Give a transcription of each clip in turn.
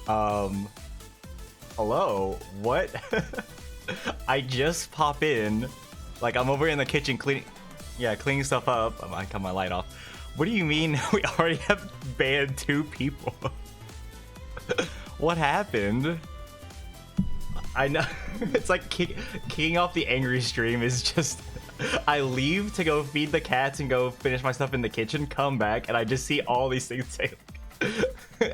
Um, hello? What? I just pop in. Like, I'm over in the kitchen cleaning. Yeah, cleaning stuff up. I cut my light off. What do you mean we already have banned 2 people? What happened? I know. It's like kicking off the angry stream is just... I leave to go feed the cats and go finish my stuff in the kitchen, come back, and I just see all these things say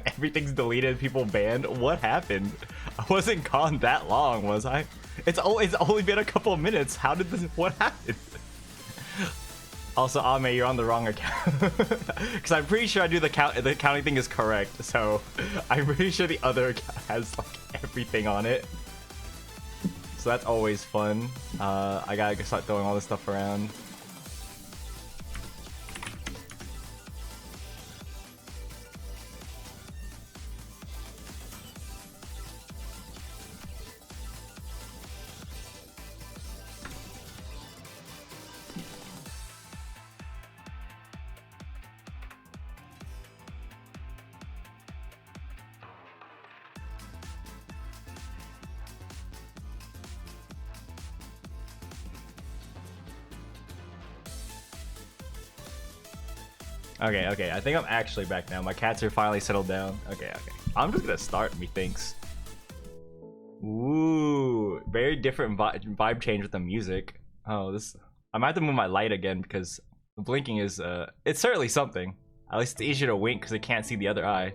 everything's deleted, people banned. What happened? I wasn't gone that long, was I? It's only been a couple of minutes. How did this... What happened? Also, Ame, you're on the wrong account. Because I'm pretty sure I do the counting thing is correct. So I'm pretty sure the other account has like everything on it. So that's always fun. I gotta start throwing all this stuff around. Okay, I think I'm actually back now. My cats are finally settled down. Okay. I'm just gonna start, methinks. Ooh, very different vibe change with the music. Oh, this... I might have to move my light again because the blinking is, it's certainly something. At least it's easier to wink because it can't see the other eye.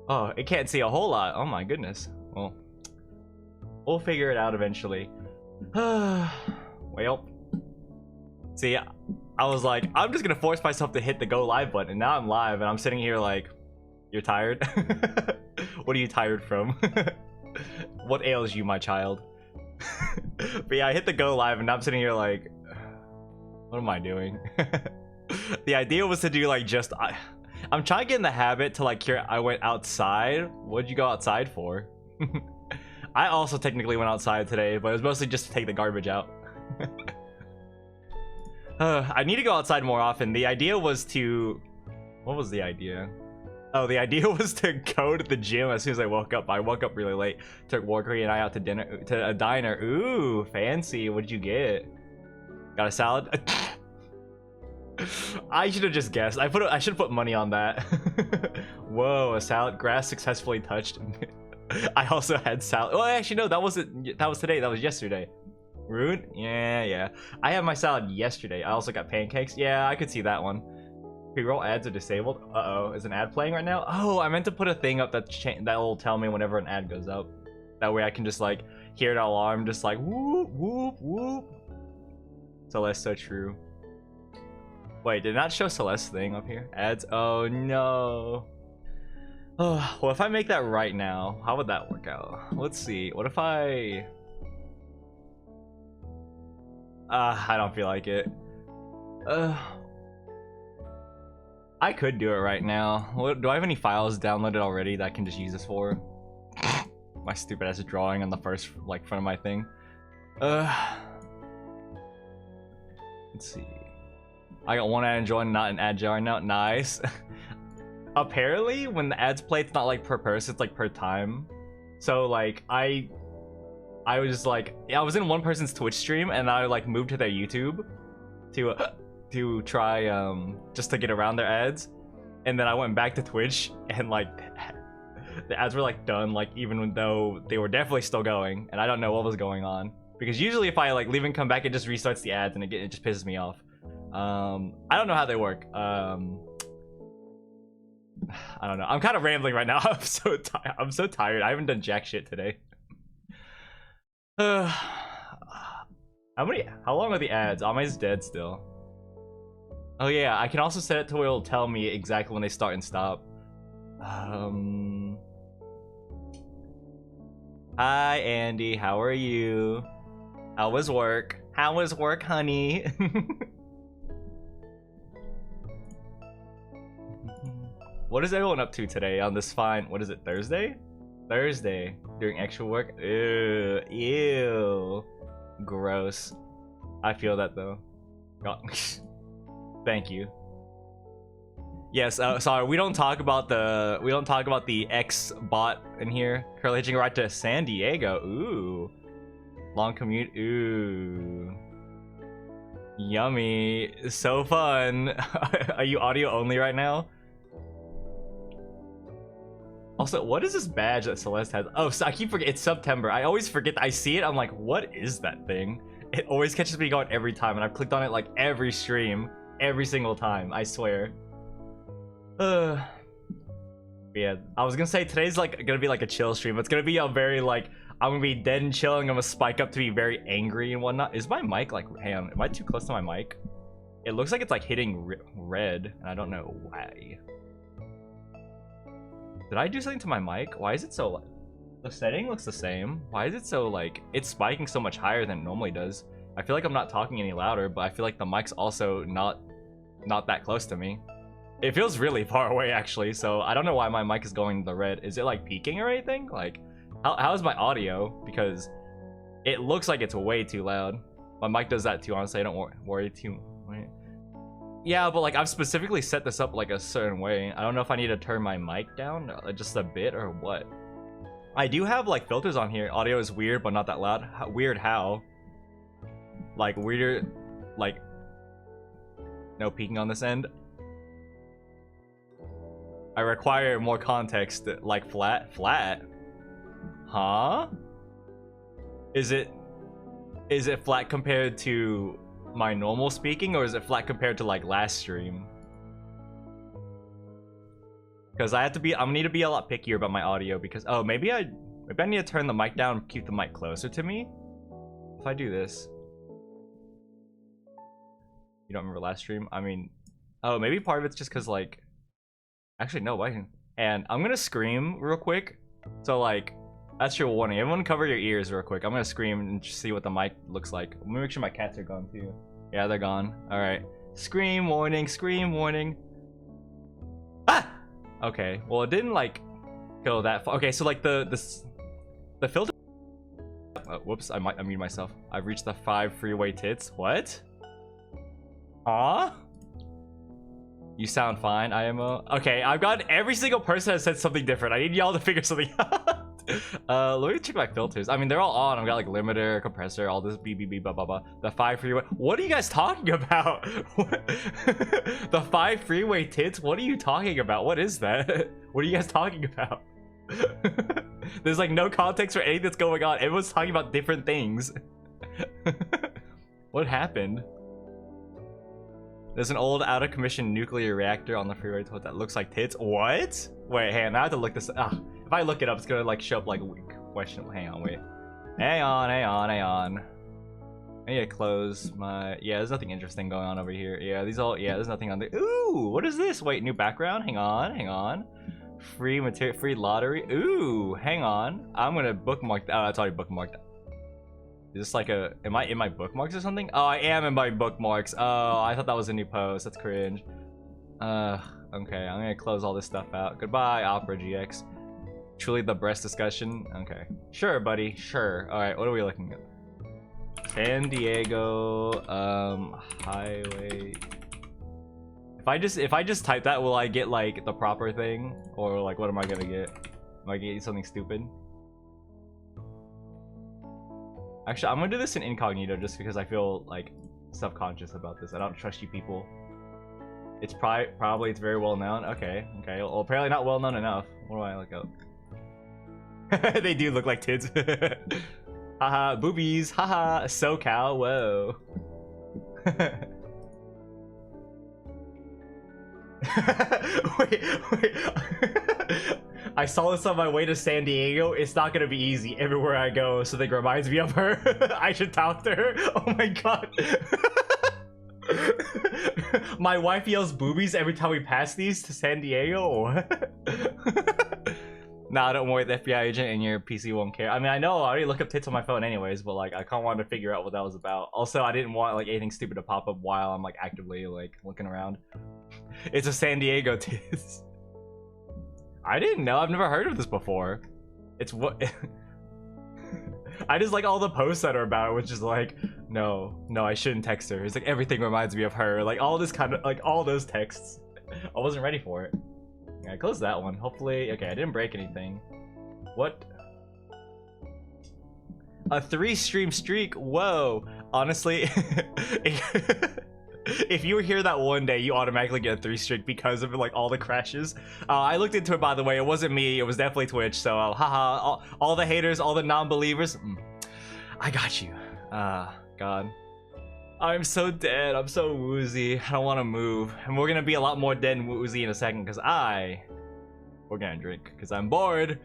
Oh, it can't see a whole lot. Oh my goodness. Well, we'll figure it out eventually. Well, see, I was like, I'm just gonna force myself to hit the go live button, and now I'm live, and I'm sitting here like, you're tired? What are you tired from? What ails you, my child? But yeah, I hit the go live, and now I'm sitting here like, what am I doing? The idea was to do like just, I'm trying to get in the habit to like, here, I went outside. What'd you go outside for? I also technically went outside today, but it was mostly just to take the garbage out. I need to go outside more often. The idea was to... What was the idea? Oh, the idea was to go to the gym as soon as I woke up. I woke up really late. Took Warcry and I out to dinner, to a diner. Ooh, fancy. What'd you get? Got a salad? I should have just guessed. I should have put money on that. Whoa, a salad. Grass successfully touched. I also had salad. Oh, actually, no, that wasn't. That was today. That was yesterday. Rude? Yeah. I had my salad yesterday. I also got pancakes. Yeah, I could see that one. Pre-roll ads are disabled. Uh-oh, is an ad playing right now? Oh, I meant to put a thing up that will tell me whenever an ad goes up. That way I can just like hear an alarm just like whoop, whoop, whoop. Celeste, so true. Wait, did it not show Celeste's thing up here? Ads? Oh no. Oh, well, if I make that right now, how would that work out? Let's see. What if I... I don't feel like it. I could do it right now. Do I have any files downloaded already that I can just use this for? My stupid ass drawing on the first like front of my thing. Let's see. I got one ad enjoying, not an ad jar now. Nice. Apparently, when the ads play, it's not like per person, it's like per time. So like I was like, I was in one person's Twitch stream and I like moved to their YouTube to try just to get around their ads, and then I went back to Twitch and like the ads were like done, like even though they were definitely still going, and I don't know what was going on because usually if I like leave and come back, it just restarts the ads and it just pisses me off. I don't know how they work. I don't know. I'm kind of rambling right now. I'm so tired. I haven't done jack shit today. How long are the ads? Ame's dead still. Oh yeah, I can also set it to where it'll tell me exactly when they start and stop. Hi Andy, how are you? How was work? How was work, honey? What is everyone up to today on this fine... What is it, Thursday? Thursday. Doing extra work? Ew. Gross. I feel that though. God. Thank you. Yes, sorry, we don't talk about the X bot in here. Currently hitching a ride to San Diego. Ooh. Long commute. Ooh. Yummy. So fun. Are you audio only right now? Also, what is this badge that Celeste has? Oh, so I keep forgetting. It's September. I always forget. I see it. I'm like, what is that thing? It always catches me going every time, and I've clicked on it like every stream, every single time. I swear. Yeah, I was gonna say today's like gonna be like a chill stream. It's gonna be a very like I'm gonna be dead and chilling. I'm gonna spike up to be very angry and whatnot. Is my mic like? Hang on, am I too close to my mic? It looks like it's like hitting red, and I don't know why. Did I do something to my mic? Why is it so? The setting looks the same. Why is it so like it's spiking so much higher than it normally does? I feel like I'm not talking any louder, but I feel like the mic's also not that close to me. It feels really far away actually, so I don't know why my mic is going the red. Is it like peaking or anything? Like, how is my audio? Because it looks like it's way too loud. My mic does that too, honestly. I don't worry too much. Yeah, but like I've specifically set this up like a certain way. I don't know if I need to turn my mic down just a bit or what. I do have like filters on here. Audio is weird, but not that loud. Weird how? Like weirder, like no peaking on this end. I require more context, like flat? Huh? Is it flat compared to my normal speaking, or is it flat compared to like last stream? Because I need to be a lot pickier about my audio because maybe I need to turn the mic down and keep the mic closer to me. If I do this. You don't remember last stream? I mean, maybe part of it's just because like actually, no, why? And I'm gonna scream real quick. So, like, that's your warning. Everyone cover your ears real quick. I'm gonna scream and just see what the mic looks like. Let me make sure my cats are gone, too. Yeah, they're gone. Alright. Scream warning, scream warning. Ah! Okay, well, it didn't, like, go that far. Okay, so, like, the filter... whoops, I muted myself. I've reached the 5 freeway tits. What? Huh? You sound fine, IMO. Okay, I've got every single person has said something different. I need y'all to figure something out. Let me check my filters. I mean, they're all on. I've got like limiter, compressor, all this BBB, blah, blah, blah. The 5 freeway. What are you guys talking about? The 5 freeway tits? What are you talking about? What is that? What are you guys talking about? There's like no context for anything that's going on. Everyone's talking about different things. What happened? There's an old out-of-commission nuclear reactor on the freeway that looks like tits. What? Wait, hang on. I have to look this up. If I look it up, it's gonna like show up like questionable. Hang on, wait. Hang on. I need to close my... Yeah, there's nothing interesting going on over here. Yeah, there's nothing on there. Ooh, what is this? Wait, new background? Hang on. Free material, free lottery. Ooh, hang on. I'm gonna bookmark that. Oh, that's already bookmarked. Is this like a... Am I in my bookmarks or something? Oh, I am in my bookmarks. Oh, I thought that was a new post. That's cringe. Okay, I'm gonna close all this stuff out. Goodbye, Opera GX. Truly the breast discussion. Okay. Sure, buddy. Sure. Alright, what are we looking at? San Diego, highway... If I just type that, will I get like the proper thing? Or like, what am I gonna get? Am I getting something stupid? Actually, I'm gonna do this in incognito just because I feel like subconscious about this. I don't trust you people. It's probably it's very well known. Okay. Well, apparently not well known enough. What do I look up? They do look like tits. Haha, boobies. Haha, SoCal. Whoa. wait. I saw this on my way to San Diego. It's not gonna be easy everywhere I go. Something reminds me of her. I should talk to her. Oh my god. My wife yells boobies every time we pass these to San Diego. Nah, don't worry. The FBI agent and your PC won't care. I mean, I know I already look up tits on my phone anyways, but like I kind of wanted to figure out what that was about. Also, I didn't want like anything stupid to pop up while I'm like actively like looking around. It's a San Diego tits. I didn't know. I've never heard of this before. It's what... I just like all the posts that are about it, which is like, no, I shouldn't text her. It's like everything reminds me of her. Like all this kind of, like all those texts. I wasn't ready for it. Yeah, I closed that one. Hopefully, okay, I didn't break anything. What? A 3-stream streak? Whoa. Honestly, if you were here that one day, you automatically get a 3 streak because of like all the crashes. I looked into it, by the way. It wasn't me. It was definitely Twitch. So, haha. All the haters, all the non-believers. I got you. God. I'm so dead. I'm so woozy. I don't want to move. And we're gonna be a lot more dead and woozy in a second because we're gonna drink because I'm bored.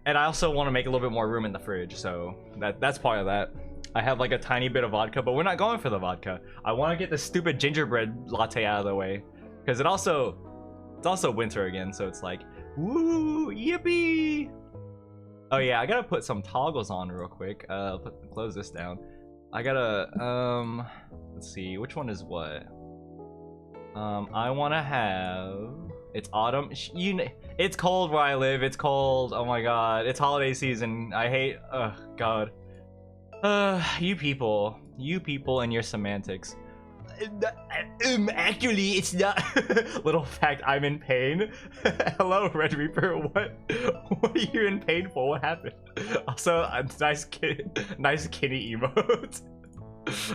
And I also want to make a little bit more room in the fridge, so that's part of that. I have like a tiny bit of vodka, but we're not going for the vodka. I want to get the stupid gingerbread latte out of the way, because it's also winter again, so it's like, woo, yippee! Oh yeah, I gotta put some toggles on real quick. Close this down. I gotta let's see, which one is what? I want to have. It's autumn. It's cold where I live. It's cold. Oh my god. It's holiday season. I hate. Ugh, god. You people and your semantics. Actually, it's not. Little fact, I'm in pain. Hello, Red Reaper. What are you in pain for? What happened? Also, nice kitty emote.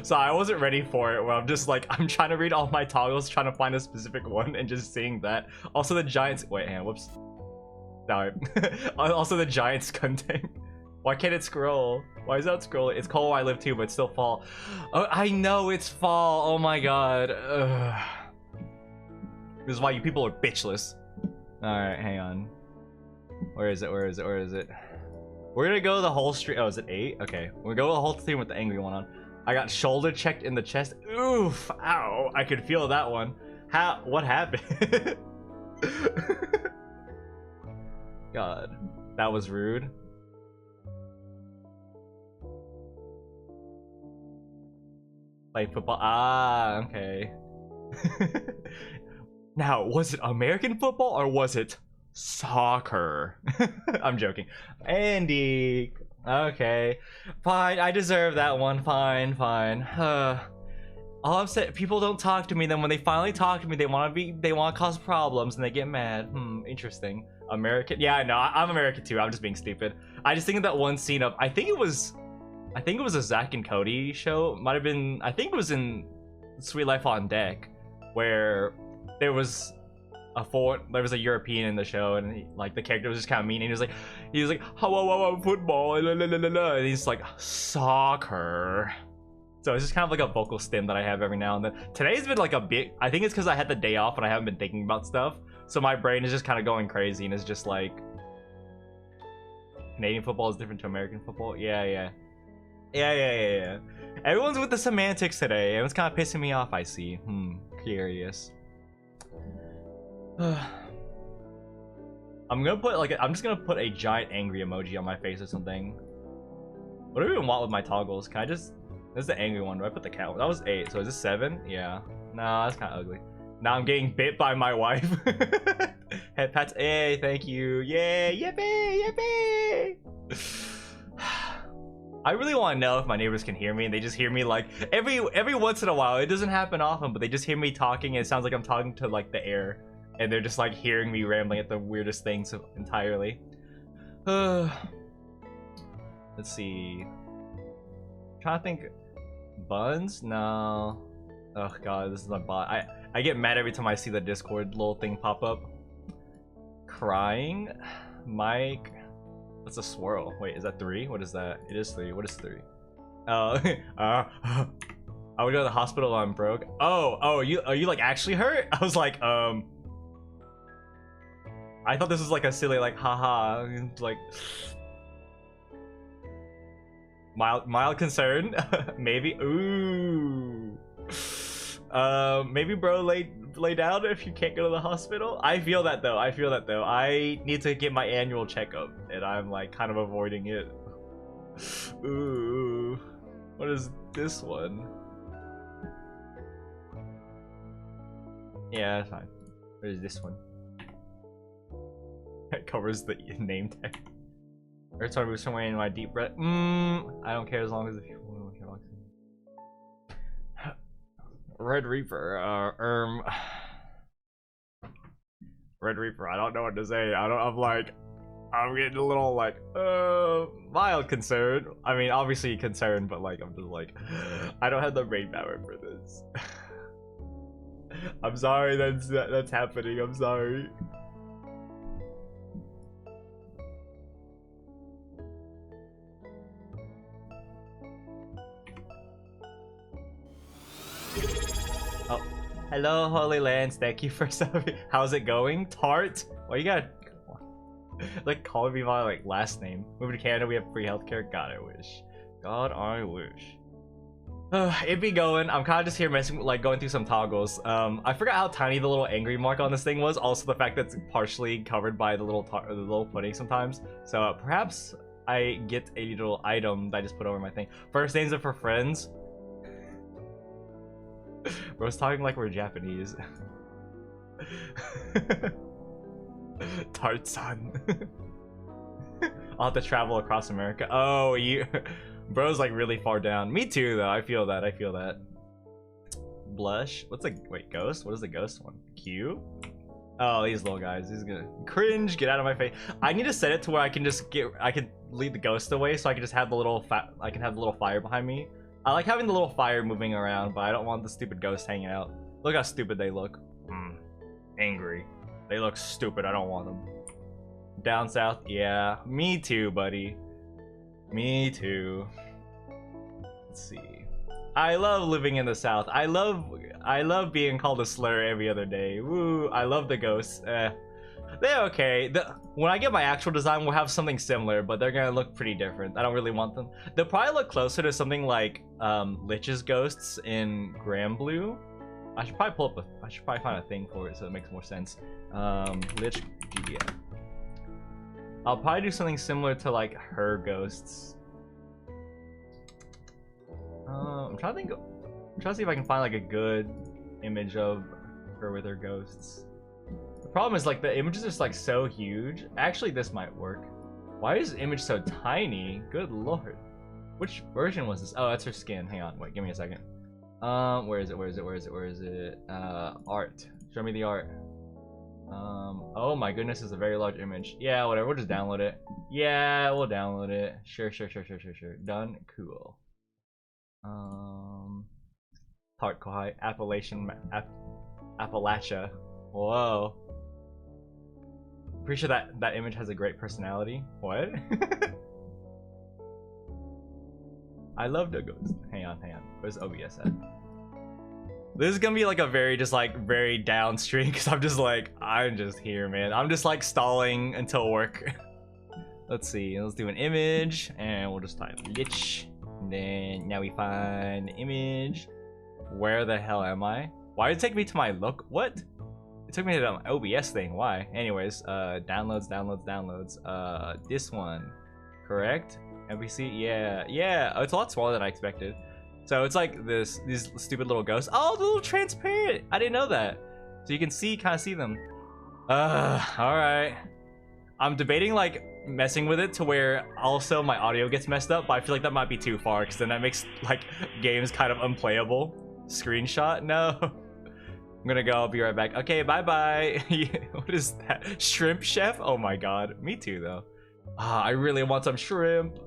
So I wasn't ready for it, where I'm just like, I'm trying to read all my toggles, trying to find a specific one, and just seeing that. Also the Giants, wait, hang on, whoops. No, also the Giants content. Why can't it scroll? Why is that scrolling? It's cold where I live too, but it's still fall. Oh, I know it's fall, oh my god. Ugh. This is why you people are bitchless. Alright, hang on. Where is it? We're gonna go the whole stream. Oh, is it 8? Okay, we're gonna go the whole stream with the angry one on. I got shoulder checked in the chest. Oof, ow, I could feel that one. What happened? God, that was rude. Play football, okay. Now, was it American football or was it soccer? I'm joking. Andy. Okay, fine. I deserve that one. Fine. All I'm saying, people don't talk to me. Then when they finally talk to me, they want to cause problems and they get mad. Interesting. American? Yeah, no, I'm American too. I'm just being stupid. I just think of that one scene of I think it was a Zack and Cody show. Might have been. I think it was in Sweet Life on Deck, where there was a European in the show, and like the character was just kind of mean, and he was like how football, and he's like soccer. So it's just kind of like a vocal stim that I have every now and then. Today's been like a bit. I think it's because I had the day off and I haven't been thinking about stuff, so my brain is just kind of going crazy, and it's just like Canadian football is different to American football. Yeah. Everyone's with the semantics today. Everyone's kind of pissing me off. I see. Curious. I'm just gonna put a giant angry emoji on my face or something. What do I even want with my toggles? Can I just? This is the angry one. Do I put the cat one? That was 8. So is this 7? Yeah. No, that's kind of ugly. Now I'm getting bit by my wife. Head pats. Hey, thank you. Yay! Yippee! I really want to know if my neighbors can hear me, and they just hear me like every once in a while. It doesn't happen often, but they just hear me talking, and it sounds like I'm talking to like the air. And they're just like hearing me rambling at the weirdest things entirely. Let's see. I'm trying to think. Buns? No. Oh god, this is my bot. I get mad every time I see the Discord little thing pop up. Crying? Mike? What's a swirl? Wait, is that 3? What is that? It is 3. What is 3? I would go to the hospital. I'm broke. Oh, are you like actually hurt? I was like, I thought this was like a silly like haha like mild concern. Maybe. Ooh. Maybe bro lay down if you can't go to the hospital. I feel that though. I need to get my annual checkup and I'm like kind of avoiding it. Ooh. What is this one? Yeah, that's fine. What is this one? It covers the name tag. Every time I move somewhere in my deep breath. I don't care as long as if you want to Red Reaper. Red Reaper, I don't know what to say. I'm getting a little like mild concerned. I mean, obviously concerned, but like I'm just like I don't have the brain power for this. I'm sorry that's happening. I'm sorry. Oh, hello, Holy Lands. Thank you for subbing. How's it going, Tart? Well, you got like calling me my like last name. Moving to Canada, we have free healthcare. God, I wish. God, I wish. It be going. I'm kind of just here messing, like going through some toggles. I forgot how tiny the little angry mark on this thing was. Also, the fact that it's partially covered by the little pudding sometimes. So perhaps I get a little item that I just put over my thing. First names are for friends. Bro's talking like we're Japanese. Tart-san. I'll have to travel across America. Oh, you... Bro's like really far down. Me too, though. I feel that. I feel that. Blush. What's a... Wait, ghost? What is the ghost one? Q? Oh, these little guys. He's gonna... Cringe. Get out of my face. I need to set it to where I can just get... I can leave the ghost away so I can just have the little... I can have the little fire behind me. I like having the little fire moving around, but I don't want the stupid ghost hanging out. Look how stupid they look. Angry. They look stupid. I don't want them. Down south? Yeah. Me too, buddy. Me too. Let's see. I love living in the south. I love being called a slur every other day. Woo. I love the ghosts. They're okay. When I get my actual design, we'll have something similar, but they're gonna look pretty different. I don't really want them. They'll probably look closer to something like Lich's ghosts in Grand Blue. I should probably pull up I should probably find a thing for it so it makes more sense. Lich GBA. I'll probably do something similar to like her ghosts. I'm trying to think. I'm trying to see if I can find like a good image of her with her ghosts. The problem is like the images are just like so huge. Actually, this might work. Why is the image so tiny? Good lord. Which version was this? Oh, that's her skin. Hang on. Wait, give me a second. Where is it? Where is it? Where is it? Where is it? Art. Show me the art. Oh my goodness, it's a very large image. Yeah, whatever. We'll just download it. Yeah, we'll download it. Sure. Done. Cool. Tart Kohai. Appalachia. Whoa. Pretty sure that image has a great personality. What? I love the ghost. Hang on. Where's OBS at? This is gonna be like a very down stream because I'm just here, man. I'm just like stalling until work. Let's see. Let's do an image and we'll just type Lich. And then now we find image. Where the hell am I? Why did it take me to my look? What? It took me to the OBS thing. Why? Anyways, downloads. This one, correct? NPC. Yeah. Oh, it's a lot smaller than I expected. So it's like these stupid little ghosts. Oh, the little transparent. I didn't know that. So you can kind of see them. All right. I'm debating like messing with it to where also my audio gets messed up, but I feel like that might be too far because then that makes like games kind of unplayable. Screenshot? No. I'm gonna go. I'll be right back. Okay, bye. What is that? Shrimp chef? Oh my god. Me too though. I really want some shrimp.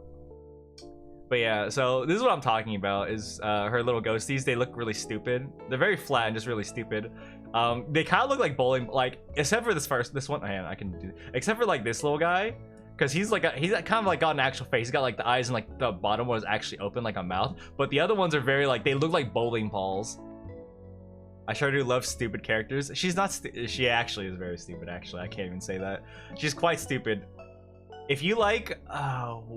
But yeah, so this is what I'm talking about is her little ghosties. They look really stupid. They're very flat and just really stupid. They kind of look like bowling, like except for this one. Man, I can do. Except for like this little guy, because he's kind of like got an actual face. He's got like the eyes and like the bottom one is actually open like a mouth. But the other ones are very like they look like bowling balls. I sure do love stupid characters. She's not. She actually is very stupid. Actually, I can't even say that. She's quite stupid. If you like,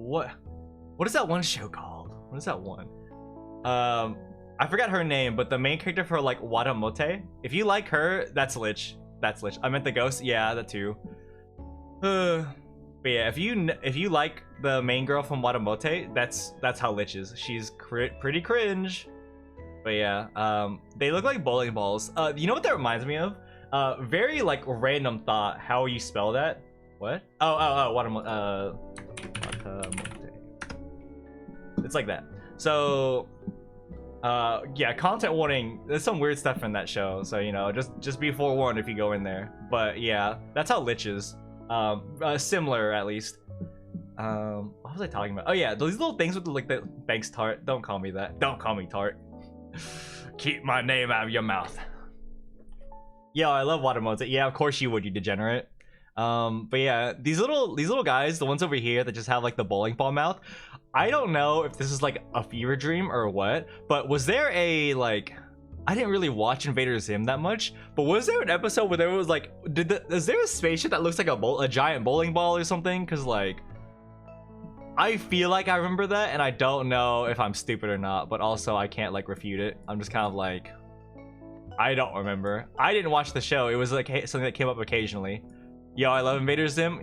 what is that one show called? What is that one? I forgot her name, but the main character for like Watamote. If you like her, that's Lich. That's Lich. I meant the ghost. Yeah, that too. But yeah, if you like the main girl from Watamote, that's how Lich is. She's pretty cringe. But yeah, they look like bowling balls. You know what that reminds me of? Very like random thought. How you spell that? What? Oh, Watamote. It's like that. So Yeah, content warning. There's some weird stuff in that show, so you know, just be forewarned if you go in there. But yeah, that's how Lich is. Similar at least. What was I talking about? Oh yeah, those little things with the, like the thanks tart. Don't call me that. Don't call me tart. Keep my name out of your mouth. Yo, I love water modes. Yeah, of course you would, you degenerate. But yeah, these little guys, the ones over here that just have like the bowling ball mouth. I don't know if this is like a fever dream or what, but was there a like, I didn't really watch Invader Zim that much, but was there an episode where there was like, is there a spaceship that looks like a giant bowling ball or something? Cause like, I feel like I remember that, and I don't know if I'm stupid or not, but also I can't like refute it. I'm just kind of like, I don't remember. I didn't watch the show. It was like something that came up occasionally. Yo, I love Invader Zim.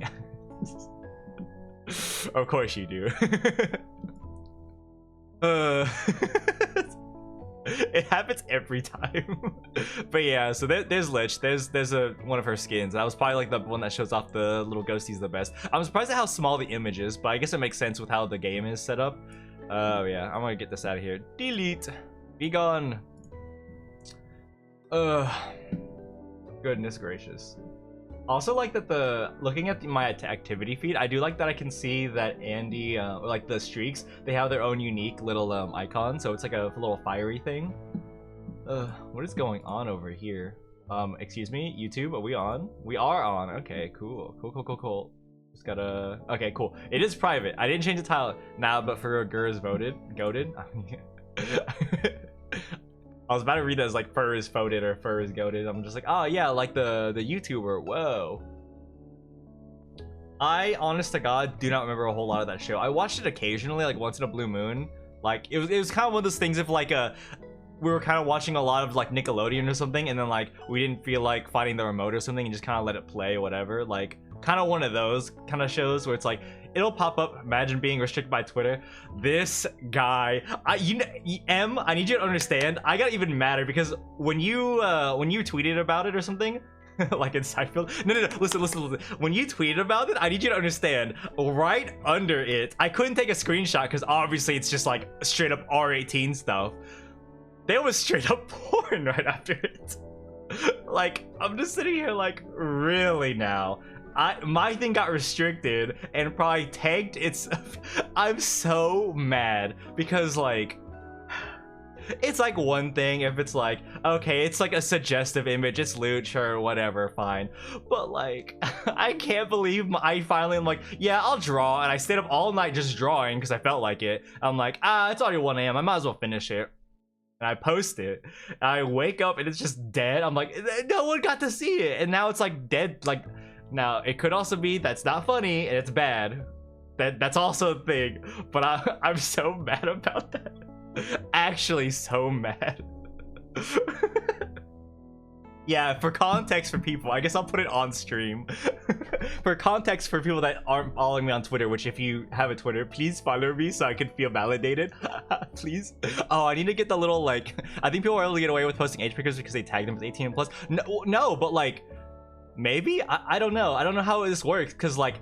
Of course you do. It happens every time. But yeah, so there's Lich. There's one of her skins. That was probably like the one that shows off the little ghosties the best. I'm surprised at how small the image is, but I guess it makes sense with how the game is set up. Yeah, I'm gonna get this out of here. Delete. Be gone. Goodness gracious. Also like that looking at my activity feed, I do like that I can see that Andy, like the streaks, they have their own unique little icon, so it's like a little fiery thing. What is going on over here? Excuse me, YouTube, are we on? We are on. Okay, cool. Just gotta. Okay, cool. It is private. I didn't change the title. Nah, but for Gur's goaded. I was about to read that as like fur is voted or fur is goated. I'm just like, oh yeah, like the YouTuber. Whoa. I, honest to God, do not remember a whole lot of that show. I watched it occasionally, like once in a blue moon. Like it was kind of one of those things if like we were kind of watching a lot of like Nickelodeon or something, and then like we didn't feel like finding the remote or something, and just kind of let it play or whatever. Like kind of one of those kind of shows where it's like it'll pop up. Imagine being restricted by Twitter. This guy, I need you to understand. I got even madder because when you tweeted about it or something, like in Seinfeld. No. Listen. When you tweeted about it, I need you to understand. Right under it, I couldn't take a screenshot because obviously it's just like straight up R18 stuff. There was straight up porn right after it. Like I'm just sitting here like, really now? My thing got restricted and probably tagged its. I'm so mad because like it's like one thing if it's like, okay, it's like a suggestive image, it's loot, sure, whatever, fine, but like I can't believe I finally am like, yeah, I'll draw, and I stayed up all night just drawing because I felt like it. I'm like, it's already 1 a.m. I might as well finish it. And I post it, and I wake up and it's just dead. I'm like, no one got to see it, and now it's like dead. Like now it could also be that's not funny and it's bad. That's also a thing, but I'm so mad about that. Actually so mad. Yeah, for context for people, I guess I'll put it on stream. For context for people that aren't following me on Twitter, which if you have a Twitter, please follow me so I can feel validated. Please. Oh, I need to get the little like, I think people are able to get away with posting age pickers because they tag them as 18 plus. No, but like maybe I don't know. I don't know how this works because like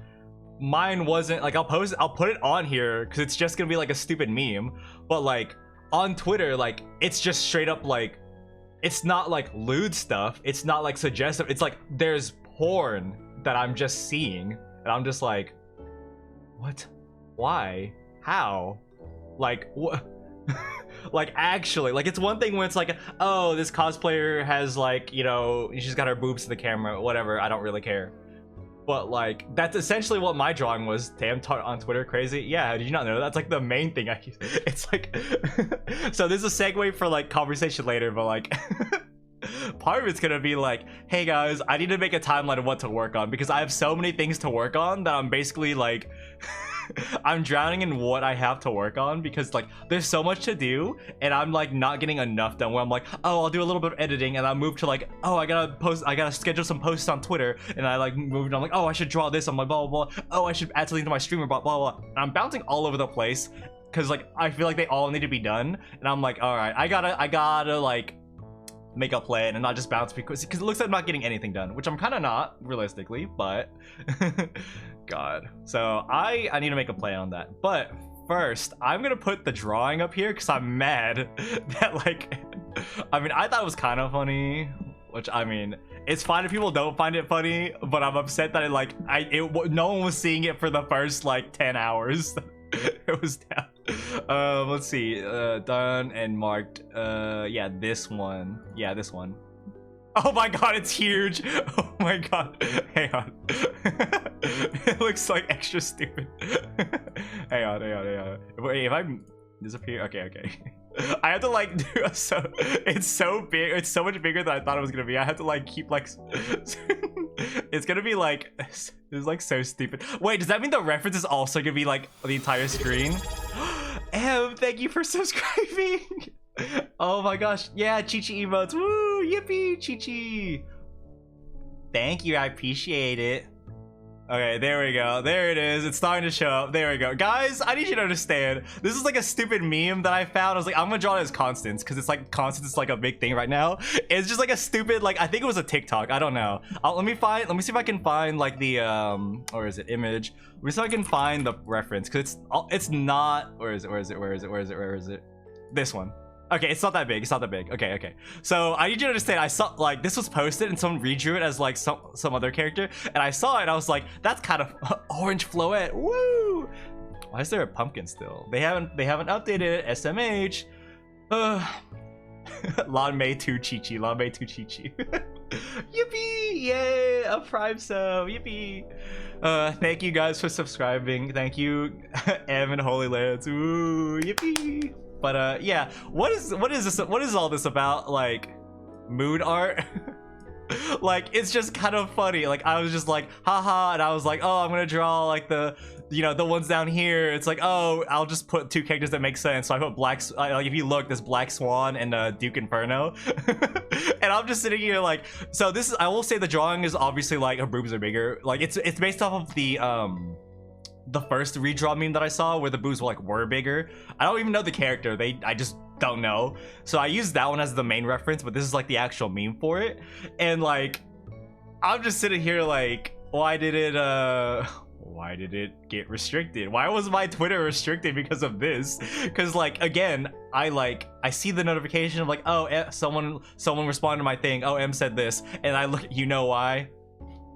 mine wasn't like, I'll put it on here because it's just gonna be like a stupid meme, but like on Twitter, like it's just straight up like, it's not like lewd stuff, it's not like suggestive, it's like there's porn that I'm just seeing and I'm just like, what? Why? How? Like what? Like actually, like it's one thing when it's like, oh, this cosplayer has like, you know, she's got her boobs to the camera, whatever, I don't really care. But like that's essentially what my drawing was. Damn, on Twitter, crazy. Yeah, did you not know that's like the main thing I use? It's like so there's a segue for like conversation later, but like part of it's gonna be like, hey guys, I need to make a timeline of what to work on because I have so many things to work on that I'm basically like I'm drowning in what I have to work on because like there's so much to do and I'm like not getting enough done where I'm like, oh, I'll do a little bit of editing and I'll move to like, oh, I gotta schedule some posts on Twitter, and I like moved on like, oh, I should draw this, I'm like blah blah blah, oh, I should add something to my streamer, blah blah blah, and I'm bouncing all over the place because like I feel like they all need to be done, and I'm like, all right, I gotta like make a plan and not just bounce because it looks like I'm not getting anything done, which I'm kind of not realistically, but God. So I need to make a plan on that. But first, I'm gonna put the drawing up here because I'm mad that like, I mean, I thought it was kind of funny, which I mean, it's fine if people don't find it funny, but I'm upset that no one was seeing it for the first like 10 hours. It was down. Let's see, done and marked. Yeah, this one. Yeah, this one. Oh my god, it's huge. Oh my god. Hang on. It looks like extra stupid. Hang on. Wait, if I disappear, okay. I have to like do it's so big. It's so much bigger than I thought it was gonna be. I have to like keep like it's gonna be like, it's like so stupid. Wait, does that mean the reference is also gonna be like the entire screen? Em, thank you for subscribing. Oh my gosh, yeah, Chi-Chi emotes. Woo, yippee, Chi-Chi. Thank you, I appreciate it. Okay, there we go. There it is. It's starting to show up. There we go. Guys, I need you to understand. This is like a stupid meme that I found. I was like, I'm gonna draw it as Constance because it's like Constance is like a big thing right now. It's just like a stupid, like, I think it was a TikTok. I don't know. Let me see if I can find like the or is it image? Let me see if I can find the reference because it's not. Where is it? This one. Okay, it's not that big. Okay. So I need you to understand, I saw like this was posted and someone redrew it as like some other character, and I saw it and I was like, that's kind of orange floette. Woo! Why is there a pumpkin still? They haven't updated it. SMH. Lan Mei 2 Chi-Chi. Yippee! Yay! A prime sub. Yippee! Thank you guys for subscribing. Thank you, Em and Holy Lands. Ooh, yippee! But yeah, what is this? What is all this about? Like, mood art? Like, it's just kind of funny. Like, I was just like, haha, and I was like, oh, I'm gonna draw like the ones down here. It's like, oh, I'll just put two characters that make sense. So I put like, if you look, there's Black Swan and Duke Inferno. And I'm just sitting here like, so this is, I will say the drawing is obviously like her boobs are bigger. Like, it's based off of the first redraw meme that I saw where the boobs were bigger. I don't even know the character. I just don't know. So I used that one as the main reference, but this is like the actual meme for it. And like, I'm just sitting here like, why did it get restricted? Why was my Twitter restricted because of this? Because like, again, I see the notification of like, oh, someone responded to my thing. Oh, M said this, and I look, you know why?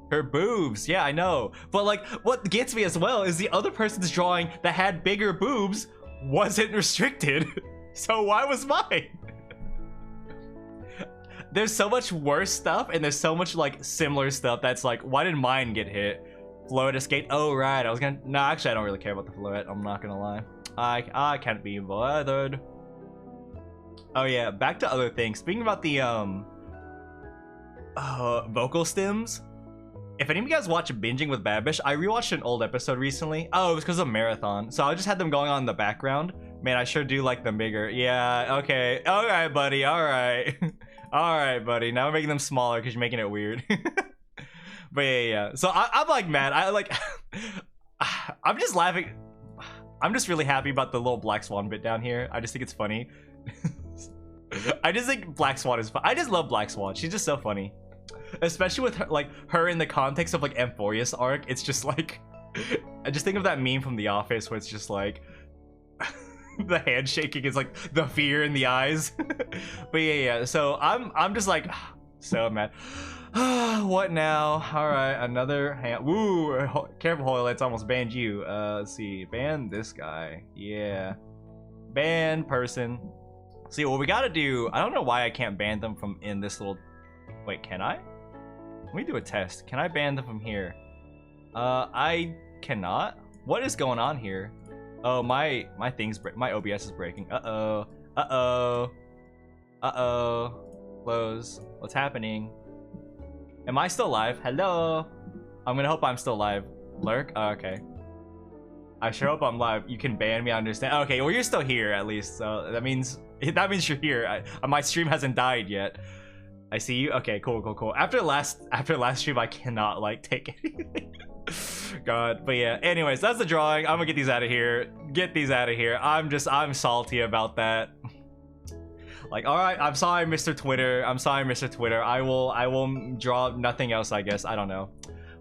Her boobs, yeah, I know. But like, what gets me as well is the other person's drawing that had bigger boobs wasn't restricted. So why was mine? There's so much worse stuff and there's so much like similar stuff that's like, why did mine get hit? Floet escape. Oh right, I was gonna. No, actually I don't really care about the floet. I'm not gonna lie. I can't be bothered. Oh yeah, back to other things. Speaking about the vocal stems. If any of you guys watch Binging with Babish, I rewatched an old episode recently. Oh, it was because of Marathon. So I just had them going on in the background. Man, I sure do like them bigger. Yeah, okay. All right, buddy. All right. All right, buddy. Now we're making them smaller because you're making it weird. But yeah. So I'm like mad. I'm just laughing. I'm just really happy about the little Black Swan bit down here. I just think it's funny. I just think Black Swan is fun. I just love Black Swan. She's just so funny. Especially with her in the context of like Amphorius arc. It's just like, I just think of that meme from The Office where it's just like the handshaking is like the fear in the eyes. But yeah. So I'm just like so mad. What now? All right, another hand. Woo! Careful, Hoyle. It's almost banned you. Let's see. Ban this guy. Yeah. Ban person. See what we gotta do. I don't know why I can't ban them from in this little. Wait, can I? Let me do a test. Can I ban them from here? I cannot. What is going on here? Oh, my OBS is breaking. Uh-oh. Close. What's happening? Am I still live? Hello? I'm gonna hope I'm still live. Lurk? Oh, okay. I sure hope I'm live. You can ban me, I understand. Okay, well you're still here at least, so that means you're here. My stream hasn't died yet. I see you. Okay, cool. After last stream, I cannot like take anything. God, but yeah. Anyways, that's the drawing. I'm gonna get these out of here. I'm salty about that. Like, all right, I'm sorry, Mr. Twitter. I will draw nothing else, I guess. I don't know.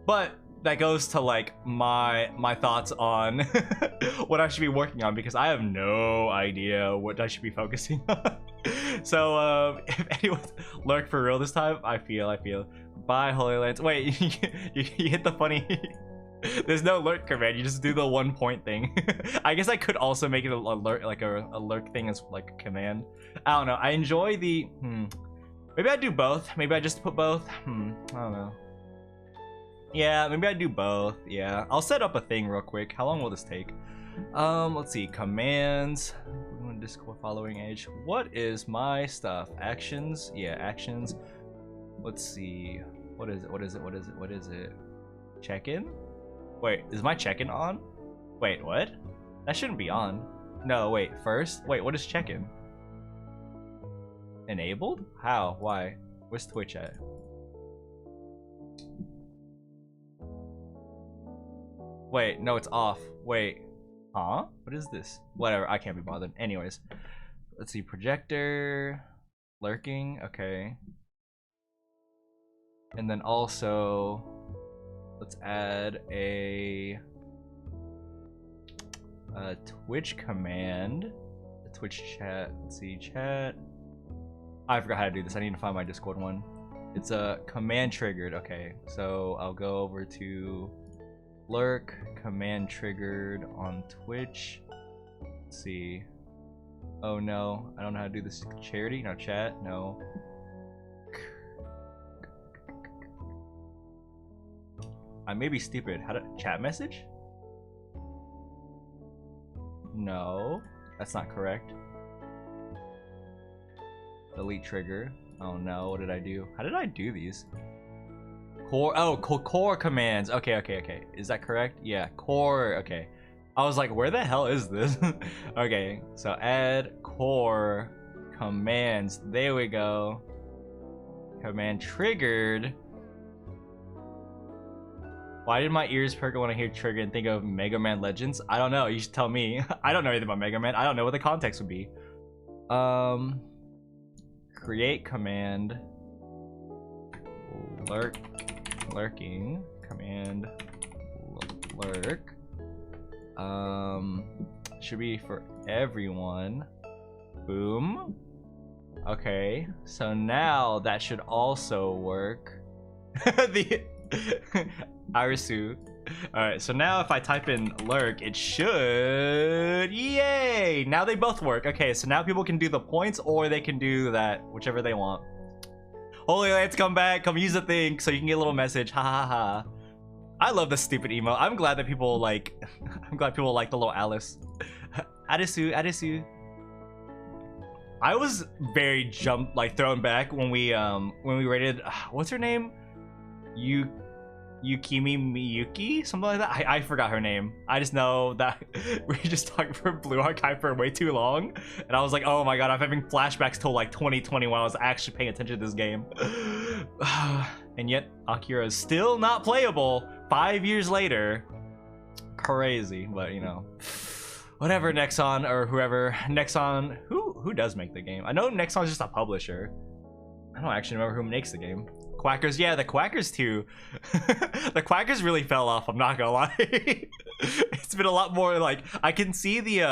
But that goes to like my thoughts on what I should be working on, because I have no idea what I should be focusing on. So if anyone's lurk for real this time, I feel. Bye, Holy Lance. Wait, you hit the funny. There's no lurk command. You just do the 1 point thing. I guess I could also make it a lurk, like a lurk thing as like a command. I don't know. I enjoy the. Maybe I do both. Maybe I just put both. I don't know. Yeah, maybe I do both. Yeah, I'll set up a thing real quick. How long will this take? Let's see. Commands. Discord following age. What is my stuff? Actions. Yeah, actions. Let's see. What is it? Check-in? Wait, is my check-in on? Wait, what? That shouldn't be on. No, wait, first? Wait, what is check-in? Enabled? How? Why? Where's Twitch at? Wait, no, it's off. Wait. Huh? What is this? Whatever, I can't be bothered. Anyways. Let's see, projector. Lurking, okay. And then also, let's add a Twitch command. A Twitch chat. Let's see, chat. I forgot how to do this. I need to find my Discord one. It's a command triggered. Okay, so I'll go over to lurk, command triggered on Twitch. Let's see. Oh no, I don't know how to do this. Charity? No, chat? No. I may be stupid. How to chat message? No, that's not correct. Delete trigger. Oh no, what did I do? How did I do these? Core. Oh, core commands. Okay. Is that correct? Yeah, core. Okay. I was like, where the hell is this? Okay, so add core commands. There we go. Command triggered. Why did my ears perk when I hear trigger and think of Mega Man Legends? I don't know. You should tell me. I don't know anything about Mega Man. I don't know what the context would be. Create command. Lurking. Command lurk. Should be for everyone. Boom. Okay. So now that should also work. The Arisu. Alright, so now if I type in lurk, it should... Yay! Now they both work. Okay, so now people can do the points or they can do that, whichever they want. Holy Lance, come back. Come use the thing so you can get a little message. Ha ha ha. I love this stupid emo. I'm glad that people like... I'm glad people like the little Alice. Arisu. I was very thrown back when we rated... What's her name? Yukimi Miyuki? Something like that? I forgot her name. I just know that we just talked for Blue Archive for way too long. And I was like, oh my god, I'm having flashbacks till like 2020 when I was actually paying attention to this game. And yet, Akira is still not playable 5 years later. Crazy, but you know. Whatever, Nexon, or whoever. Nexon, who does make the game? I know Nexon is just a publisher. I don't actually remember who makes the game. Quackers, yeah, the Quackers too. The Quackers really fell off, I'm not gonna lie. It's been a lot more like, I can see the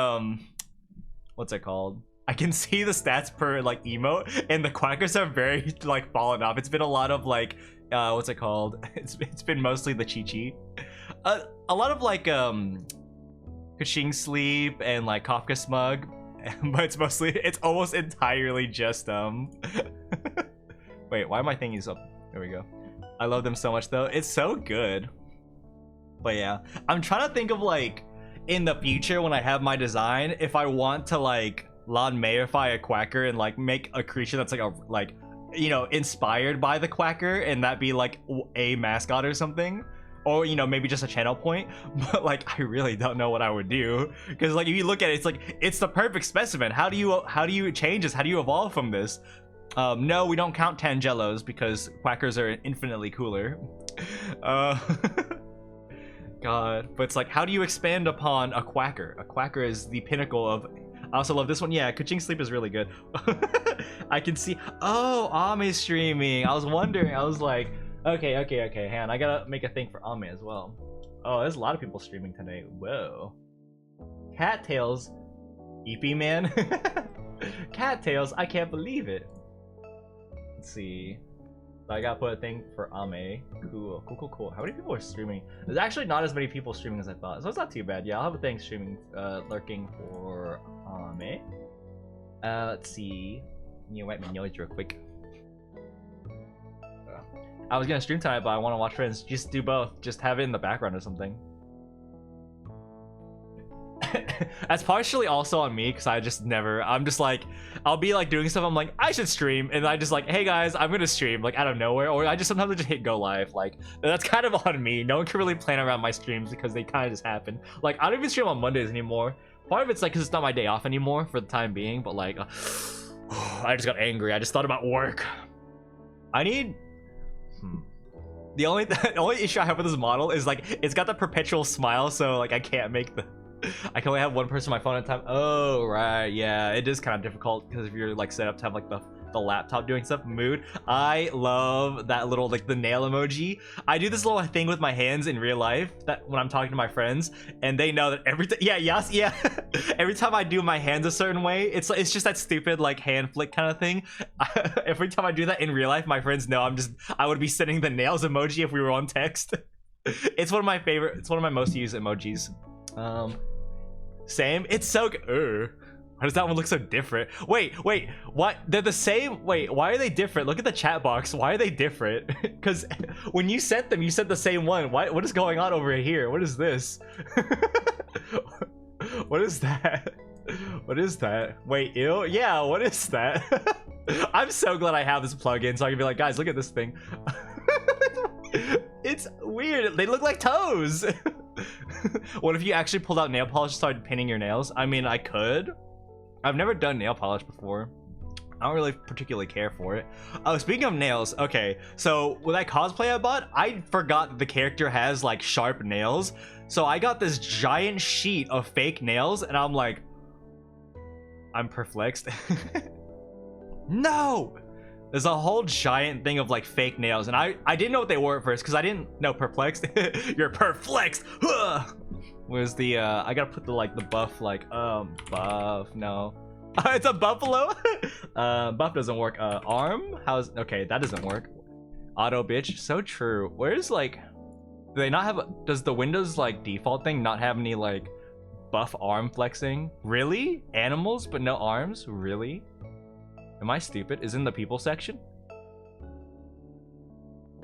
what's it called? I can see the stats per like emote, and the Quackers are very like fallen off. It's been a lot of like what's it called? It's been mostly the Chi-Chi. A lot of like Kaching Sleep and like Kafka Smug, but it's almost entirely just wait, why am I thinking up? There we go. I love them so much though. It's so good. But yeah, I'm trying to think of like in the future when I have my design, if I want to like Lon Mayerify a Quacker and like make a creature that's like you know, inspired by the Quacker, and that be like a mascot or something, or you know, maybe just a channel point. But like I really don't know what I would do, because like if you look at it, it's like it's the perfect specimen. How do you change this? How do you evolve from this? No, we don't count Tangelos because Quackers are infinitely cooler. God, but it's like, how do you expand upon a Quacker? A Quacker is the pinnacle of... I also love this one. Yeah, Kaching Sleep is really good. I can see... Oh, Ame streaming. I was wondering. I was like, Okay. Hang on, I gotta make a thing for Ame as well. Oh, there's a lot of people streaming today. Whoa. Cattails. EP man. Cattails, I can't believe it. Let's see. So I gotta put a thing for Ame. Cool. How many people are streaming? There's actually not as many people streaming as I thought, so it's not too bad. Yeah, I'll have a thing streaming, lurking for Ame. Let's see. You wipe my nose real quick. I was gonna stream tonight, but I want to watch Friends. Just do both. Just have it in the background or something. That's partially also on me because I just never. I'm just like, I'll be like doing stuff. I'm like, I should stream, and I just like, hey guys, I'm gonna stream like out of nowhere, or I just sometimes just hit go live. Like that's kind of on me. No one can really plan around my streams because they kind of just happen. Like I don't even stream on Mondays anymore. Part of it's like because it's not my day off anymore for the time being. But like, I just got angry. I just thought about work. I need. The only issue I have with this model is like it's got the perpetual smile, so like I can't make the. I can only have one person on my phone at a time. Oh right, yeah, it is kind of difficult because if you're like set up to have like the laptop doing stuff. Mood. I love that little like the nail emoji. I do this little thing with my hands in real life that when I'm talking to my friends, and they know that every time. Yeah. Every time I do my hands a certain way, it's just that stupid like hand flick kind of thing. Every time I do that in real life, my friends know I would be sending the nails emoji if we were on text. It's one of my favorite. It's one of my most used emojis. Same. It's so good. Why does that one look so different? Wait, what? They're the same. Wait, why are they different? Look at the chat box. Why are they different? Because when you sent them, you sent the same one. What is going on over here? What is this? What is that? What is that? Wait, ew? Yeah, what is that? I'm so glad I have this plugin so I can be like, guys, look at this thing. It's weird. They look like toes. What if you actually pulled out nail polish and started painting your nails? I mean, I could. I've never done nail polish before. I don't really particularly care for it. Oh, speaking of nails, okay. So with that cosplay I bought, I forgot that the character has like sharp nails. So I got this giant sheet of fake nails and I'm like, I'm perplexed. No! There's a whole giant thing of like fake nails and I didn't know what they were at first because I didn't know. Perplexed. You're perplexed. Where's the I gotta put the like the buff like buff. No. It's a buffalo. Buff doesn't work. Arm. How's okay? That doesn't work. Auto bitch. So true. Where's like do they not have does the Windows like default thing not have any like buff arm flexing? Really? Animals but no arms? Really? Am I stupid? Is in the people section?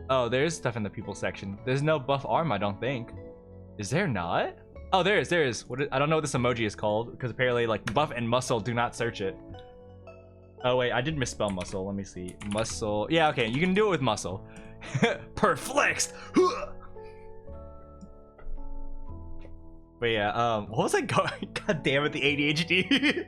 Oh, there's stuff in the people section. There's no buff arm, I don't think. Is there not? Oh, there is. I don't know what this emoji is called because apparently like buff and muscle do not search it. Oh wait, I did misspell muscle. Let me see. Muscle. Yeah, okay, you can do it with muscle. Perplexed. But yeah, what was I going? God damn it, the ADHD.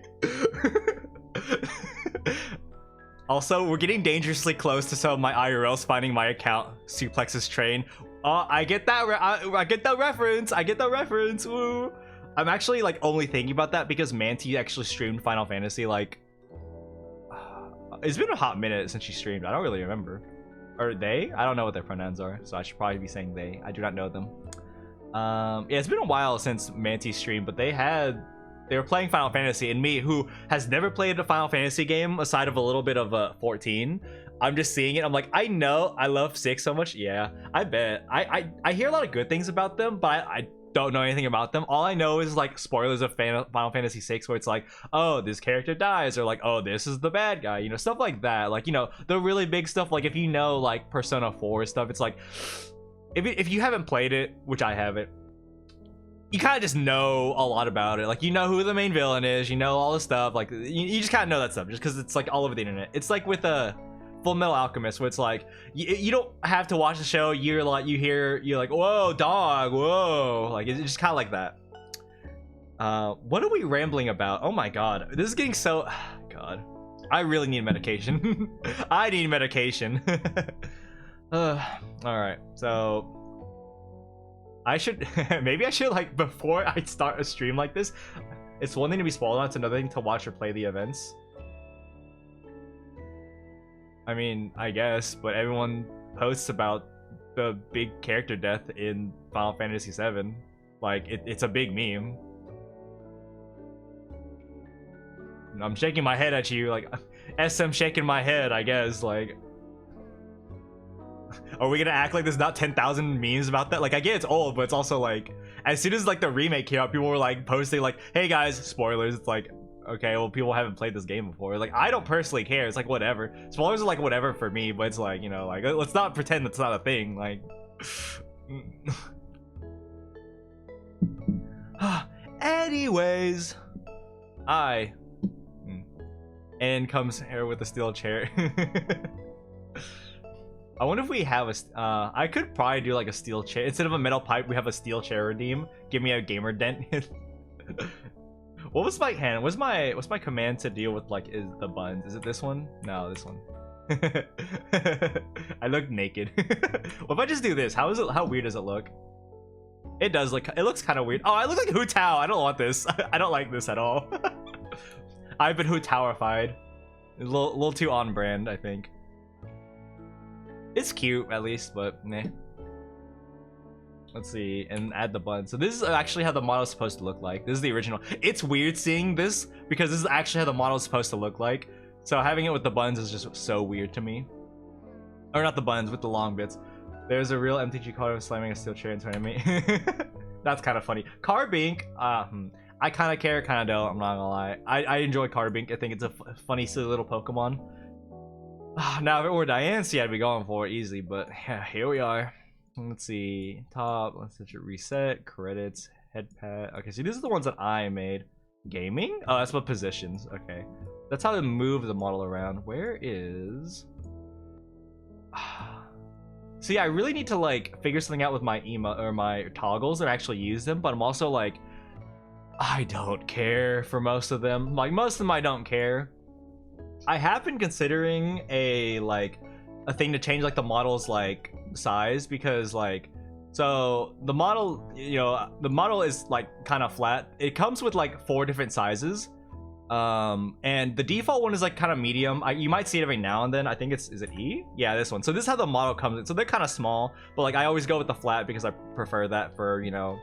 Also, we're getting dangerously close to some of my IRLs finding my account. Suplex's train. Oh, I get that. I get that reference. I get that reference. Woo. I'm actually like only thinking about that because Manti actually streamed Final Fantasy. Like, it's been a hot minute since she streamed. I don't really remember. Or they? I don't know what their pronouns are, so I should probably be saying they. I do not know them. Yeah, it's been a while since Manti streamed, but they were playing Final Fantasy, and me, who has never played a Final Fantasy game aside of a little bit of 14, I'm just seeing it. I'm like, I know I love 6 so much. Yeah, I bet. I hear a lot of good things about them, but I don't know anything about them. All I know is like spoilers of Final Fantasy 6, where it's like, oh, this character dies, or like, oh, this is the bad guy, you know, stuff like that. Like, you know, the really big stuff. Like if you know like Persona 4 stuff, it's like if you haven't played it, which I haven't, you kind of just know a lot about it. Like, you know who the main villain is, you know all the stuff. Like, you just kind of know that stuff just because it's like all over the internet. It's like with Full Metal Alchemist, where it's like you don't have to watch the show. You're like, you're like, whoa, dog, whoa. Like, it's just kind of like that. What are we rambling about? Oh my god, this is getting so. God, I really need medication. I need medication. All right, so. I should maybe I should like before I start a stream like this, it's one thing to be spoiled on, it's another thing to watch or play the events. I mean, I guess, but everyone posts about the big character death in Final Fantasy VII. Like it's a big meme. I'm shaking my head at you, like SM shaking my head, I guess. Like, are we gonna act like there's not 10,000 memes about that? Like, I get it's old, but it's also like, as soon as like the remake came out, people were like posting like, "Hey guys, spoilers." It's like, okay, well, people haven't played this game before. Like, I don't personally care. It's like whatever. Spoilers are like whatever for me, but it's like, you know, like let's not pretend that's not a thing. Like, anyways, and comes here with a steel chair. I wonder if we have a. I could probably do like a steel chair instead of a metal pipe. We have a steel chair redeem. Give me a gamer dent. What was my hand? What's my command to deal with like is the buns? Is it this one? No, this one. I look naked. What if I just do this? How is it? How weird does it look? It does look. It looks kind of weird. Oh, I look like Hu Tao. I don't want this. I don't like this at all. I've been Hu Taoified. A little too on brand, I think. It's cute at least, but meh. Let's see, and add the button. So this is actually how the model is supposed to look like. This is the original. It's weird seeing this because this is actually how the model is supposed to look like. So having it with the buttons is just so weird to me. Or not the buttons, with the long bits. There's a real MTG card slamming a steel chair into enemy. That's kind of funny. Carbink, I kind of care, kind of don't. I'm not gonna lie. I enjoy Carbink. I think it's a funny, silly little Pokemon. Now, if it were Diancie, I'd be going for it easy, but yeah, here we are. Let's see. Top, let's hit your reset, credits, headpad. Okay, so these are the ones that I made. Gaming? Oh, that's what positions. Okay. That's how to move the model around. Where is... See, I really need to like figure something out with my my toggles and actually use them, but I'm also like, I don't care for most of them. Like most of them I don't care. I have been considering a thing to change like the model's like size, because like, so the model, you know, the model is like kind of flat. It comes with like 4 different sizes. And the default one is like kind of medium. You might see it every now and then. I think is it E? Yeah, this one. So this is how the model comes in. So they're kind of small, but like I always go with the flat because I prefer that for, you know,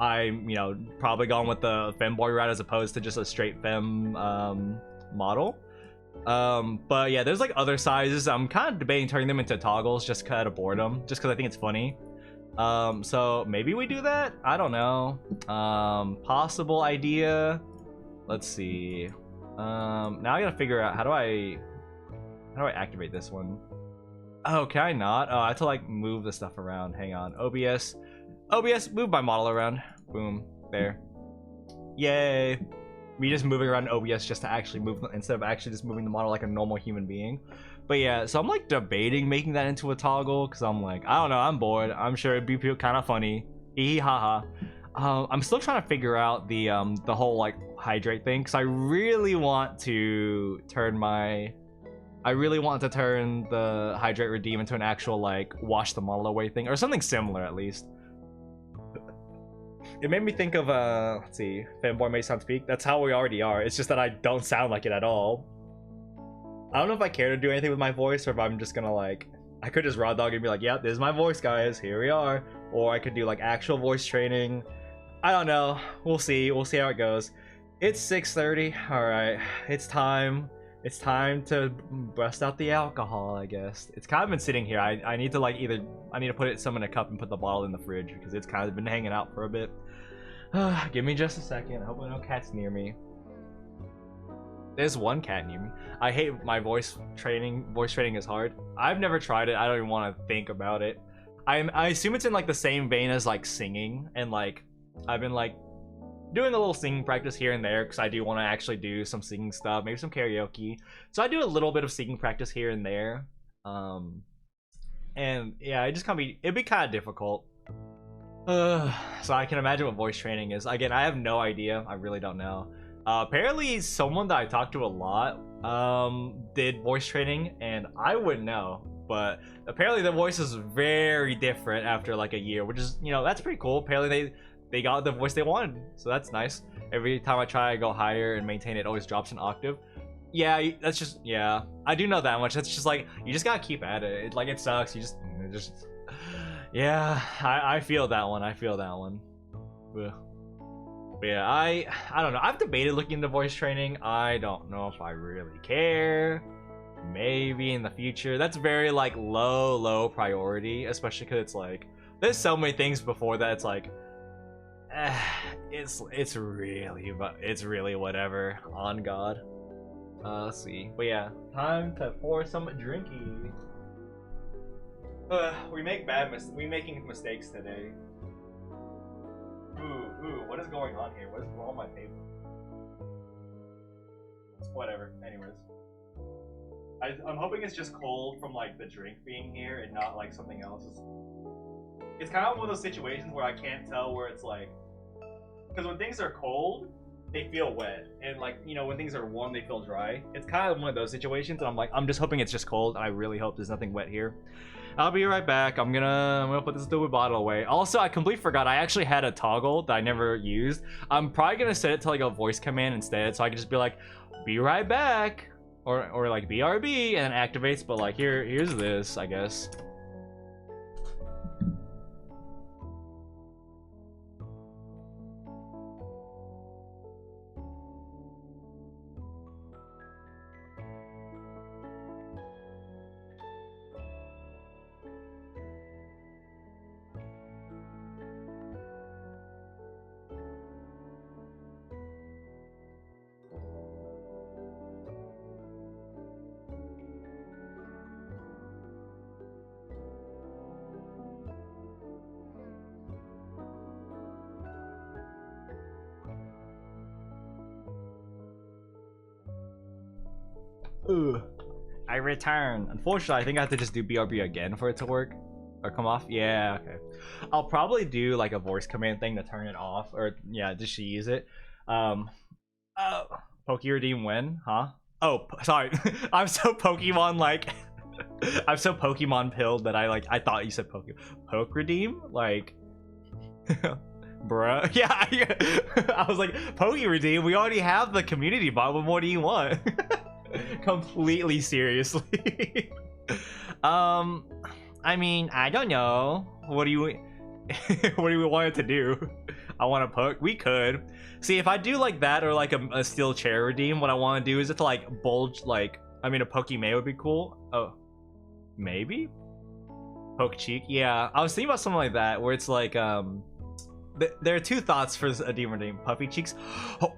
I'm, you know, probably going with the femboy route as opposed to just a straight fem model. But yeah, there's like other sizes. I'm kind of debating turning them into toggles just kind of boredom, just because I think it's funny. So maybe we do that. I don't know. Possible idea. Let's see. Now I gotta figure out how do I activate this one. Oh, can I not? Oh, I have to like move the stuff around. Hang on. OBS, move my model around. Boom, there. Yay. Me just moving around OBS just to actually move instead of actually just moving the model like a normal human being. But yeah, so I'm like debating making that into a toggle because I'm like, I don't know, I'm bored. I'm sure it'd be kind of funny. Hee hee ha ha. I'm still trying to figure out the whole like hydrate thing because I really want to turn the hydrate redeem into an actual like wash the model away thing or something similar at least. It made me think of let's see, Fanboy May Sound Speak. That's how we already are. It's just that I don't sound like it at all. I don't know if I care to do anything with my voice or if I'm just gonna like, I could just raw dog and be like, yeah, this is my voice, guys, here we are. Or I could do like actual voice training. I don't know. We'll see how it goes. It's 6:30. All right, it's time. It's time to bust out the alcohol, I guess. It's kind of been sitting here. I need to like I need to put some in a cup and put the bottle in the fridge because it's kind of been hanging out for a bit. Give me just a second. I hope no cat's near me. There's one cat near me. I hate my voice training. Voice training is hard. I've never tried it. I don't even want to think about it. I assume it's in like the same vein as like singing, and like I've been like doing a little singing practice here and there because I do want to actually do some singing stuff, maybe some karaoke. So I do a little bit of singing practice here and there. And yeah, it'd be kind of difficult. So I can imagine what voice training is. Again, I have no idea. I really don't know. Apparently someone that I talked to a lot did voice training, and I wouldn't know, but apparently the voice is very different after like a year, which is, you know, that's pretty cool. Apparently they got the voice they wanted, so that's nice. Every time I try to go higher and maintain, it always drops an octave. Yeah, that's just, yeah, I do know that much. That's just like, you just gotta keep at it. Like, it sucks. You just Yeah, I feel that one. I feel that one. Ugh. But yeah, I don't know. I've debated looking into voice training. I don't know if I really care. Maybe in the future. That's very like low priority, especially because it's like there's so many things before that. It's like eh, it's really whatever. On God. Let's see. But yeah, time to pour some drinky. We making mistakes today. Ooh, what is going on here? What is on my table? Whatever. Anyways, I'm hoping it's just cold from like the drink being here and not like something else. It's kind of one of those situations where I can't tell where it's like, because when things are cold, they feel wet, and like when things are warm, they feel dry. It's kind of one of those situations, and I'm just hoping it's just cold. I really hope there's nothing wet here. I'll be right back. I'm gonna put this stupid bottle away. Also, I completely forgot I actually had a toggle that I never used. I'm probably gonna set it to like a voice command instead, so I can just be like, "Be right back," or like BRB, and it activates. But like here's this, I guess. Ugh. I return. Unfortunately, I think I have to just do BRB again for it to work. Or come off? Yeah, okay. I'll probably do like a voice command thing to turn it off. Or yeah, just to use it. Poke redeem when? Huh? Oh, sorry. I'm so Pokemon like I'm so Pokemon pilled that I thought you said Poke redeem? Like bruh. Yeah, I was like, Poke redeem, we already have the community bot, what more do you want? Completely seriously. I mean, I don't know. What do you what do we want it to do? I want to poke. We could see if I do like that, or like a steel chair redeem. What I want to do is it to like bulge, like I mean a Pokemon would be cool. Oh, maybe poke cheek. Yeah, I was thinking about something like that where it's like there are two thoughts for a demon redeem: puffy cheeks. Oh.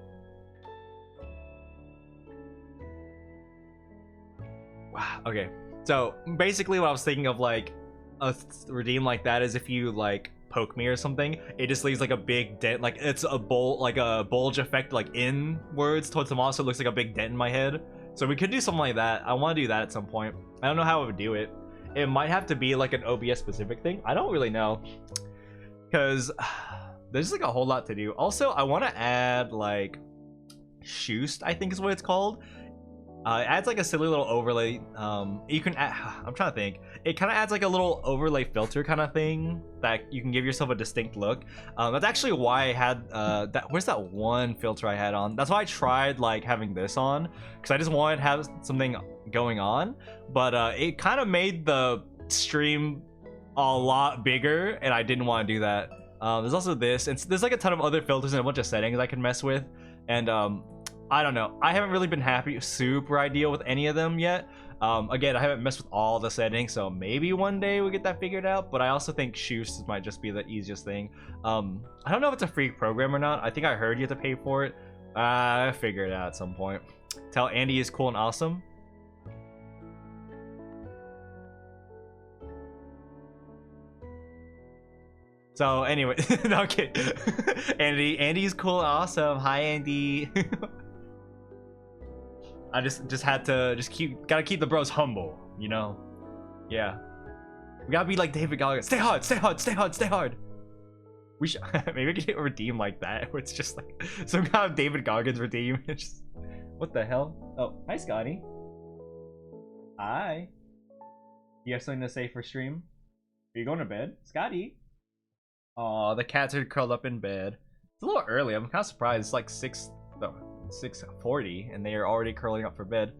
Okay, so basically what I was thinking of like a redeem like that is if you like poke me or something, it just leaves like a big dent, like it's a bulge effect like inwards towards the monster. It looks like a big dent in my head. So we could do something like that. I want to do that at some point. I don't know how I would do it. It might have to be like an OBS specific thing. I don't really know, because there's like a whole lot to do. Also, I want to add like Shoost, I think is what it's called. It adds like a silly little overlay. You can add, I'm trying to think. It kind of adds like a little overlay filter kind of thing that you can give yourself a distinct look. That's actually why I had where's that one filter I had on? That's why I tried like having this on, because I just wanted to have something going on. But it kind of made the stream a lot bigger, and I didn't want to do that. There's also this, and there's like a ton of other filters and a bunch of settings I can mess with, and I don't know. I haven't really been super ideal with any of them yet. Again, I haven't messed with all the settings, so maybe one day we'll get that figured out. But I also think Shoost might just be the easiest thing. I don't know if it's a free program or not. I think I heard you have to pay for it. I'll figure it out at some point. Tell Andy is cool and awesome. So anyway, no kidding. Andy's cool and awesome. Hi, Andy. I just had to gotta keep the bros humble, you know? Yeah. We gotta be like David Gallagher. Stay hard, stay hard, stay hard, stay hard. We should maybe we could get a redeem like that, where it's just like some kind of David Goggins redeem. Just, what the hell? Oh, hi Scotty. Hi. You have something to say for stream? Are you going to bed? Scotty? Aw, the cats are curled up in bed. It's a little early, I'm kind of surprised. It's like 6:40 and they are already curling up for bed.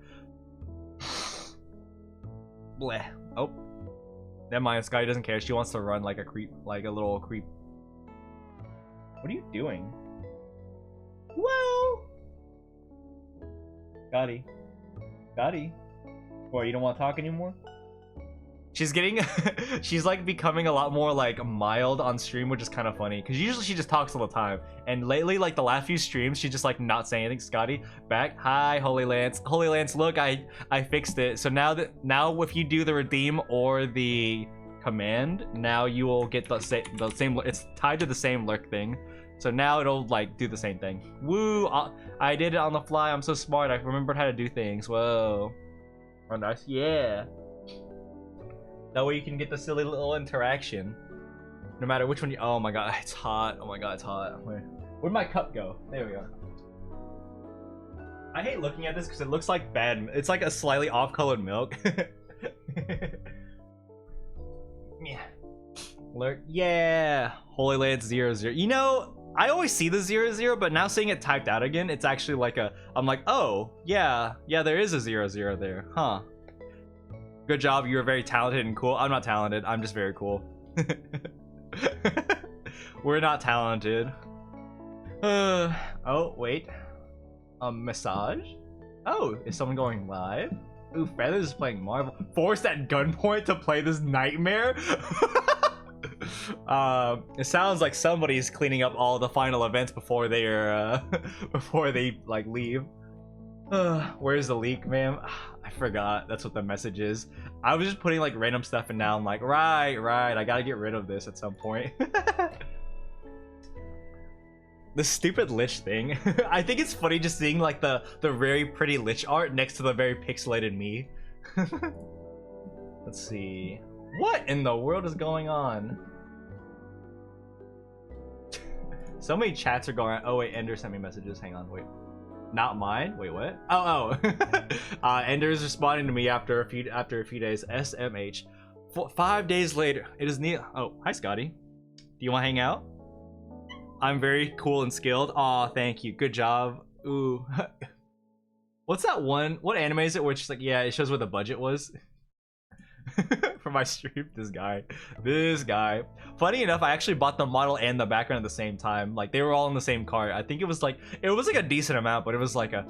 Bleh. Oh. Never mind, Sky doesn't care. She wants to run like a creep, like a little creep. What are you doing? Well, Gotti. What, you don't want to talk anymore? She's getting, she's like becoming a lot more like mild on stream, which is kind of funny. Cause usually she just talks all the time. And lately, like the last few streams, she's just like not saying anything. Scotty, back. Hi, Holy Lance. Holy Lance, look, I fixed it. So now if you do the redeem or the command, now you will get the same. It's tied to the same lurk thing. So now it'll like do the same thing. Woo! I did it on the fly. I'm so smart. I remembered how to do things. Whoa. Oh, nice. Yeah. That way you can get the silly little interaction. No matter which one you... Oh my god, it's hot. Oh my god, it's hot. Where'd my cup go? There we go. I hate looking at this because it looks like bad... It's like a slightly off-colored milk. Yeah. Lurk. Yeah. Holy Land 00. You know... I always see the 00, but now seeing it typed out again, it's actually like a... I'm like, oh, yeah, there is a 00 there, huh? Good job, you were very talented and cool. I'm not talented, I'm just very cool. We're not talented. Oh, wait. A massage? Oh, is someone going live? Ooh, Feathers is playing Marvel. Forced at gunpoint to play this nightmare? It sounds like somebody's cleaning up all the final events before they are before they like leave. Where's the leak, ma'am? I forgot. That's what the message is. I was just putting like random stuff, and now I'm like, right, I gotta get rid of this at some point. The stupid Lich thing. I think it's funny just seeing like the very pretty Lich art next to the very pixelated me. Let's see. What in the world is going on? So many chats are going on. Oh wait, Ender sent me messages. Hang on, wait. Not mine? Wait, what? Oh. Ender is responding to me after a few days. SMH. 5 days later. It is Neil. Oh, hi Scotty. Do you want to hang out? I'm very cool and skilled. Aw, thank you. Good job. Ooh. What's that one? What anime is it where it's just like, yeah, it shows what the budget was? For my stream. This guy. Funny enough, I actually bought the model and the background at the same time. Like they were all in the same cart. I think it was like a decent amount, but it was like a,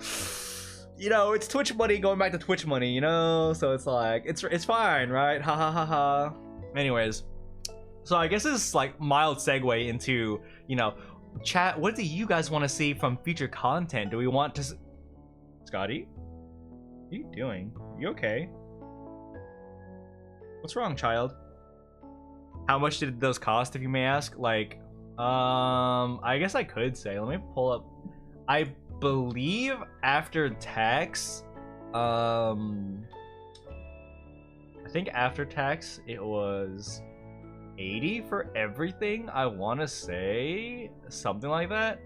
you know, it's Twitch money going back to Twitch money, you know, so it's like it's fine, right? Ha ha ha ha. Anyways, so I guess it's like mild segue into, you know, chat. What do you guys want to see from future content? Do we want to Scotty, what are you doing? You okay? What's wrong, child? How much did those cost, if you may ask? Like, I guess I could say. Let me pull up. I believe after tax, I think after tax it was 80 for everything. I want to say something like that.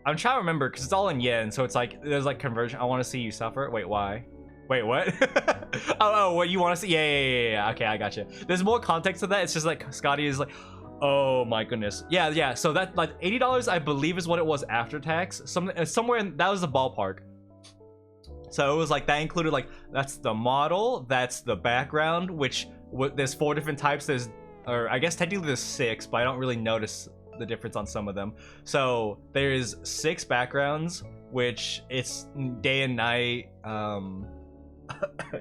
I'm trying to remember because it's all in yen, so it's like there's like conversion. I want to see you suffer. Wait, why? Wait, what? oh, what you want to see? Yeah. Okay, I got you. There's more context to that. It's just like Scotty is like, oh my goodness. Yeah. So that like $80, I believe, is what it was after tax. Somewhere in that was the ballpark. So it was like that included like that's the model, that's the background, which there's 4 different types. Or I guess technically there's 6, but I don't really notice the difference on some of them. So there's 6 backgrounds, which it's day and night.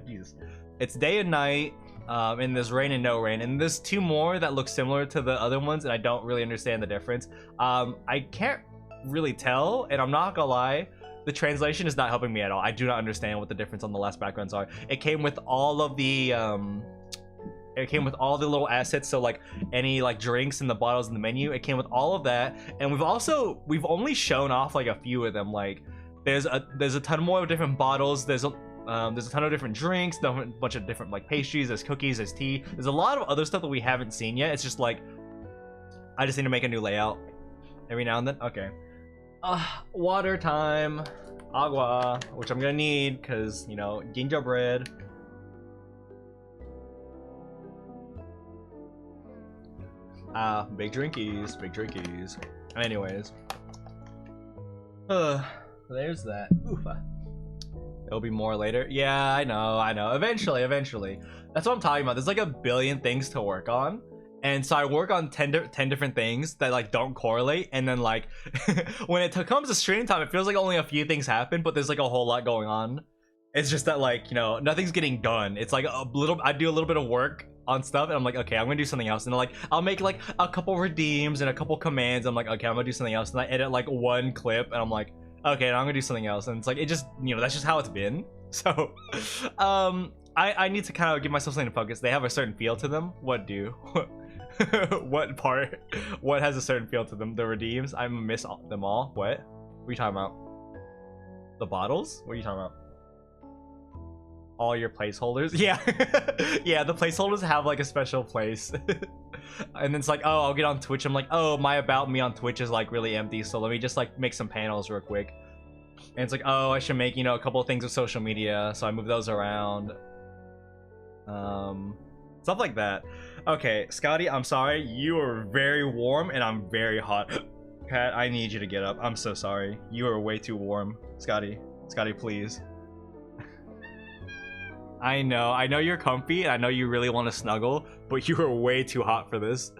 Jesus. It's day and night, and there's rain and no rain, and there's 2 more that look similar to the other ones, and I don't really understand the difference. I can't really tell, and I'm not gonna lie, the translation is not helping me at all. I do not understand what the difference on the last backgrounds are. It came with all of the little assets, so like any like drinks and the bottles in the menu, it came with all of that. And we've only shown off like a few of them. Like there's a ton more of different bottles. There's a ton of different drinks, a bunch of different like pastries, there's cookies, there's tea. There's a lot of other stuff that we haven't seen yet. It's just like I just need to make a new layout every now and then. Okay. Water time. Agua, which I'm gonna need because, you know, gingerbread. Big drinkies. Anyways. There's that. Oof. It'll be more later. Yeah, I know. Eventually. That's what I'm talking about. There's like a billion things to work on. And so I work on 10 different things that like don't correlate. And then like when it comes to stream time, it feels like only a few things happen, but there's like a whole lot going on. It's just that like, you know, nothing's getting done. It's like I do a little bit of work on stuff and I'm like, okay, I'm gonna do something else. And then like I'll make like a couple redeems and a couple commands. I'm like, okay, I'm gonna do something else. And I edit like one clip and I'm like, okay, now I'm gonna do something else. And it's like, it just, you know, that's just how it's been. So I need to kind of give myself something to focus. They have a certain feel to them. What do? What part? What has a certain feel to them? The redeems? I'm gonna miss them all. What? What are you talking about? The bottles? What are you talking about? All your placeholders? Yeah. Yeah, the placeholders have like a special place. And then it's like, oh, I'll get on Twitch. I'm like, oh, my about me on Twitch is like really empty. So let me just like make some panels real quick. And it's like, oh, I should make, you know, a couple of things with social media. So I move those around. Stuff like that. Okay, Scotty, I'm sorry. You are very warm and I'm very hot. Kat, I need you to get up. I'm so sorry. You are way too warm. Scotty, please. I know you're comfy and I know you really want to snuggle, but you are way too hot for this.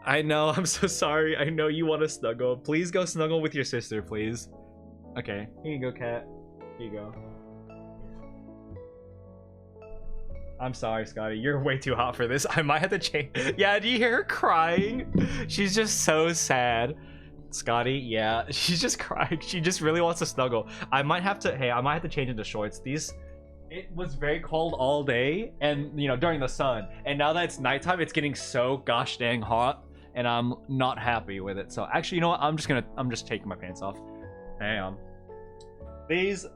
I know, I'm so sorry. I know you want to snuggle. Please go snuggle with your sister, please. Okay, here you go, Kat. Here you go. I'm sorry, Scotty. You're way too hot for this. I might have to change. Yeah, do you hear her crying? She's just so sad. Scotty, yeah, she's just crying. She just really wants to snuggle. I might have to change into shorts. It was very cold all day and, you know, during the sun. And now that it's nighttime, it's getting so gosh dang hot and I'm not happy with it. So actually, you know what? I'm just taking my pants off. Hang on. These,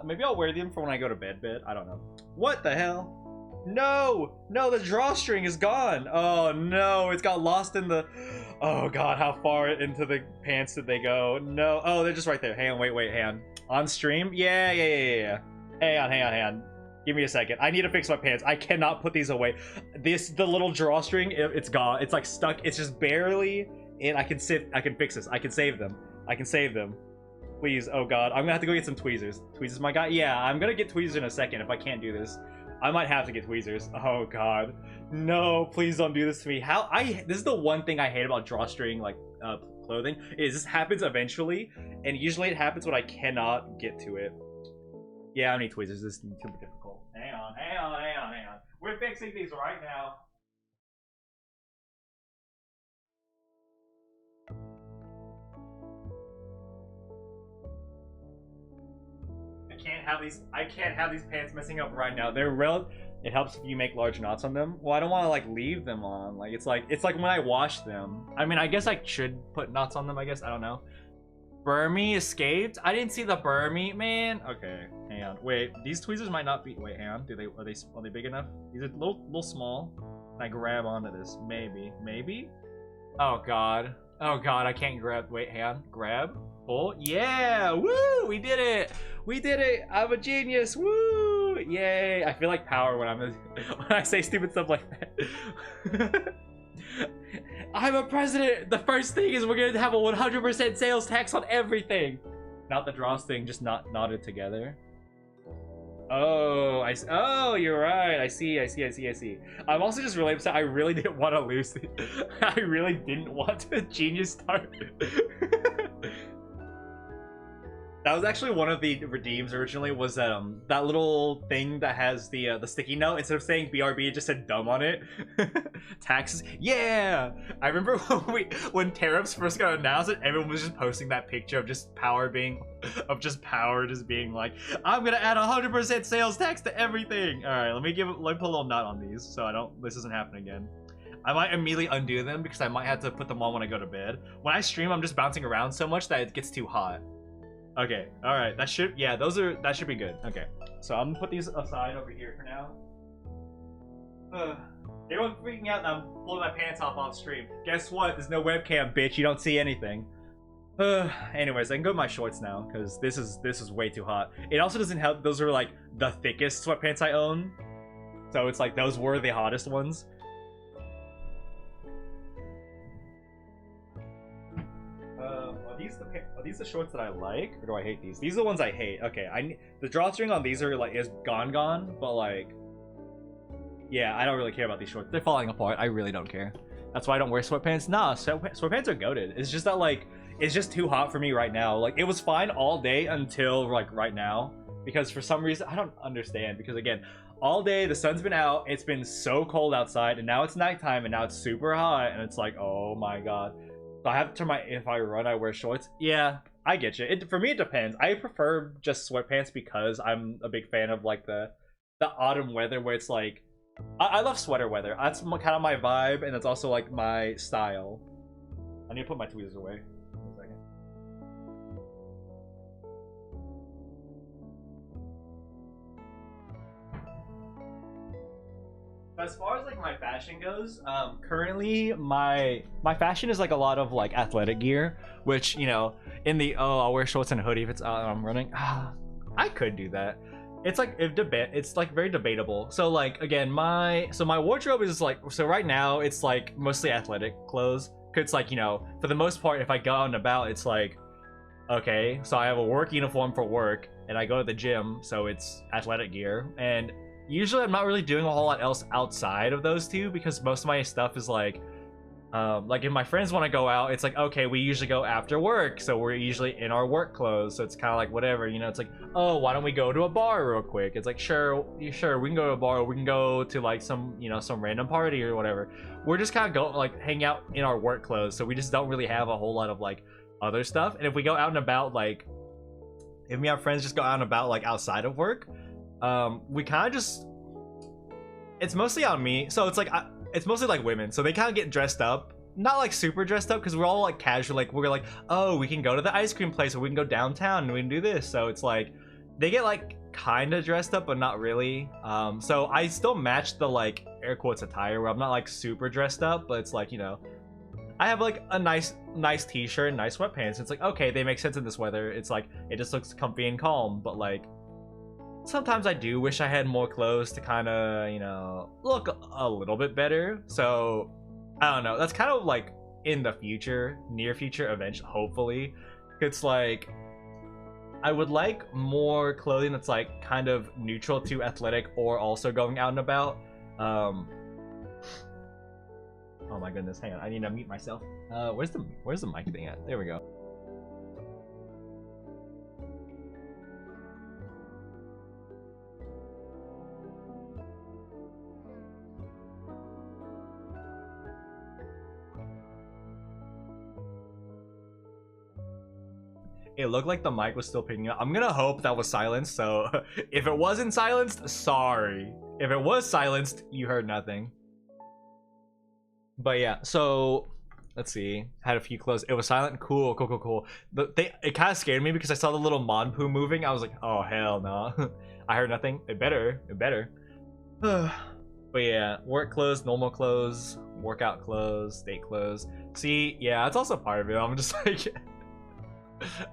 maybe I'll wear them for when I go to bed. I don't know. What the hell? No, the drawstring is gone. Oh no, it's got lost in the, oh god, how far into the pants did they go? No, oh, they're just right there. Hang on, wait, hang on. On stream? Yeah. Hang on. Give me a second. I need to fix my pants. I cannot put these away. The little drawstring, it's gone. It's like stuck. It's just barely in. I can fix this. I can save them. Please, oh god. I'm gonna have to go get some tweezers. Tweezers, my guy? Yeah, I'm gonna get tweezers in a second if I can't do this. I might have to get tweezers. Oh god. No, please don't do this to me. This is the one thing I hate about drawstring, like, clothing, is this happens eventually, and usually it happens when I cannot get to it. Yeah, I need tweezers. This is too difficult. Hang on. We're fixing these right now. I can't have these pants messing up right now. It helps if you make large knots on them. Well, I don't want to like leave them on. Like it's like when I wash them. I mean, I guess I should put knots on them, I guess. I don't know. Burmy escaped? I didn't see the Burmy, man. Okay, hang on. Wait, these tweezers might not be. Wait, hang on. Are they big enough? These are a little small. Can I grab onto this? Maybe. Oh god. I can't grab. Wait, hang on. Grab. Pull. Yeah. Woo! We did it. I'm a genius. Woo! Yay! I feel like power when I say stupid stuff like that. I'm a president. The first thing is we're gonna have a 100% sales tax on everything. Not the draws thing, just not knotted together. Oh, oh, you're right. I see. I'm also just really upset. I really didn't want to lose it. I really didn't want to genius start. That was actually one of the redeems originally, was that little thing that has the sticky note. Instead of saying BRB, it just said dumb on it. Taxes. Yeah! I remember when tariffs first got announced, everyone was just posting that picture of just power being like, I'm gonna add 100% sales tax to everything. Alright, let me put a little knot on these so this doesn't happen again. I might immediately undo them because I might have to put them on when I go to bed. When I stream, I'm just bouncing around so much that it gets too hot. Okay, all right, that should be good. Okay, so I'm gonna put these aside over here for now. Everyone's freaking out that I'm pulling my pants off on stream. Guess what? There's no webcam, bitch. You don't see anything. Anyways, I can go to my shorts now because this is way too hot. It also doesn't help. Those are like the thickest sweatpants I own, so it's like those were the hottest ones. Are are these the shorts that I like, or do I hate these? These are the ones I hate. Okay, the drawstring on these are like is gone, but like, yeah, I don't really care about these shorts. They're falling apart. I really don't care. That's why I don't wear sweatpants. Nah, sweatpants are goated. It's just that like it's just too hot for me right now. Like it was fine all day until like right now, because for some reason I don't understand. Because again, all day the sun's been out, it's been so cold outside, and now it's nighttime and now it's super hot, and it's like, oh my god. So I have to turn my, if I run I wear shorts. Yeah, I get you. For me it depends. I prefer just sweatpants because I'm a big fan of like the autumn weather where it's like I love sweater weather. That's kind of my vibe, and that's also like my style. I need to put my tweezers away. One second. As far as like my fashion goes, currently my fashion is like a lot of like athletic gear, which, you know, in the I'll wear shorts and a hoodie if it's I'm running. I could do that. It's like it's like very debatable. So like again, my wardrobe is like, so right now it's like mostly athletic clothes. It's like, you know, for the most part, if I go out and about, it's like, okay, so I have a work uniform for work, and I go to the gym, so it's athletic gear. And usually I'm not really doing a whole lot else outside of those two, because most of my stuff is like if my friends want to go out, it's like, okay, we usually go after work, so we're usually in our work clothes, so it's kind of like whatever, you know. It's like, oh, why don't we go to a bar real quick? It's like, sure, we can go to a bar, or we can go to like some, you know, some random party or whatever. We're just kind of go like hang out in our work clothes, so we just don't really have a whole lot of like other stuff. And if we go out and about, like if me and our friends just go out and about like outside of work, we kind of just, it's mostly on me. So it's like it's mostly like women, so they kind of get dressed up, not like super dressed up, because we're all like casual. Like we're like, oh, we can go to the ice cream place, or we can go downtown and we can do this. So it's like they get like kind of dressed up, but not really. So I still match the like air quotes attire where I'm not like super dressed up, but it's like, you know, I have like a nice t-shirt and nice sweatpants. It's like, okay, they make sense in this weather. It's like it just looks comfy and calm. But like sometimes I do wish I had more clothes to kind of, you know, look a little bit better. So I don't know, that's kind of like in the future, near future, eventually, hopefully. It's like I would like more clothing that's like kind of neutral to athletic or also going out and about. Oh my goodness, hang on, I need to mute myself. Where's the mic thing at? There we go. It looked like the mic was still picking up. I'm gonna hope that was silenced, so if it wasn't silenced, sorry. If it was silenced, you heard nothing. But yeah, so let's see. Had a few clothes. It was silent. Cool. But it kind of scared me because I saw the little Monpoo moving. I was like, oh hell no. I heard nothing. It better. But yeah, work clothes, normal clothes, workout clothes, date clothes. See, yeah, that's also part of it. I'm just like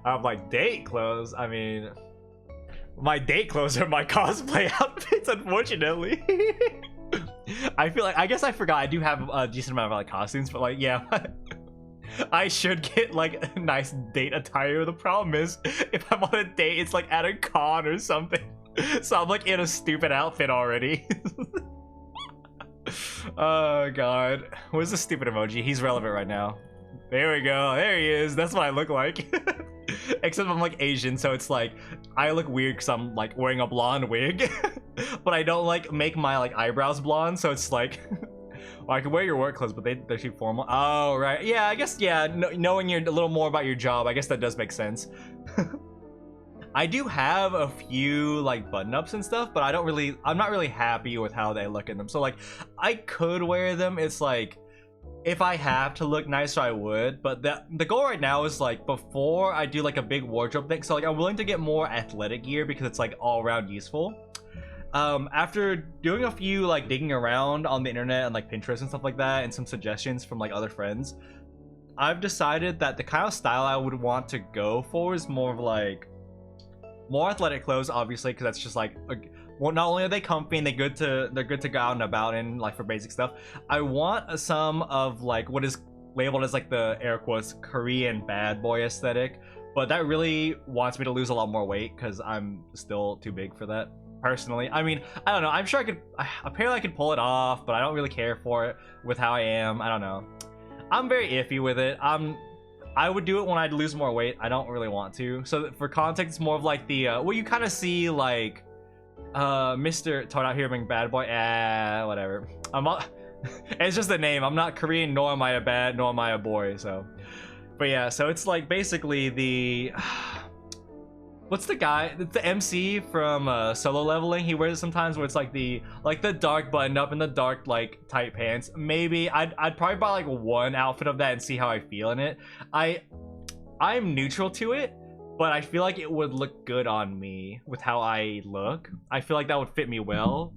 I'm like, date clothes. I mean, my date clothes are my cosplay outfits, unfortunately. I feel like, I guess I forgot I do have a decent amount of like costumes, but like, yeah, I should get like a nice date attire. The problem is, if I'm on a date, it's like at a con or something, so I'm like in a stupid outfit already. Oh god, where's the stupid emoji? He's relevant right now. There we go. There he is. That's what I look like. Except I'm like Asian, so it's like I look weird because I'm like wearing a blonde wig, but I don't like make my like eyebrows blonde, so it's like well, I can wear your work clothes, but they're too formal. Oh right, yeah. I guess yeah. Knowing a little more about your job, I guess that does make sense. I do have a few like button-ups and stuff, but I'm not really happy with how they look in them. So like I could wear them. It's like if I have to look nicer, I would, but the goal right now is like before I do like a big wardrobe thing, so like I'm willing to get more athletic gear because it's like all around useful. After doing a few like digging around on the internet and like Pinterest and stuff like that, and some suggestions from like other friends, I've decided that the kind of style I would want to go for is more of like more athletic clothes, obviously, because that's just like well, not only are they comfy and they're good to go out and about in, like for basic stuff. I want some of like what is labeled as like the air quotes Korean bad boy aesthetic, but that really wants me to lose a lot more weight because I'm still too big for that personally. I mean, I don't know, I'm sure I could, apparently I could pull it off, but I don't really care for it with how I am. I don't know, I'm very iffy with it. I would do it when I'd lose more weight. I don't really want to. So for context, it's more of like the well, you kind of see like Mr. Todd out here being bad boy. Whatever. It's just the name. I'm not Korean, nor am I a bad, nor am I a boy. So, but yeah. So it's like basically the what's the guy? It's the MC from Solo Leveling. He wears it sometimes, where it's like the dark buttoned up and the dark like tight pants. Maybe I'd probably buy like one outfit of that and see how I feel in it. I'm neutral to it, but I feel like it would look good on me with how I look. I feel like that would fit me well.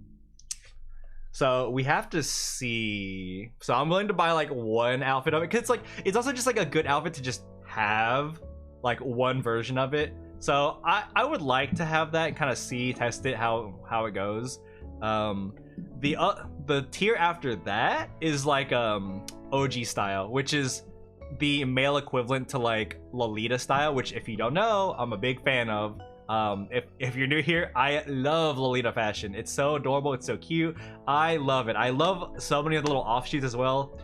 So we have to see. So I'm willing to buy like one outfit of it, because it's also just like a good outfit to just have like one version of it. So I would like to have that and kind of test it how it goes. The tier after that is like OG style, which is the male equivalent to like Lolita style, which if you don't know, I'm a big fan of. If you're new here, I love Lolita fashion. It's so adorable, it's so cute. I love it. I love so many of the little offshoots as well.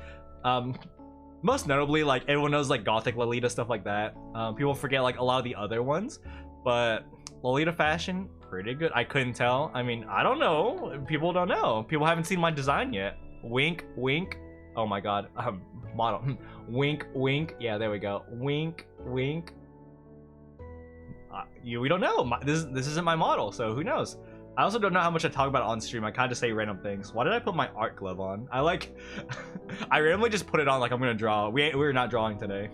Most notably, like everyone knows like gothic Lolita, stuff like that. People forget like a lot of the other ones, but Lolita fashion, pretty good. I couldn't tell. I mean, I don't know. People don't know. People haven't seen my design yet. Wink, wink. Oh my god. Model. Wink, wink. Yeah, there we go. Wink, wink. We don't know. This isn't my model, so who knows? I also don't know how much I talk about it on stream. I kind of just say random things. Why did I put my art glove on? I randomly just put it on like I'm gonna draw. We're not drawing today.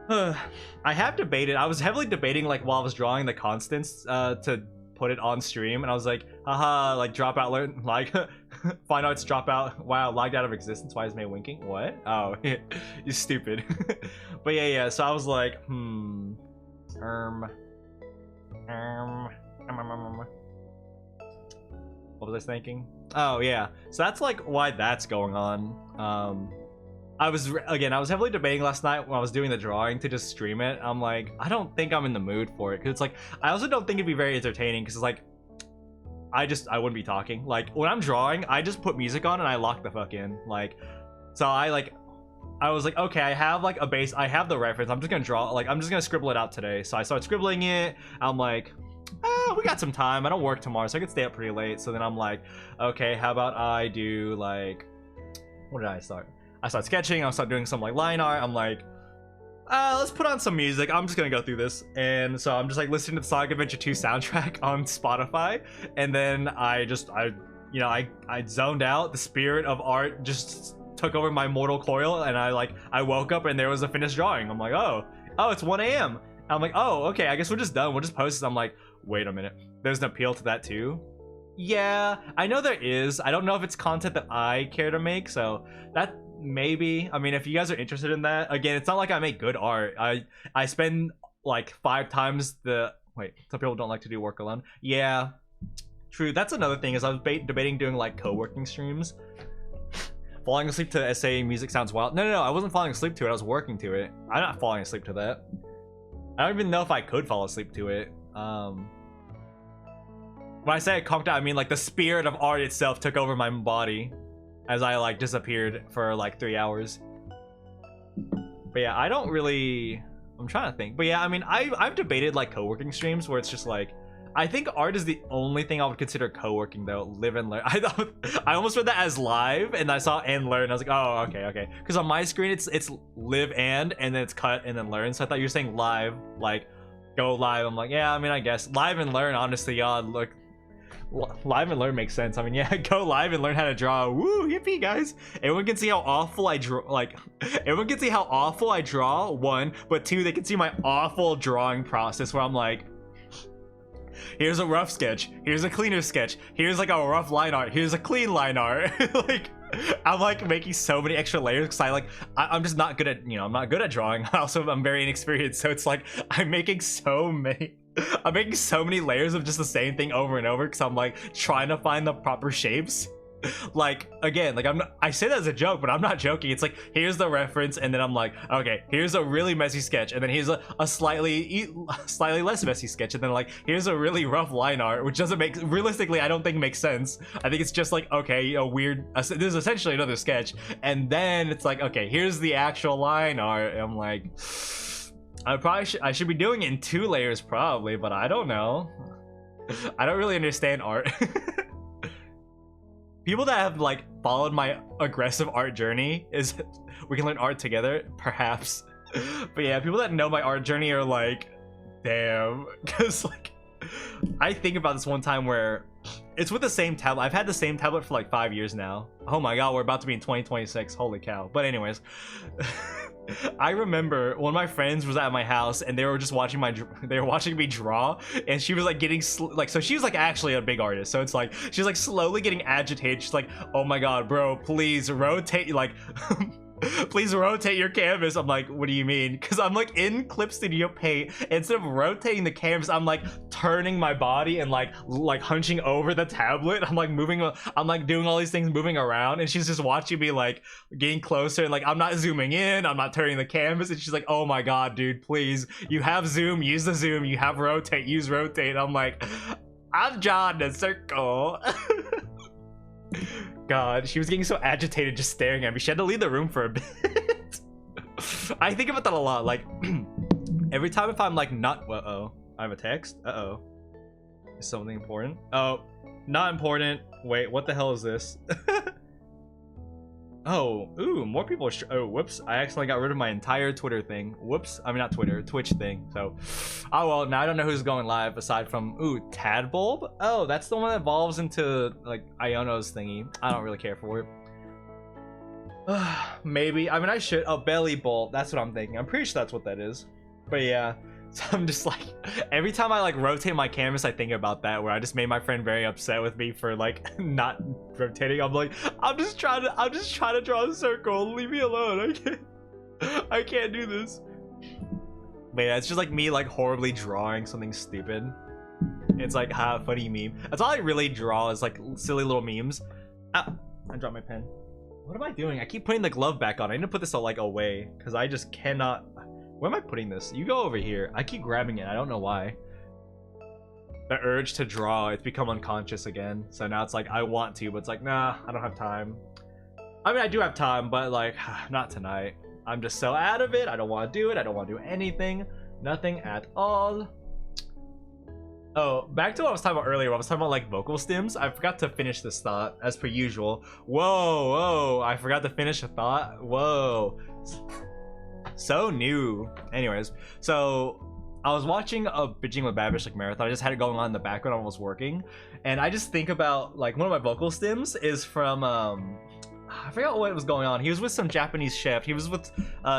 I have debated. I was heavily debating like while I was drawing the constants to put it on stream, and I was like, haha, like dropout learn, like fine arts dropout. Wow, lagged out of existence. Why is May winking? What? Oh, you're stupid. But yeah. So I was like, what was I thinking? Oh yeah, so that's like why that's going on. I was heavily debating last night when I was doing the drawing to just stream it. I'm like, I don't think I'm in the mood for it, because it's like I also don't think it'd be very entertaining, because it's like I wouldn't be talking. Like when I'm drawing, I just put music on and I lock the fuck in. Like, so I was like, okay, I have like a base, I have the reference, I'm just gonna draw, like I'm just gonna scribble it out today. So I started scribbling it. I'm like, we got some time, I don't work tomorrow, so I could stay up pretty late. So then I'm like, okay, how about I do like, what did I start? I started sketching, I'll start doing some like line art. I'm like, let's put on some music, I'm just gonna go through this. And so I'm just like listening to the Sonic Adventure 2 soundtrack on Spotify, and then I zoned out. The spirit of art just took over my mortal coil, and I woke up and there was a finished drawing. I'm like, oh, it's 1 a.m. I'm like, oh, okay, I guess we're just done, we'll just post this. I'm like, wait a minute, there's an appeal to that too? Yeah, I know there is. I don't know if it's content that I care to make, so that maybe, I mean, if you guys are interested in that, again, it's not like I make good art. I spend like 5 times the, wait, some people don't like to do work alone. Yeah, true. That's another thing, is I was debating doing like co-working streams. Falling asleep to SA music sounds wild. No, I wasn't falling asleep to it, I was working to it. I'm not falling asleep to that. I don't even know if I could fall asleep to it. When I say I conked out, I mean like the spirit of art itself took over my body as I like disappeared for like 3 hours. But yeah, I don't really, I'm trying to think. But yeah, I mean, I've debated like co-working streams where it's just like, I think art is the only thing I would consider co-working though. Live and learn. I almost read that as live, and I saw and learn. I was like, oh, okay. Because on my screen it's live and then it's cut and then learn. So I thought you were saying live, like go live. I'm like, yeah, I mean, I guess live and learn. Honestly, look, live and learn makes sense. I mean, yeah, go live and learn how to draw. Woo, yippee, guys! Everyone can see how awful I draw. Like, everyone can see how awful I draw. 1, but 2, they can see my awful drawing process where I'm like, here's a rough sketch, here's a cleaner sketch, here's like a rough line art, here's a clean line art. Like, I'm like making so many extra layers because I'm just not good at, I'm not good at drawing. Also, I'm very inexperienced, so it's like I'm making so many layers of just the same thing over and over because I'm like trying to find the proper shapes. Like, again, like I say that as a joke, but I'm not joking. It's like, here's the reference, and then I'm like, okay, here's a really messy sketch, and then here's a slightly less messy sketch, and then like, here's a really rough line art, which doesn't make, realistically, I don't think it makes sense. I think it's just like, okay, a weird, this is essentially another sketch, and then it's like, okay, here's the actual line art, and I'm like, I should be doing it in 2 layers probably, but I don't know. I don't really understand art. People that have like followed my aggressive art journey is we can learn art together, perhaps. But yeah, people that know my art journey are like, damn, because like I think about this one time where it's with the same tablet. I've had the same tablet for like 5 years now. Oh my god, we're about to be in 2026. Holy cow. But anyways, I remember one of my friends was at my house and they were just watching me draw, and she was like getting like, so she was like actually a big artist, so it's like she's like slowly getting agitated. She's like, oh my god, bro, please rotate, like please rotate your canvas. I'm like, what do you mean? Because I'm like in Clip Studio Paint, instead of rotating the canvas, I'm like turning my body and like hunching over the tablet. I'm like moving, I'm like doing all these things, moving around, and she's just watching me like getting closer, and like I'm not zooming in, I'm not turning the canvas, and she's like, oh my god, dude, please, you have zoom, use the zoom, you have rotate, use rotate. I'm like, I'm drawing a circle. God, she was getting so agitated just staring at me. She had to leave the room for a bit. I think about that a lot. Like, every time if I'm like not... Uh-oh. I have a text? Uh-oh. Is something important? Oh, not important. Wait, what the hell is this? Oh, ooh, more people. Oh, whoops. I accidentally got rid of my entire Twitter thing. Whoops. I mean, not Twitter, Twitch thing. So, oh well, now I don't know who's going live aside from, ooh, Tadbulb? Oh, that's the one that evolves into, like, Iono's thingy. I don't really care for it. Maybe. I mean, I should. Oh, Belly Bolt. That's what I'm thinking. I'm pretty sure that's what that is. But yeah. So I'm just like, every time I like rotate my canvas, I think about that, where I just made my friend very upset with me for like not rotating. I'm like, I'm just trying to draw a circle. Leave me alone. I can't do this. But yeah, it's just like me like horribly drawing something stupid. It's like, ha, funny meme. That's all I really draw is like silly little memes. Ah, I dropped my pen. What am I doing? I keep putting the glove back on. I need to put this like away because I just cannot. Where am I putting this? You go over here. I keep grabbing it. I don't know why. The urge to draw, it's become unconscious again. So now it's like, I want to, but it's like, nah, I don't have time. I mean, I do have time, but like, not tonight. I'm just so out of it. I don't want to do it. I don't want to do anything. Nothing at all. Oh, back to what I was talking about earlier. I was talking about like vocal stems. I forgot to finish this thought, as per usual. Whoa, I forgot to finish a thought. Whoa. So new. Anyways, so I was watching a Bitching with Babish like marathon. I just had it going on in the background while I was working, and I just think about like one of my vocal stems is from I forgot what was going on. He was with some Japanese chef. He was with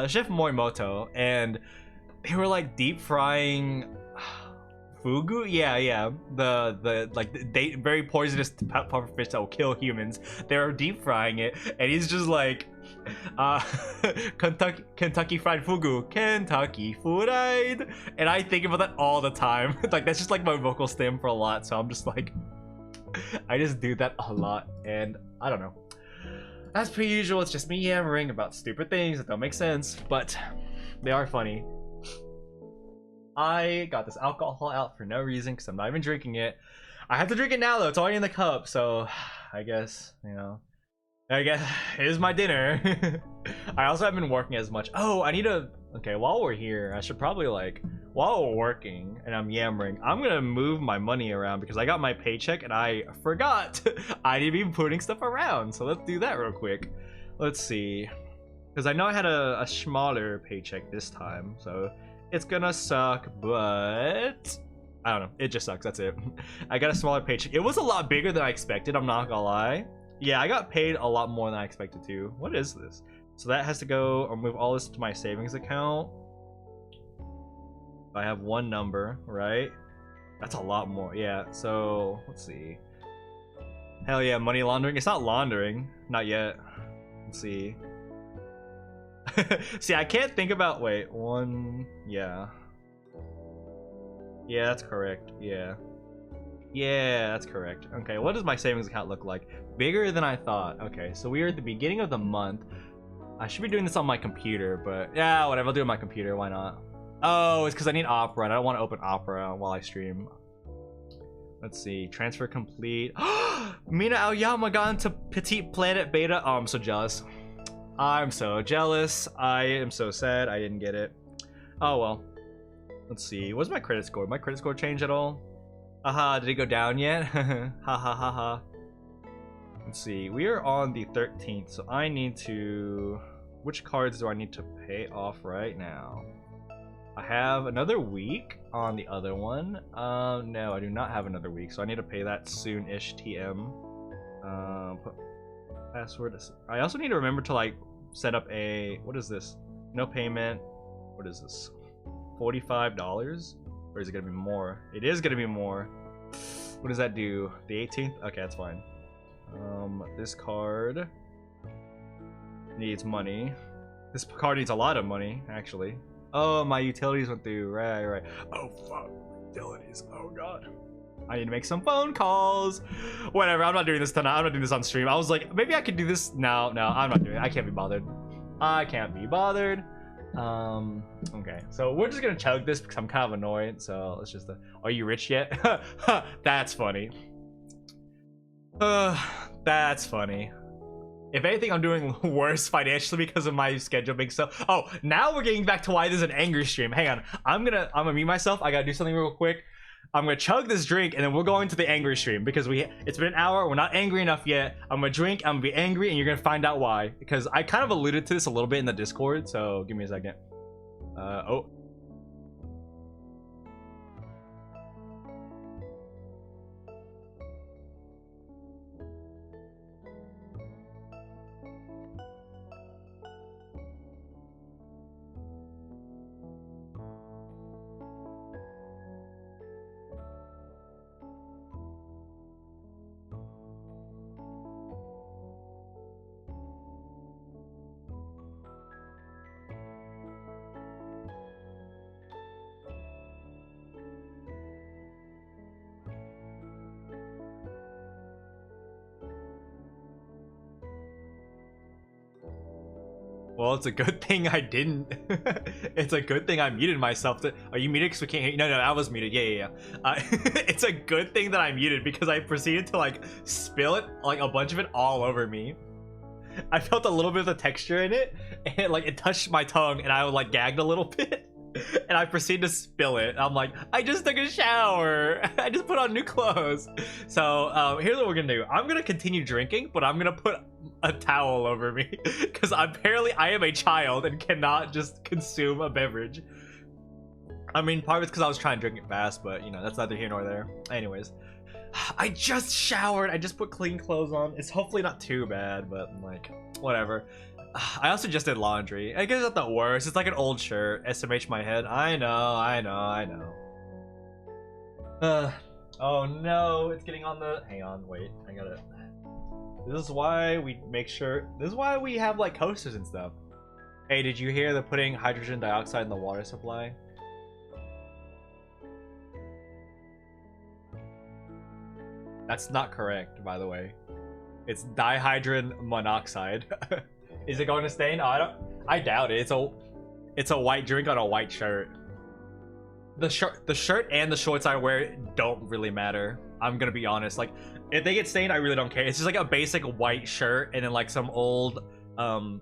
Chef Morimoto, and they were like deep frying fugu. Yeah. The like very poisonous puffer fish that will kill humans. They were deep frying it, and he's just like, Kentucky Fried Fugu, Kentucky Fried, and I think about that all the time. Like that's just like my vocal stem for a lot. So I'm just like, I just do that a lot, and I don't know. As per usual, it's just me yammering about stupid things that don't make sense, but they are funny. I got this alcohol out for no reason because I'm not even drinking it. I have to drink it now though. It's already in the cup, so I guess, you know. I guess here's my dinner. I also haven't been working as much. Oh, I need to. Okay, while we're here, I should probably like, while we're working and I'm yammering, I'm gonna move my money around because I got my paycheck and I forgot I need to be putting stuff around. So let's do that real quick. Let's see, because I know I had a smaller paycheck this time, so it's gonna suck, but I don't know. It just sucks. That's it. I got a smaller paycheck. It was a lot bigger than I expected. I'm not gonna lie. Yeah, I got paid a lot more than I expected to. What is this? So that has to go, or move all this to my savings account. I have one number, right? That's a lot more. Yeah, so let's see. Hell yeah, money laundering. It's not laundering. Not yet. Let's see. See, I can't think about, wait, one, yeah. Yeah, that's correct, yeah. Yeah, that's correct. Okay, what does my savings account look like? Bigger than I thought. Okay, so we are at the beginning of the month. I should be doing this on my computer, but yeah, whatever. I'll do it on my computer. Why not? Oh, it's because I need Opera, and I don't want to open Opera while I stream. Let's see. Transfer complete. Mina Aoyama got into Petite Planet Beta. Oh, I'm so jealous. I'm so jealous. I am so sad I didn't get it. Oh, well. Let's see. What's my credit score? My credit score change at all? Haha, did it go down yet? Ha ha ha ha. Let's see. We are on the 13th, so I need to... Which cards do I need to pay off right now? I have another week on the other one. No, I do not have another week, so I need to pay that soon-ish TM. Put password. I also need to remember to like set up a... What is this? No payment. What is this? $45? Or is it gonna be more? It is gonna be more. What does that do? The 18th? Okay, that's fine. This card needs money. This card needs a lot of money, actually. Oh, my utilities went through. Right. Oh, fuck. Utilities. Oh, God. I need to make some phone calls. Whatever, I'm not doing this tonight. I'm not doing this on stream. I was like, maybe I could do this. No, I'm not doing it. I can't be bothered. Okay, so we're just gonna chug this because I'm kind of annoyed. So let's just are you rich yet? That's funny. That's funny. If anything, I'm doing worse financially because of my schedule being so... Oh, now we're getting back to why this is an angry stream. Hang on, I'm gonna mute myself. I gotta do something real quick. I'm gonna chug this drink and then we're going to the angry stream because it's been an hour. We're not angry enough yet. I'm gonna drink, I'm gonna be angry, and you're gonna find out why. Because I kind of alluded to this a little bit in the Discord, so give me a second. Oh. Well, it's a good thing I didn't. It's a good thing I muted myself. Are you muted because we can't hear you? No, I was muted. Yeah. It's a good thing that I muted because I proceeded to like spill it, like a bunch of it all over me. I felt a little bit of the texture in it, and like it touched my tongue, and I like gagged a little bit. And I proceed to spill it. I'm like, I just took a shower. I just put on new clothes. So here's what we're gonna do. I'm gonna continue drinking, but I'm gonna put a towel over me because apparently I am a child and cannot just consume a beverage. I mean, part of it's because I was trying to drink it fast, but you know, that's neither here nor there. Anyways, I just showered. I just put clean clothes on. It's hopefully not too bad, but like, whatever. I also just did laundry. I guess it's not the worst. It's like an old shirt. SMH my head. I know. Oh no, it's getting on the... Hang on, wait. I gotta... This is why we make sure... This is why we have like coasters and stuff. Hey, did you hear they're putting hydrogen dioxide in the water supply? That's not correct, by the way. It's dihydrogen monoxide. Is it going to stain? Oh, I doubt it. It's a white drink on a white shirt. The shirt and the shorts I wear don't really matter. I'm gonna be honest. Like, if they get stained, I really don't care. It's just like a basic white shirt and then like some old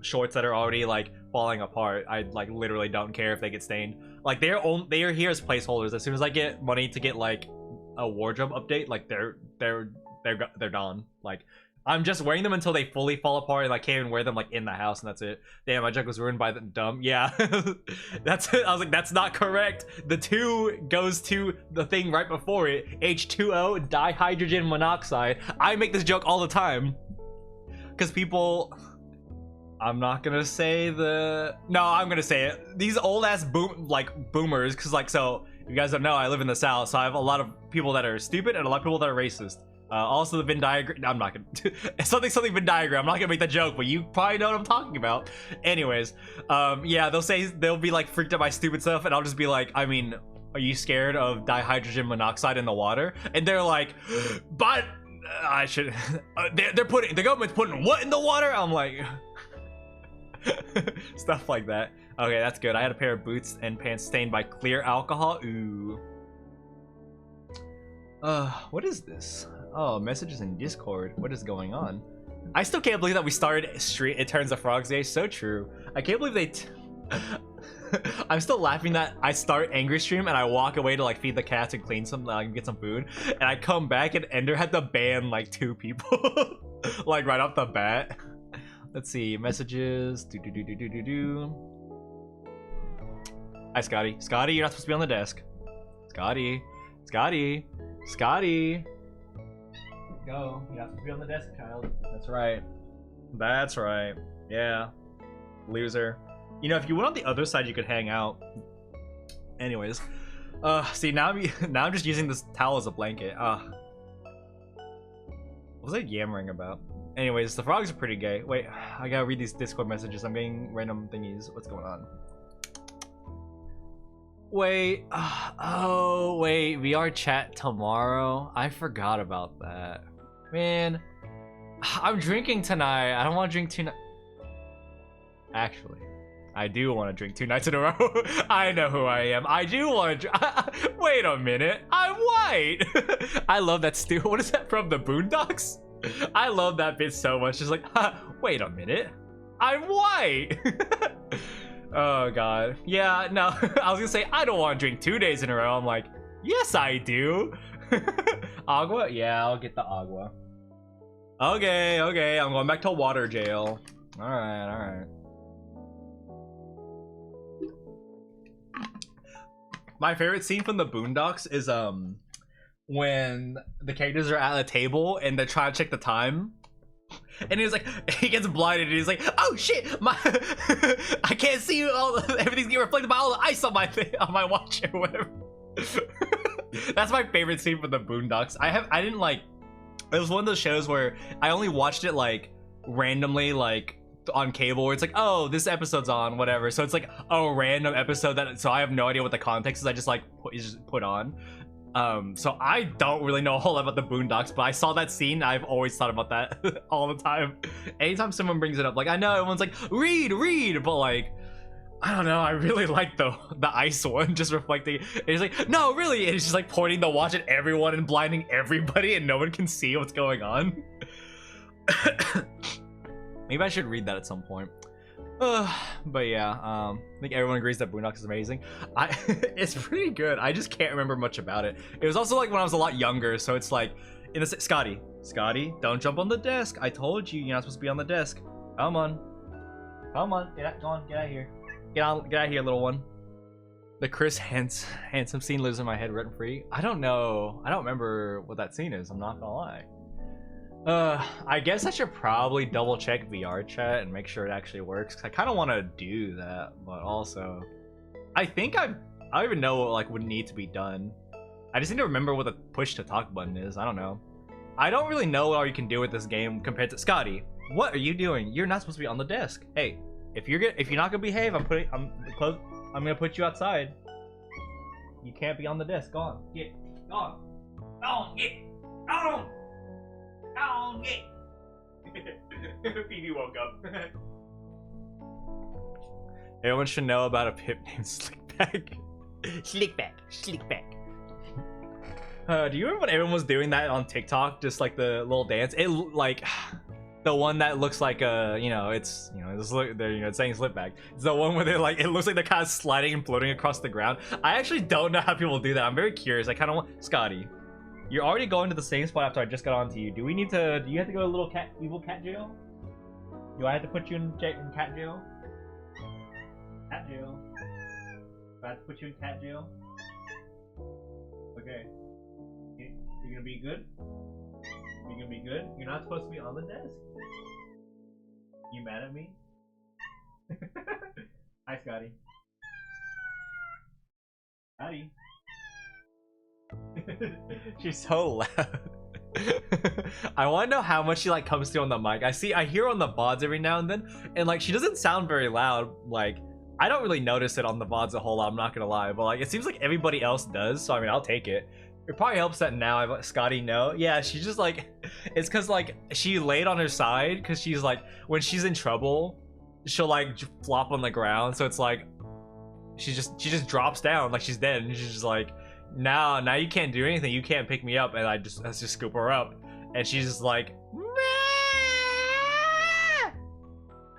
shorts that are already like falling apart. I like literally don't care if they get stained. Like they are here as placeholders. As soon as I get money to get like a wardrobe update, like they're gone. Like, I'm just wearing them until they fully fall apart and I can't even wear them like in the house, and that's it. Damn, my joke was ruined by the dumb. Yeah. That's it. I was like, that's not correct. The 2 goes to the thing right before it. H2O, dihydrogen monoxide. I make this joke all the time. Because people... I'm not gonna say the... No, I'm gonna say it. These old ass boomers, because like, so, if you guys don't know, I live in the South, so I have a lot of people that are stupid and a lot of people that are racist. Also the Venn diagram, I'm not gonna something Venn diagram. I'm not gonna make that joke, but you probably know what I'm talking about. Anyways, yeah, they'll be like freaked out by stupid stuff, and I'll just be like, I mean, are you scared of dihydrogen monoxide in the water? And they're like, but I should. The government's putting what in the water? I'm like, stuff like that. Okay, that's good. I had a pair of boots and pants stained by clear alcohol. Ooh. What is this? Oh, messages in Discord. What is going on? I still can't believe that we started Street It Turns the Frogs Day. So true. I can't believe they. I'm still laughing that I start Angry Stream and I walk away to like feed the cats and clean some, get some food, and I come back and Ender had to ban like 2 people, like right off the bat. Let's see, messages. Hi, Scotty. Scotty, you're not supposed to be on the desk. Scotty. Scotty. Scotty. Go. You're not supposed to be on the desk, child. That's right. That's right. Yeah. Loser. You know, if you went on the other side, you could hang out. Anyways. See, now I'm just using this towel as a blanket. What was I yammering about? Anyways, the frogs are pretty gay. Wait, I gotta read these Discord messages. I'm getting random thingies. What's going on? Wait, oh wait, VR chat tomorrow? I forgot about that. Man, I'm drinking tonight. I don't want to drink 2 nights. Actually, I do want to drink 2 nights in a row. I know who I am. I do want to wait a minute, I'm white. I love that what is that from, the Boondocks? I love that bit so much. Just like, wait a minute, I'm white. Oh god. Yeah, no. I was gonna say I don't want to drink 2 days in a row. I'm like, yes I do. Agua? Yeah, I'll get the agua. Okay, okay, I'm going back to water jail. Alright, alright. My favorite scene from the Boondocks is when the characters are at a table and they're trying to check the time. And he's like, he gets blinded and he's like, oh shit, my I can't see everything's getting reflected by all the ice on my watch or whatever. That's my favorite scene from the Boondocks. I didn't like, it was one of those shows where I only watched it like randomly, like on cable, where it's like, oh, this episode's on, whatever. So it's like a random episode that, so I have no idea what the context is. I just like put on. So I don't really know a whole lot about the Boondocks, but I saw that scene. I've always thought about that all the time. Anytime someone brings it up, like, I know everyone's like, read, but like, I don't know, I really like the ice one, just reflecting. And he's like, no, really, and he's just like pointing the watch at everyone and blinding everybody, and no one can see what's going on. Maybe I should read that at some point. But yeah, I think everyone agrees that Boondocks is amazing. It's pretty good. I just can't remember much about it. It was also like when I was a lot younger, so it's like, Scotty, don't jump on the desk. I told you, you're not supposed to be on the desk. Come on, get out of here. Get out of here, little one. The Chris handsome scene lives in my head rent free. I don't know. I don't remember what that scene is. I'm not gonna lie. I guess I should probably double check VR chat and make sure it actually works, because I kind of want to do that, but also I think I don't even know what like would need to be done. I just need to remember what the push to talk button is. I don't know. I don't really know what all you can do with this game compared to Scotty. What are you doing? You're not supposed to be on the desk. Hey, if you're not gonna behave, I'm gonna put you outside. You can't be on the desk. Go on, get gone. Oh, Phoebe woke up. Everyone should know about a pip named Slickback. Slickback. Do you remember when everyone was doing that on TikTok? Just like the little dance. It like the one that looks like it's it's saying Slickback. It's the one where they're like, it looks like they're kind of sliding and floating across the ground. I actually don't know how people do that. I'm very curious. I kind of want Scotty. You're already going to the same spot after I just got onto you. Do you have to go to evil cat jail? Do I have to put you in cat jail? Cat jail. Do I have to put you in cat jail? Okay. You're gonna be good? You're gonna be good? You're not supposed to be on the desk? You mad at me? Hi, Scotty. Scotty. She's so loud. I want to know how much she like comes through on the mic. I hear her on the VODs every now and then, and like she doesn't sound very loud. Like I don't really notice it on the VODs a whole lot, I'm not gonna lie, but like it seems like everybody else does, so I mean I'll take it. It probably helps that now I've let Scotty know. Yeah, she's just like, it's cause like she laid on her side because she's like, when she's in trouble, she'll like flop on the ground, so it's like she just drops down like she's dead, and she's just like, now you can't do anything, you can't pick me up, and let's just scoop her up, and she's just like,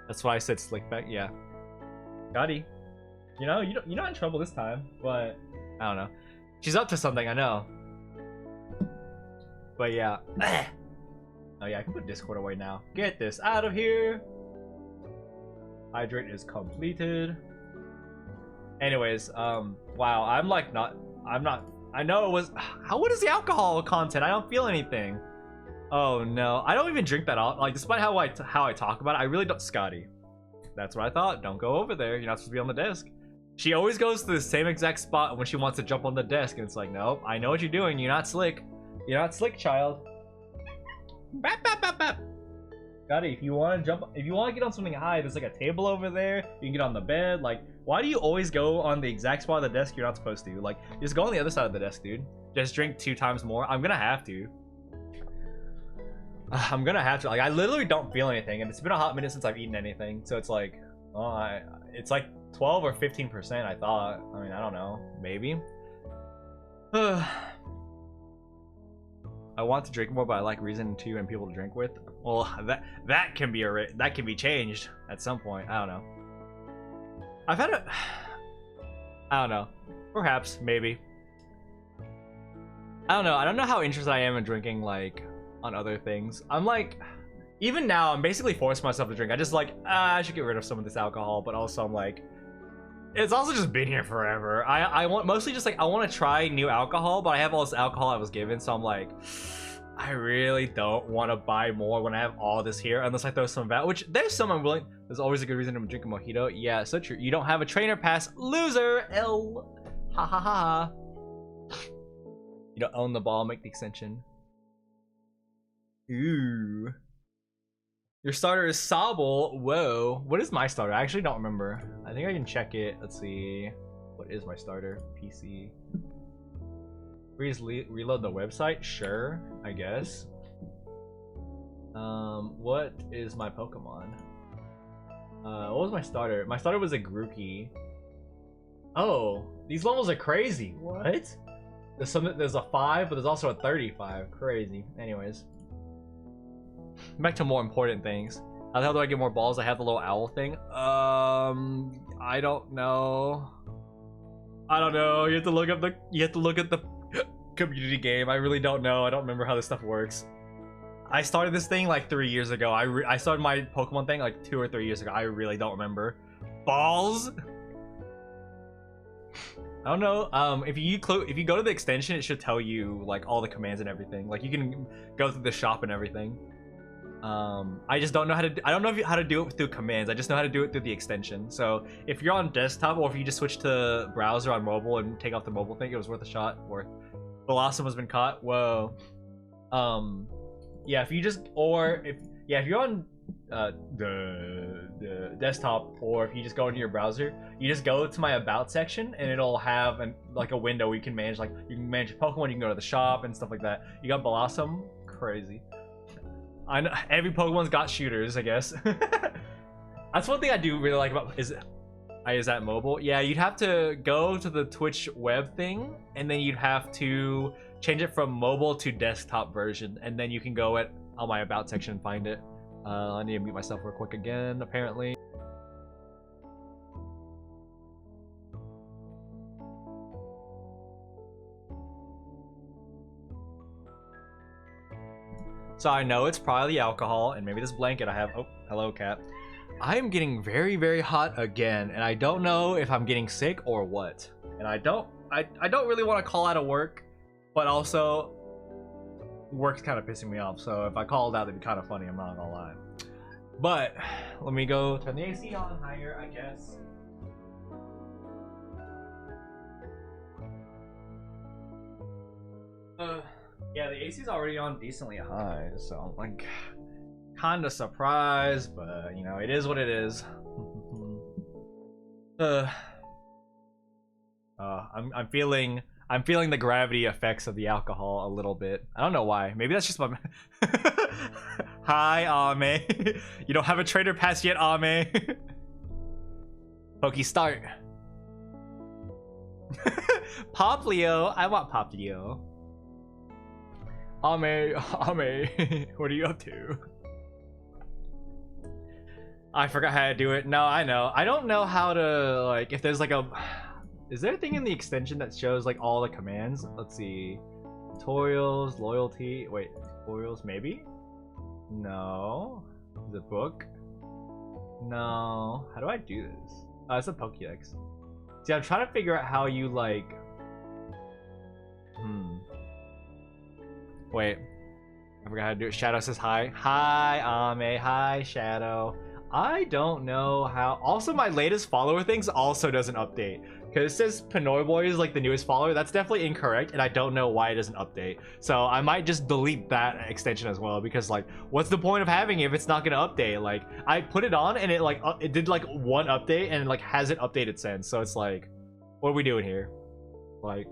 that's why I said slick back. Yeah, Scotty, you know you're not in trouble this time, but I don't know, she's up to something, I know. But yeah. Oh yeah, I can put Discord away now. Get this out of here. Hydrate is completed. Anyways, wow, I'm not, I know it was, what is the alcohol content? I don't feel anything. Oh no, I don't even drink that often. Like, despite how I talk about it, I really don't. Scotty, that's what I thought. Don't go over there. You're not supposed to be on the desk. She always goes to the same exact spot when she wants to jump on the desk, and it's like, nope, I know what you're doing. You're not slick. You're not slick, child. Bap, bap, bap, bap. Scotty, if you want to jump, if you want to get on something high, there's like a table over there. You can get on the bed. Like, why do you always go on the exact spot of the desk you're not supposed to? Like, just go on the other side of the desk, dude. Just drink 2 times more. I'm gonna have to. I'm gonna have to. Like, I literally don't feel anything, and it's been a hot minute since I've eaten anything. So it's like, oh, it's like 12 or 15%. I thought. I mean, I don't know. Maybe. I want to drink more, but I like reason to and people to drink with. Well, that can be changed at some point. I don't know. I've had a, I don't know. Perhaps, maybe. I don't know. I don't know how interested I am in drinking, like, on other things. I'm like, even now, I'm basically forcing myself to drink. I just like, I should get rid of some of this alcohol, but also I'm like, it's also just been here forever. I want mostly just like, I want to try new alcohol, but I have all this alcohol I was given, so I'm like, I really don't want to buy more when I have all this here, unless I throw some out, which there's some I'm willing. There's always a good reason to drink a mojito. Yeah, so true. You don't have a trainer pass, loser. L. Ha ha ha. You don't own the ball, make the extension. Ooh. Your starter is Sobble. Whoa. What is my starter? I actually don't remember. I think I can check it. Let's see. What is my starter? PC. Please reload the website? Sure, I guess. What is my Pokemon? What was my starter? My starter was a Grookey. Oh, these levels are crazy. What? There's a 5, but there's also a 35. Crazy. Anyways. Back to more important things. How the hell do I get more balls? I have the little owl thing. I don't know. I don't know. You have to look up the community game. I really don't know. I don't remember how this stuff works. I started this thing like 3 years ago. I started my Pokemon thing like 2 or 3 years ago. I really don't remember. Balls? I don't know. If you go to the extension, it should tell you like all the commands and everything. Like you can go through the shop and everything. I just don't know how to. I don't know how to do it through commands. I just know how to do it through the extension. So if you're on desktop, or if you just switch to browser on mobile and take off the mobile thing, it was worth a shot. Worth. Blossom has been caught. Whoa. Yeah. If you just if you're on the desktop, or if you just go into your browser, you just go to my about section, and it'll have like a window where you can manage, like you can manage your Pokemon. You can go to the shop and stuff like that. You got Blossom. Crazy. I know every Pokemon's got shooters, I guess. That's one thing I do really like about is that mobile? Yeah, you'd have to go to the Twitch web thing, and then you'd have to change it from mobile to desktop version, and then you can go on my about section and find it. I need to mute myself real quick again, apparently. So I know it's probably the alcohol, and maybe this blanket I have. Oh, hello, cat. I am getting very, very hot again, and I don't know if I'm getting sick or what. And I don't really want to call out of work, but also work's kind of pissing me off. So if I called out, it'd be kind of funny. I'm not gonna lie. But let me go turn the AC on higher, I guess. Yeah, the AC's already on decently high, so I'm like kind of surprised, but you know, it is what it is. Uh, I'm feeling the gravity effects of the alcohol a little bit. I don't know why. Maybe that's just my. Hi, Ame. You don't have a trader pass yet, Ame. Pokey start. Poplio. I want Poplio. Ame, what are you up to? I forgot how to do it. No, I know. I don't know how to, like, if there's like a... Is there a thing in the extension that shows like all the commands? Let's see. Tutorials, loyalty. Wait, tutorials maybe? No. Is it book? No. How do I do this? Oh, it's a Pokédex. See, I'm trying to figure out how you like... Wait. I forgot how to do it. Shadow says hi. Hi, Ame. Hi, Shadow. I don't know how... Also, my latest follower things also doesn't update. Because it says Pinoy Boy is like the newest follower. That's definitely incorrect, and I don't know why it doesn't update. So I might just delete that extension as well, because like, what's the point of having it if it's not gonna update? Like, I put it on and it like it did like one update and like hasn't updated since. So it's like, what are we doing here? Like,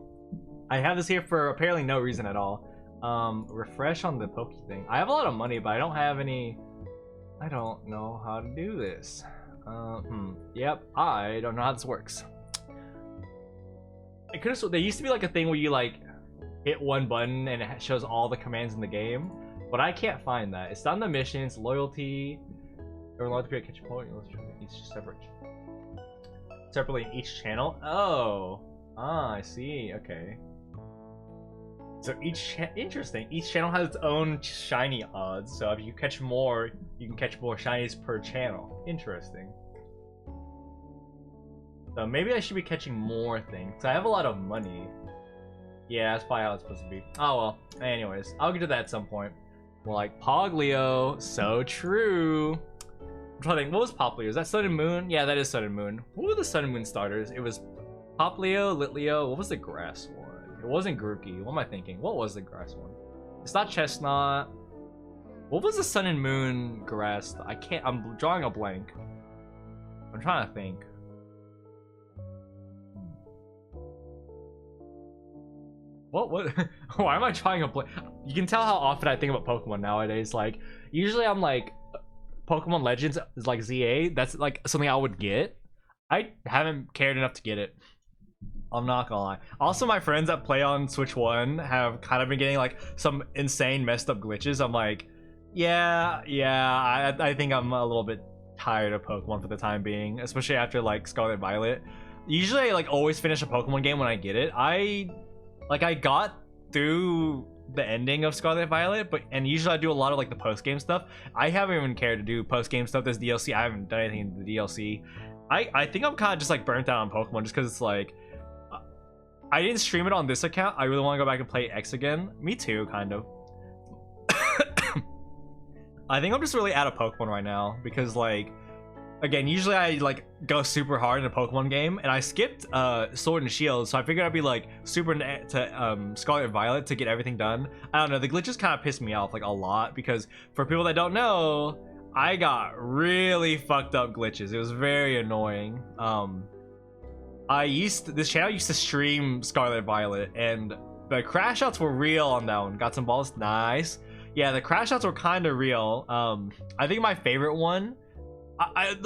I have this here for apparently no reason at all. Refresh on the Poke thing. I have a lot of money, but I don't have any. I don't know how to do this. Yep, I don't know how this works. It could have. There used to be like a thing where you like hit one button and it shows all the commands in the game, but I can't find that. It's on the missions, loyalty, or loyalty period, catch a point. Each separately in each channel. Oh, I see. Okay. So interesting. Each channel has its own shiny odds. So if you catch more, you can catch more shinies per channel. Interesting. So maybe I should be catching more things. I have a lot of money. Yeah, that's probably how it's supposed to be. Oh well. Anyways, I'll get to that at some point. Well, like Poglio, so true. I'm trying to think, what was Poplio? Is that Sun and Moon? Yeah, that is Sun and Moon. What were the Sun and Moon starters? It was Poplio, Litleo. What was the grass one? It wasn't Grookey. What am I thinking? What was the grass one? It's not Chestnut. What was the Sun and Moon grass? I can't. I'm drawing a blank. I'm trying to think. What? Why am I trying a blank? You can tell how often I think about Pokemon nowadays. Like, usually I'm like, Pokemon Legends is like ZA. That's like something I would get. I haven't cared enough to get it. I'm not gonna lie. Also, my friends that play on Switch 1 have kind of been getting like some insane messed up glitches. I'm like, yeah, I think I'm a little bit tired of Pokemon for the time being, especially after like Scarlet Violet. Usually I like always finish a Pokemon game when I get it. I got through the ending of Scarlet Violet, and usually I do a lot of like the post-game stuff. I haven't even cared to do post-game stuff. This DLC, I haven't done anything in the DLC. I think I'm kind of just like burnt out on Pokemon just because it's like, I didn't stream it on this account. I really want to go back and play X again. Me too, kind of. I think I'm just really out of Pokemon right now because like, again, usually I like go super hard in a Pokemon game, and I skipped Sword and Shield, so I figured I'd be like super to Scarlet Violet to get everything done. I don't know, the glitches kind of pissed me off like a lot because for people that don't know, I got really fucked up glitches. It was very annoying. This channel used to stream Scarlet Violet, and the crash outs were real on that one. Got some balls, nice. Yeah, the crash outs were kind of real. I think my favorite one.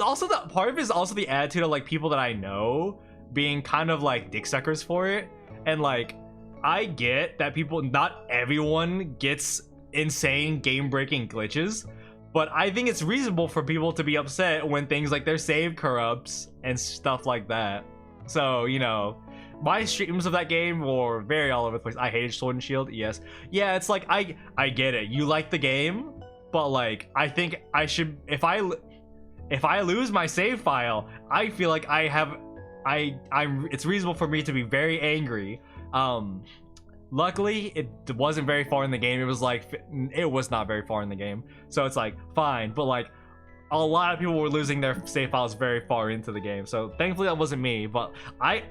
Also, the part of it is also the attitude of like people that I know being kind of like dick suckers for it, and like I get that not everyone gets insane game-breaking glitches, but I think it's reasonable for people to be upset when things like their save corrupts and stuff like that. So, you know, my streams of that game were very all over the place. I hated Sword and Shield, yes. Yeah, it's like, I get it. You like the game, but like, I think I should, if I lose my save file, I feel like it's reasonable for me to be very angry. Luckily, it wasn't very far in the game. It was not very far in the game. So it's like, fine, but like, a lot of people were losing their save files very far into the game. So thankfully that wasn't me, but I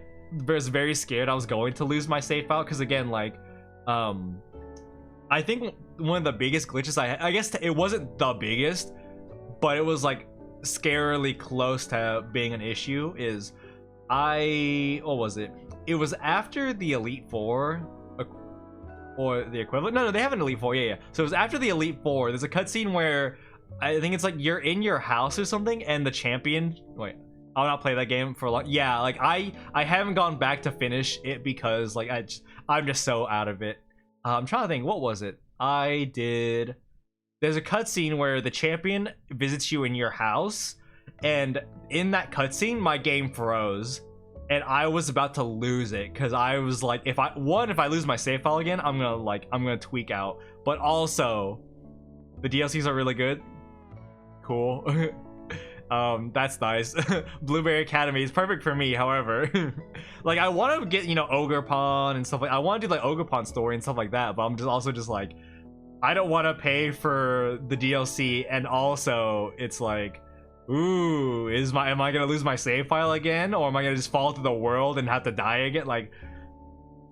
was very scared I was going to lose my save file. Cause again, like, I think one of the biggest glitches I guess it wasn't the biggest, but it was like scarily close to being an issue, is What was it? It was after the Elite Four, or the equivalent. No, they have an Elite Four. Yeah. So it was after the Elite Four. There's a cutscene where I think it's like you're in your house or something, and the champion. Wait, I'll not play that game for a long. Yeah, like I haven't gone back to finish it because like I'm just so out of it. I'm trying to think. What was it? I did. There's a cutscene where the champion visits you in your house, and in that cutscene, my game froze, and I was about to lose it because I was like, if I lose my save file again, I'm gonna tweak out. But also, the DLCs are really good. Cool. That's nice. Blueberry Academy is perfect for me. However, like I want to get Ogre Pawn and stuff like. I want to do like Ogre Pawn story and stuff like that. But I'm just like. I don't want to pay for the DLC, and also it's like, ooh, am I gonna lose my save file again, or am I gonna just fall through the world and have to die again? Like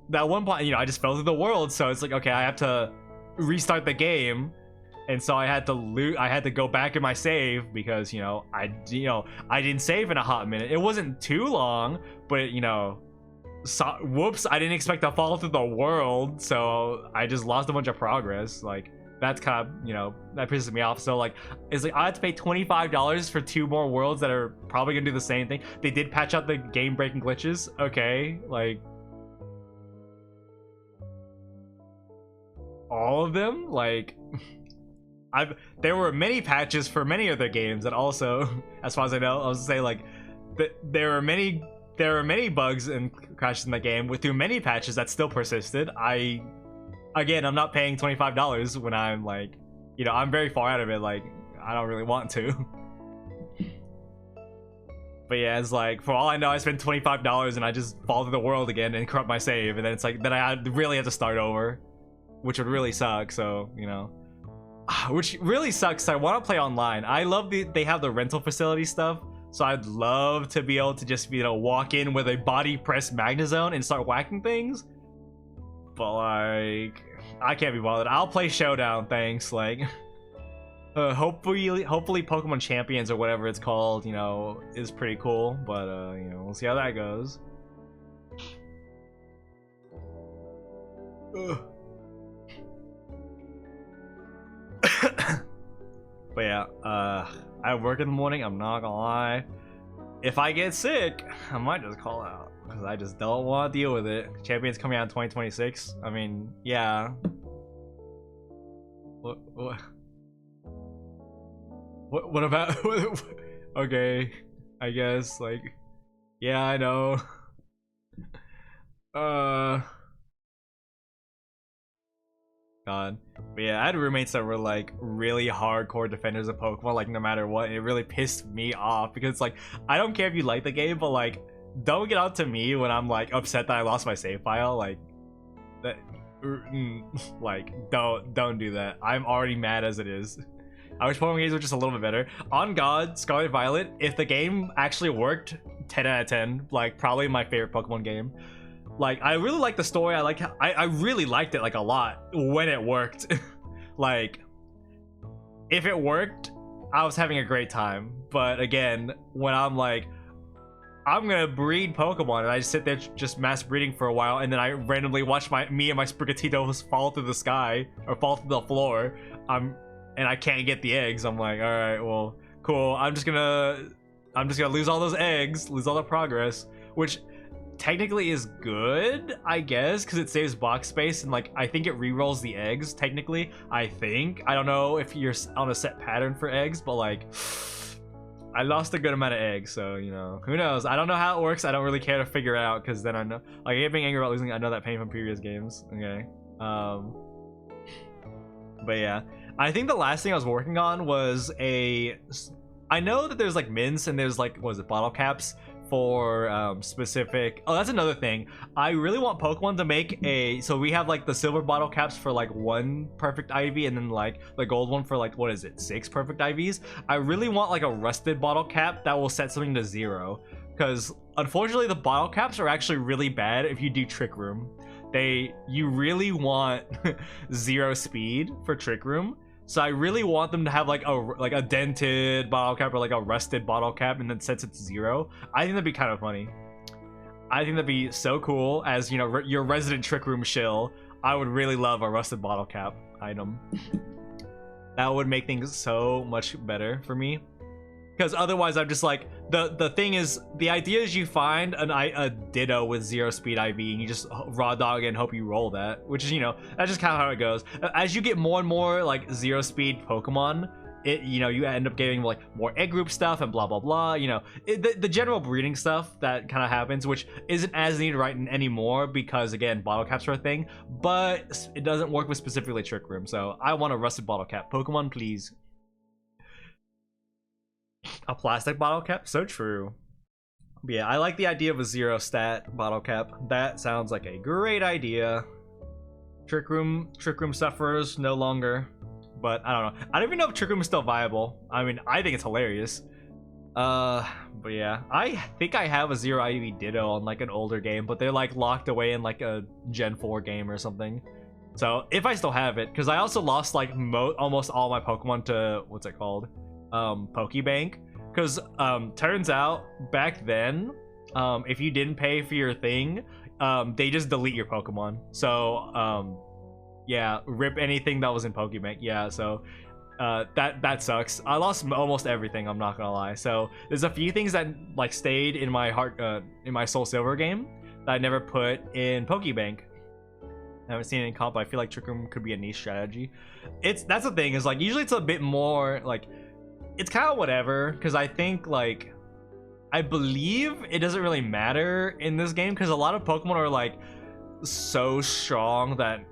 that one point, I just fell through the world, so it's like, okay, I have to restart the game, and so I had to go back in my save because I didn't save in a hot minute. It wasn't too long, but whoops, I didn't expect to fall through the world, so I just lost a bunch of progress. Like that's kind of that pisses me off. So like it's like I had to pay $25 for 2 more worlds that are probably gonna do the same thing. They did patch out the game breaking glitches, okay, like all of them. Like there were many patches for many of their games that also, as far as I know, I was gonna say like there were many bugs and crashes in the game through many patches that still persisted. I'm not paying $25 when I'm like, I'm very far out of it. Like, I don't really want to. But yeah, it's like, for all I know, I spent $25 and I just fall through the world again and corrupt my save. And then it's like, then I really have to start over, which would really suck. So, which really sucks. I want to play online. I love they have the rental facility stuff. So I'd love to be able to just walk in with a body press Magnezone and start whacking things. But like, I can't be bothered. I'll play Showdown, thanks. Like, hopefully Pokemon Champions or whatever it's called, is pretty cool. But we'll see how that goes. But yeah, I work in the morning, I'm not gonna lie. If I get sick, I might just call out because I just don't want to deal with it. Champions coming out in 2026. I mean, yeah. What about okay, I guess, like, yeah, I know. God. But yeah, I had roommates that were like really hardcore defenders of Pokemon, like no matter what, and it really pissed me off because it's like, I don't care if you like the game, but like, don't get out to me when I'm like upset that I lost my save file. Like that, like don't do that. I'm already mad as it is. I wish Pokemon games were just a little bit better. On God, Scarlet Violet, if the game actually worked, 10 out of 10, like probably my favorite Pokemon game. Like, I really like the story. I really liked it, like, a lot when it worked. Like, if it worked, I was having a great time. But again, when I'm like, I'm gonna breed Pokemon, and I just sit there just mass breeding for a while, and then I randomly watch me and my Sprigatito fall through the sky, or fall through the floor, and I can't get the eggs. I'm like, alright, well, cool. I'm just gonna lose all those eggs, lose all the progress, which technically is good, I guess, because it saves box space, and like I think it re-rolls the eggs technically. I don't know if you're on a set pattern for eggs, but like I lost a good amount of eggs, so who knows. I don't know how it works. I don't really care to figure out, because then I know, like, I get being angry about losing. I know that pain from previous games. Okay, but yeah, I think the last thing I was working on was I know that there's like mints and there's like, what is it, bottle caps for specific. Oh, that's another thing. I really want Pokemon to make so we have like the silver bottle caps for like 1 perfect IV, and then like the gold one for like, what is it, 6 perfect IVs. I really want like a rusted bottle cap that will set something to 0, because unfortunately the bottle caps are actually really bad if you do Trick Room. You really want 0 speed for Trick Room. So I really want them to have like a dented bottle cap or like a rusted bottle cap, and then sets it to 0. I think that'd be kind of funny. I think that'd be so cool. As you know, your resident Trick Room shill, I would really love a rusted bottle cap item. That would make things so much better for me. Because otherwise, I'm just like, the thing is, the idea is you find a Ditto with 0 speed IV, and you just raw dog it and hope you roll that. Which is, you know, that's just kind of how it goes. As you get more and more like 0 speed Pokemon, you end up getting like more egg group stuff and blah blah blah. You know, the general breeding stuff that kind of happens, which isn't as needed right anymore because again, bottle caps are a thing, but it doesn't work with specifically Trick Room. So I want a rusted bottle cap Pokemon, please. A plastic bottle cap, so true. But yeah, I like the idea of a 0 stat bottle cap. That sounds like a great idea. Trick Room suffers no longer. But I don't know. I don't even know if Trick Room is still viable. I mean, I think it's hilarious. But yeah, I think I have a 0 IV Ditto on like an older game, but they're like locked away in like a Gen 4 game or something. So if I still have it, because I also lost like almost all my Pokemon to what's it called, Pokebank. Because turns out back then, if you didn't pay for your thing, they just delete your Pokemon. So yeah, rip anything that was in Pokebank. Yeah, so that sucks. I lost almost everything, I'm not gonna lie. So there's a few things that like stayed in my heart, in my Soul Silver game that I never put in Pokebank. I haven't seen it in comp, but I feel like Trick Room could be a niche strategy. That's the thing, is like usually it's a bit more like, it's kind of whatever, because I think like, I believe it doesn't really matter in this game because a lot of Pokemon are like so strong that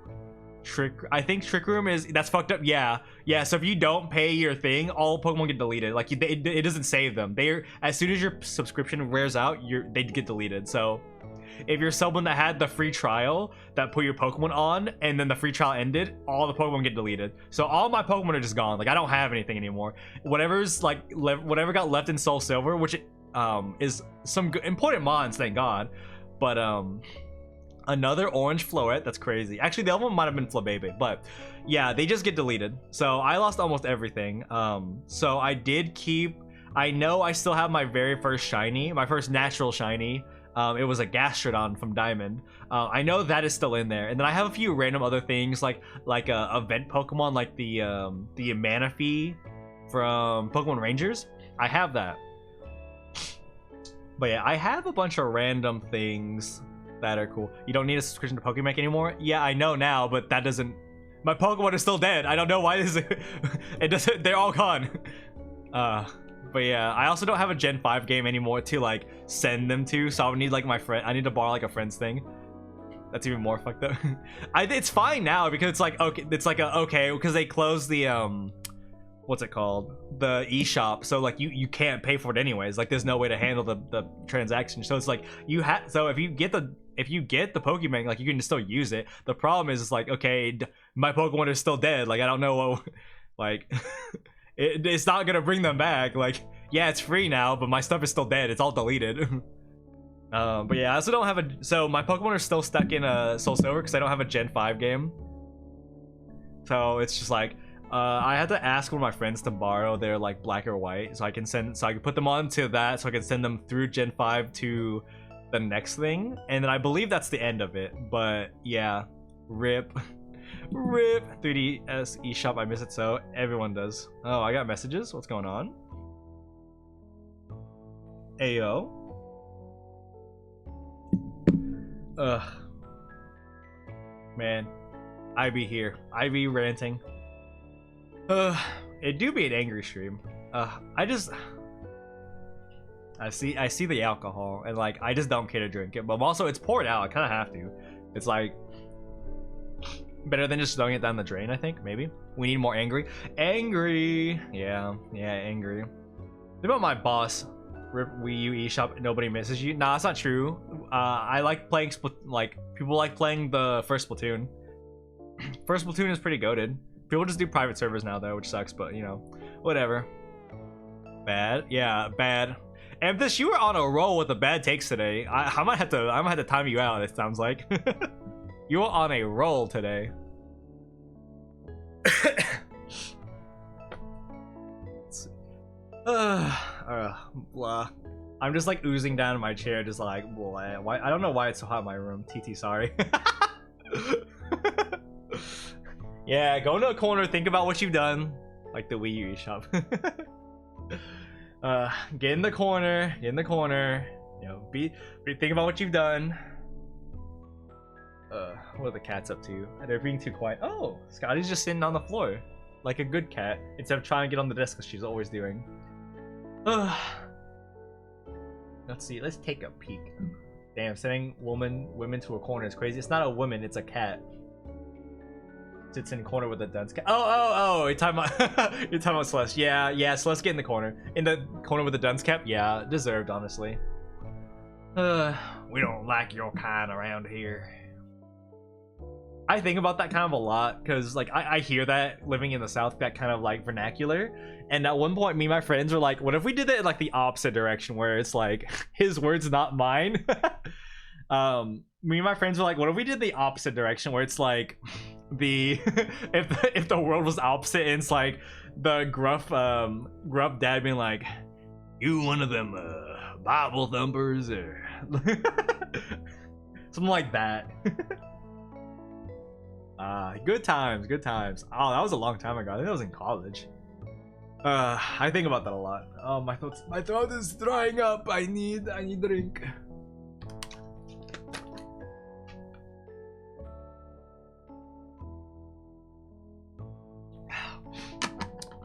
I think Trick Room that's fucked up. Yeah, so if you don't pay your thing, all Pokemon get deleted. Like it doesn't save them. As soon as your subscription wears out, they get deleted. So if you're someone that had the free trial that put your Pokemon on and then the free trial ended, all the Pokemon get deleted. So all my Pokemon are just gone. Like I don't have anything anymore. Whatever's like whatever got left in Soul Silver, which is some important mods, thank God. But another orange Floette, that's crazy. Actually, the other one might have been Flabébé, but yeah, they just get deleted. So I lost almost everything. So I did keep, I know I still have my very first shiny, my first natural shiny. It was a Gastrodon from Diamond. I know that is still in there, and then I have a few random other things like a event Pokemon, like the Manaphy from Pokemon Rangers. I have that. But yeah, I have a bunch of random things that are cool. You don't need a subscription to Pokebank anymore. Yeah, I know now, but that doesn't. My Pokemon is still dead. I don't know why this is. It doesn't. They're all gone. But yeah, I also don't have a Gen 5 game anymore to like send them to, so I would need like my friend. I need to borrow like a friend's thing. That's even more fucked up. It's fine now because it's like okay, it's like okay because they closed the what's it called, the eShop, so like you can't pay for it anyways. Like there's no way to handle the transaction. So it's like so if you get the Pokebank, like you can still use it. The problem is it's like okay, my Pokemon is still dead. Like I don't know what like. It's not gonna bring them back. Like, yeah, it's free now, but my stuff is still dead. It's all deleted. But yeah, I also don't have so my Pokemon are still stuck in Soul Silver because I don't have a Gen 5 game. So it's just like, I had to ask one of my friends to borrow their like black or white, so I can put them onto that, so I can send them through Gen 5 to the next thing, and then I believe that's the end of it. But yeah, rip. 3DS eShop, I miss it so. Everyone does. Oh, I got messages. What's going on? Ayo. Ugh. Man. I be here. I be ranting. It do be an angry stream. I see the alcohol and like I just don't care to drink it, but also it's poured out. I kind of have to. It's like better than just throwing it down the drain, I think. Maybe we need more angry. Yeah, angry. What about my boss? Rip Wii U eShop, nobody misses you. Nah, that's not true. I like playing people like playing the first Splatoon. First Splatoon is pretty goated. People just do private servers now though, which sucks, but you know, whatever. Bad, yeah, bad. Amethyst, you were on a roll with the bad takes today. I might have to time you out. It sounds like. You were on a roll today. Blah. I'm just like oozing down in my chair, just like, boy, why? I don't know why it's so hot in my room. TT, sorry. Yeah, go into a corner, think about what you've done, like the Wii U eShop. Get in the corner, You know, think about what you've done. What are the cats up to? They're being too quiet. Oh, Scotty's just sitting on the floor, like a good cat, instead of trying to get on the desk, as she's always doing. Let's see. Let's take a peek. Damn, sending women to a corner is crazy. It's not a woman, it's a cat. Sits in corner with a dunce cat. Oh, you're talking about Celeste. Yeah, Celeste get in the corner. In the corner with the dunce cap. Yeah, deserved, honestly. We don't like your kind around here. I think about that kind of a lot, because like I hear that living in the South, that kind of like vernacular. And at one point, me and my friends were like, what if we did it in like the opposite direction, where it's like his words, not mine? Me and my friends were like, what if we did the opposite direction, where it's like the if the world was opposite, and it's like the gruff dad being like, you one of them Bible thumpers, or something like that. Good times. Oh, that was a long time ago. I think I was in college. I think about that a lot. Oh, my throat is drying up. I need a drink.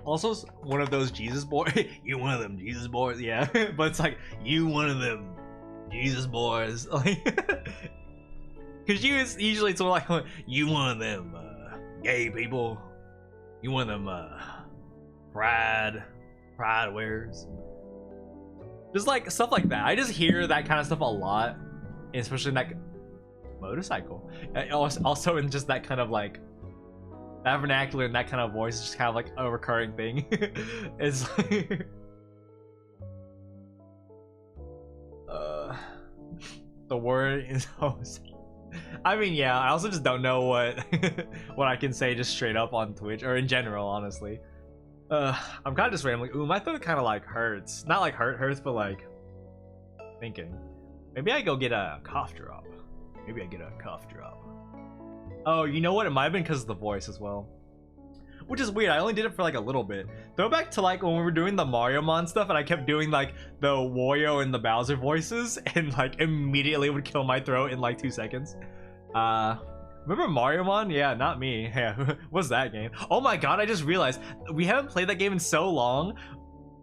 Also, one of those Jesus boys. You one of them Jesus boys, yeah. But it's like, you one of them Jesus boys. Like, because usually it's like, you one of them gay people. You one of them pride wearers. Just like stuff like that. I just hear that kind of stuff a lot, especially in that motorcycle. Also in just that kind of like, that vernacular and that kind of voice is just kind of like a recurring thing. It's like the word is host. I mean, yeah, I also just don't know what what I can say just straight up on Twitch, or in general, honestly. I'm kind of just rambling. Ooh, my throat kind of like hurts. Not like hurts, but like thinking. Maybe I go get a cough drop. Oh, you know what? It might have been because of the voice as well. Which is weird. I only did it for like a little bit. Throwback to like when we were doing the Mario Mon stuff, and I kept doing like the Wario and the Bowser voices, and like immediately would kill my throat in like 2 seconds. Remember Mario Mon? Yeah, not me. Yeah, what's that game? Oh my god, I just realized we haven't played that game in so long.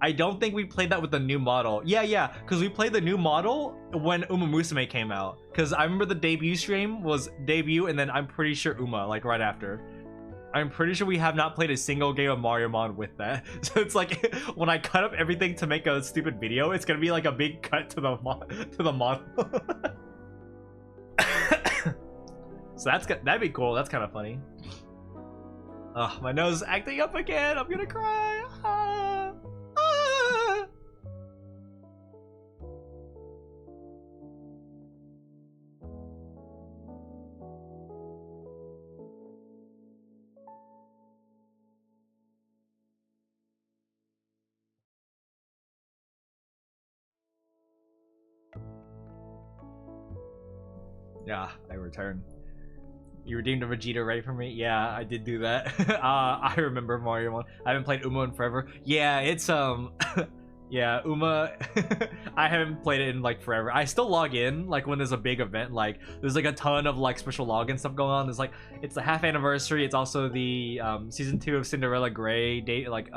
I don't think we played that with the new model. Yeah, because we played the new model when Uma Musume came out. Because I remember the debut stream was debut, and then I'm pretty sure Uma, like right after. I'm pretty sure we have not played a single game of Mario Mon with that. So it's like, when I cut up everything to make a stupid video, it's gonna be like a big cut to the model. So that'd be cool. That's kind of funny. Oh, my nose is acting up again. I'm gonna cry. Yeah, I returned. You redeemed a Vegeta right for me? Yeah, I did do that. I remember Mario 1. I haven't played Uma in forever. Yeah, it's yeah, Uma I haven't played it in like forever. I still log in like when there's a big event, like there's like a ton of like special login stuff going on. There's like, it's the half anniversary, it's also the season 2 of Cinderella Grey date, like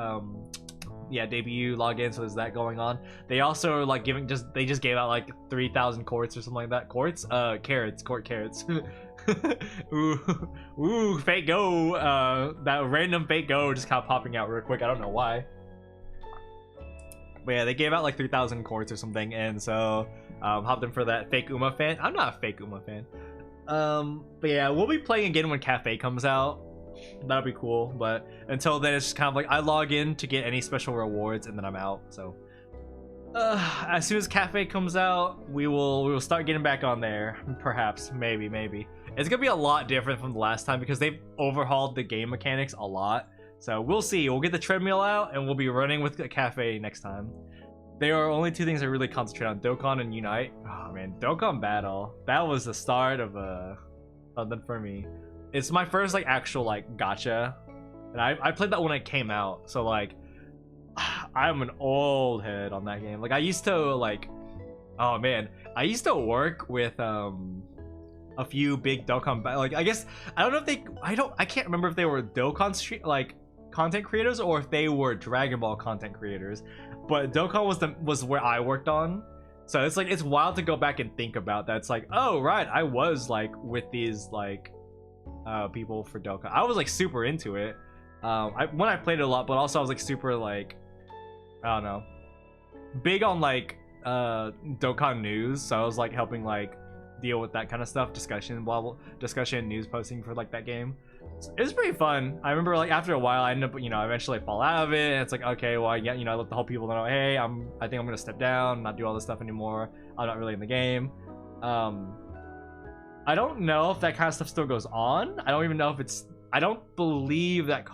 yeah, debut login, so there's that going on. They also are like they just gave out like 3,000 quartz or something like that. Quartz? Carrots, court carrots. ooh, fake go. That random fake go just kind of popping out real quick. I don't know why. But yeah, they gave out like 3,000 quartz or something, and so hopped in for that. Fake Uma fan? I'm not a fake Uma fan. But yeah, we'll be playing again when Cafe comes out. That'll be cool, but until then it's just kind of like I log in to get any special rewards and then I'm out. So as soon as Cafe comes out, we will start getting back on there. Perhaps, maybe it's gonna be a lot different from the last time because they've overhauled the game mechanics a lot. So we'll see. We'll get the treadmill out and we'll be running with a Cafe next time. There are only two things I really concentrate on: Dokkan and Unite. Oh man, Dokkan Battle. That was the start of something for me. It's my first like actual like gacha, and I played that when it came out. So like, I'm an old head on that game. Like I used to like, oh man, I used to work with a few big Dokkan like I guess I don't know if they I can't remember if they were Dokkan like content creators or if they were Dragon Ball content creators. But Dokkan was where I worked on, so it's like it's wild to go back and think about that. It's like, oh right, I was like with these like people for Dokkan. I was like super into it when I played it a lot, but also I was like super like, I don't know, big on like Dokkan news. So I was like helping like deal with that kind of stuff, discussion news posting for like that game. It was pretty fun. I remember like after a while I ended up, you know, eventually fall out of it, and it's like, okay, well, yeah, you know, I let the whole people know, hey, I think I'm gonna step down, not do all this stuff anymore. I'm not really in the game. I don't know if that kind of stuff still goes on. I don't even know if it's, I don't believe that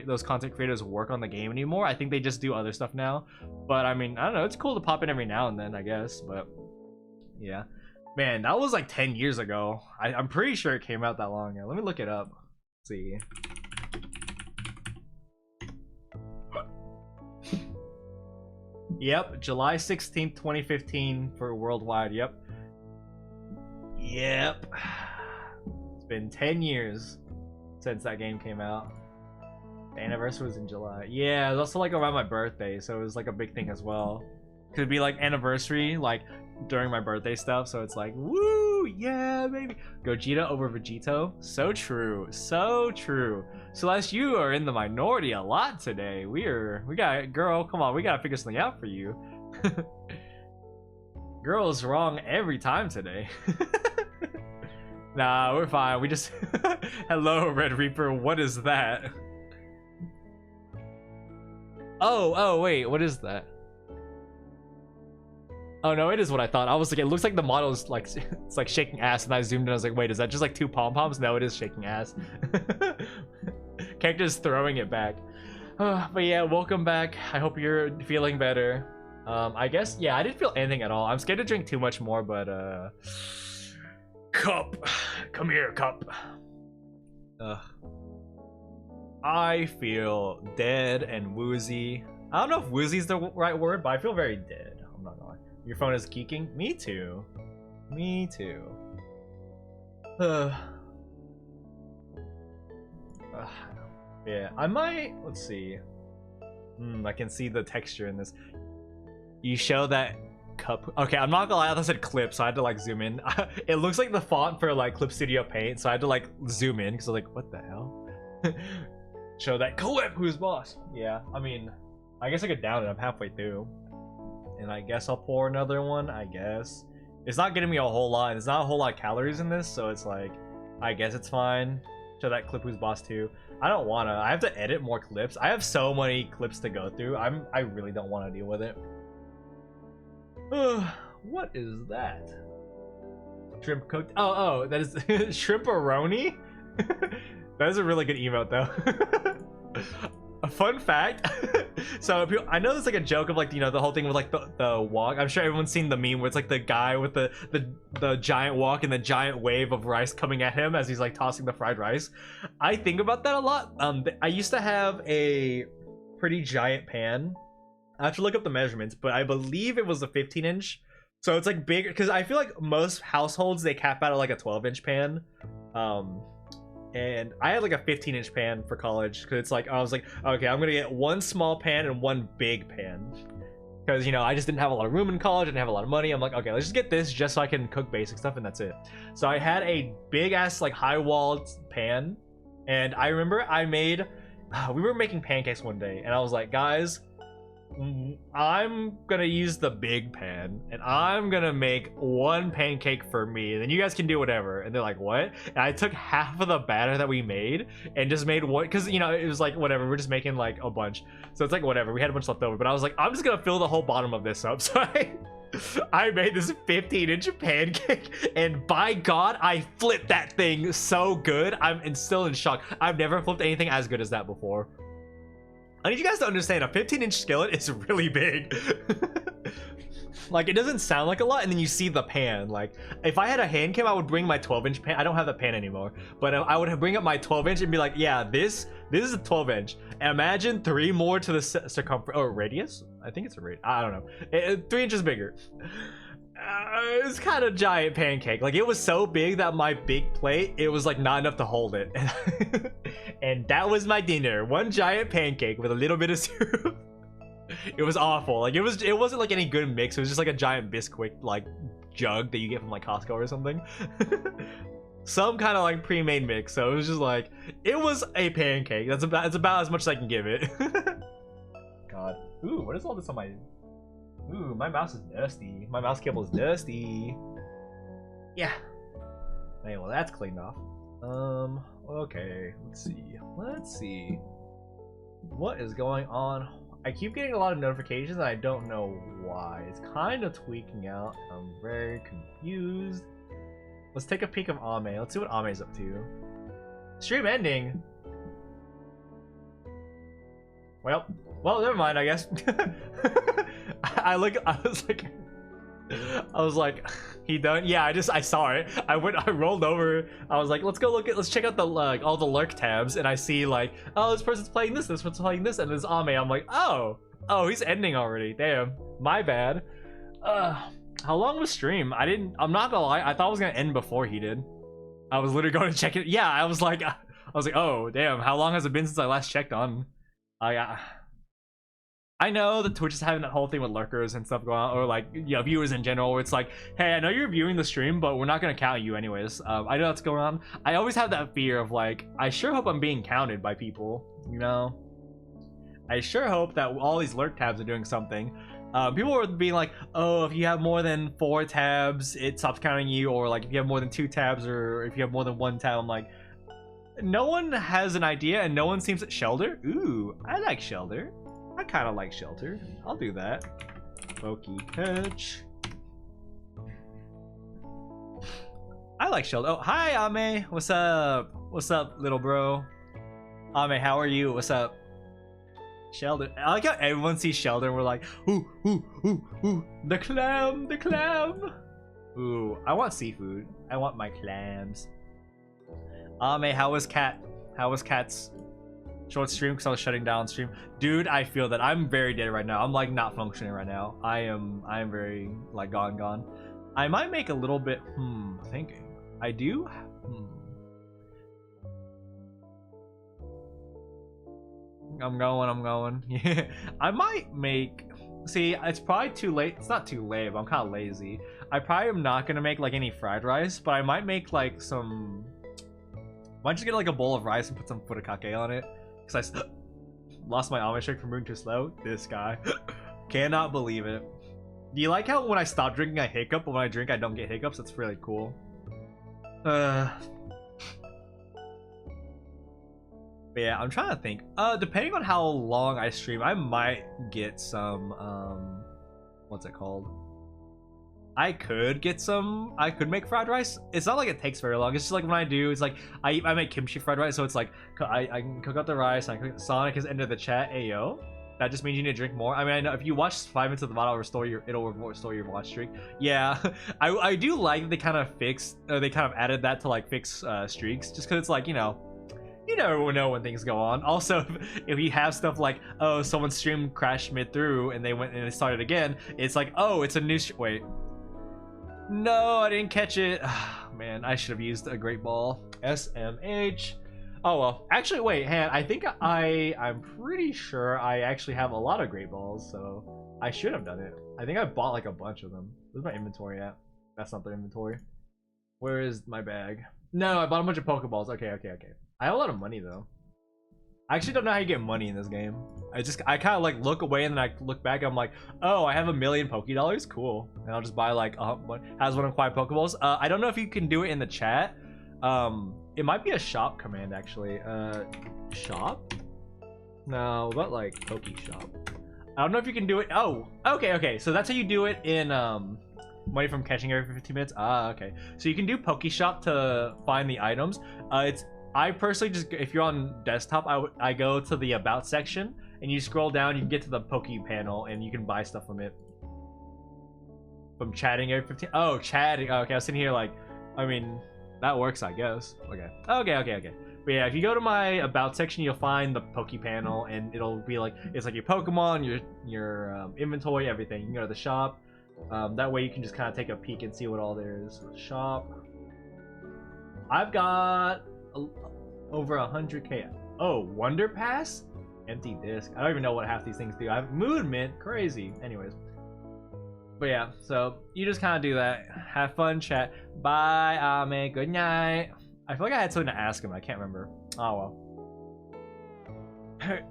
those content creators work on the game anymore. I think they just do other stuff now. But I mean, I don't know, it's cool to pop in every now and then, I guess. But yeah, man, that was like 10 years ago. I'm pretty sure it came out that long ago. Let me look it up. See. Yep, July 16th, 2015 for worldwide. Yep. It's been 10 years since that game came out. The anniversary was in July. Yeah, it was also like around my birthday, so it was like a big thing as well. Could be like anniversary, like during my birthday stuff, so it's like, woo, yeah, baby. Gogeta over Vegito. So true, so true. Celeste, you are in the minority a lot today. We got, girl, come on, we gotta figure something out for you. Girl's wrong every time today. Nah, we're fine. We just, hello, Red Reaper. What is that? Oh, wait, what is that? Oh no, it is what I thought. I was like, it looks like the model is like, it's like shaking ass, and I zoomed in. I was like, wait, is that just like two pom poms? No, it is shaking ass. Character's throwing it back. But yeah, welcome back. I hope you're feeling better. I guess, yeah, I didn't feel anything at all. I'm scared to drink too much more, but Cup, come here, Cup. I feel dead and woozy. I don't know if woozy is the right word, but I feel very dead. I'm not gonna lie. Your phone is geeking? Me too. Me too. Yeah, I might, let's see. I can see the texture in this. You show that cup. Okay, I'm not gonna lie, I thought I said clip, so I had to like zoom in. It looks like the font for like Clip Studio Paint, so I had to like zoom in because I was like, what the hell? Show that clip, who's boss? Yeah, I mean, I guess I could down it. I'm halfway through. And I guess I'll pour another one, I guess. It's not getting me a whole lot. There's not a whole lot of calories in this, so it's like, I guess it's fine. Show that clip who's boss too. I don't wanna. I have to edit more clips. I have so many clips to go through. I really don't want to deal with it. What is that? Shrimp cooked. Oh, that is shrimperoni. That is a really good emote though. A fun fact. So I know there's like a joke of like, you know, the whole thing with like the walk. I'm sure everyone's seen the meme where it's like the guy with the giant walk and the giant wave of rice coming at him as he's like tossing the fried rice. I think about that a lot. I used to have a pretty giant pan. I have to look up the measurements, but I believe it was a 15-inch. So it's like bigger, because I feel like most households, they cap out at like a 12-inch pan. And I had like a 15-inch pan for college, because it's like, I was like, okay, I'm gonna get one small pan and one big pan. Because, you know, I just didn't have a lot of room in college, I didn't have a lot of money. I'm like, okay, let's just get this just so I can cook basic stuff, and that's it. So I had a big ass like high-walled pan, and I remember we were making pancakes one day, and I was like, guys, I'm gonna use the big pan and I'm gonna make one pancake for me, and then you guys can do whatever. And they're like, what? And I took half of the batter that we made and just made one, because, you know, it was like, whatever, we're just making like a bunch, so it's like whatever, we had a bunch left over. But I was like, I'm just gonna fill the whole bottom of this up. So I made this 15-inch pancake, and by God, I flipped that thing so good. I'm still in shock. I've never flipped anything as good as that before. I need you guys to understand, a 15-inch skillet is really big. Like, it doesn't sound like a lot, and then you see the pan. Like, if I had a hand cam, I would bring my 12-inch pan. I don't have the pan anymore, but I would bring up my 12-inch and be like, yeah, this is a 12-inch. Imagine 3 more to the circumference or radius. I think it's a radius. I don't know. 3 inches bigger. It's kind of giant pancake. Like, it was so big that my big plate, it was like not enough to hold it. And that was my dinner. 1 giant pancake with a little bit of syrup. It was awful. Like, it wasn't like any good mix. It was just like a giant Bisquick like jug that you get from like Costco or something. Some kind of like pre-made mix. So it was just like, it was a pancake. It's about as much as I can give it. God. Ooh, what is all this on my... Ooh, my mouse is dusty. My mouse cable is dusty. Yeah. Hey, well, that's cleaned off. Okay. Let's see. What is going on? I keep getting a lot of notifications and I don't know why. It's kind of tweaking out. I'm very confused. Let's take a peek of Ame. Let's see what Ame's up to. Stream ending. Well, never mind, I guess. I was like, he done? Yeah, I saw it. I rolled over. I was like, let's check out the all the lurk tabs, and I see like, oh, this person's playing this person's playing this, and there's Ame. I'm like, oh, he's ending already. Damn, my bad. How long was stream? I'm not gonna lie, I thought it was gonna end before he did. I was literally going to check it. Yeah, I was like, oh damn, how long has it been since I last checked on? I know that Twitch is having that whole thing with lurkers and stuff going on, or like, yeah, viewers in general, where it's like, hey, I know you're viewing the stream, but we're not gonna count you anyways. I know that's going on. I always have that fear of like, I sure hope I'm being counted by people, you know? I sure hope that all these lurk tabs are doing something. People were being like, oh, if you have more than 4 tabs, it stops counting you, or like if you have more than 2 tabs, or if you have more than 1 tab. I'm like, no one has an idea, and no one seems at Shelter. Ooh, I like Shelter. I kind of like Shelter. I'll do that. Pokey catch. I like Shelter. Oh, hi, Ame. What's up? What's up, little bro? Ame, how are you? What's up? Shelter. I like how everyone sees Shelter and we're like, ooh, ooh, ooh, ooh. The clam, the clam. Ooh, I want seafood. I want my clams. Ame, how was Cat? How was Cat's short stream? Because I was shutting down stream. Dude, I feel that I'm very dead right now. I'm like not functioning right now. I am very like gone. I might make a little bit thinking. I do I'm going. Yeah, I might make, see, it's probably too late. It's not too late, but I'm kind of lazy. I probably am not gonna make like any fried rice, but I might make like some, might just get like a bowl of rice and put some furikake on it. Because I lost my almond shake from moving too slow. This guy. Cannot believe it. Do you like how when I stop drinking I hiccup, but when I drink I don't get hiccups? That's really cool. But yeah, I'm trying to think. Depending on how long I stream, I might get some, what's it called? I could make fried rice. It's not like it takes very long. It's just like when I do, it's like I make kimchi fried rice, so it's like I can cook up the rice. Sonic has entered the chat. Ayo, that just means you need to drink more. I mean, I know if you watch 5 minutes of the bottle, it'll restore your watch streak. Yeah, I do like that they kind of added that to like fix streaks, just because it's like, you never know when things go on. Also, if you have stuff like, oh, someone's stream crashed mid through and they went and they started again, it's like, oh, it's a new wait. No, I didn't catch it. Man, I should have used a great ball. SMH. Oh well. Actually, wait, I think I'm pretty sure I actually have a lot of great balls, so I should have done it. I think I bought like a bunch of them. Where's my inventory at? That's not the inventory. Where is my bag? No, I bought a bunch of Pokeballs. Okay. I have a lot of money though. I actually don't know how you get money in this game. I kind of like look away and then I look back and I'm like, oh, I have $1 million Poké-Dollars? Cool. And I'll just buy like, has one of 5 Pokeballs. I don't know if you can do it in the chat. It might be a shop command actually. Shop? No, but like Poke Shop. I don't know if you can do it. Oh, okay. So that's how you do it in money from catching every 15 minutes. Ah, okay. So you can do Poke Shop to find the items. I personally just, if you're on desktop, I go to the about section and you scroll down, you can get to the Poke panel and you can buy stuff from it. From chatting every 15. Oh, chatting. Oh, okay, I was sitting here like, I mean, that works, I guess. Okay. Okay. But yeah, if you go to my about section, you'll find the Poke panel, and it'll be like, it's like your Pokemon, your inventory, everything. You can go to the shop. That way you can just kind of take a peek and see what all there is. Shop. I've got over 100k. Oh, Wonder Pass? Empty disc. I don't even know what half these things do. I have Moon Mint. Crazy. Anyways. But yeah, so you just kind of do that. Have fun, chat. Bye, Ame. Good night. I feel like I had something to ask him. I can't remember. Oh well.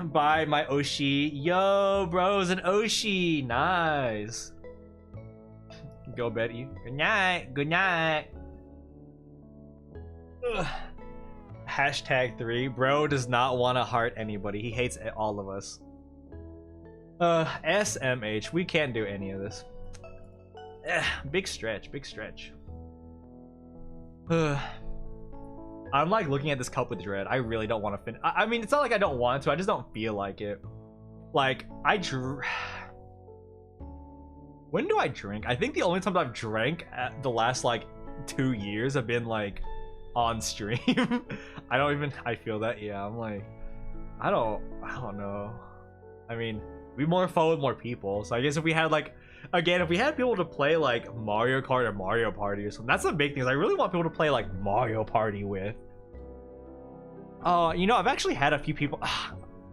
Bye, my Oshi. Yo, bros, an Oshi. Nice. Go, Betty. Good night. Good night. Ugh. Hashtag 3. Bro does not want to heart anybody. He hates all of us. SMH. We can't do any of this. Big stretch. I'm like looking at this cup with dread. I really don't want to finish. I mean, it's not like I don't want to. I just don't feel like it. Like, when do I drink? I think the only times I've drank at the last like 2 years have been like on stream. I feel that. Yeah, I'm like, I don't know. I mean, we more fun with more people. So I guess if we had like, again, if we had people to play like Mario Kart or Mario Party or something, that's the big thing. I really want people to play like Mario Party with. You know, I've actually had a few people.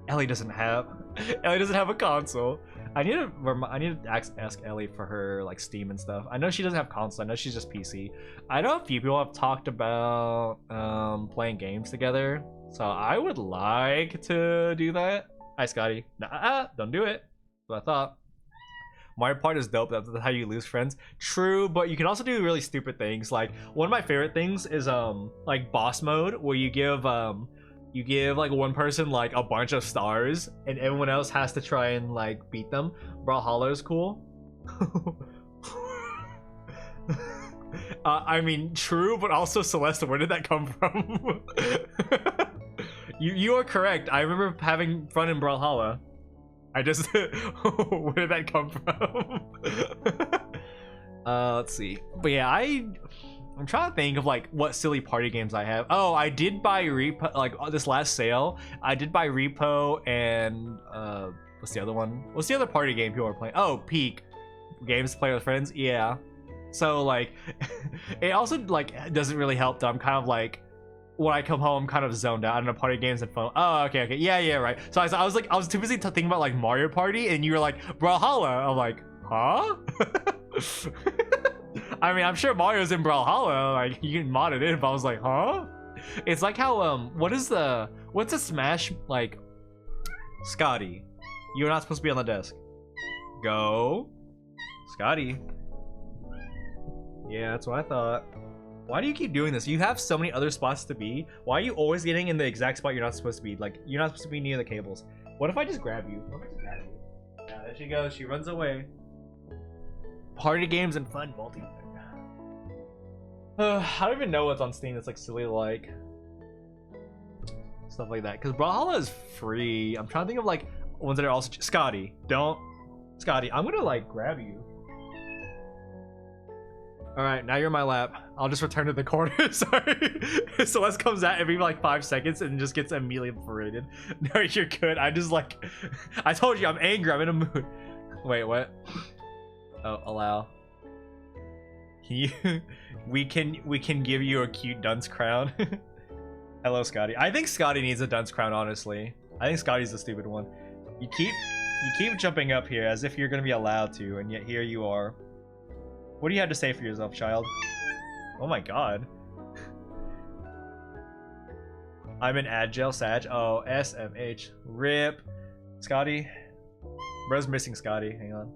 Ellie doesn't have a console. I need to ask Ellie for her like Steam and stuff. I know she doesn't have console. I know she's just PC. I know a few people have talked about playing games together. So I would like to do that. Hi, Scotty. Nah, don't do it. That's what I thought. Mario Party is dope. That's how you lose friends. True, but you can also do really stupid things. Like, one of my favorite things is like boss mode, where you give like one person like a bunch of stars, and everyone else has to try and like beat them. Brawlhalla is cool. I mean, true, but also Celeste. Where did that come from? You are correct. I remember having fun in Brawlhalla. I just where did that come from? Let's see. But yeah, I'm trying to think of like what silly party games I have. Oh, I did buy Repo, like this last sale. I did buy Repo and what's the other one? What's the other party game people are playing? Oh, Peak. Games to play with friends. Yeah. So like, it also like doesn't really help that I'm kind of like, when I come home, I'm kind of zoned out. I don't know, party games and phone. Oh, okay, yeah, right. So I was too busy thinking about like Mario Party, and you were like Brawlhalla. I'm like, huh? I mean, I'm sure Mario's in Brawlhalla. Like, you can mod it in. But I was like, huh? It's like how what's a Smash like? Scotty, you're not supposed to be on the desk. Go, Scotty. Yeah, that's what I thought. Why do you keep doing this? You have so many other spots to be. Why are you always getting in the exact spot you're not supposed to be? Like, you're not supposed to be near the cables. What if I just grab you? What if I just grab you? Yeah, there she goes. She runs away. Party games and fun multiplayer. I don't even know what's on Steam that's like silly like stuff like that. Because Brawlhalla is free. I'm trying to think of like ones that are also Scotty. Scotty, I'm gonna like grab you. Alright, now you're in my lap. I'll just return to the corner. Sorry. Celeste comes out every like 5 seconds and just gets immediately berated. No, you're good. I just like I told you I'm angry. I'm in a mood. Wait, what? Oh, allow. We can give you a cute dunce crown. Hello, Scotty. I think Scotty needs a dunce crown, honestly. I think Scotty's the stupid one. You keep jumping up here as if you're gonna be allowed to, and yet here you are. What do you have to say for yourself, child? Oh my god. I'm an agile sag. Oh, SMH. RIP. Scotty. Bro's missing Scotty. Hang on.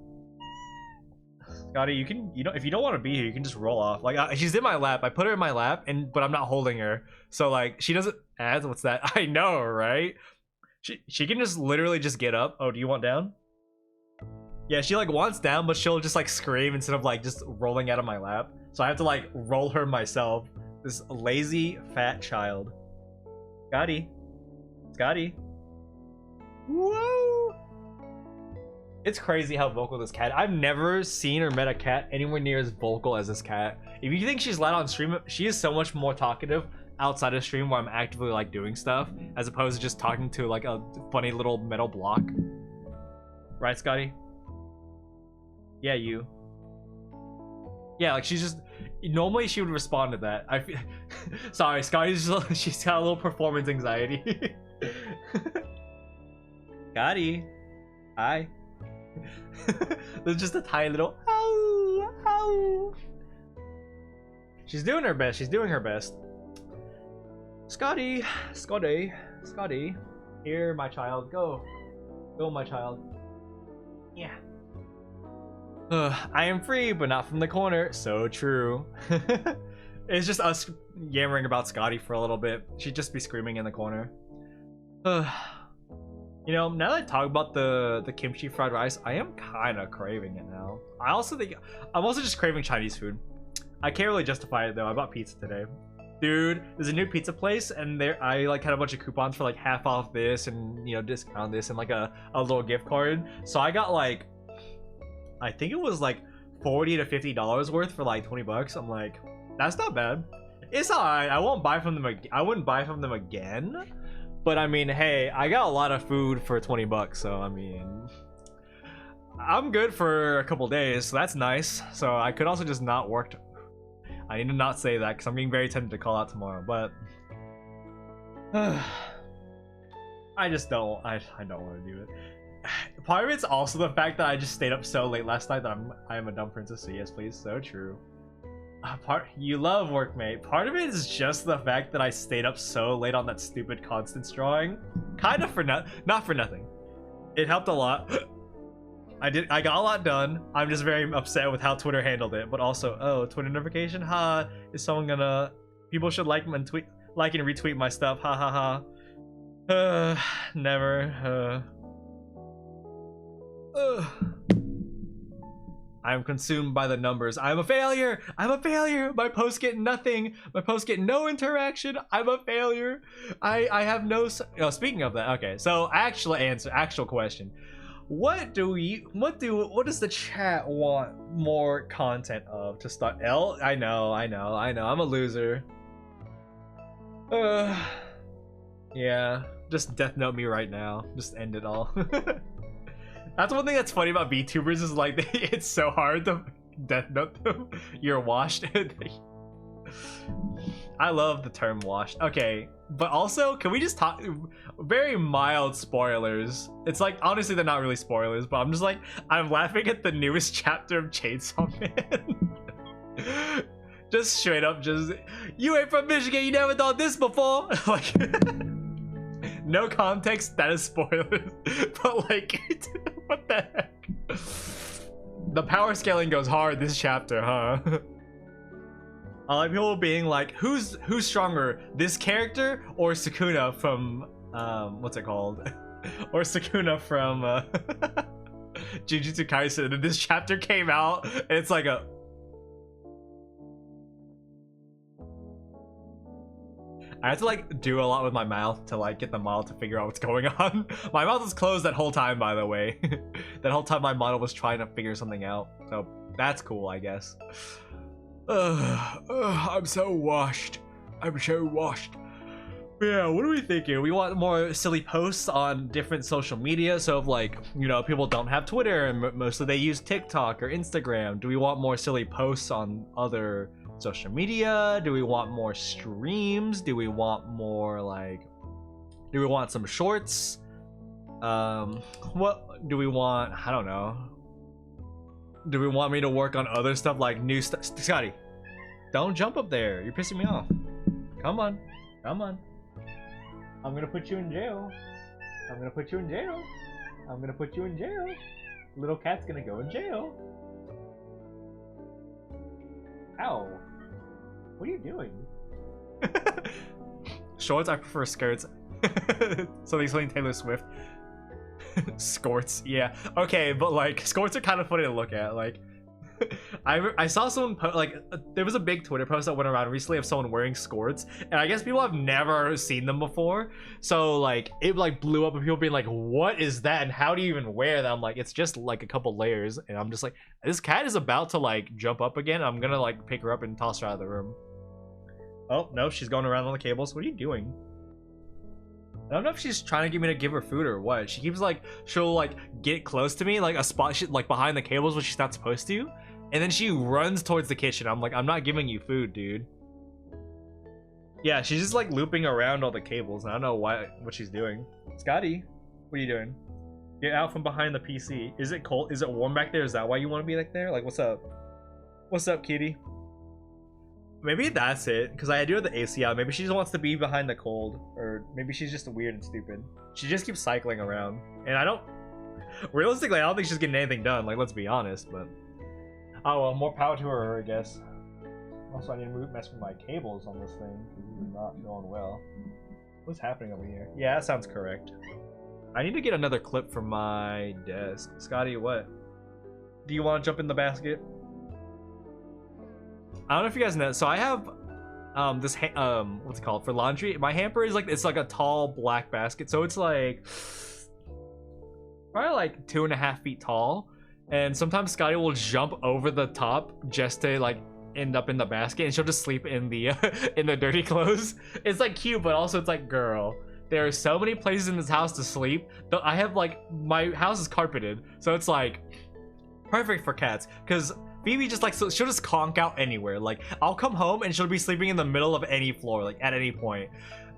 Scotty, you know, if you don't want to be here, you can just roll off. Like, she's in my lap. I put her in my lap, but I'm not holding her. So like, she doesn't. What's that? I know, right? She can just literally just get up. Oh, do you want down? Yeah, she like wants down, but she'll just like scream instead of like just rolling out of my lap. So I have to like roll her myself. This lazy fat child. Scotty. Whoa. It's crazy how vocal this cat. I've never seen or met a cat anywhere near as vocal as this cat. If you think she's loud on stream, she is so much more talkative outside of stream where I'm actively like doing stuff as opposed to just talking to like a funny little metal block. Right, Scotty? Yeah, you. Yeah, like she's just normally she would respond to that. I feel sorry, Scotty's just, she's got a little performance anxiety. Scotty, hi. There's just a tiny little ow, ow. She's doing her best. She's doing her best. Scotty, Scotty, Scotty. Here, my child. Go. Go, my child. Yeah. I am free, but not from the corner. So true. It's just us yammering about Scotty for a little bit. She'd just be screaming in the corner. You know, now that I talk about the kimchi fried rice, I am kind of craving it now. I also think I'm also just craving Chinese food. I can't really justify it though. I bought pizza today. Dude, there's a new pizza place and there I like had a bunch of coupons for like half off this and you know discount this and like a little gift card. So I got like I think it was like $40 to $50 worth for like 20 bucks. I'm like, that's not bad. It's alright. I won't buy from them. I wouldn't buy from them again. But I mean, hey, I got a lot of food for 20 bucks. So I mean, I'm good for a couple days. So that's nice. So I could also just not work. I need to not say that because I'm getting very tempted to call out tomorrow. But I just don't. I don't want to do it. Part of it's also the fact that I just stayed up so late last night that I am a dumb princess. So yes, please. So true. You love workmate. Part of it is just the fact that I stayed up so late on that stupid Constance drawing. Kind of for not for nothing. It helped a lot. I got a lot done. I'm just very upset with how Twitter handled it. But also, oh, Twitter notification? Ha, is someone gonna people should like and retweet my stuff. Ha ha ha. Never. I'm consumed by the numbers. I'm a failure. I'm a failure. My posts get nothing. My posts get no interaction. I'm a failure. I have no. Oh, speaking of that, okay. So actual question. What does the chat want more content of to start? I know. I'm a loser. Yeah. Just death note me right now. Just end it all. That's one thing that's funny about VTubers is like it's so hard to death note them. You're washed. I love the term washed. Okay, but also can we just talk very mild spoilers? It's like honestly they're not really spoilers, but I'm just like I'm laughing at the newest chapter of Chainsaw Man. Just straight up, just you ain't from Michigan, you never thought this before. Like. No context, that is spoilers. But like, what the heck? The power scaling goes hard this chapter, huh? I like people being like, who's stronger, this character or Sukuna from what's it called? Or Sukuna from Jujutsu Kaisen. And this chapter came out, and it's like a. I had to like do a lot with my mouth to like get the model to figure out what's going on. My mouth was closed that whole time, by the way. That whole time my model was trying to figure something out. So that's cool, I guess. I'm so washed. I'm so washed. Yeah, what are we thinking? We want more silly posts on different social media. So if like, you know, people don't have Twitter and mostly they use TikTok or Instagram. Do we want more silly posts on other social media? Do we want more streams? Do we want more like do we want some shorts? What do we want? I don't know. Do we want me to work on other stuff like new stuff? Scotty, don't jump up there, you're pissing me off. Come on, I'm gonna put you in jail. I'm gonna put you in jail. Little cat's gonna go in jail. Ow. What are you doing? Shorts? I prefer skirts. something Taylor Swift. Skirts, yeah. Okay, but like skirts are kind of funny to look at. Like, I saw someone there was a big Twitter post that went around recently of someone wearing skirts, and I guess people have never seen them before. So like it like blew up, and people being like, "What is that? And how do you even wear that?" I'm like, "It's just like a couple layers," and I'm just like, "This cat is about to like jump up again. I'm gonna like pick her up and toss her out of the room." Oh no, she's going around on the cables. What are you doing? I don't know if she's trying to get me to give her food or what. She keeps like, she'll like get close to me, like a spot like behind the cables when she's not supposed to, and then she runs towards the kitchen. I'm like, I'm not giving you food, dude. Yeah, she's just like looping around all the cables, and I don't know what she's doing. Scotty, what are you doing? Get out from behind the PC. Is it cold? Is it warm back there? Is that why you want to be like there? Like, what's up? What's up, kitty? Maybe that's it, because I do have the AC out. Maybe she just wants to be behind the cold, or maybe she's just weird and stupid. She just keeps cycling around, and I don't... Realistically, I don't think she's getting anything done, like, let's be honest, but... Oh, well, more power to her, I guess. Also, I need to mess with my cables on this thing, because these are not going well. What's happening over here? Yeah, that sounds correct. I need to get another clip from my desk. Scotty, what? Do you want to jump in the basket? I don't know if you guys know. So I have this what's it called for laundry. My hamper is like, it's like a tall black basket, so it's like probably like 2.5 feet tall. And sometimes Scotty will jump over the top just to like end up in the basket, and she'll just sleep in the in the dirty clothes. It's like cute, but also it's like, girl, there are so many places in this house to sleep. I have like, my house is carpeted, so it's like perfect for cats, because Phoebe just like, so she'll just conk out anywhere. Like, I'll come home and she'll be sleeping in the middle of any floor, like at any point,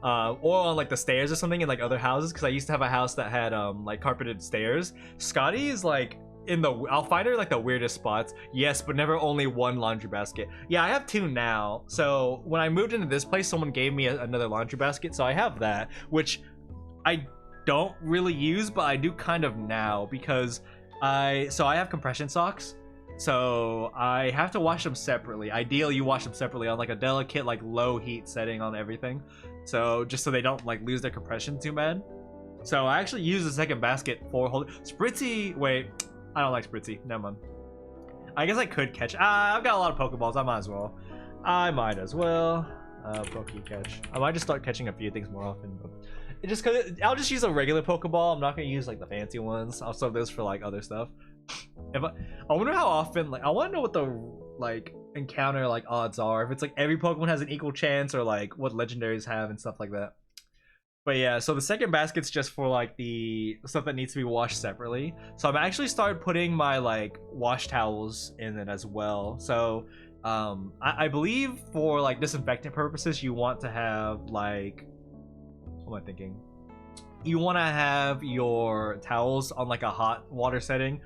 or on like the stairs or something in like other houses, because I used to have a house that had like carpeted stairs. Scotty is like in the, I'll find her like the weirdest spots. Yes, but never only one laundry basket. Yeah, I have 2 now. So when I moved into this place, someone gave me another laundry basket, so I have that, which I don't really use, but I do kind of now, because I have compression socks. So I have to wash them separately. Ideally, you wash them separately on like a delicate, like low heat setting on everything. So just so they don't like lose their compression too bad. So I actually use the second basket for holding Spritzy. Wait, I don't like Spritzy. Never mind. I guess I could catch. I've got a lot of Pokeballs. I might as well. Poke catch. I might just start catching a few things more often. But it just cause I'll just use a regular Pokeball. I'm not gonna use like the fancy ones. I'll save those for like other stuff. If I wonder how often, like, I want to know what the like encounter like odds are, if it's like every Pokemon has an equal chance, or like what legendaries have and stuff like that. But yeah, so the second basket's just for like the stuff that needs to be washed separately. So I'm actually started putting my like wash towels in it as well. So I believe for like disinfectant purposes, you want to have like, what am I thinking, you want to have your towels on like a hot water setting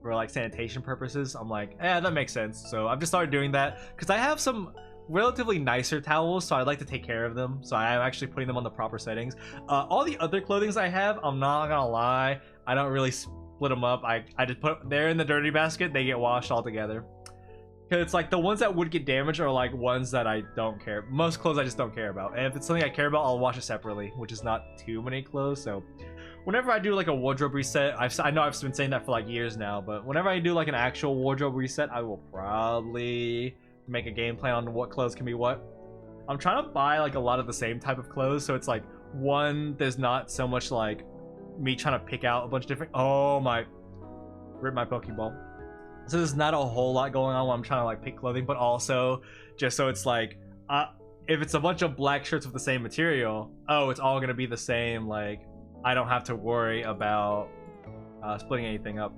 for like sanitation purposes. I'm like, that makes sense. So I've just started doing that, because I have some relatively nicer towels, so I like to take care of them. So I'm actually putting them on the proper settings. All the other clothings I have, I'm not gonna lie, I don't really split them up. I just put, they're in the dirty basket, they get washed all together. Because it's like the ones that would get damaged are like ones that I don't care. Most clothes I just don't care about. And if it's something I care about, I'll wash it separately, which is not too many clothes. So whenever I do like a wardrobe reset, I know I've been saying that for like years now, but whenever I do like an actual wardrobe reset, I will probably make a game plan on what clothes can be what. I'm trying to buy like a lot of the same type of clothes, so it's like, one, there's not so much like me trying to pick out a bunch of different, oh my, rip my Pokeball. So there's not a whole lot going on when I'm trying to like pick clothing, but also just so it's like, if it's a bunch of black shirts with the same material, oh, it's all gonna be the same. Like, I don't have to worry about splitting anything up.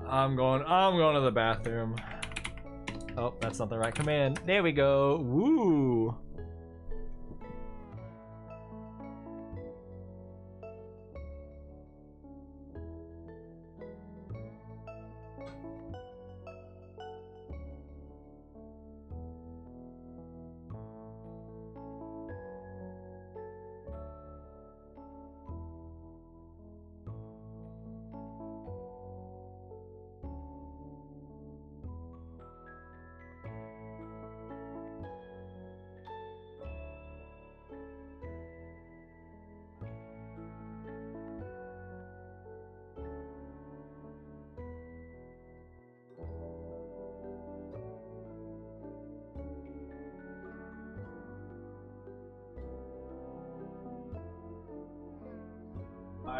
I'm going to the bathroom. Oh, that's not the right command. There we go. Woo.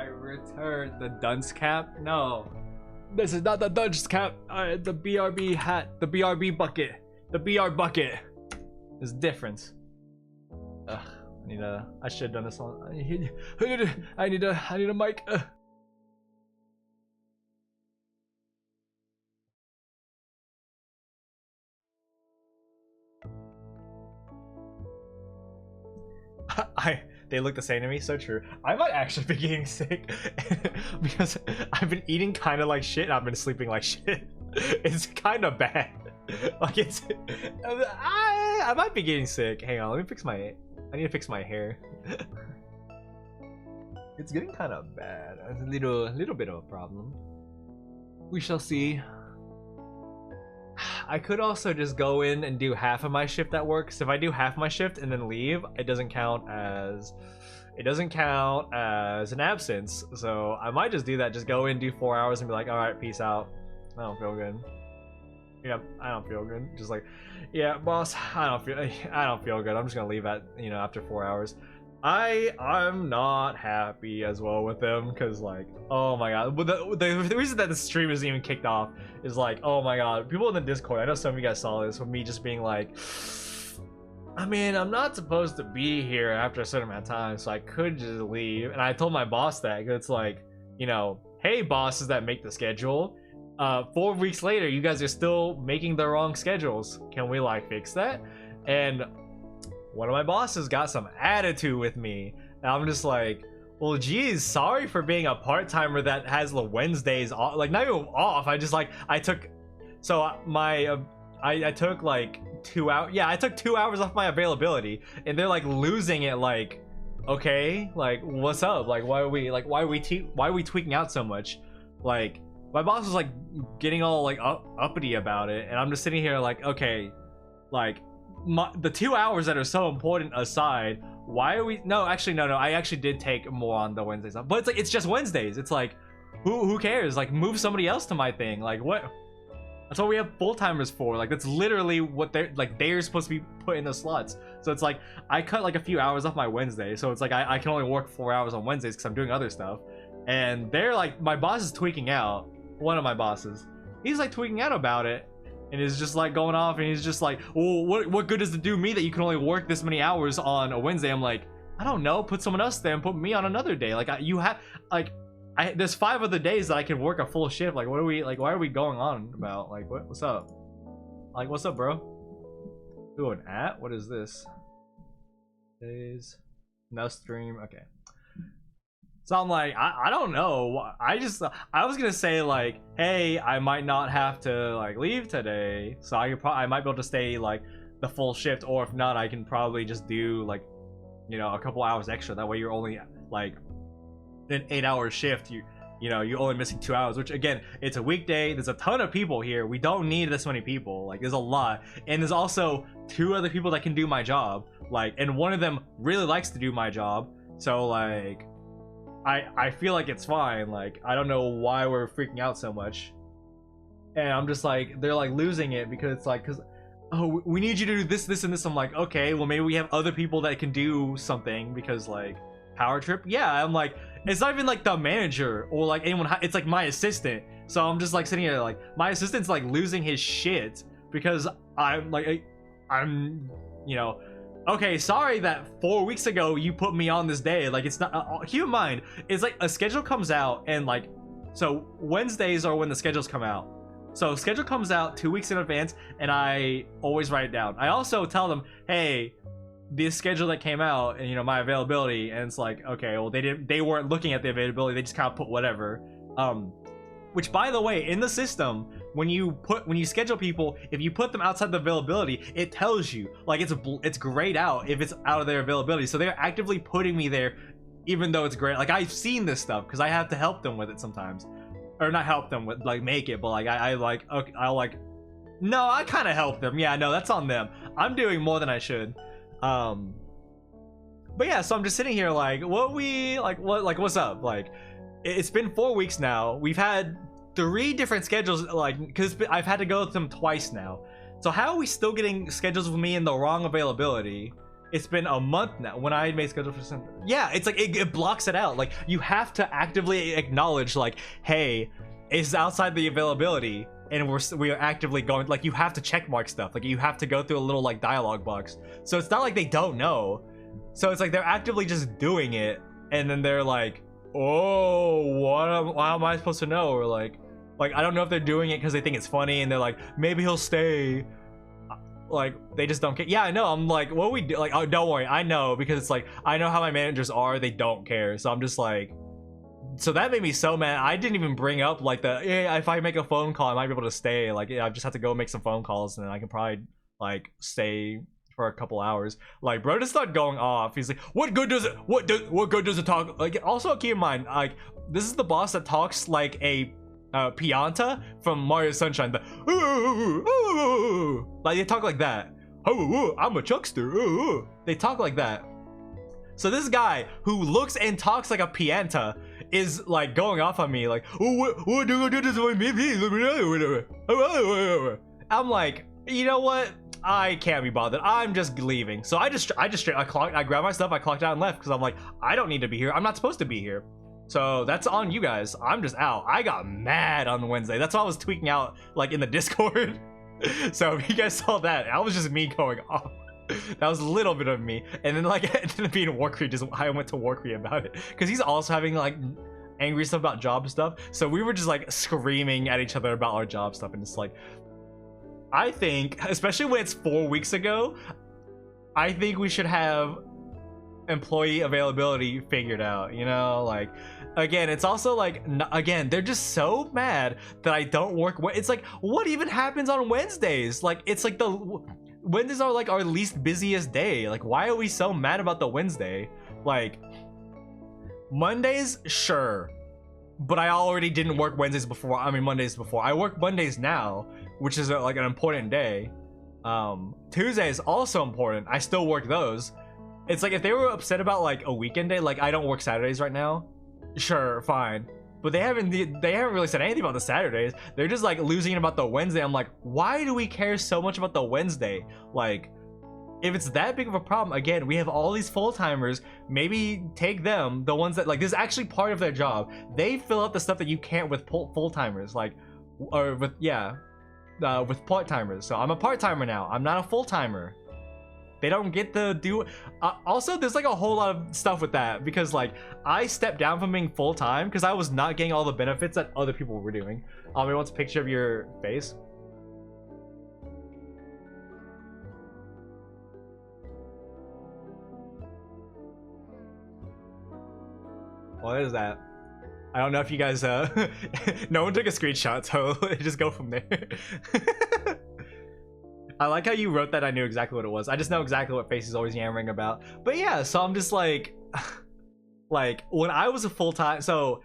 return the dunce cap. No, this is not the dunce cap. The BRB hat, the BRB bucket, the BR bucket is different. Ugh, I should have done this on. I need a mic. They look the same to me, so true. I might actually be getting sick because I've been eating kind of like shit and I've been sleeping like shit. It's kind of bad. Like I might be getting sick. Hang on, let me fix my. I need to fix my hair. It's getting kind of bad. It's a little bit of a problem. We shall see. I could also just go in and do half of my shift at work. So if I do half my shift and then leave, it doesn't count as an absence. So I might just do that. Just go in, do 4 hours, and be like, all right, peace out. I don't feel good. Yeah, I don't feel good. Just like, yeah, boss, I don't feel good. I'm just gonna leave at after 4 hours. I'm not happy as well with them because like, oh my god, but the reason that the stream isn't even kicked off is like, oh my god, people in the Discord, I know some of you guys saw this with me just being like, I mean, I'm not supposed to be here after a certain amount of time, so I could just leave. And I told my boss that, cause it's like, hey bosses that make the schedule, 4 weeks later you guys are still making the wrong schedules. Can we like fix that? And one of my bosses got some attitude with me, and I'm just like, well, geez, sorry for being a part-timer that has the Wednesdays off. Like, not even off. I just like I took like 2 hours. Yeah, I took 2 hours off my availability, and they're like losing it. Like, okay, like what's up? Like, why are we tweaking out so much? Like, my boss was like getting all like uppity about it, and I'm just sitting here like, okay, like. The 2 hours that are so important aside, why are we no I actually did take more on the Wednesdays, but it's like it's just Wednesdays. It's like who cares? Like, move somebody else to my thing. Like, what? That's what we have full-timers for. Like, that's literally what they're supposed to be put in the slots. So it's like I cut like a few hours off my Wednesday, so it's like I can only work 4 hours on Wednesdays because I'm doing other stuff. And they're like, my boss is tweaking out. One of my bosses, he's like tweaking out about it. And he's just like going off, and he's just like, well, what good does it do me that you can only work this many hours on a Wednesday? I'm like, I don't know, put someone else there and put me on another day. Like, there's 5 other days that I can work a full shift. Like, why are we going on about? Like, what's up? Like, what's up, bro? Ooh, an at? What is this? Days. No stream. Okay. So I'm like, I don't know. I was gonna say like, hey, I might not have to like leave today, so I might be able to stay like the full shift, or if not, I can probably just do like, a couple hours extra. That way you're only like an 8-hour shift. You're only missing 2 hours, which again, it's a weekday. There's a ton of people here. We don't need this many people. Like, there's a lot, and there's also 2 other people that can do my job. Like, and one of them really likes to do my job. So like. I feel like it's fine. Like, I don't know why we're freaking out so much. And I'm just like, they're like losing it because it's like, oh, we need you to do this, this, and this. I'm like, okay, well, maybe we have other people that can do something because like power trip. Yeah, I'm like, it's not even like the manager or like anyone. It's like my assistant. So I'm just like sitting here like, my assistant's like losing his shit because I'm like, okay, sorry that 4 weeks ago you put me on this day. Like, it's not, keep in mind, it's like a schedule comes out, and like, so Wednesdays are when the schedules come out. So schedule comes out 2 weeks in advance, and I always write it down. I also tell them, hey, this schedule that came out, and my availability, and it's like, okay, well, they weren't looking at the availability, they just kind of put whatever. Which, by the way, in the system, when you schedule people, if you put them outside the availability, it tells you, like, it's grayed out if it's out of their availability. So they're actively putting me there, even though it's gray. Like, I've seen this stuff because I have to help them with it sometimes, or not help them with like make it, but like no, I kind of help them. Yeah, no, that's on them. I'm doing more than I should. But yeah, so I'm just sitting here like, what's up? Like, it's been 4 weeks now. We've had 3 different schedules, like, because I've had to go with them twice now. So how are we still getting schedules with me in the wrong availability it's been a month now when I made schedule for something. Yeah, it's like it blocks it out. Like you have to actively acknowledge like, hey, it's outside the availability and we are actively going, like you have to check mark stuff. Like you have to go through a little like dialogue box. So it's not like they don't know. So it's like they're actively just doing it, and then they're like, oh, how am I supposed to know? Or like I don't know if they're doing it because they think it's funny and they're like, maybe he'll stay. Like they just don't care. Yeah, I know. I'm like, what we do? Like, oh, don't worry, I know, because it's like I know how my managers are. They don't care. So I'm just like, so that made me so mad. I didn't even bring up like yeah, if I make a phone call, I might be able to stay. Like, yeah, I just have to go make some phone calls and then I can probably like stay for a couple hours. Like, bro just started going off. He's like, what good does it? What good does it talk? Like, also keep in mind, like, this is the boss that talks like a Pianta from Mario Sunshine. Like they talk like that. I'm a chuckster. They talk like that. So this guy who looks and talks like a Pianta is like going off on me, like, what do you do this with me? I'm like, you know what? I can't be bothered. I'm just leaving. So I grabbed my stuff, I clocked out and left because I'm like, I don't need to be here. I'm not supposed to be here. So that's on you guys. I'm just out. I got mad on Wednesday. That's why I was tweaking out like in the Discord. So if you guys saw that, that was just me going off. That was a little bit of me. And then like it ended up being Warcree. I went to Warcree about it because he's also having like angry stuff about job stuff. So we were just like screaming at each other about our job stuff, and it's like, I think, especially when it's 4 weeks ago, I think we should have employee availability figured out, you know? Like, again, it's also like, again, they're just so mad that I don't work. It's like, what even happens on Wednesdays? Like, it's like Wednesdays are like our least busiest day. Like, why are we so mad about the Wednesday? Like, Mondays, sure, but I already didn't work Wednesdays before. I mean, Mondays before. I work Mondays now, which is like an important day. Tuesdays also important. I still work those. It's like if they were upset about like a weekend day, like I don't work Saturdays right now, sure, fine. But they haven't really said anything about the Saturdays. They're just like losing about the Wednesday. I'm like, why do we care so much about the Wednesday? Like, if it's that big of a problem, again, we have all these full-timers. Maybe take them, the ones that like this is actually part of their job. They fill out the stuff that you can't with full-timers, like, or with with part-timers. So I'm a part-timer now. I'm not a full-timer. They don't get to do. Also, there's like a whole lot of stuff with that because like I stepped down from being full-time because I was not getting all the benefits that other people were doing. It wants a picture of your face. What is that? I don't know if you guys no one took a screenshot, so just go from there. I like how you wrote that. I knew exactly what it was. I just know exactly what face is always yammering about. But yeah, so I'm just like like when I was a full-time, so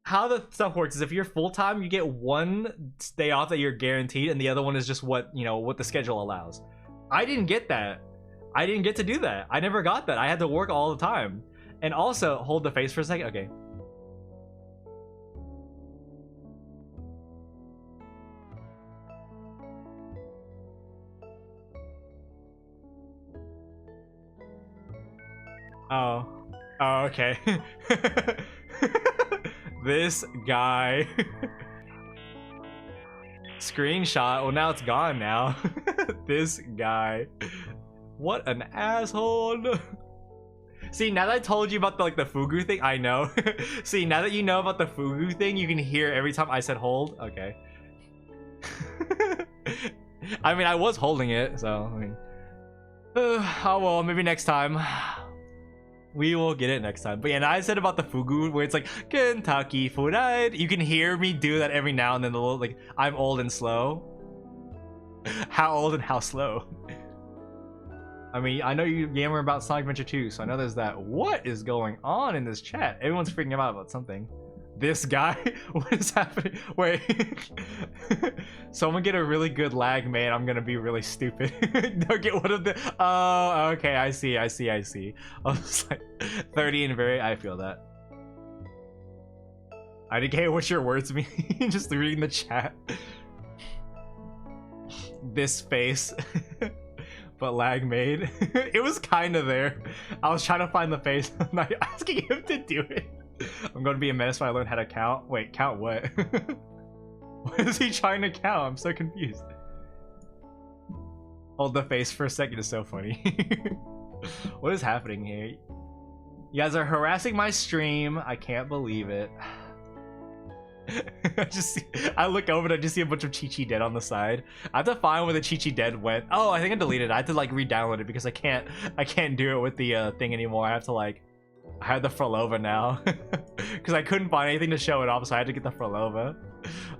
how the stuff works is if you're full-time, you get one day off that you're guaranteed and the other one is just what, you know, what the schedule allows. I didn't get that. I didn't get to do that. I never got that. I had to work all the time. And also, hold the face for a second. Okay. Oh. Oh, okay. This guy. Screenshot. Well, now it's gone now. This guy. What an asshole. See, now that I told you about the Fugu thing, I know. See, now that you know about the Fugu thing, you can hear every time I said hold. Okay. I mean, I was holding it, so I mean. Oh well, maybe next time. We will get it next time. But yeah, and I said about the Fugu where it's like Kentucky Fried. You can hear me do that every now and then. The little like I'm old and slow. How old and how slow? I mean, I know you yammer about Sonic Adventure 2, so I know there's that. What is going on in this chat? Everyone's freaking out about something. This guy? What is happening? Wait. Someone get a really good lag, man. I'm gonna be really stupid. Don't get one of the. Oh, okay. I see. I was like 30 and very. I feel that. I didn't care what your words mean. Just reading the chat. This face. but lag made. It was kind of there. I was trying to find the face. I'm not asking him to do it. I'm going to be a menace when I learn how to count. Wait, count what? What is he trying to count? I'm so confused. Hold the face for a second is so funny. What is happening here? You guys are harassing my stream. I can't believe it. I look over and I just see a bunch of Chi-Chi dead on the side. I have to find where the Chi-Chi dead went. Oh, I think I deleted it. I have to like re-download it because I can't do it with the thing anymore. I have the Frolova now. Because I couldn't find anything to show it off, so I had to get the Frolova.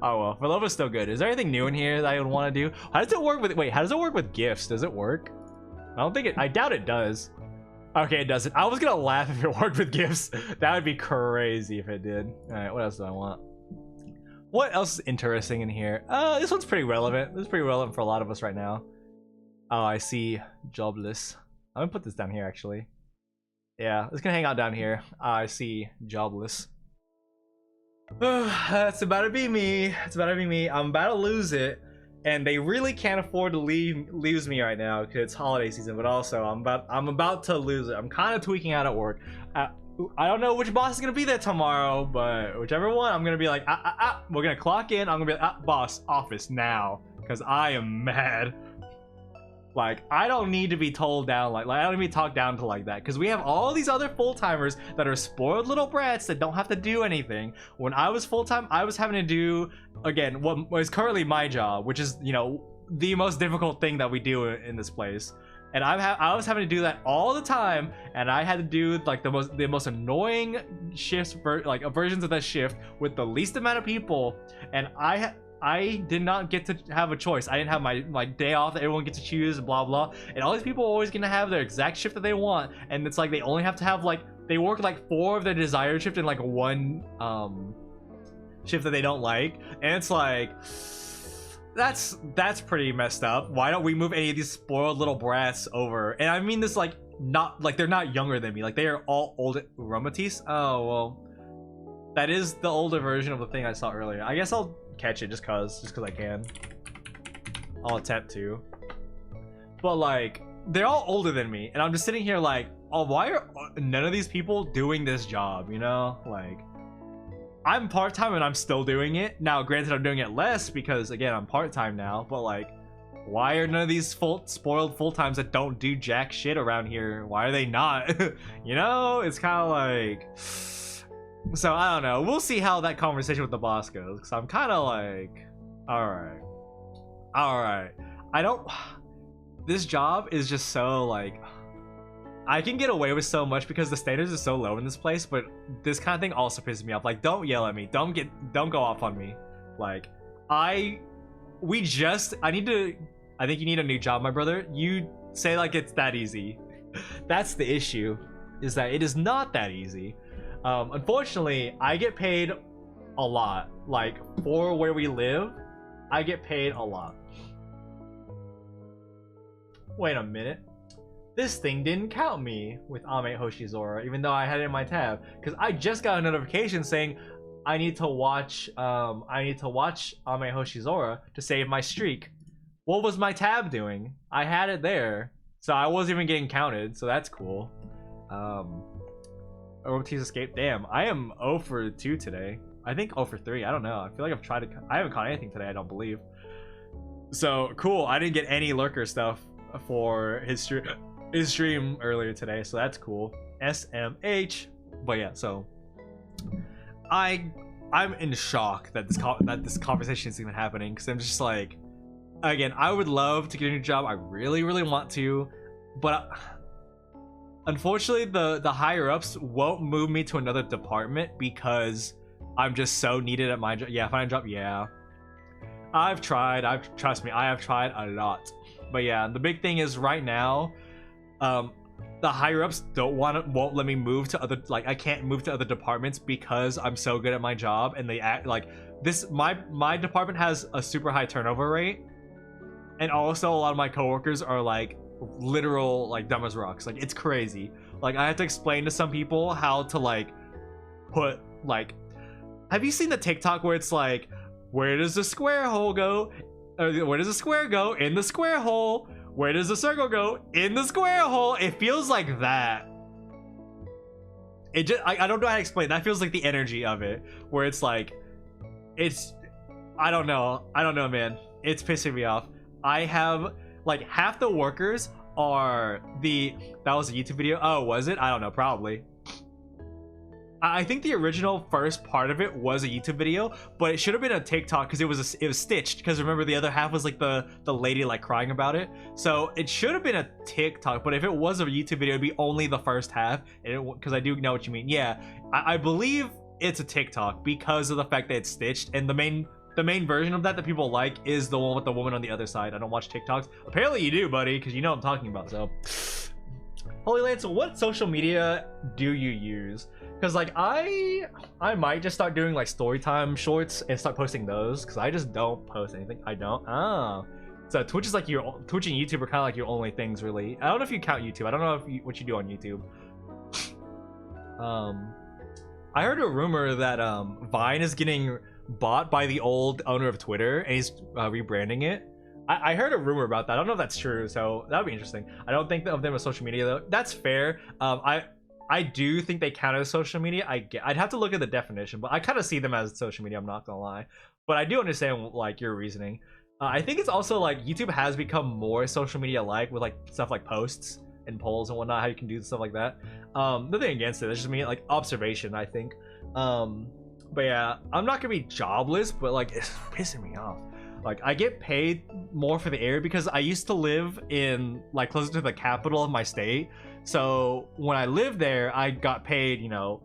Oh well, Frolova's still good. Is there anything new in here that I would want to do? How does it work with gifts? Does it work? I doubt it does. Okay, it doesn't. I was gonna laugh if it worked with gifts. That would be crazy if it did. Alright, what else do I want? What else is interesting in here? This one's pretty relevant. This is pretty relevant for a lot of us right now. Oh, I see. Jobless. I'm gonna put this down here, actually. Yeah, it's gonna hang out down here. I see. Jobless. That's about to be me. It's about to be me. I'm about to lose it. And they really can't afford to lose me right now because it's holiday season, but also I'm about to lose it. I'm kind of tweaking out at work. I don't know which boss is gonna be there tomorrow, but whichever one, I'm gonna be like, we're gonna clock in. I'm gonna be like, boss, office now, because I am mad. Like, I don't need to be told down like I don't need to be talked down to like that, because we have all these other full-timers that are spoiled little brats that don't have to do anything. When I was full-time, I was having to do, again, what is currently my job, which is, you know, the most difficult thing that we do in this place. And I was having to do that all the time, and I had to do like the most annoying shifts, versions of that shift with the least amount of people, and I did not get to have a choice. I didn't have my day off that everyone gets to choose, blah blah. And all these people are always gonna have their exact shift that they want, and it's like they only have to have they work like 4 of their desired shift in like 1 shift that they don't like, and it's like that's pretty messed up. Why don't we move any of these spoiled little brats over? And I mean this like not like they're not younger than me, like they are all old. Aromatisse? Oh well, that is the older version of the thing I saw earlier. I guess I'll catch it just cause I can. I'll attempt to. But like they're all older than me, and I'm just sitting here like, oh, why are none of these people doing this job, you know? Like, I'm part-time and I'm still doing it. Now, granted, I'm doing it less because, again, I'm part-time now, but like, why are none of these spoiled full-times that don't do jack shit around here? Why are they not? You know? It's kind of like... So, I don't know. We'll see how that conversation with the boss goes, because I'm kind of like... Alright. I don't... This job is just so, like... I can get away with so much because the standards are so low in this place, but this kind of thing also pisses me off. Like, don't yell at me. Don't go off on me. Like, I think you need a new job, my brother. You say like it's that easy. That's the issue, is that it is not that easy. Unfortunately, I get paid a lot. Like, for where we live, I get paid a lot. Wait a minute. This thing didn't count me with Ame Hoshizora, even though I had it in my tab, because I just got a notification saying I need to watch Ame Hoshizora to save my streak. What was my tab doing? I had it there, so I wasn't even getting counted, so that's cool. Ortiz escape. Damn, I am 0 for 2 today. I think 0 for 3. I don't know. I feel like I haven't caught anything today, I don't believe. So cool. I didn't get any lurker stuff for his stream earlier today, so that's cool. SMH. But yeah, so I'm in shock that this conversation is even happening, because I'm just like, again, I would love to get a new job. I really want to, but unfortunately the higher ups won't move me to another department because I'm just so needed at my job. Yeah, find a job. Yeah, trust me, I have tried a lot. But yeah, the big thing is right now, the higher ups won't let me move to other, like, I can't move to other departments because I'm so good at my job, and they act like this. My department has a super high turnover rate, and also a lot of my coworkers are like literal like dumb as rocks. Like, it's crazy. Like, I have to explain to some people how to like put, like, have you seen the TikTok where it's like, where does the square hole go? Where does the square go in the square hole? Where does the circle go? In the square hole. It feels like that. It just, I don't know how to explain. That feels like the energy of it, where it's like, I don't know, man. It's pissing me off. I have like half the workers are that was a YouTube video. Oh, was it? I don't know, probably. I think the original first part of it was a YouTube video, but it should have been a TikTok because it was stitched. Because remember, the other half was like the lady like crying about it. So it should have been a TikTok. But if it was a YouTube video, it'd be only the first half. Because I do know what you mean. Yeah, I believe it's a TikTok because of the fact that it's stitched, and the main version of that people like is the one with the woman on the other side. I don't watch TikToks. Apparently you do, buddy, because you know what I'm talking about. So, Holy Lance, what social media do you use? Because like I might just start doing like storytime shorts and start posting those, because I just don't post anything. I don't. Oh, so Twitch is like Twitch and YouTube are kind of like your only things, really. I don't know if you count YouTube. I don't know what you do on YouTube. I heard a rumor that Vine is getting bought by the old owner of Twitter, and he's rebranding it. I heard a rumor about that. I don't know if that's true, so that would be interesting. I don't think of them as social media though. That's fair. I do think they count as social media. I'd have to look at the definition, but I kind of see them as social media. I'm not gonna lie, but I do understand like your reasoning. I think it's also like YouTube has become more social media like, with like stuff like posts and polls and whatnot. How you can do stuff like that. Nothing against it. It's just me like observation, I think. But yeah, I'm not gonna be jobless, but like it's pissing me off. Like I get paid more for the area because I used to live in like closer to the capital of my state. So when I lived there, I got paid, you know,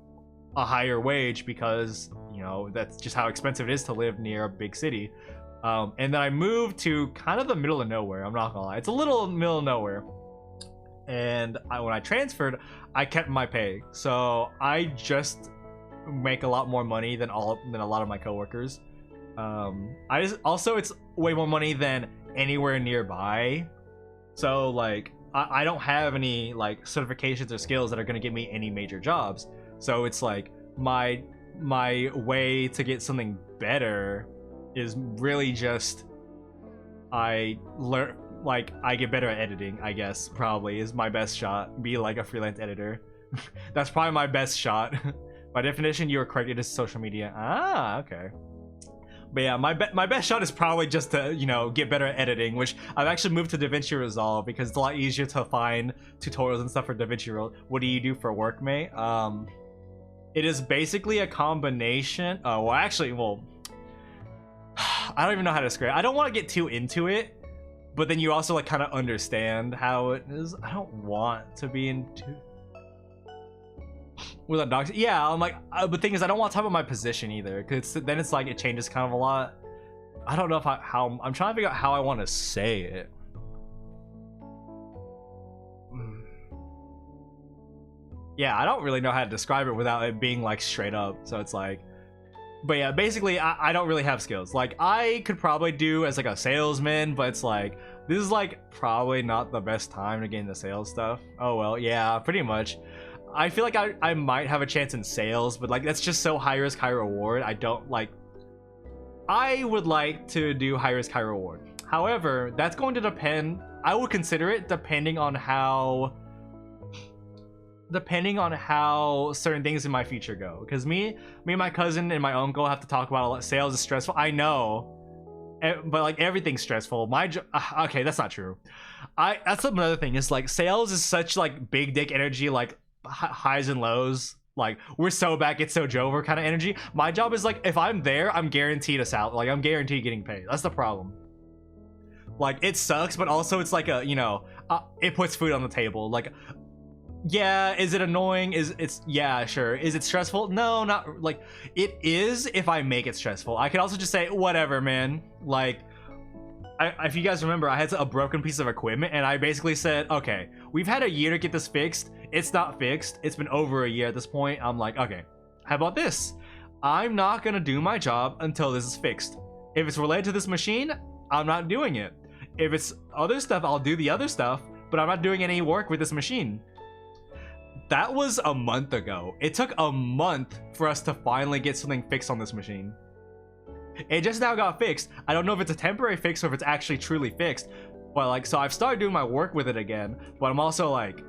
a higher wage because, you know, that's just how expensive it is to live near a big city. And then I moved to kind of the middle of nowhere. I'm not gonna lie, it's a little middle of nowhere. And when I transferred, I kept my pay, so I just make a lot more money than a lot of my coworkers. It's way more money than anywhere nearby. So like I don't have any like certifications or skills that are going to get me any major jobs. So it's like my way to get something better is really just I get better at editing, I guess. Probably is my best shot. Be like a freelance editor. That's probably my best shot. By definition, you are correct. It is social media. Ah, okay. But yeah, my best shot is probably just to, you know, get better at editing, which I've actually moved to DaVinci Resolve because it's a lot easier to find tutorials and stuff for DaVinci Resolve. What do you do for work, mate? It is basically a combination. I don't even know how to describe it. I don't want to get too into it, but then you also like kind of understand how it is. I don't want to be into with a doc. Yeah, I'm like, but the thing is, I don't want to talk about my position either, because then it's like it changes kind of a lot. I don't know if I'm trying to figure out how I want to say it. Yeah, I don't really know how to describe it without it being like straight up. So it's like, but yeah, basically I don't really have skills. Like I could probably do as like a salesman, but it's like this is like probably not the best time to get into sales stuff. Oh well, yeah, pretty much. I feel like I might have a chance in sales, but like that's just so high risk, high reward. I would like to do high risk, high reward. However, that's going to depend. I would consider it depending on how certain things in my future go. Because me and my cousin and my uncle have to talk about a lot. Sales is stressful. I know, but like everything's stressful. Okay, that's not true. That's another thing. Is like sales is such like big dick energy, like highs and lows, like we're so back, it's so Jover kind of energy. My job is like if I'm there, I'm guaranteed a salary. Like I'm guaranteed getting paid. That's the problem. Like it sucks, but also it's like a, you know, it puts food on the table. Like, yeah, is it annoying? Yeah, sure. Is it stressful? No, not like it is if I make it stressful. I could also just say whatever, man. Like if you guys remember, I had a broken piece of equipment and I basically said, okay, we've had a year to get this fixed. It's not fixed. It's been over a year at this point. I'm like, okay, how about this? I'm not gonna do my job until this is fixed. If it's related to this machine, I'm not doing it. If it's other stuff, I'll do the other stuff, but I'm not doing any work with this machine. That was a month ago. It took a month for us to finally get something fixed on this machine. It just now got fixed. I don't know if it's a temporary fix or if it's actually truly fixed. But like, so I've started doing my work with it again, but I'm also like,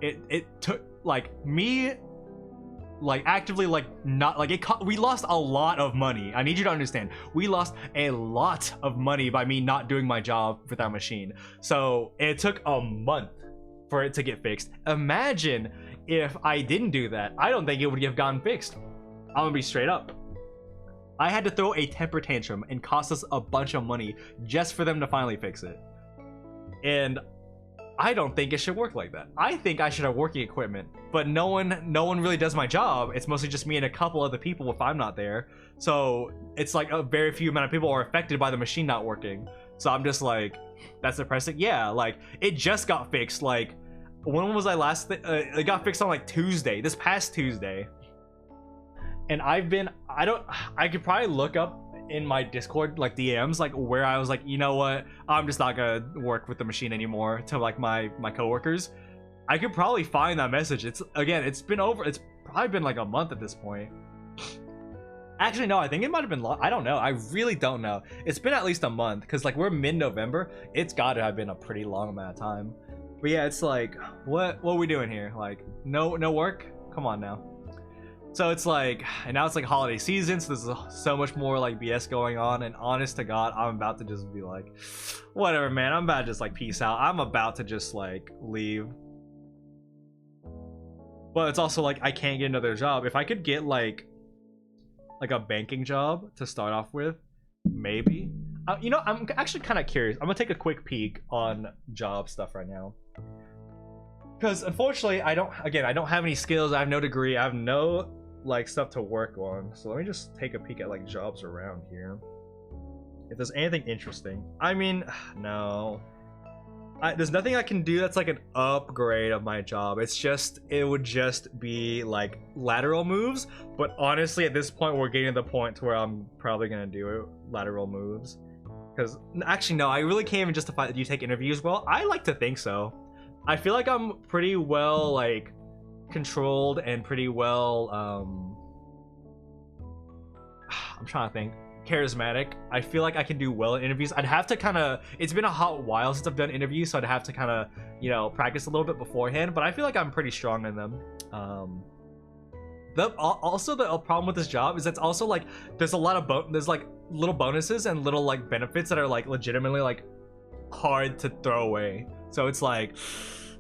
it took like me like actively like not like we lost a lot of money. I need you to understand, we lost a lot of money by me not doing my job with that machine. So it took a month for it to get fixed. Imagine if I didn't do that. I don't think it would have gotten fixed. I'm gonna be straight up. I had to throw a temper tantrum and cost us a bunch of money just for them to finally fix it. And I don't think it should work like that. I think I should have working equipment, but no one really does my job. It's mostly just me and a couple other people if I'm not there. So it's like a very few amount of people are affected by the machine not working. So I'm just like, that's depressing. Yeah, like it just got fixed. Like when was I last? It got fixed on like Tuesday, this past Tuesday. And I could probably look up in my Discord like DMs like where I was like, you know what, I'm just not gonna work with the machine anymore to like my coworkers. I could probably find that message. It's probably been like a month at this point. Actually no, I think it might have been I don't know, I really don't know. It's been at least a month because like we're mid-November. It's gotta have been a pretty long amount of time. But yeah, it's like what are we doing here? Like no work, come on now. So it's like, and now it's like holiday season, so there's so much more like BS going on, and honest to God, I'm about to just be like, whatever, man, I'm about to just like peace out. I'm about to just like leave. But it's also like, I can't get another job. If I could get like a banking job to start off with, maybe. You know, I'm actually kind of curious. I'm gonna take a quick peek on job stuff right now. Because unfortunately, I don't have any skills. I have no degree. I have no like stuff to work on. So let me just take a peek at like jobs around here. If there's anything interesting. I mean, no. There's nothing I can do that's like an upgrade of my job. It would just be like lateral moves. But honestly, at this point, we're getting to the point to where I'm probably gonna do lateral moves. Because actually, no, I really can't even justify that you take interviews well. I like to think so. I feel like I'm pretty well like controlled and pretty well I'm trying to think, charismatic. I feel like I can do well in interviews. I'd have to kind of, it's been a hot while since I've done interviews, so I'd have to kind of, you know, practice a little bit beforehand, but I feel like I'm pretty strong in them. Also the problem with this job is it's also like there's a lot of there's like little bonuses and little like benefits that are like legitimately like hard to throw away. So it's like,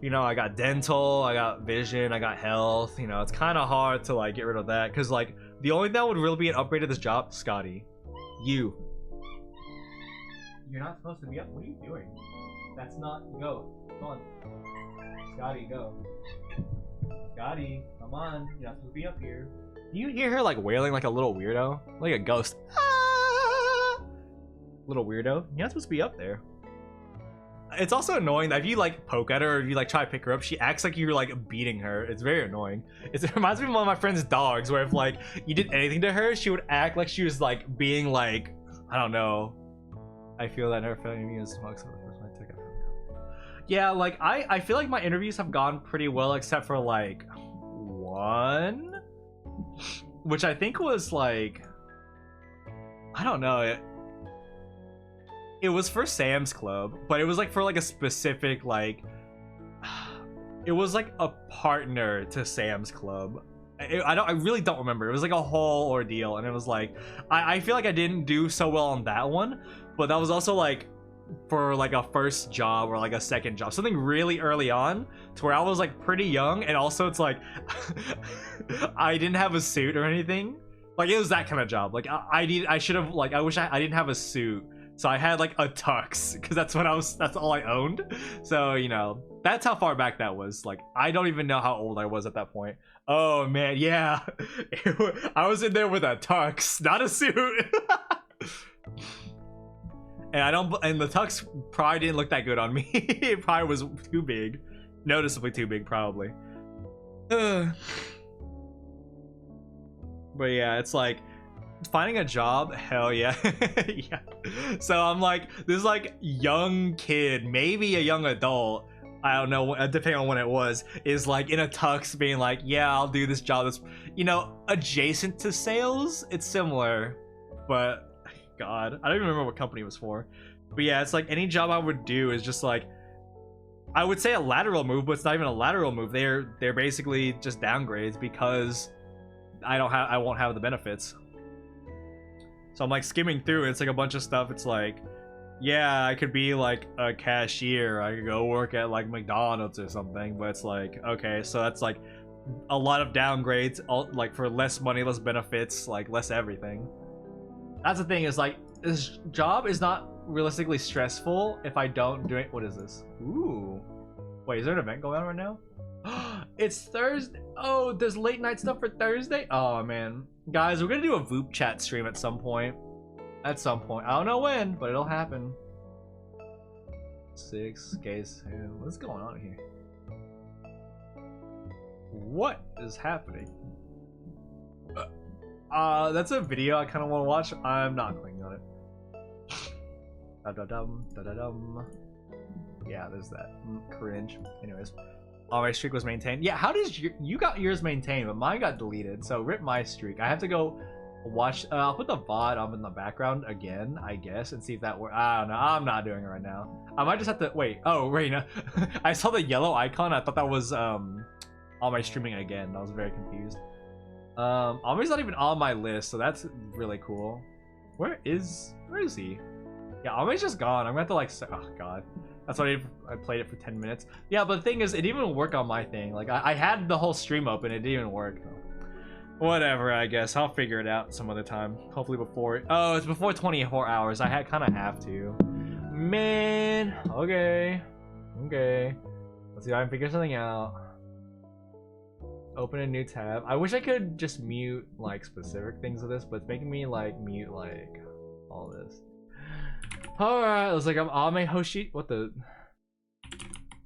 you know, I got dental, I got vision, I got health. You know, it's kind of hard to like get rid of that because like the only thing that would really be an upgrade to this job, Scotty, you're not supposed to be up. What are you doing? That's not, go. Come on, Scotty, go. Scotty, come on. You're not supposed to be up here. Do you hear her like wailing like a little weirdo, like a ghost? Ah! Little weirdo. You're not supposed to be up there. It's also annoying that if you like poke at her or if you like try to pick her up, she acts like you're like beating her. It's very annoying. It reminds me of one of my friend's dogs where if like you did anything to her, she would act like she was like being like, I don't know. I feel that never felt me as much. Yeah, like I feel like my interviews have gone pretty well except for like one, which I think was like, I don't know. It was for Sam's Club, but it was like for like a specific like, it was like a partner to Sam's Club. I really don't remember. It was like a whole ordeal, and it was like I feel like I didn't do so well on that one, but that was also like for like a first job or like a second job, something really early on to where I was like pretty young, and also it's like I didn't have a suit or anything. Like it was that kind of job. Like I should have like I wish I didn't have a suit. So I had like a tux because that's all I owned. So, you know, that's how far back that was. Like, I don't even know how old I was at that point. Oh man, yeah. I was in there with a tux, not a suit. And the tux probably didn't look that good on me. It probably was too big. Noticeably too big, probably. But yeah, it's like finding a job, hell yeah. Yeah. So I'm like this like young kid, maybe a young adult, I don't know, depending on when it was, is like in a tux being like, yeah, I'll do this job that's, you know, adjacent to sales. It's similar, but God, I don't even remember what company it was for. But yeah, it's like any job I would do is just like, I would say a lateral move, but it's not even a lateral move. They're basically just downgrades because I won't have the benefits. So I'm like skimming through, and it's like a bunch of stuff. It's like, yeah, I could be like a cashier. I could go work at like McDonald's or something. But it's like, okay, so that's like a lot of downgrades, all like for less money, less benefits, like less everything. That's the thing, is like this job is not realistically stressful if I don't do it. What is this? Ooh. Wait, is there an event going on right now? It's Thursday. Oh, there's late night stuff for Thursday. Oh man, guys, we're gonna do a Voop chat stream at some point. I don't know when, but it'll happen. 6 case. What's going on here? What is happening? That's a video I kind of want to watch. I'm not clicking on it. Da-da-dum. Yeah, there's that. Cringe. Anyways. Oh, my streak was maintained. Yeah, how does you got yours maintained, but mine got deleted. So rip my streak. I have to go watch. I'll put the VOD up in the background again, I guess, and see if that works. I don't know. I'm not doing it right now. I might just have to wait. Oh, Reina. I saw the yellow icon. I thought that was on my streaming again. I was very confused. Ami's not even on my list, so that's really cool. Where is he? Yeah, Ami's just gone. I'm gonna have to like. Oh god. That's why I played it for 10 minutes. Yeah, but the thing is, it didn't even work on my thing. Like, I had the whole stream open, it didn't even work. Whatever, I guess. I'll figure it out some other time. Hopefully before... Oh, it's before 24 hours. I kind of have to. Man. Okay. Let's see if I can figure something out. Open a new tab. I wish I could just mute, like, specific things with this, but it's making me, like, mute, like, all this. Alright, looks like I'm Ame Hoshi. What the?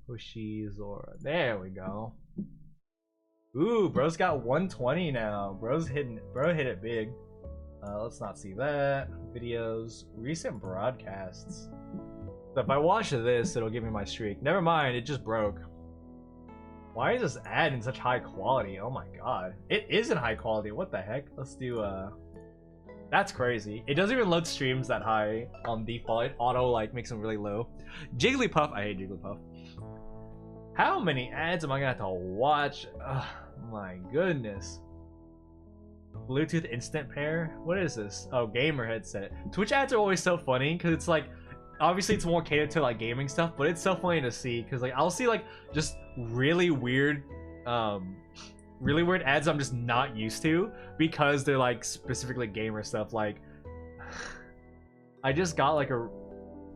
Hoshizora. There we go. Ooh, bro's got 120 now. Bro hit it big. Let's not see that. Videos. Recent broadcasts. So if I watch this, it'll give me my streak. Never mind, it just broke. Why is this ad in such high quality? Oh my god. It is in high quality. What the heck? Let's do that's crazy. It doesn't even load streams that high on default. It auto like makes them really low. Jigglypuff. I hate Jigglypuff. How many ads am I gonna have to watch? Ugh, my goodness. Bluetooth instant pair. What is this? Oh, gamer headset. Twitch ads are always so funny because it's like, obviously it's more catered to like gaming stuff, but it's so funny to see because like I'll see like just really weird ads I'm just not used to because they're like specifically gamer stuff. Like I just got like a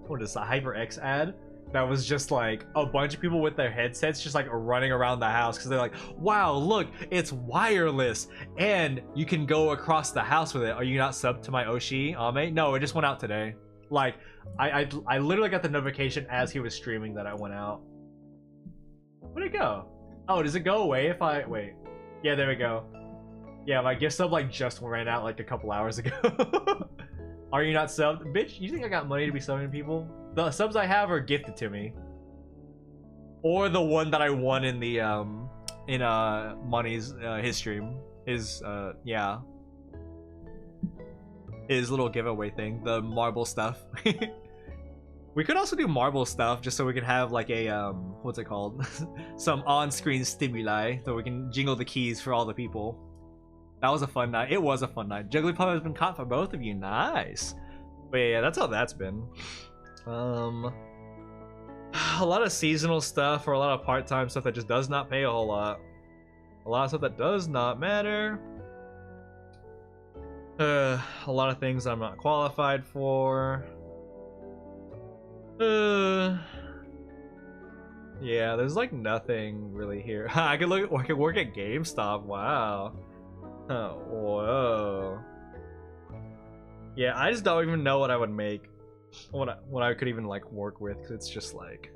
HyperX ad that was just like a bunch of people with their headsets just like running around the house because they're like, wow, look, it's wireless and you can go across the house with it. Are you not subbed to my Oshi Ame? No, it just went out today. Like I literally got the notification as he was streaming that I went out. Where'd it go? Oh, does it go away if I wait? Yeah, there we go. Yeah, my gift sub like just ran out like a couple hours ago. Are you not subbed? Bitch, you think I got money to be subbing people? The subs I have are gifted to me. Or the one that I won in the Money's his stream. His yeah. His little giveaway thing, the marble stuff. We could also do marble stuff just so we can have like a what's it called? Some on-screen stimuli so we can jingle the keys for all the people. That was a fun night. It was a fun night. Jigglypuff has been caught for both of you. Nice. But yeah, that's how that's been. A lot of seasonal stuff or a lot of part-time stuff that just does not pay a whole lot. A lot of stuff that does not matter. A lot of things I'm not qualified for. Yeah, there's like nothing really here. I could work at GameStop. Wow. Oh, whoa. Yeah, I just don't even know what I would make. What I could even like work with, because it's just like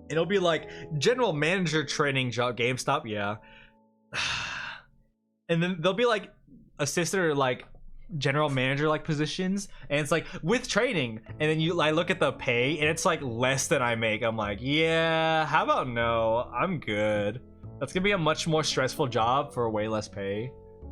it'll be like general manager training job GameStop, yeah. And then there'll be like assistant or like general manager like positions, and it's like with training, and then I look at the pay and it's like less than I make. I'm like, yeah, how about no, I'm good. That's gonna be a much more stressful job for way less pay,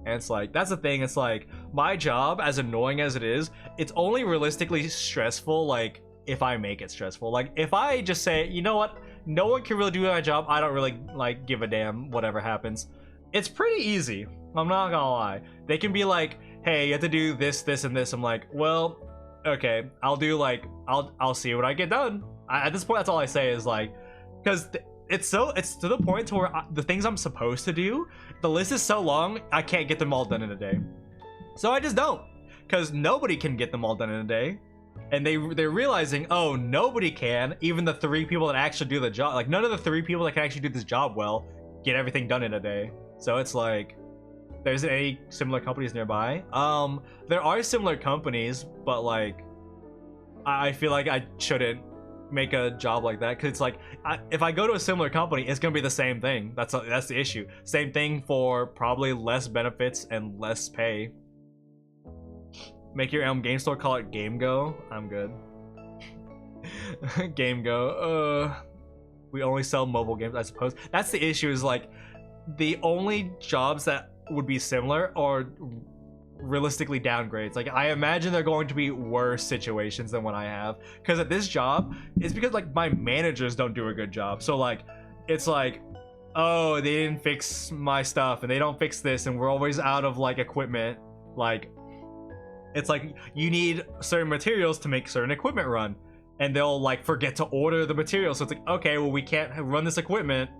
And it's like, that's the thing, it's like, my job, as annoying as it is, it's only realistically stressful, like, if I make it stressful. Like, if I just say, you know what, no one can really do my job, I don't really, like, give a damn whatever happens, it's pretty easy. I'm not gonna lie. They can be like, hey, you have to do this, this, and this. I'm like, well, okay, I'll do, like, I'll see what I get done. At this point, that's all I say is, like, because it's to the point to where the things I'm supposed to do, the list is so long, I can't get them all done in a day. So I just don't, because nobody can get them all done in a day. And they're realizing, oh, nobody can, even the 3 people that actually do the job. Like, none of the 3 people that can actually do this job well get everything done in a day. So it's like, there's any similar companies nearby. There are similar companies, but like, I feel like I shouldn't make a job like that, because it's like, if I go to a similar company, it's gonna be the same thing. That's the issue. Same thing for probably less benefits and less pay. Make your own game store, call it Game Go. I'm good. Game Go. We only sell mobile games, I suppose. That's the issue, is like, the only jobs that would be similar are realistically downgrades. Like, I imagine they're going to be worse situations than what I have, because at this job, it's because like my managers don't do a good job. So like, it's like, oh, they didn't fix my stuff and they don't fix this, and we're always out of like equipment. Like, it's like, you need certain materials to make certain equipment run, and they'll like forget to order the materials. So it's like, okay, well, we can't run this equipment.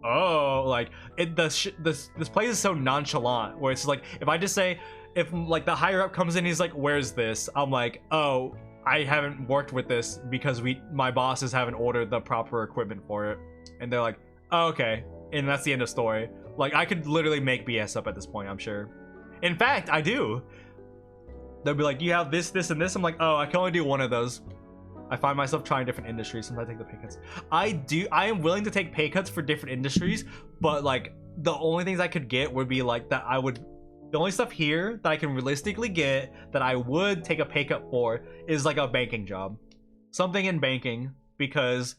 Oh, like, this place is so nonchalant, where it's like, if I just say, if like the higher up comes in, he's like, where's this? I'm like, oh, I haven't worked with this because my bosses haven't ordered the proper equipment for it. And they're like, oh, okay, and that's the end of story. Like, I could literally make BS up at this point, I'm sure. In fact, I do. They'll be like, you have this, this, and this. I'm like, oh, I can only do one of those. I find myself trying different industries since I take the pay cuts. I am willing to take pay cuts for different industries, but like, the only things I could get would be like that the only stuff here that I can realistically get that I would take a pay cut for is like a banking job. Something in banking, because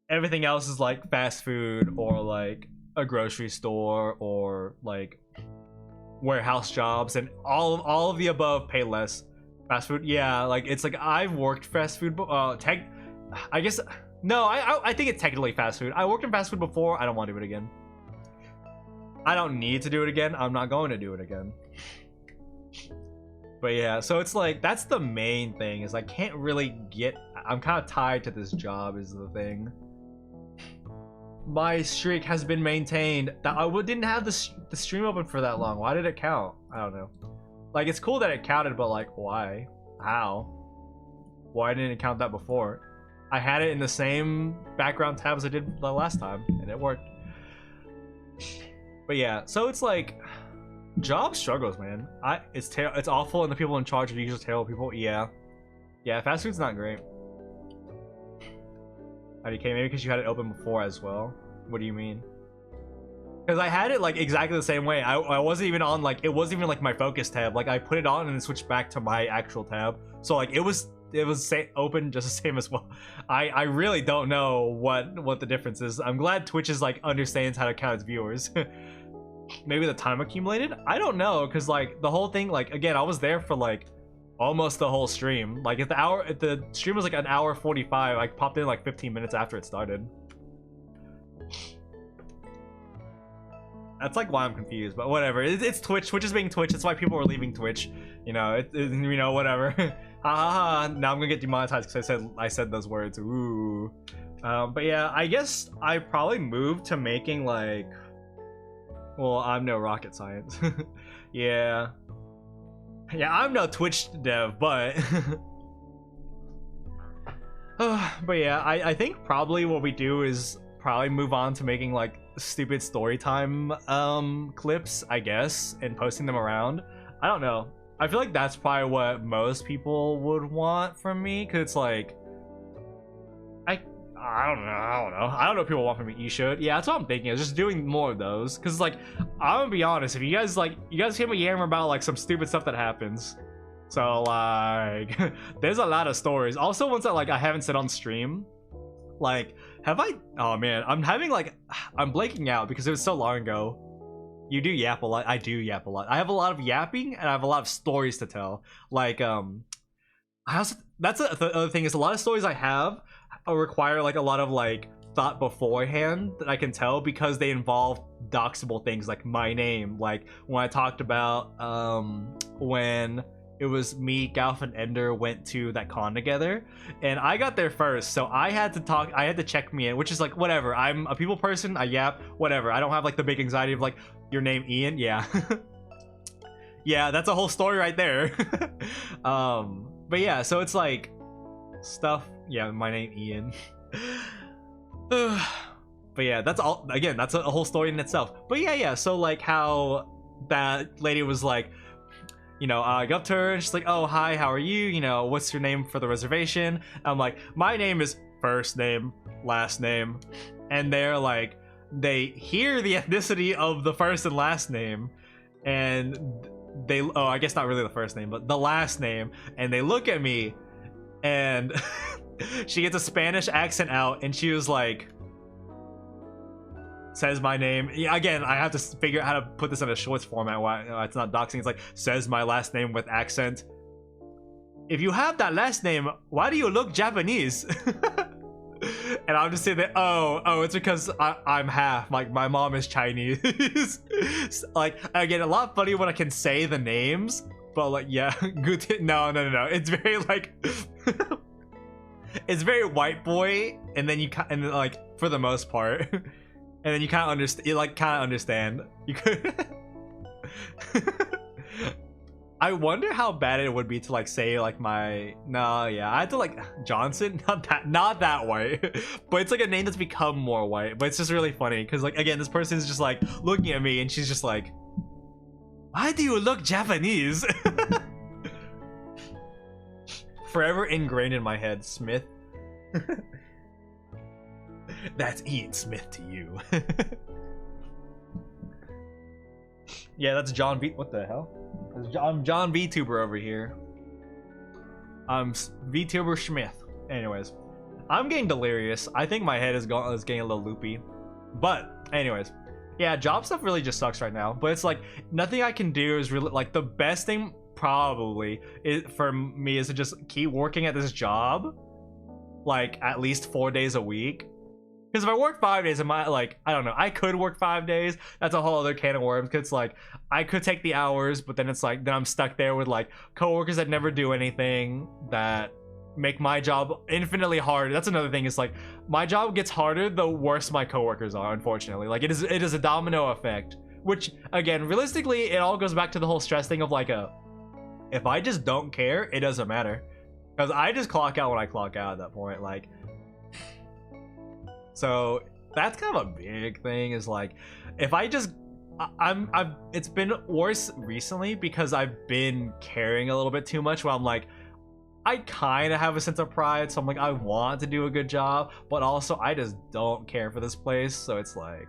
everything else is like fast food or like a grocery store or like warehouse jobs, and all of the above pay less. Fast food, yeah, like, it's like, I've worked fast food, I guess, no, I think it's technically fast food. I worked in fast food before. I don't want to do it again. I don't need to do it again. I'm not going to do it again. But yeah, so it's like, that's the main thing, is I can't really I'm kind of tied to this job is the thing. My streak has been maintained. That I didn't have the stream open for that long. Why did it count? I don't know. Like, it's cool that it counted, but like, why? How? Why didn't it count that before? I had it in the same background tab as I did the last time, and it worked. But yeah, so it's like, job struggles, man. It's awful, and the people in charge are usually terrible people. Yeah, fast food's not great. IDK, maybe because you had it open before as well. What do you mean? Because I had it like exactly the same way. I wasn't even on, like, it wasn't even like my focus tab. Like, I put it on and then switched back to my actual tab. So like, it was open just the same as well. I really don't know what the difference is. I'm glad Twitch is like understands how to count its viewers. Maybe the time accumulated? I don't know, because like the whole thing, like, again, I was there for like almost the whole stream. Like, if the stream was like an hour 45, I popped in like 15 minutes after it started. That's like why I'm confused, but whatever. It's Twitch. Twitch is being Twitch. That's why people are leaving Twitch. You know, you know, whatever. Ha ha ha. Now I'm gonna get demonetized because I said those words. Ooh. But yeah, I guess I probably moved to making like. Well, I'm no rocket science. Yeah. Yeah, I'm no Twitch dev, but. But yeah, I think probably what we do is probably move on to making like stupid story time clips, I guess, and posting them around. I don't know. I feel like that's probably what most people would want from me, because it's like, I don't know what people want from me. You should. Yeah, that's what I'm thinking, is just doing more of those, because like, I'm gonna be honest, if you guys hear me yammer about like some stupid stuff that happens, so like there's a lot of stories, also ones that like I haven't said on stream. Like, have I? Oh man, I'm blanking out because it was so long ago. You do yap a lot. I do yap a lot. I have a lot of yapping, and I have a lot of stories to tell. Like, I also that's the other thing is a lot of stories I have require like a lot of like thought beforehand that I can tell because they involve doxable things like my name. Like when I talked about when it was me, Galf, and Ender went to that con together, and I got there first, so I had to check me in, which is like whatever. I'm a people person. I yap, whatever. I don't have like the big anxiety of like your name Ian. Yeah, yeah, that's a whole story right there. But yeah, so it's like stuff. Yeah, my name Ian. But yeah, that's all. Again, that's a whole story in itself. But yeah. So like how that lady was like, you know, I go up to her and she's like, oh, hi, how are you? You know, what's your name for the reservation? I'm like, my name is first name, last name. And they're like, they hear the ethnicity of the first and last name. And they, oh, I guess not really the first name, but the last name. And they look at me and she gets a Spanish accent out and she was like, says my name. Yeah, again, I have to figure out how to put this in a shorts format why it's not doxing. It's like, says my last name with accent. If you have that last name, why do you look Japanese? And I'm just saying that, oh, it's because I'm half. Like, my mom is Chinese. Like, again, a lot funnier when I can say the names, but like, yeah, good. No. It's very like, it's very white boy, and then like, for the most part. And then you kind of understand. You like kind of understand. You could. I wonder how bad it would be to like say like my. No, yeah, I had to like Johnson. Not that white, but it's like a name that's become more white. But it's just really funny because like again, this person is just like looking at me and she's just like, "Why do you look Japanese?" Forever ingrained in my head, Smith. That's Ian Smith to you. Yeah, that's John V. What the hell? I'm John VTuber over here. I'm VTuber Smith. Anyways, I'm getting delirious. I think my head is getting a little loopy. But anyways, yeah, job stuff really just sucks right now. But it's like nothing I can do is really like the best thing probably for me is to just keep working at this job, like at least 4 days a week. Because if I work 5 days, I don't know, I could work 5 days. That's a whole other can of worms. Because it's like, I could take the hours, but then it's like, then I'm stuck there with like coworkers that never do anything, that make my job infinitely harder. That's another thing. It's like, my job gets harder the worse my coworkers are, unfortunately. Like, it is a domino effect. Which, again, realistically, it all goes back to the whole stress thing of like if I just don't care, it doesn't matter. Because I just clock out when I clock out at that point. Like, so that's kind of a big thing is like, if I just, it's been worse recently because I've been caring a little bit too much where I'm like, I kind of have a sense of pride. So I'm like, I want to do a good job, but also I just don't care for this place. So it's like,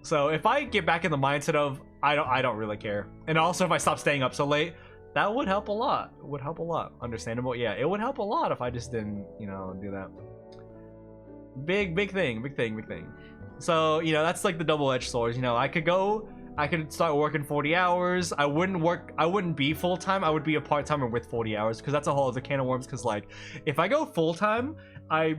so if I get back in the mindset of, I don't really care. And also if I stop staying up so late, that would help a lot. It would help a lot. Understandable. Yeah, it would help a lot if I just didn't, you know, do that. Big thing. So, you know, that's like the double-edged sword. You know, I could start working 40 hours. I wouldn't be full-time. I would be a part-timer with 40 hours because that's a whole other can of worms. Because like, if I go full-time, I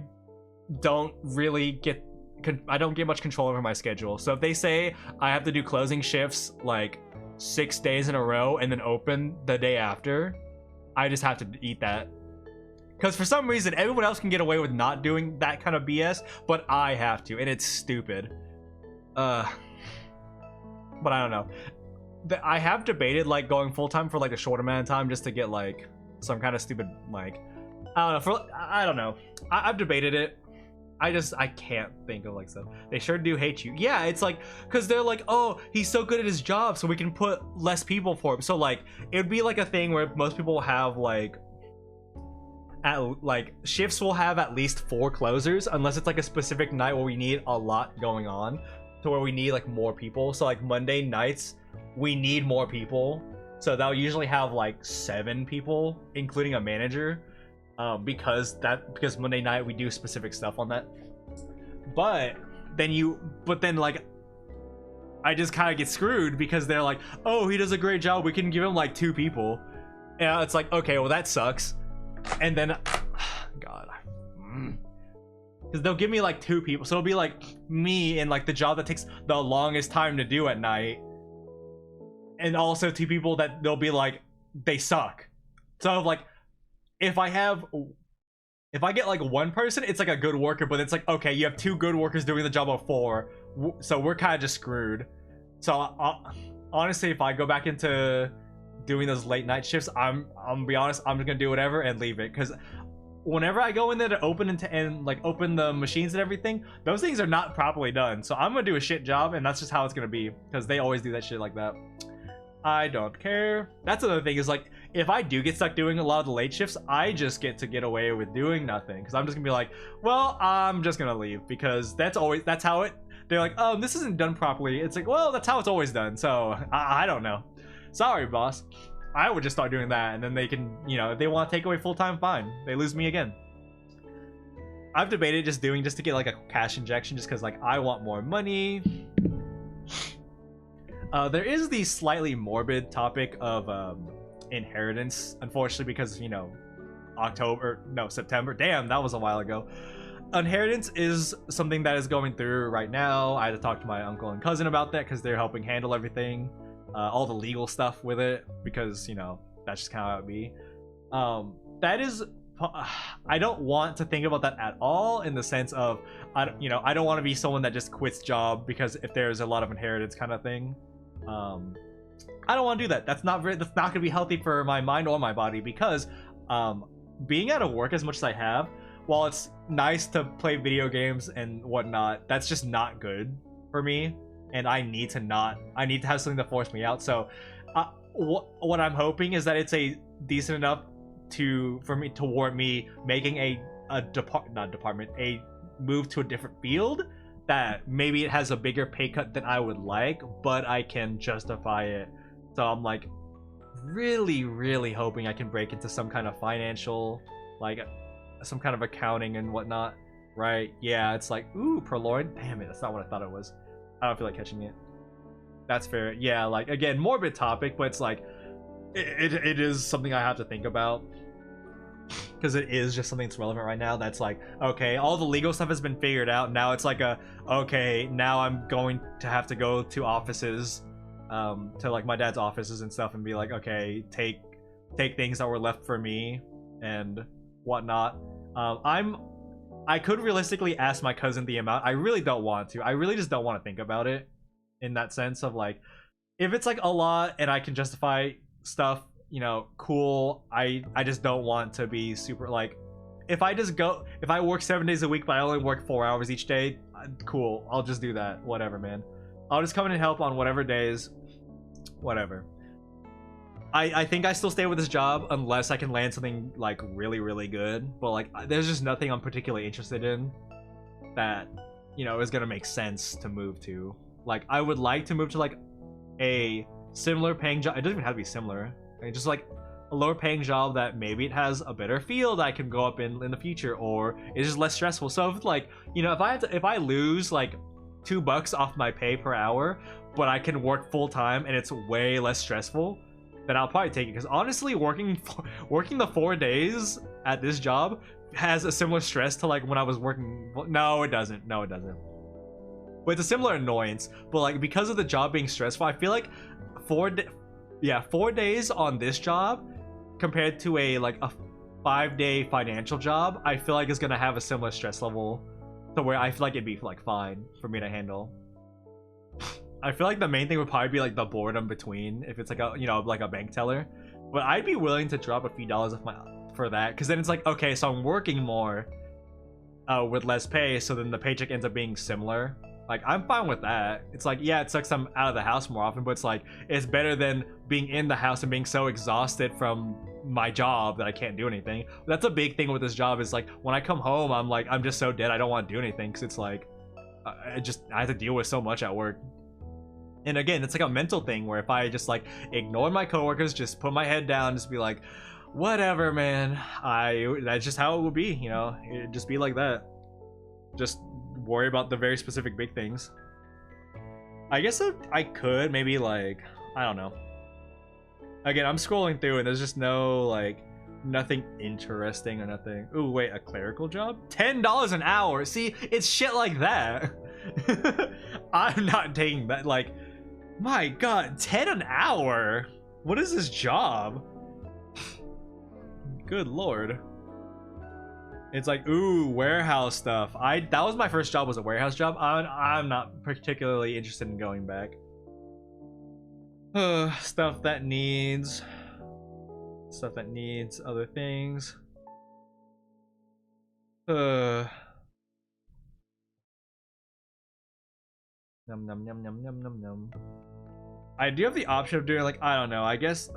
don't get much control over my schedule. So if they say I have to do closing shifts like 6 days in a row and then open the day after, I just have to eat that. Because for some reason, everyone else can get away with not doing that kind of BS, but I have to, and it's stupid. But I don't know. I have debated like going full-time for like a short amount of time just to get like some kind of stupid like, I don't know. I've debated it. I can't think of like stuff. They sure do hate you. Yeah, it's like, because they're like, oh, he's so good at his job, so we can put less people for him. So like, it would be like a thing where most people have like, shifts will have at least 4 closers, unless it's like a specific night where we need a lot going on, to where we need like more people. So like Monday nights, we need more people. So they'll usually have like 7 people, including a manager. Because Monday night we do specific stuff on that. But but then like I just kind of get screwed because they're like, oh, he does a great job, we can give him like 2 people, and it's like, okay, well that sucks. And then god, because they'll give me like 2 people, so it'll be like me and like the job that takes the longest time to do at night, and also 2 people that they'll be like, they suck. So like if I get like 1 person, it's like a good worker, but it's like, okay, you have 2 good workers doing the job of 4, so we're kind of just screwed. So honestly, if I go back into doing those late night shifts, I'm gonna be honest, I'm just gonna do whatever and leave it, because whenever I go in there to open and like open the machines and everything, those things are not properly done. So I'm gonna do a shit job, and that's just how it's gonna be, because they always do that shit like that. I don't care. That's another thing, is like, if I do get stuck doing a lot of the late shifts, I just get to get away with doing nothing, because I'm just gonna be like, well, I'm just gonna leave, because that's how it, they're like, oh, this isn't done properly. It's like, well, that's how it's always done, so I don't know. Sorry, boss. I would just start doing that, and then they can, you know, if they want to take away full-time, fine. They lose me again. I've debated just to get like a cash injection, just because like I want more money. There is the slightly morbid topic of inheritance, unfortunately, because, you know, September, damn, that was a while ago. Inheritance is something that is going through right now. I had to talk to my uncle and cousin about that, because they're helping handle everything, all the legal stuff with it, because, you know, that's just kind of how it be. That is, I don't want to think about that at all, in the sense of, I don't want to be someone that just quits job because if there's a lot of inheritance kind of thing. I don't want to do that. That's not gonna be healthy for my mind or my body, because being out of work as much as I have, while it's nice to play video games and whatnot, that's just not good for me, and I need to have something to force me out. So what I'm hoping is that it's a decent enough toward me making a move to a different field, that maybe it has a bigger pay cut than I would like, but I can justify it. So I'm like really, really hoping I can break into some kind of financial, like some kind of accounting and whatnot, right? Yeah, it's like, ooh, purloined. Damn it, that's not what I thought it was. I don't feel like catching it. That's fair. Yeah, like, again, morbid topic, but it's like, it is something I have to think about, because it is just something that's relevant right now. That's like, okay, all the legal stuff has been figured out. Now it's like okay, now I'm going to have to go to offices, to like my dad's offices and stuff, and be like, okay, take things that were left for me and whatnot. I could realistically ask my cousin the amount. I really don't want to. I really just don't want to think about it, in that sense of like, if it's like a lot and I can justify stuff, you know, cool. I just don't want to be super, like, if I work 7 days a week but I only work 4 hours each day, cool, I'll just do that, whatever, man. I'll just come in and help on whatever days, whatever. I think I still stay with this job unless I can land something like really, really good, but like there's just nothing I'm particularly interested in that, you know, is gonna make sense to move to. Like, I would like to move to like a similar paying job. It doesn't even have to be similar. Just like a lower paying job that maybe it has a better field I can go up in the future, or it's just less stressful. So if, like, you know, if I lose like $2 off my pay per hour, but I can work full time and it's way less stressful, then I'll probably take it. Because honestly, working the 4 days at this job has a similar stress to like when I was working. No, it doesn't. No, it doesn't. But it's a similar annoyance. But like, because of the job being stressful, I feel like 4 days on this job compared to a 5-day financial job, I feel like is gonna have a similar stress level to where I feel like it'd be like fine for me to handle. I feel like the main thing would probably be like the boredom between, if it's like a, you know, like a bank teller. But I'd be willing to drop a few dollars for that, because then it's like, okay, so I'm working more with less pay, so then the paycheck ends up being similar. Like, I'm fine with that. It's like, yeah, it sucks I'm out of the house more often, but it's like, it's better than being in the house and being so exhausted from my job that I can't do anything. That's a big thing with this job, is like, when I come home, I'm like, I'm just so dead, I don't want to do anything, because it's like, I have to deal with so much at work. And again, it's like a mental thing where if I just like ignore my coworkers, just put my head down, just be like, whatever, man, that's just how it would be, you know. It'd just be like that. Just worry about the very specific big things. I guess I could maybe like, I don't know. Again, I'm scrolling through and there's just no like nothing interesting or nothing. Ooh, wait, a clerical job? $10 an hour. See, it's shit like that. I'm not taking that. Like, my god, 10 an hour. What is this job? Good lord. It's like, ooh, warehouse stuff. That was my first job, was a warehouse job. I'm not particularly interested in going back. Stuff that needs other things. Num num num num num num num. I do have the option of doing like, I don't know, I guess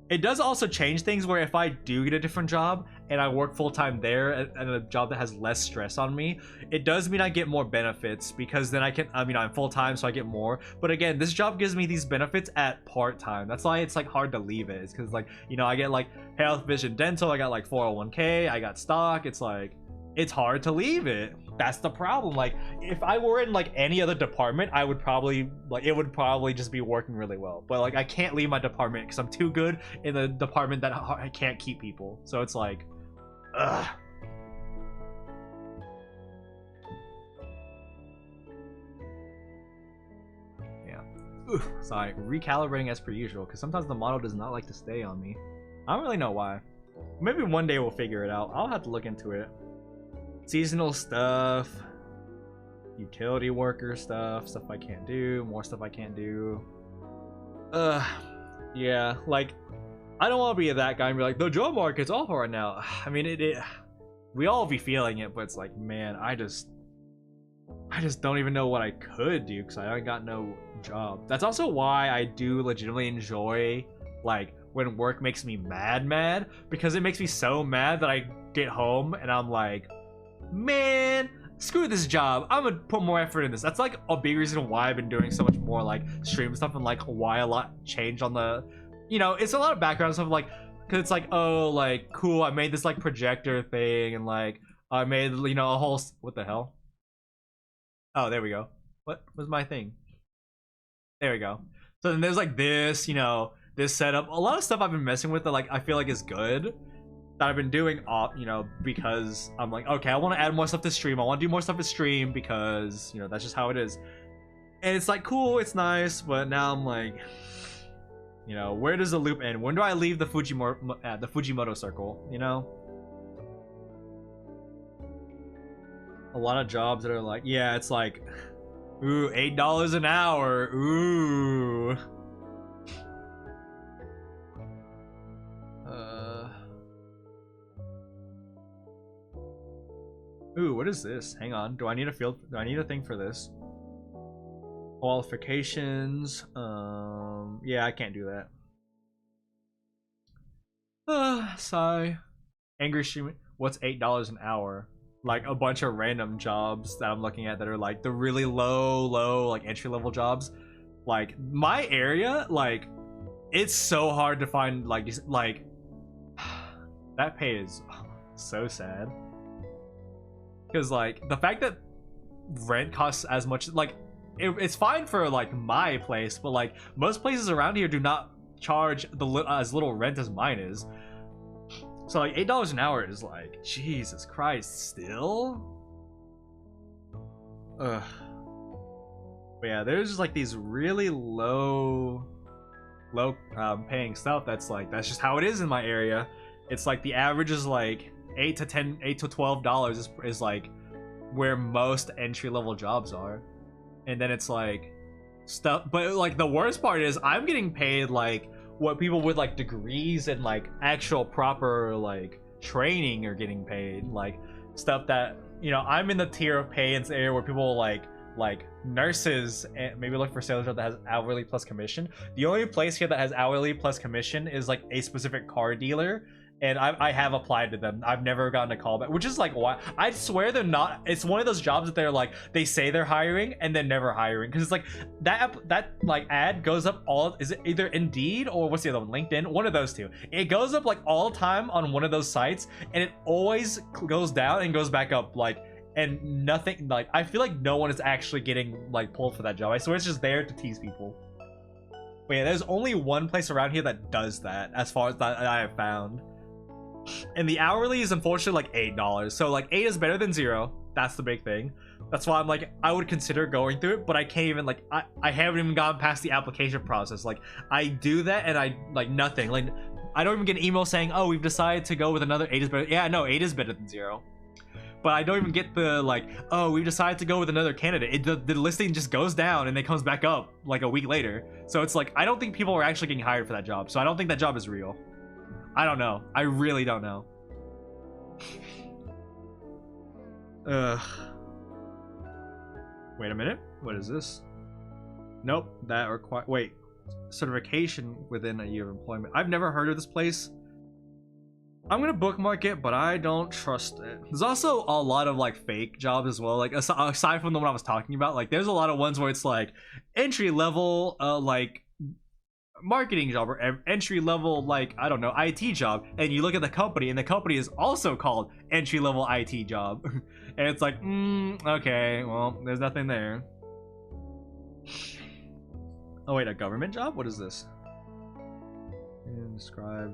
it does also change things where if I do get a different job and I work full-time there and a job that has less stress on me, it does mean I get more benefits because then I'm full-time so I get more. But again, this job gives me these benefits at part-time. That's why it's like hard to leave it. It's because like, you know, I get like health, vision, dental, I got like 401k, I got stock. It's like, it's hard to leave it. That's the problem. Like, if I were in like any other department, I would probably like, it would probably just be working really well. But like, I can't leave my department because I'm too good in the department that I can't keep people. So it's like, ugh. Yeah. Ooh, sorry, recalibrating as per usual because sometimes the model does not like to stay on me. I don't really know why. Maybe one day we'll figure it out. I'll have to look into it. Seasonal stuff, utility worker stuff I can't do, more stuff I can't do. Yeah, like, I don't want to be that guy and be like, the job market's awful right now. I mean, we all be feeling it, but it's like, man, I just don't even know what I could do because I got no job. That's also why I do legitimately enjoy, like, when work makes me mad, because it makes me so mad that I get home and I'm like, man, screw this job, I'm gonna put more effort in this. That's like a big reason why I've been doing so much more like stream stuff and like why a lot changed on the, you know, it's a lot of background stuff, like, because it's like, oh, like, cool, I made this like projector thing and like I made, you know, a whole, what the hell? Oh, there we go. What was my thing? There we go. So then there's like this, you know, this setup, a lot of stuff I've been messing with that like I feel like is good, that I've been doing, you know, because I'm like, okay, I want to add more stuff to stream. I want to do more stuff to stream because, you know, that's just how it is. And it's like, cool, it's nice, but now I'm like, you know, where does the loop end? When do I leave the Fujimoto circle, you know? A lot of jobs that are like, yeah, it's like, ooh, $8 an hour, ooh. Ooh, what is this? Hang on. Do I need a thing for this? Qualifications. Yeah, I can't do that. Sigh. Angry streaming. What's $8 an hour? Like a bunch of random jobs that I'm looking at that are like the really low, like entry-level jobs. Like my area, like it's so hard to find like that pay is so sad. Because like the fact that rent costs as much, like it's fine for like my place, but like most places around here do not charge as little rent as mine is. So like $8 an hour is like, Jesus Christ, still. Ugh. But yeah, there's just like these really low paying stuff that's like, that's just how it is in my area. It's like the average is like $8 to $12 is like where most entry-level jobs are. And then it's like stuff, but like the worst part is I'm getting paid like what people with like degrees and like actual proper like training are getting paid. Like stuff that, you know, I'm in the tier of pay in the area where people like nurses and maybe look for sales job that has hourly plus commission. The only place here that has hourly plus commission is like a specific car dealer, and I have applied to them. I've never gotten a call back, which is like, why? I swear they're not. It's one of those jobs that they're like, they say they're hiring and then never hiring, because it's like that like ad goes up is it either Indeed or what's the other one, LinkedIn, one of those two. It goes up like all the time on one of those sites, and it always goes down and goes back up like and nothing, like, I feel like no one is actually getting like pulled for that job. I swear it's just there to tease people. But yeah, there's only one place around here that does that, as far as that I have found. And the hourly is unfortunately like $8. So like 8 is better than 0. That's the big thing. That's why I'm like, I would consider going through it, but I can't even, like, I haven't even gotten past the application process. Like, I do that and I, like, nothing. Like, I don't even get an email saying, oh, we've decided to go with another 8 is better. Yeah, no, 8 is better than 0. But I don't even get the, like, oh, we've decided to go with another candidate. The listing just goes down and it comes back up like a week later. So it's like, I don't think people are actually getting hired for that job. So I don't think that job is real. I don't know. I really don't know. Ugh. Wait a minute. What is this? Nope. That require. Wait. Certification within a year of employment. I've never heard of this place. I'm gonna bookmark it, but I don't trust it. There's also a lot of like fake jobs as well. Like aside from the one I was talking about, like there's a lot of ones where it's like entry level, like marketing job or entry level, like I don't know, IT job, and you look at the company and the company is also called entry level IT job. And it's like, okay, well, there's nothing there. Oh wait, a government job? What is this? Describe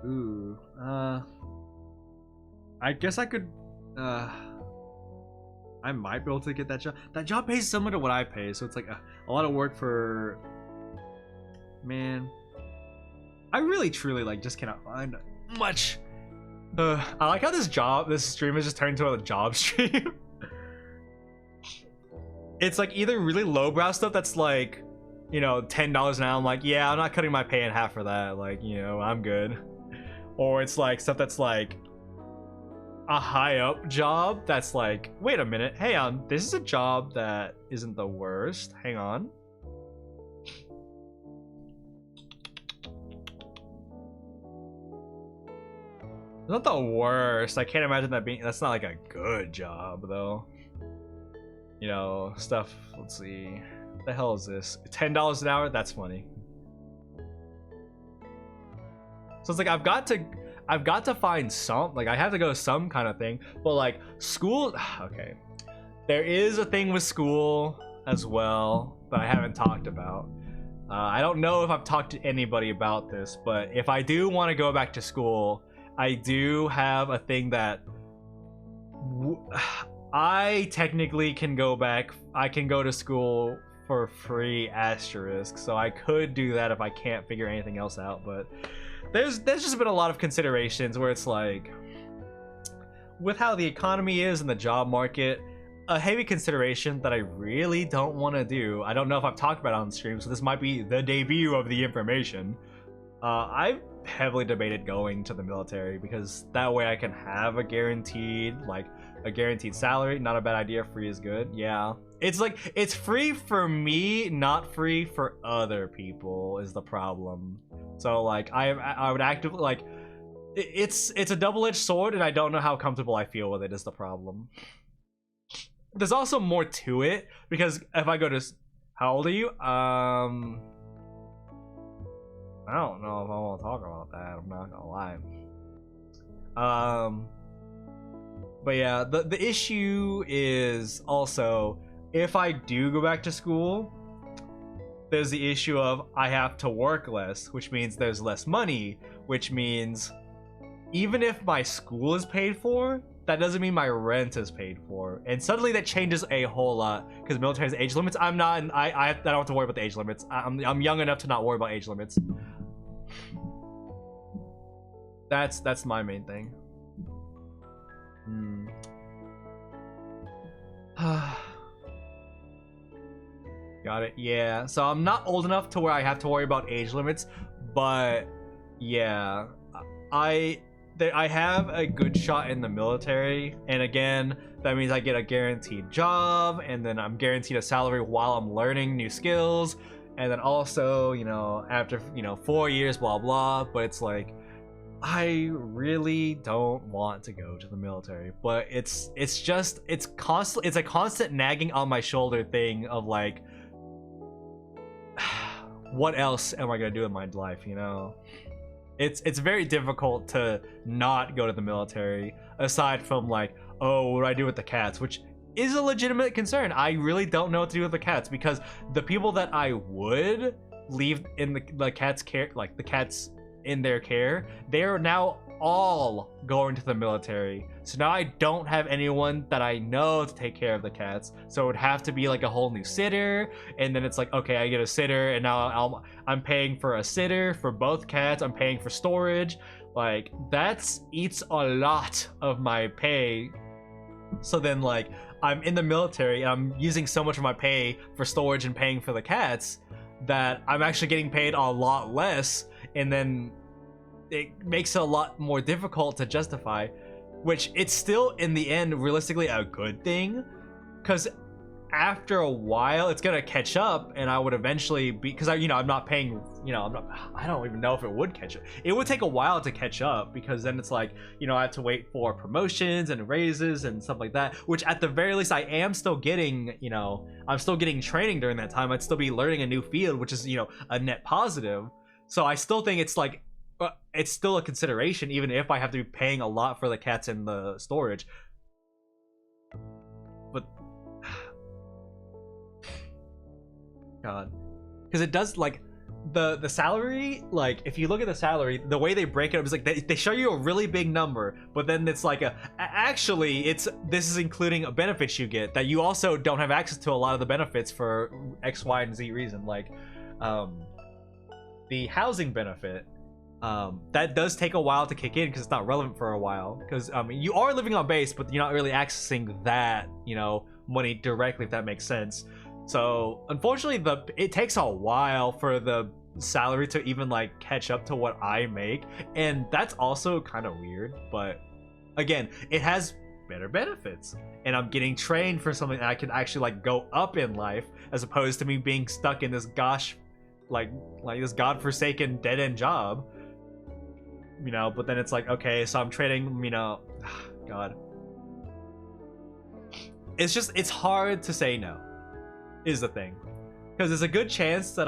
ooh, I guess I could, I might be able to get that job. That job pays similar to what I pay, so it's like a lot of work for, man. I really truly like just cannot find much. I like how this stream has just turned into a job stream. It's like either really lowbrow stuff that's like, you know, $10 an hour. I'm like, yeah, I'm not cutting my pay in half for that. Like, you know, I'm good. Or it's like stuff that's like a high up job that's like, wait a minute, hey, this is a job that isn't the worst. Hang on. It's not the worst. I can't imagine that being, that's not like a good job though. You know, stuff, let's see. What the hell is this? $10 an hour? That's funny. So it's like I've got to find some, like I have to go to some kind of thing, but like school, okay. There is a thing with school as well that I haven't talked about. I don't know if I've talked to anybody about this, but if I do want to go back to school, I do have a thing that I technically can go back. I can go to school for free asterisk, so I could do that if I can't figure anything else out. But there's just been a lot of considerations where it's like, with how the economy is and the job market, a heavy consideration that I really don't want to do. I don't know if I've talked about it on stream, so this might be the debut of the information. I've heavily debated going to the military because that way I can have a guaranteed salary. Not a bad idea. Free is good. Yeah, it's like it's free for me, not free for other people is the problem. So like I would actively, like, it's a double-edged sword, and I don't know how comfortable I feel with it is the problem. There's also more to it because if I go to, how old are you? I don't know if I want to talk about that. I'm not gonna lie. But yeah, the issue is also, if I do go back to school, there's the issue of I have to work less, which means there's less money, which means even if my school is paid for, that doesn't mean my rent is paid for. And suddenly that changes a whole lot because military has age limits. I don't have to worry about the age limits. I'm young enough to not worry about age limits. That's my main thing. Got it. Yeah. So I'm not old enough to where I have to worry about age limits, but yeah, I have a good shot in the military, and again, that means I get a guaranteed job, and then I'm guaranteed a salary while I'm learning new skills, and then also, you know, after, you know, 4 years, blah blah. But it's like, I really don't want to go to the military, but it's a constant nagging on my shoulder thing of like, what else am I gonna do in my life, you know? It's very difficult to not go to the military, aside from like, oh, what do I do with the cats, which is a legitimate concern. I really don't know what to do with the cats, because the people that I would leave in the cats' care, like the cats in their care, they're now all going to the military. So now I don't have anyone that I know to take care of the cats. So it would have to be like a whole new sitter, and then it's like, okay, I get a sitter, and now I'm paying for a sitter for both cats. I'm paying for storage. Like, that eats a lot of my pay. So then like, I'm in the military and I'm using so much of my pay for storage and paying for the cats that I'm actually getting paid a lot less, and then it makes it a lot more difficult to justify, which it's still in the end realistically a good thing, because after a while it's gonna catch up, and I would eventually be, because I'm not paying, I don't even know if it would catch up. It would take a while to catch up, because then it's like, I have to wait for promotions and raises and stuff like that, which at the very least I am still getting. I'm still getting training during that time. I'd still be learning a new field, which is a net positive. So I still think it's like, it's still a consideration, even if I have to be paying a lot for the cats and the storage. But God, because it does, like, the salary, like, if you look at the salary, the way they break it up is like they show you a really big number, but then it's like actually this is including benefits you get that you also don't have access to a lot of the benefits for X, Y, and Z reason, like the housing benefit. That does take a while to kick in because it's not relevant for a while, because you are living on base, but you're not really accessing that money directly, if that makes sense. So unfortunately it takes a while for the salary to even like catch up to what I make, and that's also kind of weird. But again, it has better benefits, and I'm getting trained for something that I can actually like go up in life, as opposed to me being stuck in this like this godforsaken dead-end job. But then it's like, okay, so I'm trading, God. It's hard to say no, is the thing. Because there's a good chance that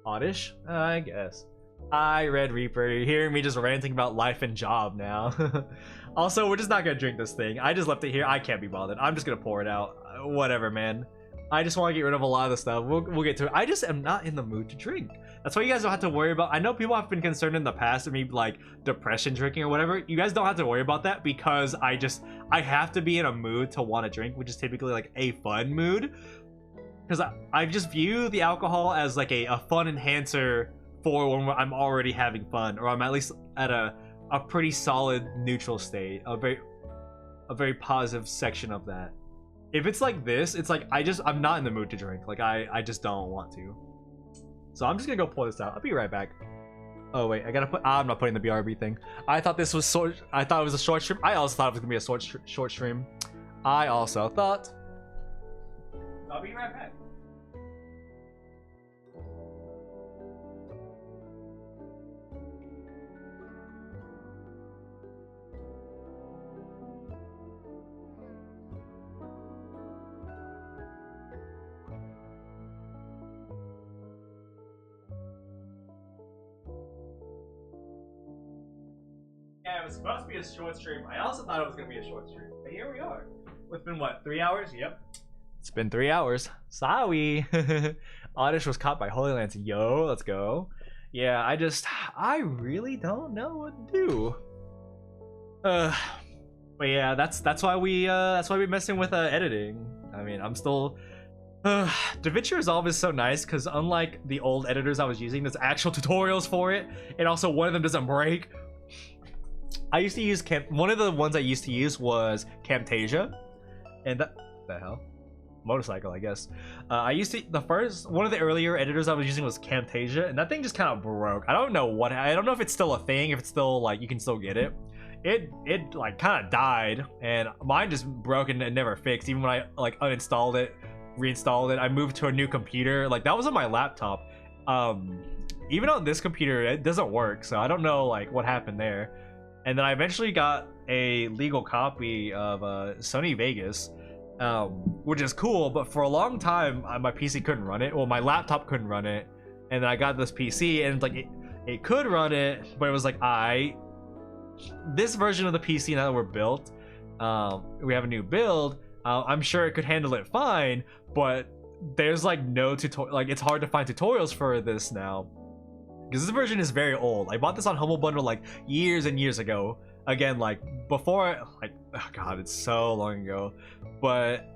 Oddish, I guess. I read Reaper, you're hearing me just ranting about life and job now. Also, we're just not gonna drink this thing. I just left it here, I can't be bothered. I'm just gonna pour it out. Whatever, man. I just want to get rid of a lot of the stuff. We'll get to it. I just am not in the mood to drink. That's why you guys don't have to worry about. I know people have been concerned in the past of me like depression drinking or whatever. You guys don't have to worry about that, because I have to be in a mood to want to drink, which is typically like a fun mood. Because I just view the alcohol as like a fun enhancer for when I'm already having fun, or I'm at least at a pretty solid neutral state, a very positive section of that. If it's like this, it's like I'm not in the mood to drink. Like I just don't want to. So I'm just gonna go pour this out. I'll be right back. Oh wait, I gotta put. I'm not putting the BRB thing. I thought this was I thought it was a short stream. I also thought it was gonna be a short stream. I also thought. I'll be right back. Yeah, it was supposed to be a short stream. I also thought it was going to be a short stream. But here we are. It's been what, 3 hours? Yep. It's been 3 hours. Sorry. Oddish was caught by Holy Lance. Yo, let's go. Yeah, I really don't know what to do. But yeah, that's why we're messing with editing. I mean, I'm still DaVinci Resolve is so nice because unlike the old editors I was using, there's actual tutorials for it, and also one of them doesn't break. I used to use one of the ones I used to use was Camtasia, and the hell, motorcycle, I guess. I used to one of the earlier editors I was using was Camtasia, and that thing just kind of broke. I don't know if it's still a thing, if it's still like you can still get it. It like kind of died, and mine just broke and never fixed. Even when I like uninstalled it, reinstalled it, I moved to a new computer. Like that was on my laptop. even on this computer, it doesn't work. So I don't know like what happened there. And then I eventually got a legal copy of Sony Vegas, which is cool. But for a long time, my PC couldn't run it. Well, my laptop couldn't run it. And then I got this PC, and like it could run it, but it was like this version of the PC now that we're built, we have a new build. I'm sure it could handle it fine, but there's like no tutorial. Like it's hard to find tutorials for this now because this version is very old. I bought this on Humble Bundle like years and years ago. Again, like before, like oh god, it's so long ago, but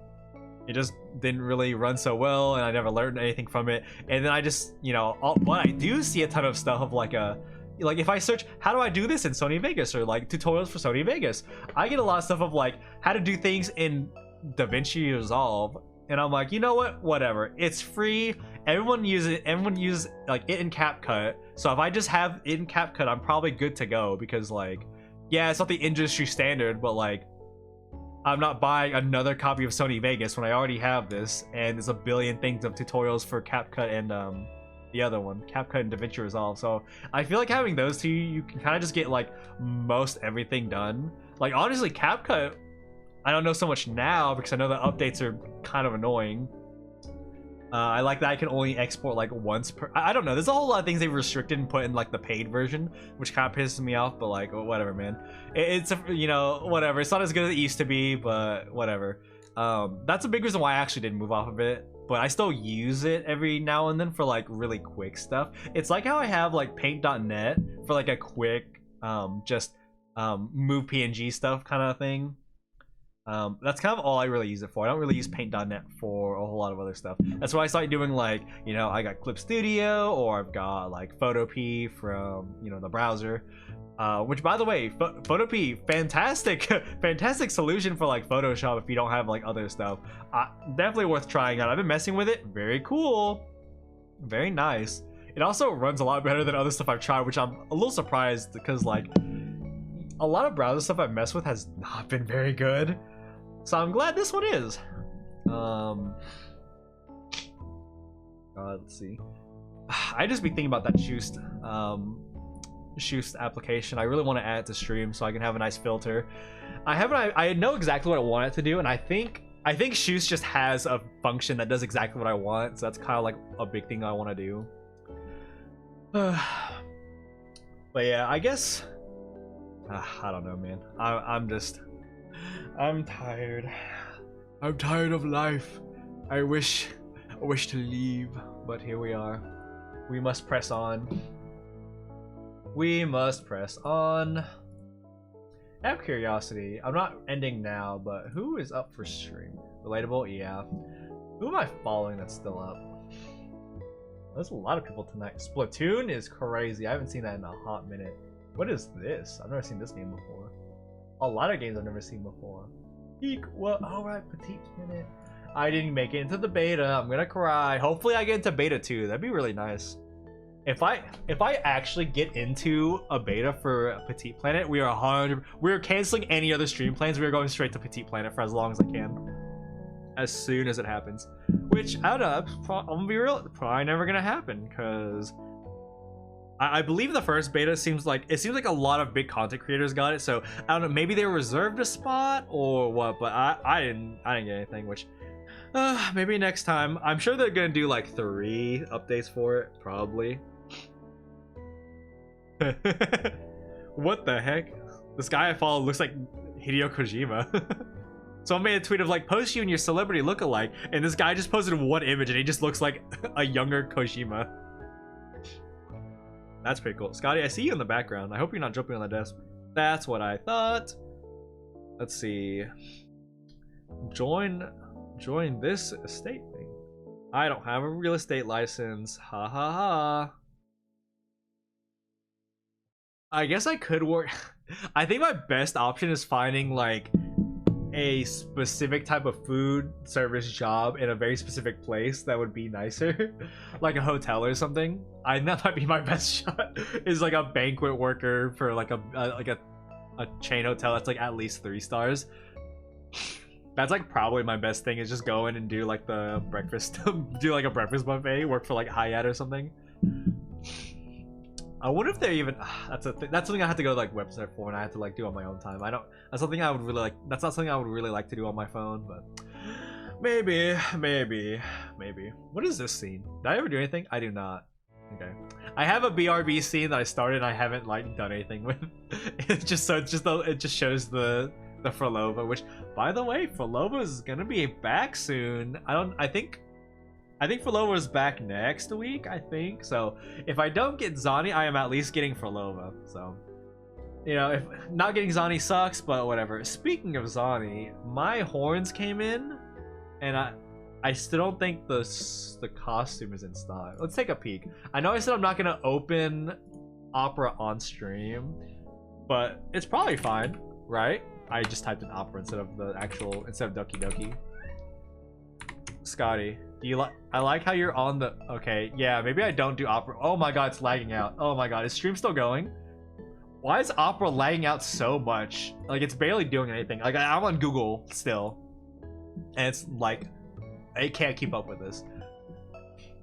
it just didn't really run so well, and I never learned anything from it. And then I just, but I do see a ton of stuff of like if I search how do I do this in Sony Vegas or like tutorials for Sony Vegas, I get a lot of stuff of like how to do things in DaVinci Resolve, and I'm like, you know what, whatever, it's free, everyone uses like it in CapCut, so if I just have it in CapCut, I'm probably good to go, because like, yeah, it's not the industry standard, but like I'm not buying another copy of Sony Vegas when I already have this, and there's a billion things of tutorials for CapCut and the other one, CapCut and DaVinci Resolve. So I feel like having those two, you can kind of just get like most everything done. Like honestly, CapCut, I don't know so much now because I know the updates are kind of annoying. I like that I can only export like once per. I don't know. There's a whole lot of things they've restricted and put in like the paid version, which kind of pisses me off. But like, whatever, man. It's whatever. It's not as good as it used to be, but whatever. That's a big reason why I actually didn't move off of it. But I still use it every now and then for like really quick stuff. It's like how I have like Paint.net for like a quick just move PNG stuff kind of thing. That's kind of all I really use it for. I don't really use Paint.net for a whole lot of other stuff. That's why I started doing like, I got Clip Studio, or I've got like Photopea from, the browser. Which, by the way, Photopea, fantastic solution for like Photoshop if you don't have like other stuff. Definitely worth trying out. I've been messing with it. Very cool. Very nice. It also runs a lot better than other stuff I've tried, which I'm a little surprised because like a lot of browser stuff I've messed with has not been very good. So I'm glad this one is. Let's see. I just be thinking about that Shoost application. I really want to add it to stream so I can have a nice filter. I know exactly what I want it to do, and I think Shoost just has a function that does exactly what I want. So that's kind of like a big thing I want to do. But yeah, I guess I don't know, man. I'm tired. I'm tired of life. I wish to leave, but here we are. We must press on. We must press on. I have curiosity. I'm not ending now, but who is up for stream? Relatable? Yeah. Who am I following that's still up? There's a lot of people tonight. Splatoon is crazy. I haven't seen that in a hot minute. What is this? I've never seen this game before. A lot of games I've never seen before. Eek, what? Alright, Petite Planet. I didn't make it into the beta. I'm gonna cry. Hopefully I get into beta too. That'd be really nice. If I actually get into a beta for Petite Planet, we are canceling any other stream plans. We are going straight to Petite Planet for as long as I can. As soon as it happens. Which, I don't know, I'm gonna be real, probably never gonna happen, because I believe the first beta seems like a lot of big content creators got it, so I don't know, maybe they reserved a spot or what, but I didn't get anything, which maybe next time. I'm sure they're gonna do like 3 updates for it, probably. What the heck? This guy I follow looks like Hideo Kojima. Someone made a tweet of like, post you and your celebrity lookalike, and this guy just posted one image and he just looks like a younger Kojima. That's pretty cool. Scotty, I see you in the background. I hope you're not jumping on the desk. That's what I thought. Let's see. Join this estate thing. I don't have a real estate license. Ha ha ha. I guess I could work. I think my best option is finding like a specific type of food service job in a very specific place that would be nicer. Like a hotel or something. That might be my best shot, is like a banquet worker for like a chain hotel that's like at least 3 stars. That's like probably my best thing, is just go in and do like the breakfast do like a breakfast buffet, work for like Hyatt or something. I wonder if they're even. That's a that's something I have to go to like website for, and I have to like do on my own time. I don't. That's something I would really like. That's not something I would really like to do on my phone, but maybe. What is this scene? Did I ever do anything? I do not. Okay. I have a BRB scene that I started and I haven't like done anything with. It just shows the Frolova, which by the way, Frolova is gonna be back soon. I think Frolova's back next week, I think. So if I don't get Zani, I am at least getting Frolova. So you know, if not getting Zani sucks, but whatever. Speaking of Zani, my horns came in and I still don't think the costume is in stock. Let's take a peek. I know I said I'm not gonna open Opera on stream, but it's probably fine, right? I just typed in Opera instead of Doki Doki. Scotty, do you like? I like how you're on the. Okay, yeah, maybe I don't do Opera. Oh my god, it's lagging out. Oh my god, is stream still going? Why is Opera lagging out so much? Like it's barely doing anything. Like I'm on Google still, and it's like. It can't keep up with this.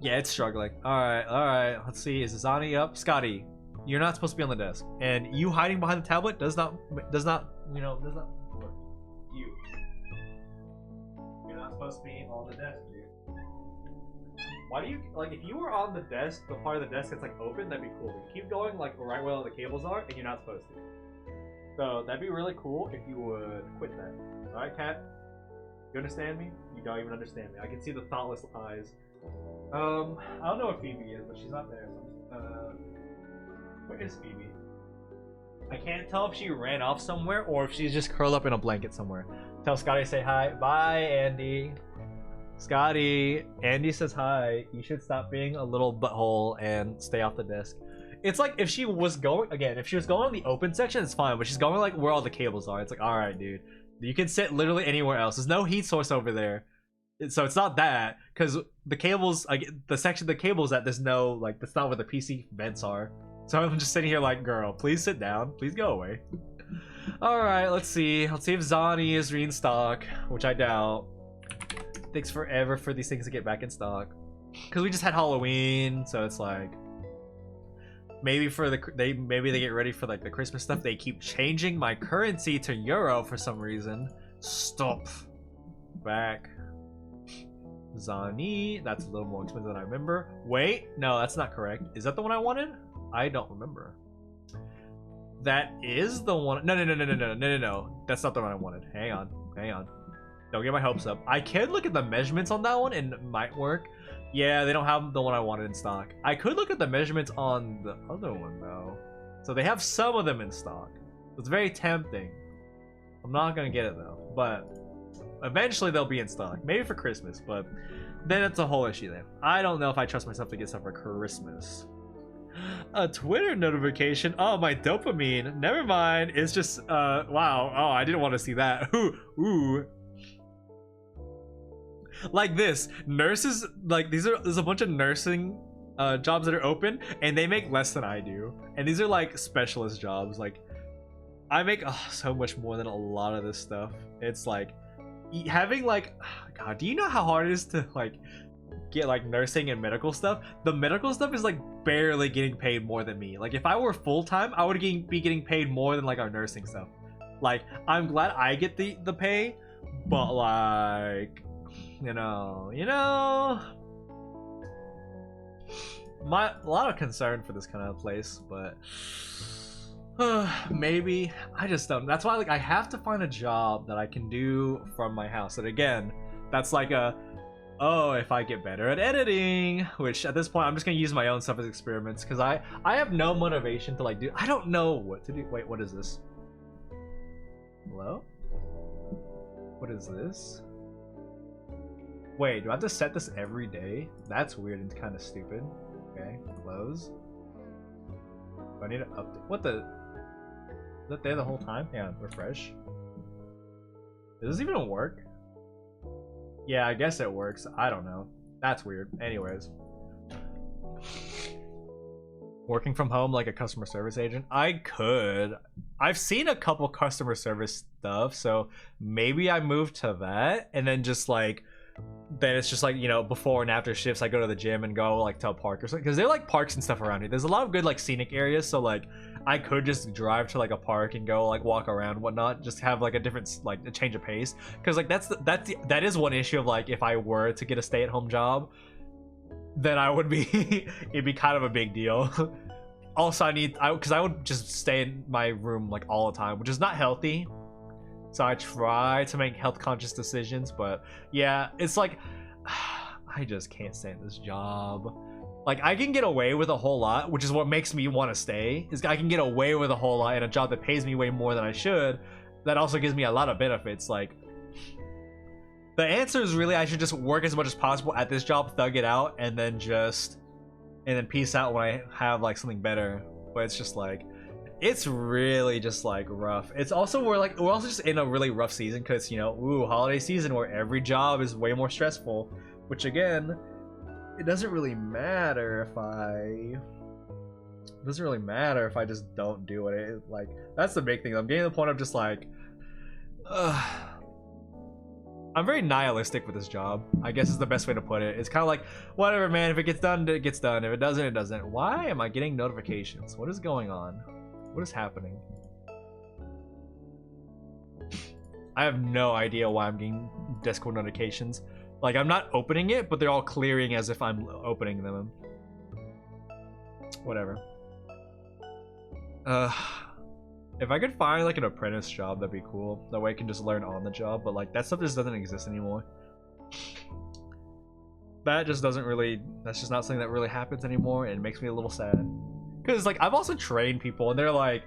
Yeah, it's struggling. All right. Let's see. Is Zani up? Scotty, you're not supposed to be on the desk, and you hiding behind the tablet does not work. You're not supposed to be on the desk, dude. Why do you like? If you were on the desk, the part of the desk that's like open, that'd be cool. You keep going like right where all the cables are, and you're not supposed to. So that'd be really cool if you would quit that. All right, Kat. You understand me? You don't even understand me. I can see the thoughtless eyes. I don't know where Phoebe is, but she's not there. So, where is Phoebe? I can't tell if she ran off somewhere or if she's just curled up in a blanket somewhere. Tell Scotty to say hi. Bye, Andy. Scotty. Andy says hi. You should stop being a little butthole and stay off the desk. It's like if she was going if she was going on the open section, it's fine. But she's going like where all the cables are. It's like, all right, dude. You can sit literally anywhere else. There's no heat source over there, so it's not that. Because the cables, like the section the cables that there's no like that's not where the PC vents are. So I'm just sitting here like, girl, please sit down. Please go away. All right, let's see. Let's see if Zani is in stock, which I doubt. It takes forever for these things to get back in stock. Because we just had Halloween, so it's like. Maybe they get ready for like the Christmas stuff. They keep changing my currency to euro for some reason. Stop. Back. Zani. That's a little more expensive than I remember. Wait, no, that's not correct. Is that the one I wanted? I don't remember. That is the one. No. That's not the one I wanted. Hang on. Don't get my hopes up. I can look at the measurements on that one and it might work. Yeah, they don't have the one I wanted in stock. I could look at the measurements on the other one though. So they have some of them in stock. It's very tempting. I'm not gonna get it though, but eventually they'll be in stock. Maybe for Christmas, but then it's a whole issue then. I don't know if I trust myself to get stuff for Christmas. A Twitter notification. Oh, my dopamine. Never mind. It's just wow. Oh, I didn't want to see that. Ooh. Like this, nurses, like there's a bunch of nursing jobs that are open and they make less than I do, and these are like specialist jobs. Like I make so much more than a lot of this stuff. It's like having like god, do you know how hard it is to like get like nursing and medical stuff? The medical stuff is like barely getting paid more than me. Like if I were full-time, I would be getting paid more than like our nursing stuff. Like I'm glad I get the pay, but like you know, a lot of concern for this kind of place, but maybe I just don't. That's why like I have to find a job that I can do from my house. And again, that's like if I get better at editing, which at this point I'm just gonna use my own stuff as experiments because I have no motivation to like do. I don't know what to do. Wait, what is this? Hello? What is this? Wait, do I have to set this every day? That's weird and kind of stupid. Okay, close. Do I need to update? What the? Is that there the whole time? Yeah, refresh. Does this even work? Yeah, I guess it works. I don't know. That's weird. Anyways. Working from home like a customer service agent? I could. I've seen a couple customer service stuff, so maybe I move to that and then just like then it's just like, you know, before and after shifts I go to the gym and go like to a park or something, because there are like parks and stuff around here. There's a lot of good like scenic areas, so like I could just drive to like a park and go like walk around and whatnot, just have like a different, like a change of pace, because like that is one issue of like if I were to get a stay-at-home job, then I would be it'd be kind of a big deal. Also because I would just stay in my room like all the time, which is not healthy. So I try to make health conscious decisions, but yeah, it's like I just can't stand this job. Like I can get away with a whole lot, which is what makes me want to stay, is I can get away with a whole lot in a job that pays me way more than I should, that also gives me a lot of benefits. Like the answer is really I should just work as much as possible at this job, thug it out, and then peace out when I have like something better. But it's just like, it's really just like rough. It's also we're also just in a really rough season, because, you know, holiday season where every job is way more stressful, which again, it doesn't really matter if I just don't do it. Like that's the big thing. I'm getting to the point of just like I'm very nihilistic with this job, I guess is the best way to put it. It's kind of like, whatever, man, if it gets done, it gets done. If it doesn't, it doesn't. Why am I getting notifications? What is going on? What is happening? I have no idea why I'm getting Discord notifications. Like, I'm not opening it, but they're all clearing as if I'm opening them. Whatever. If I could find like an apprentice job, that'd be cool. That way I can just learn on the job, but like that stuff just doesn't exist anymore. That just doesn't really, that's just not something that really happens anymore, and it makes me a little sad. Because like I've also trained people and they're like,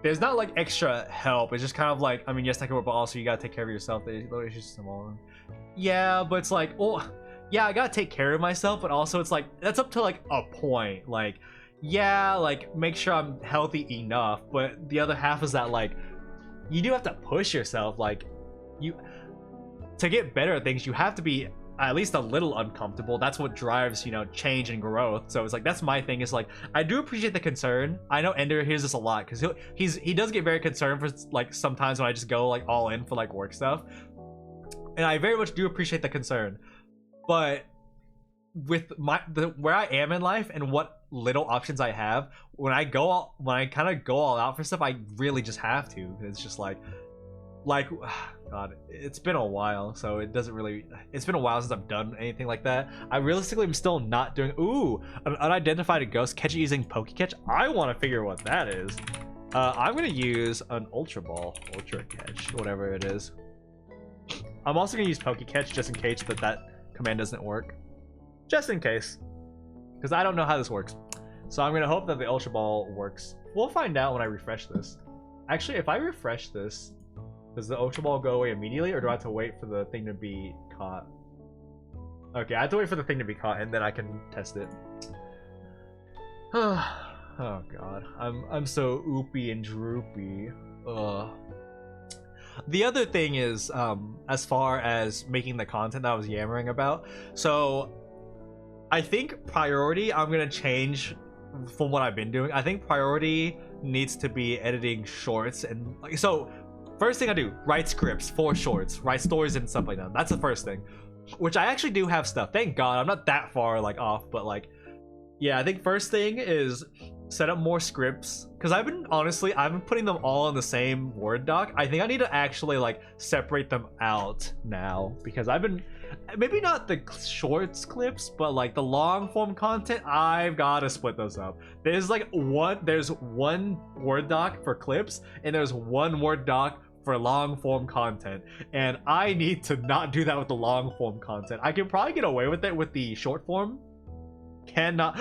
there's not like extra help. It's just kind of like, I mean, yes, I can work, but also you gotta take care of yourself. It's just small. Yeah, but it's like, well, yeah, I gotta take care of myself, but also it's like, that's up to like a point. Like, yeah, like make sure I'm healthy enough, but the other half is that like, you do have to push yourself. Like, to get better at things, you have to be at least a little uncomfortable. That's what drives, you know, change and growth. So it's like, that's my thing, is like, I do appreciate the concern. I know Ender hears this a lot, because he does get very concerned for like sometimes when I just go like all in for like work stuff, and I very much do appreciate the concern. But with where I am in life and what little options I have, when I kind of go all out for stuff, I really just have to. It's just like God, it's been a while, so it doesn't really, it's been a while since I've done anything like that. I realistically am still not doing, an unidentified ghost, catch it using Pokecatch. I want to figure what that is. I'm gonna use an Ultra Catch, whatever it is. I'm also gonna use Pokecatch just in case that command doesn't work. Just in case, because I don't know how this works. So I'm gonna hope that the Ultra Ball works. We'll find out when I refresh this. Actually, if I refresh this, does the Ultra Ball go away immediately, or do I have to wait for the thing to be caught? Okay, I have to wait for the thing to be caught, and then I can test it. Oh god, I'm so oopy and droopy. Ugh. The other thing is, as far as making the content that I was yammering about, so I think priority, I'm gonna change from what I've been doing. I think priority needs to be editing shorts, and like, so first thing I do, write scripts for shorts, write stories and stuff like that. That's the first thing, which I actually do have stuff. Thank God, I'm not that far like off, but like, yeah, I think first thing is set up more scripts, because I've been putting them all in the same Word doc. I think I need to actually like separate them out now, because I've been, maybe not the shorts clips, but like the long form content, I've got to split those up. There's one Word doc for clips, and there's one Word doc for long form content, and I need to not do that with the long form content. I can probably get away with it with the short form. Cannot.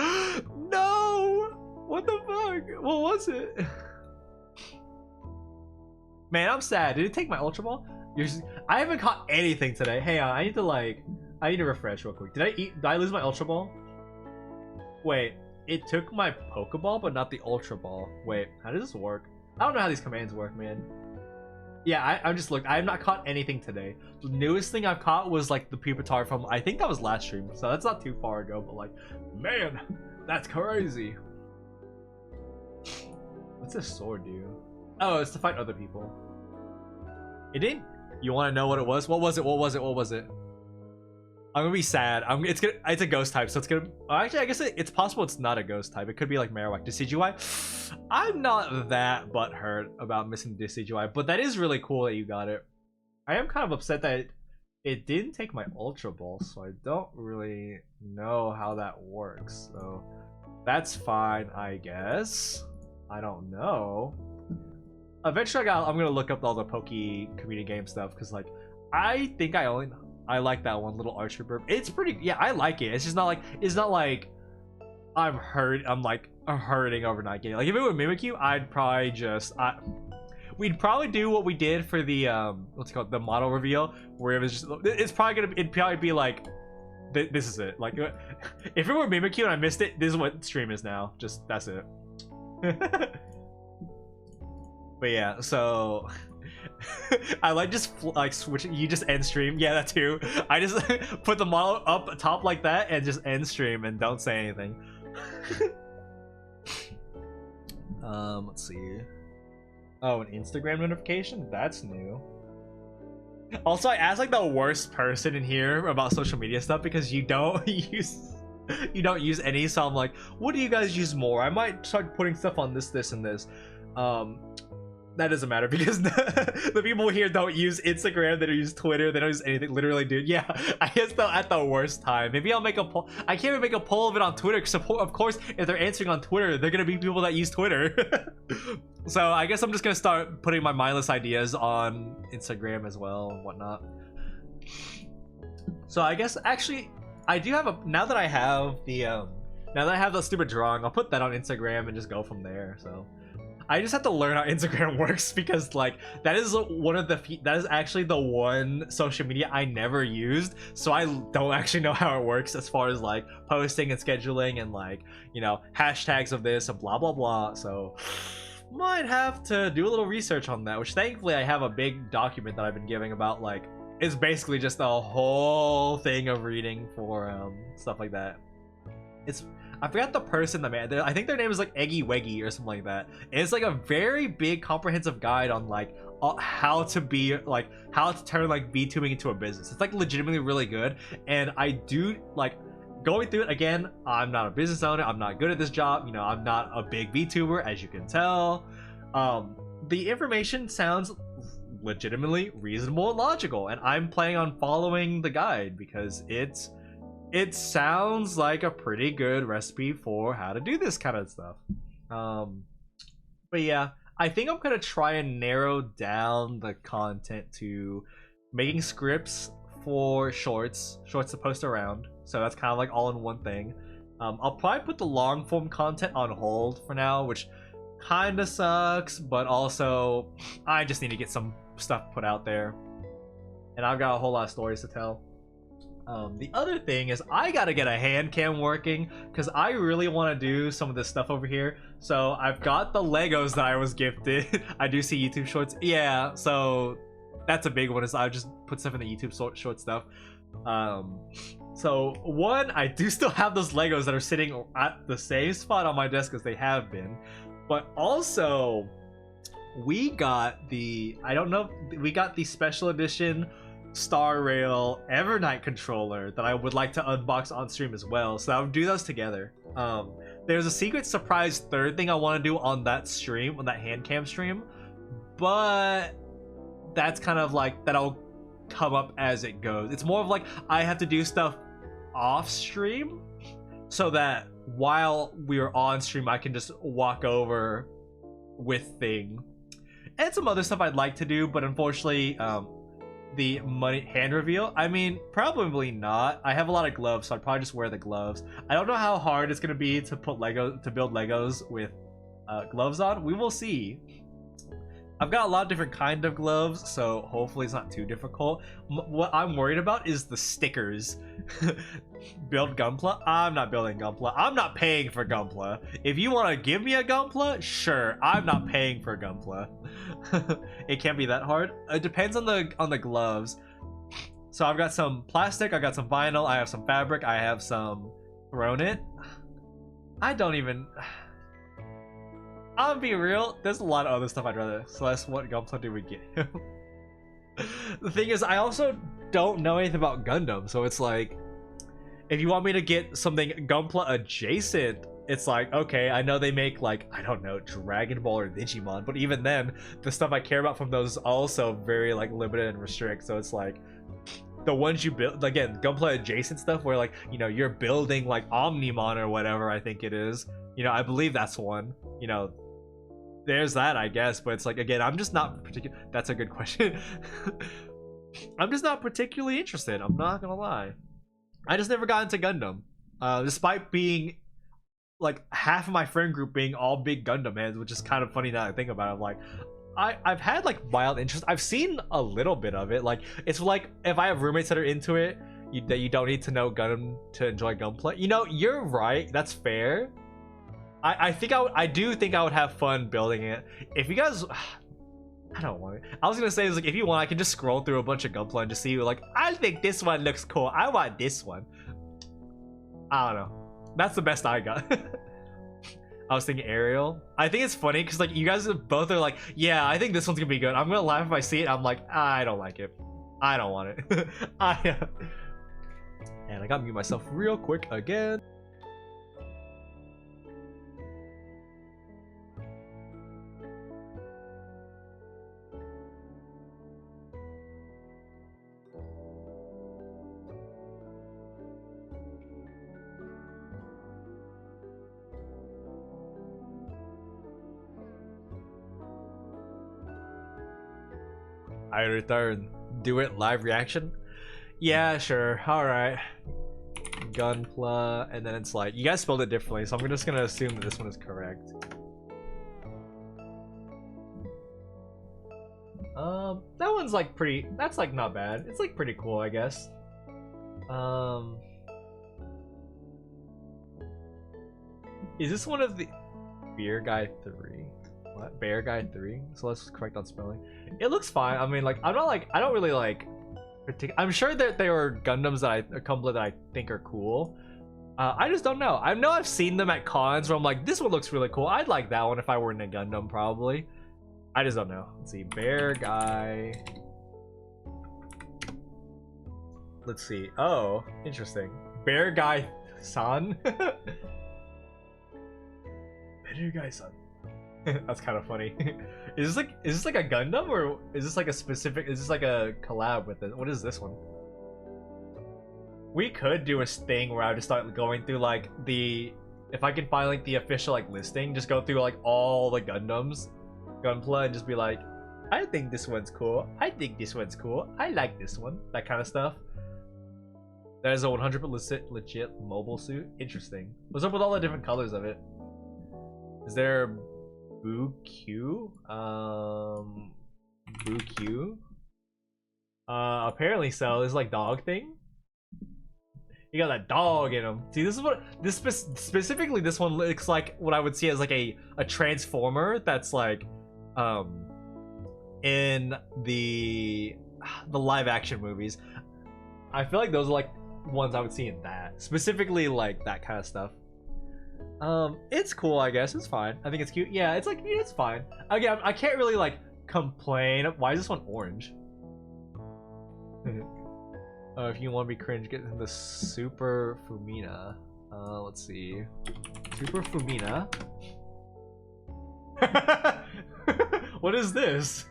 No, what the fuck, what was it? Man, I'm sad. Did it take my Ultra Ball? I haven't caught anything today. Hey, I need to refresh real quick. Did I lose my Ultra Ball? Wait, it took my Pokeball but not the Ultra Ball. Wait, how does this work? I don't know how these commands work, man. Yeah, I'm just I have not caught anything today. The newest thing I've caught was like the Pupitar from, I think that was last stream, so that's not too far ago, but like, man, that's crazy. What's this sword do? Oh, it's to fight other people. It didn't. You want to know what it was? What was it? I'm gonna be sad. It's a ghost type, so it's gonna. Actually, I guess it's possible it's not a ghost type. It could be like Marowak Decidueye. I'm not that butthurt about missing Decidueye, but that is really cool that you got it. I am kind of upset that it didn't take my Ultra Ball, so I don't really know how that works. So that's fine, I guess. I don't know. Eventually, I'm gonna look up all the Poke community game stuff because, like, I think I like that one little Archer Burp. It's pretty. Yeah, I like it. It's just not like I'm hurting over not getting. Like if it were Mimikyu, I'd probably we'd probably do what we did for the what's it called, the model reveal, where it was just it'd probably be like this is it. Like if it were Mimikyu and I missed it, this is what stream is now. Just that's it. But yeah, so I like just like switch. You just end stream. Yeah, that too. I just put the model up top like that and just end stream and don't say anything. Let's see. Oh, an Instagram notification? That's new. Also, I asked like the worst person in here about social media stuff because you don't use any. So I'm like, what do you guys use more? I might start putting stuff on this, and this. That doesn't matter because the people here don't use Instagram, they don't use Twitter, they don't use anything. Literally, dude. Yeah, I guess though at the worst time. Maybe I'll make a poll. I can't even make a poll of it on Twitter because of course, if they're answering on Twitter, they're gonna be people that use Twitter. So I guess I'm just gonna start putting my mindless ideas on Instagram as well and whatnot. So I guess actually I do have now that I have the stupid drawing, I'll put that on Instagram and just go from there. So I just have to learn how Instagram works because like that is actually the one social media I never used, so I don't actually know how it works as far as like posting and scheduling and like, you know, hashtags of this and blah blah blah. So might have to do a little research on that, which thankfully I have a big document that I've been giving about. Like it's basically just a whole thing of reading for stuff like that. I forgot the person that made it. I think their name is like Eggy Weggy or something like that. And it's like a very big comprehensive guide on like how to turn like VTubing into a business. It's like legitimately really good. And I do like going through it again. I'm not a business owner. I'm not good at this job. You know, I'm not a big VTuber, as you can tell. The information sounds legitimately reasonable and logical, and I'm planning on following the guide because it sounds like a pretty good recipe for how to do this kind of stuff. But yeah, I think I'm gonna try and narrow down the content to making scripts for shorts to post around. So that's kind of like all in one thing. I'll probably put the long form content on hold for now, which kind of sucks, but also I just need to get some stuff put out there. And I've got a whole lot of stories to tell. The other thing is I gotta get a hand cam working because I really want to do some of this stuff over here. So I've got the Legos that I was gifted. I do see YouTube shorts. Yeah, so that's a big one, is I just put stuff in the YouTube short stuff. So one, I do still have those Legos that are sitting at the same spot on my desk as they have been. But also, we got the special edition Star Rail Evernight controller that I would like to unbox on stream as well, so I would do those together. There's a secret surprise third thing I want to do on that stream, on that hand cam stream, but that's kind of like that'll come up as it goes. It's more of like I have to do stuff off stream so that while we're on stream I can just walk over with thing and some other stuff I'd like to do, but unfortunately the money hand reveal, I mean, probably not. I have a lot of gloves, so I'd probably just wear the gloves. I don't know how hard it's gonna be to build Legos with gloves on. We will see. I've got a lot of different kind of gloves, so hopefully it's not too difficult. What I'm worried about is the stickers. Build Gunpla? I'm not building Gunpla. I'm not paying for Gunpla. If you want to give me a Gunpla, sure. I'm not paying for Gunpla. It can't be that hard. It depends on the gloves. So I've got some plastic, I got some vinyl, I have some fabric, I have some thrown it. I don't even... I'll be real, there's a lot of other stuff I'd rather. Celeste, what Gunpla do we get? The thing is, I also don't know anything about Gundam, so it's like, if you want me to get something Gunpla adjacent, it's like, okay, I know they make like, I don't know, Dragon Ball or Digimon, but even then, the stuff I care about from those is also very like limited and restrict. So it's like, the ones you build, again, Gunpla adjacent stuff where like, you know, you're building like Omnimon or whatever, I think it is. You know, I believe that's one. You know, there's that, I guess, but it's like, again, I'm just not particular. That's a good question. I'm just not particularly interested. I'm not gonna lie. I just never got into Gundam, despite being like half of my friend group being all big Gundam fans, which is kind of funny now that I think about it. I'm like, I've had like mild interest. I've seen a little bit of it. Like, it's like if I have roommates that are into it, that you don't need to know Gundam to enjoy Gunplay. You know, you're right. That's fair. I think I do think I would have fun building it. If you guys, I don't want it. I was gonna say, is like, if you want, I can just scroll through a bunch of Gunpla and just see, like, I think this one looks cool. I want this one. I don't know. That's the best I got. I was thinking Ariel. I think it's funny because like you guys both are like, yeah, I think this one's gonna be good. I'm gonna laugh if I see it. I'm like, I don't like it. I don't want it. And I gotta mute myself real quick again. I return. Do it live reaction? Yeah, sure. Alright. Gunpla, and then it's like, you guys spelled it differently, so I'm just gonna assume that this one is correct. That one's like pretty, that's like not bad. It's like pretty cool, I guess. Is this one of the Beer Guy 3? What? Bear Guy 3? So let's correct on spelling. It looks fine. I mean, like, I'm not like, I don't really like I'm sure that there are Gundams that I think are cool. I just don't know. I know I've seen them at cons where I'm like, this one looks really cool. I'd like that one if I were in a Gundam, probably. I just don't know. Let's see. Bear Guy. Let's see. Oh, interesting. Bear Guy San. Bear Guy San. That's kind of funny. Is this like a Gundam, or is this like a specific, is this like a collab with it? What is this one? We could do a thing where I just start going through like the, if I can find like the official like listing, just go through like all the Gundams, Gunpla, and just be like, I think this one's cool. I think this one's cool. I like this one. That kind of stuff. That is a 100% legit mobile suit. Interesting. What's up with all the different colors of it? Is there Boo Q? Boo Q? Apparently so. This is like dog thing. You got that dog in him. See, this is what this specifically. This one looks like what I would see as like a transformer that's like, in the live action movies. I feel like those are like ones I would see in that, specifically like that kind of stuff. It's cool, I guess. It's fine. I think it's cute. Yeah, it's like, yeah, it's fine. Again, I can't really like complain. Why is this one orange? If you want to be cringe, get in the Super Fumina. Let's see. Super Fumina. What is this?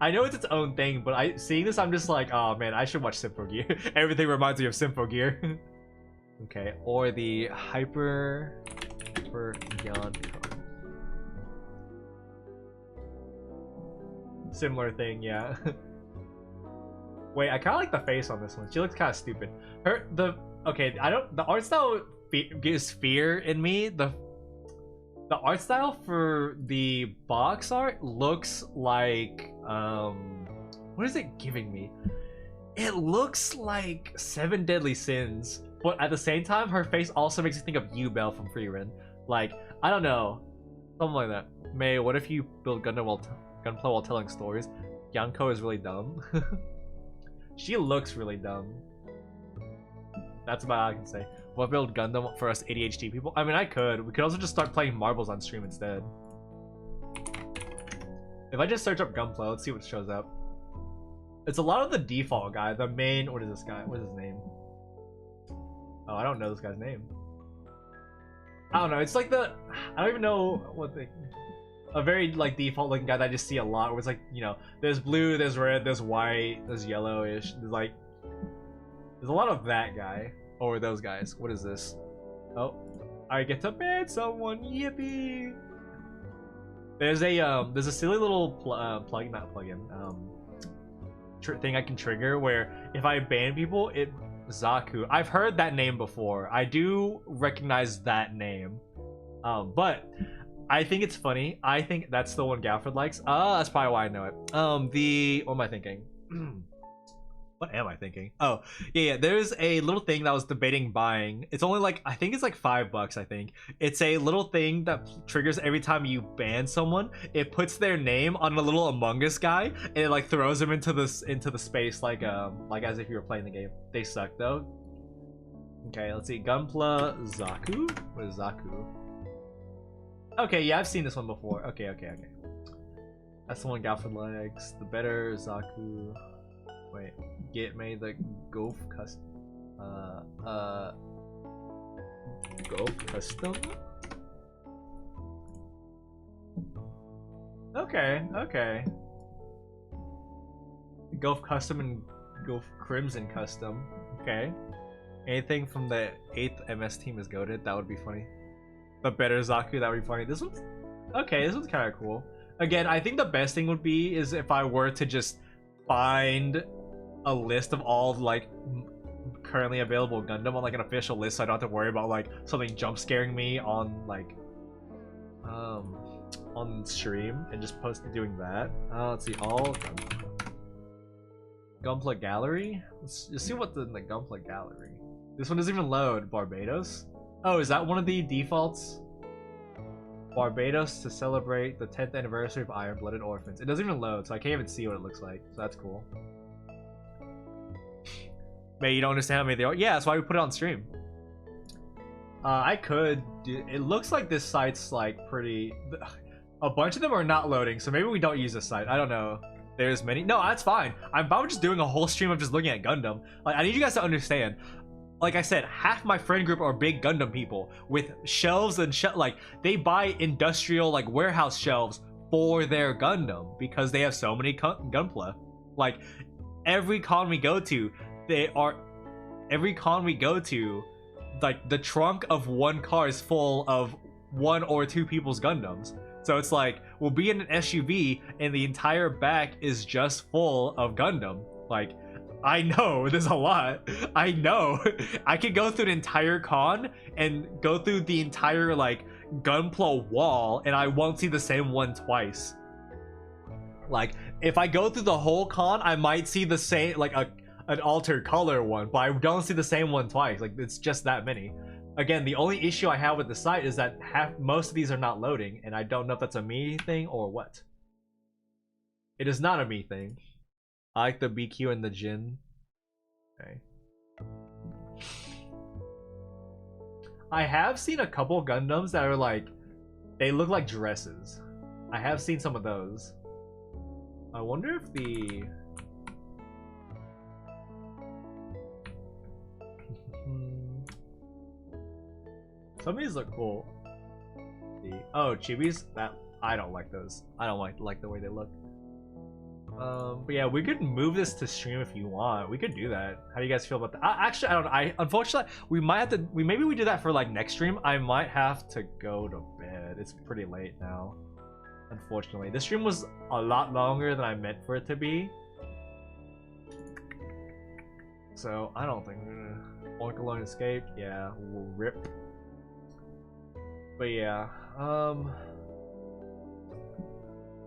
I know it's its own thing, but seeing this, I'm just like, oh man, I should watch Symphogear. Everything reminds me of Symphogear. Okay, or the Hyper Yonko. Similar thing, yeah. Wait, I kind of like the face on this one. She looks kind of stupid. The art style gives fear in me. The art style for the box art looks like, what is it giving me? It looks like Seven Deadly Sins, but at the same time, her face also makes me think of Yubel from Frieren. Like, I don't know, something like that. May, what if you build Gunpla while telling stories? Yanko is really dumb. She looks really dumb. That's about all I can say. We'll build Gundam for us ADHD people. I mean, I could. We could also just start playing marbles on stream instead. If I just search up Gunpla, let's see what shows up. It's a lot of the default guy, the main. What is this guy? What is his name? Oh, I don't know this guy's name. I don't know. It's like the. I don't even know what the. A very like default looking guy that I just see a lot. Where it's like, you know, there's blue, there's red, there's white, there's yellowish. There's like. There's a lot of that guy. Or those guys. What is this? Oh. I get to ban someone. Yippee! There's a silly little thing I can trigger where if I ban people, it Zaku. I've heard that name before. I do recognize that name, but I think it's funny. I think that's the one Galford likes. That's probably why I know it. What am I thinking? What am I thinking? Oh, yeah. There's a little thing that I was debating buying. It's only like, I think it's like $5, I think. It's a little thing that triggers every time you ban someone. It puts their name on a little Among Us guy, and it like throws them into the space like as if you were playing the game. They suck though. Okay, let's see. Gunpla Zaku? What is Zaku? Okay, yeah, I've seen this one before. Okay. That's the one Galford likes. The better Zaku. Wait, get me the Golf Custom. Golf Custom? Okay. Golf Custom and Golf Crimson Custom. Okay. Anything from the 8th MS team is goated. That would be funny. The better Zaku, that would be funny. This one's... Okay, this one's kind of cool. Again, I think the best thing would be is if I were to just find a list of all like currently available Gundam on like an official list, so I don't have to worry about like something jump scaring me on like on stream and just doing that. Let's see, all Gunpla Gallery. Let's see what's in the Gunpla Gallery. This one doesn't even load. Barbados. Oh, is that one of the defaults? Barbados to celebrate the 10th anniversary of Iron-Blooded Orphans. It doesn't even load, so I can't even see what it looks like. So that's cool. Maybe you don't understand how many they are. Yeah, that's why we put it on stream. I could do... It looks like this site's like pretty... A bunch of them are not loading, so maybe we don't use this site. I don't know. There's many... No, that's fine. I'm about just doing a whole stream of just looking at Gundam. Like, I need you guys to understand. Like I said, half my friend group are big Gundam people with shelves and like they buy industrial like warehouse shelves for their Gundam because they have so many Gunpla. Like every con we go to, like the trunk of one car is full of 1 or 2 people's Gundams. So it's like we'll be in an SUV and the entire back is just full of Gundam. Like, I know there's a lot. I know I could go through an entire con and go through the entire like Gunpla wall and I won't see the same one twice. Like if I go through the whole con, I might see the same like an altered color one, but I don't see the same one twice. Like it's just that many. Again, the only issue I have with the site is that most of these are not loading, and I don't know if that's a me thing or what. It is not a me thing. I like the BQ and the Jin. Okay. I have seen a couple Gundams that are like, they look like dresses. I have seen some of those. I wonder if the... Some of these look cool. Oh, chibis? That I don't like those. I don't like the way they look. But yeah, we could move this to stream if you want. We could do that. How do you guys feel about that? Actually, I don't know. Unfortunately, we might have to. Maybe we do that for like next stream. I might have to go to bed. It's pretty late now. Unfortunately, this stream was a lot longer than I meant for it to be. So I don't think we're gonna walk alone escape. Yeah, we'll rip. But yeah,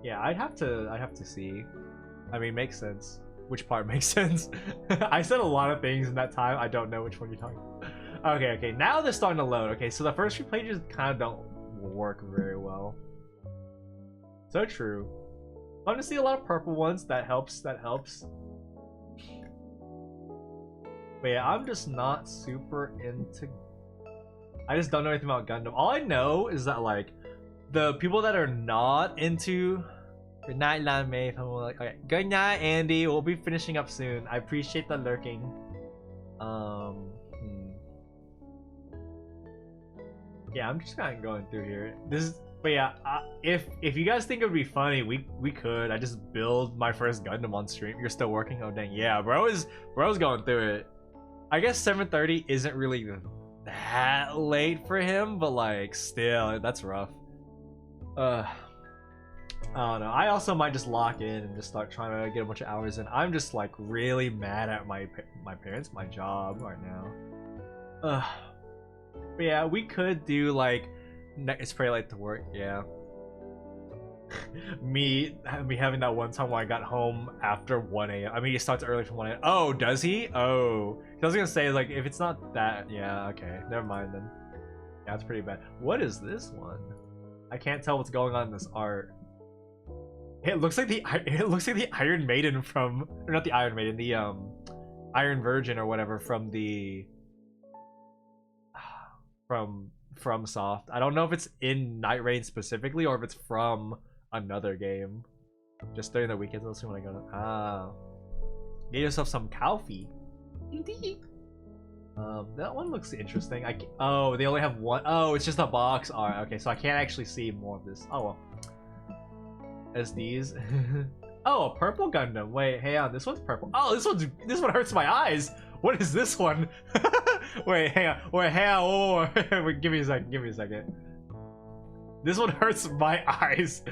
yeah, I'd have to see. I mean, makes sense. Which part makes sense? I said a lot of things in that time. I don't know which one you're talking about. Okay, now they're starting to load. Okay, so the first few pages kind of don't work very well. So true. I'm gonna see a lot of purple ones. That helps. But yeah, I'm just not super into. I just don't know anything about Gundam. All I know is that like the people that are not into Good night, Lame. Okay, good night, Andy. We'll be finishing up soon. I appreciate the lurking. Yeah, I'm just kind of going through here. But yeah, if you guys think it would be funny, we could. I just build my first Gundam on stream. You're still working? Oh dang, yeah, bro's going through it. I guess 7:30 isn't really that late for him, but like still, that's rough. I don't know. I also might just lock in and just start trying to get a bunch of hours in. I'm just like really mad at my parents, my job right now. But yeah, we could do like it's pretty late to work. Yeah. me having that one time when I got home after 1 a.m. I mean, he starts early from 1 a.m. Oh, does he? Oh, I was gonna say like if it's not that, yeah, okay, never mind then. Yeah, it's pretty bad. What is this one? I can't tell what's going on in this art. It looks like the Iron Maiden from, or not the Iron Maiden, the Iron Virgin or whatever from the from Soft. I don't know if it's in Night Rain specifically or if it's from another game. Just during the weekends, I'll see when I go. Get yourself some coffee. Indeed. That one looks interesting. Oh, they only have one. Oh, it's just a box art. Okay, so I can't actually see more of this. Oh well. As these. Oh, a purple Gundam. Wait, hang on. This one's purple. Oh, this one hurts my eyes. What is this one? Wait, hang on. Wait, give me a second. This one hurts my eyes.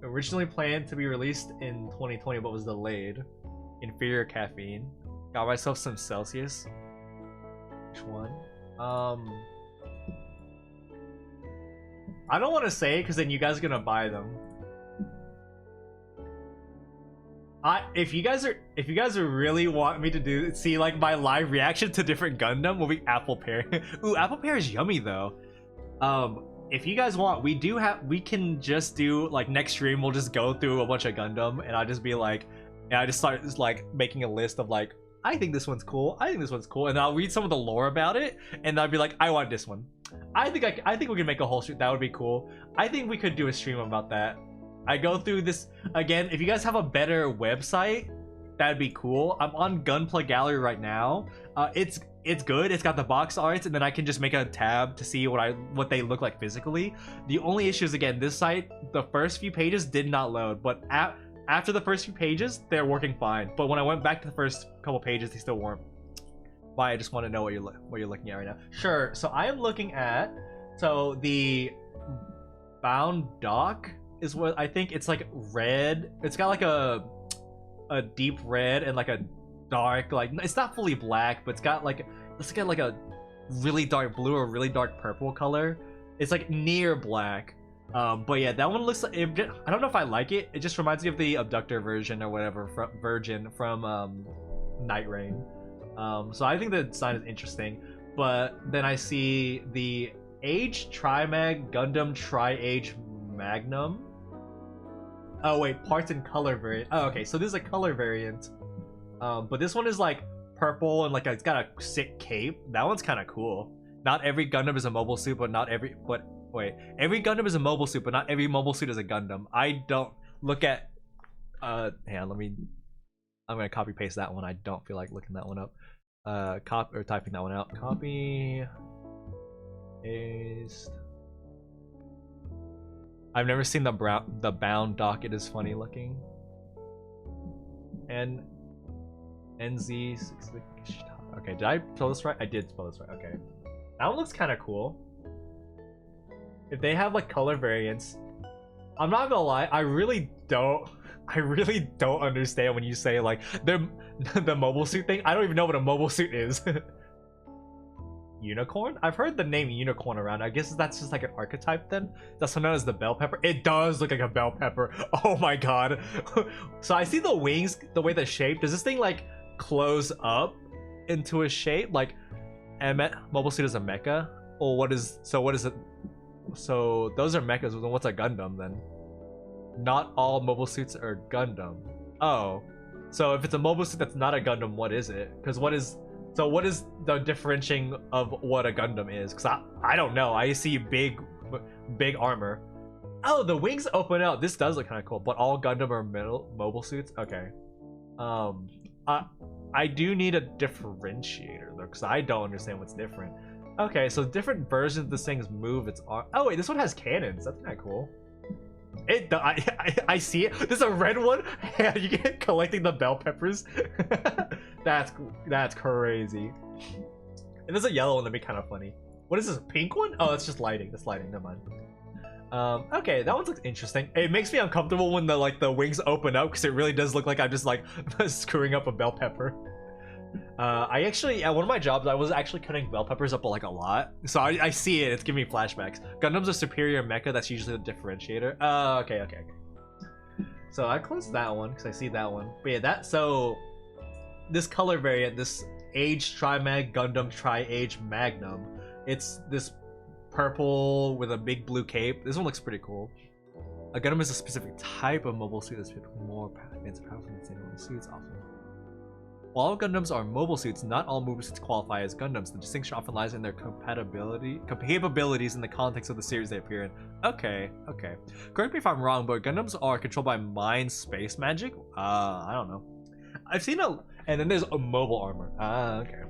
Originally planned to be released in 2020, but was delayed. Inferior caffeine. Got myself some Celsius. Which one? I don't want to say because then you guys are gonna buy them. If you guys really want me to see like my live reaction to different Gundam, will be apple pear. Ooh, apple pear is yummy though. If you guys want, we can just do like next stream. We'll just go through a bunch of Gundam, and I'll just be like, and I just start like making a list of like, I think this one's cool. I think this one's cool, and I'll read some of the lore about it, and I'll be like, I want this one. I think we can make a whole stream. That would be cool. I think we could do a stream about that. I go through this again. If you guys have a better website, that'd be cool. I'm on Gunpla Gallery right now. It's good. It's got the box arts, and then I can just make a tab to see what they look like physically. The only issue is again, this site, the first few pages did not load, but after the first few pages, they're working fine. But when I went back to the first couple pages, they still weren't. Why? I just want to know what you're looking at right now. Sure. So I am looking at the bound dock is what I think. It's like red. It's got like a deep red and like a dark, like it's not fully black, but it's got like a really dark blue or really dark purple color. It's like near black. But yeah, that one looks like I don't know if I like it. It just reminds me of the Abductor version or whatever from Night Rain. So I think the design is interesting. But then I see the Age Trimag Gundam Tri-Age Magnum. Oh wait, parts and color variant. Oh, okay, so this is a color variant. But this one is like purple and like it's got a sick cape. That one's kind of cool. Not every Gundam is a mobile suit, but every Gundam is a mobile suit, but not every mobile suit is a Gundam. I don't look at. Hang on, I'm gonna copy paste that one. I don't feel like looking that one up. Typing that one out. Copy. Paste. I've never seen the bound dock. It is funny looking. And NZ. Okay, did I spell this right? I did spell this right. Okay, that one looks kind of cool. If they have like color variants, I'm not gonna lie, I really don't understand when you say like the mobile suit thing. I don't even know what a mobile suit is. Unicorn? I've heard the name unicorn around. I guess that's just like an archetype then. That's known as the bell pepper. It does look like a bell pepper. Oh my god. So I see the wings, the way they're shaped. Does this thing like close up into a shape? Like mobile suit is a mecha? Or what is it? So those are mechas. What's a Gundam then? Not all mobile suits are Gundam. Oh, so if it's a mobile suit that's not a Gundam, what is it? Because what is the differentiating of what a Gundam is? Because I don't know. I see big armor. Oh, the wings open out. This does look kind of cool, but all Gundam are mobile suits. Okay. Um, I do need a differentiator though, because I don't understand what's different. Okay, so different versions of this thing's move its arm. Oh wait, this one has cannons. That's kind of cool. I see it. There's a red one. Yeah, you get collecting the bell peppers. That's crazy. And there's a yellow one that'd be kind of funny. What is this? A pink one? Oh, it's just lighting. That's lighting. Never mind. Okay, that one looks interesting. It makes me uncomfortable when the wings open up because it really does look like I'm just like screwing up a bell pepper. I actually, at one of my jobs, I was actually cutting bell peppers up like a lot. So I see it. It's giving me flashbacks. Gundam's a superior mecha. That's usually the differentiator. Okay. So I closed that one because I see that one. But yeah, so this color variant, this Age Tri-Mag Gundam Tri-Age Magnum. It's this purple with a big blue cape. This one looks pretty cool. A Gundam is a specific type of mobile suit that's typically more advanced and powerful than standard suits. Awesome. While all Gundams are mobile suits, not all mobile suits qualify as Gundams. The distinction often lies in their capabilities in the context of the series they appear in. Okay. Correct me if I'm wrong, but Gundams are controlled by mind space magic? I don't know. I've seen and then there's a mobile armor. Okay.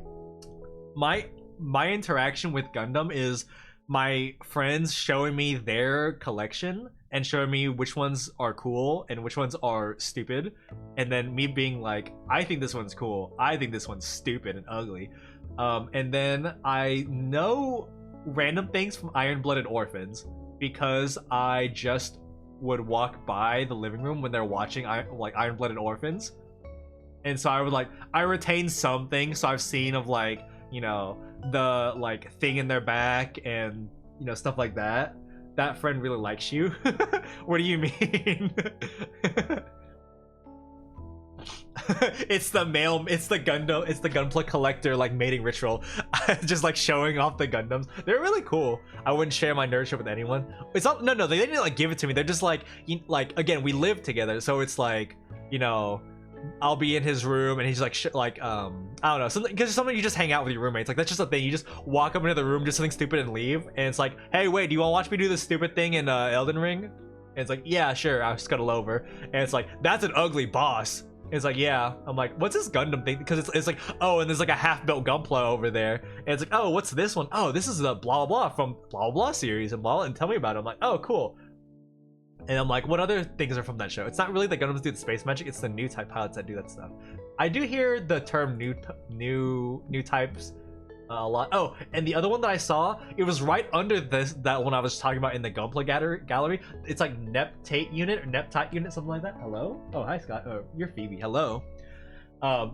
My interaction with Gundam is my friends showing me their collection and showing me which ones are cool and which ones are stupid, and then me being like, I think this one's cool, I think this one's stupid and ugly, and then I know random things from Iron-Blooded Orphans because I just would walk by the living room when they're watching Iron-Blooded Orphans, and so I retain something. So I've seen of the thing in their back and stuff like that. That friend really likes you. What do you mean? It's the Gunpla collector mating ritual. Just showing off the Gundams. They're really cool. I wouldn't share my nerdship with anyone. It's not, no, they didn't give it to me. They're just again, we live together, so it's I'll be in his room and he's I don't know, something, because something you just hang out with your roommates, that's just a thing. You just walk up into the room, do something stupid and leave, and it's hey, wait, do you want to watch me do this stupid thing in Elden Ring? And it's yeah, sure. I scuttle over and it's that's an ugly boss. And it's yeah. I'm what's this Gundam thing? Because it's oh, and there's a half-built Gunpla over there, and it's oh, what's this one? Oh, this is the blah blah from blah blah series and blah, and tell me about it. I'm oh, cool. And I'm what other things are from that show? It's not really the Gundams do the space magic, it's the new type pilots that do that stuff. I do hear the term new types a lot. Oh, and the other one that I saw, it was right under that one I was talking about in the Gunpla gallery. It's Neptate unit or Neptite unit, something like that. Hello? Oh, hi Scott. Oh, you're Phoebe. Hello.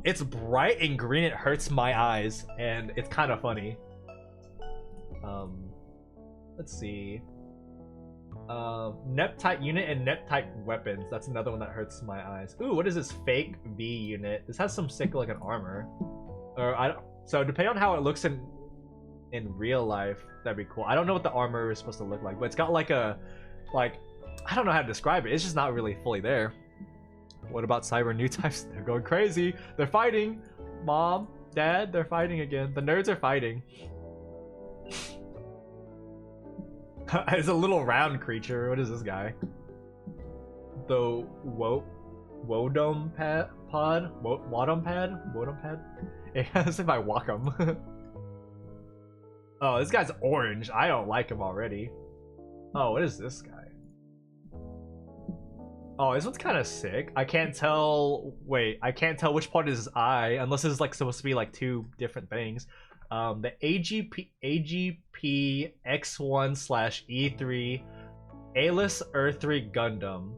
It's bright and green, it hurts my eyes, and it's kind of funny. Let's see. Neptite unit and Neptite weapons. That's another one that hurts my eyes. Ooh, what is this fake V unit? This has some sick looking armor. So depending on how it looks in real life, that'd be cool. I don't know what the armor is supposed to look like, but it's got I don't know how to describe it. It's just not really fully there. What about cyber new types? They're going crazy. They're fighting. Mom, Dad, they're fighting again. The nerds are fighting. It's a little round creature. What is this guy? The Wodom pad? Wodom pad? It has if I walk him. Oh, this guy's orange. I don't like him already. Oh, what is this guy? Oh, this one's kind of sick. I can't tell. Wait, I can't tell which part is his eye unless it's supposed to be two different things. The AGP X1/E3 Alis Earth-3 Gundam.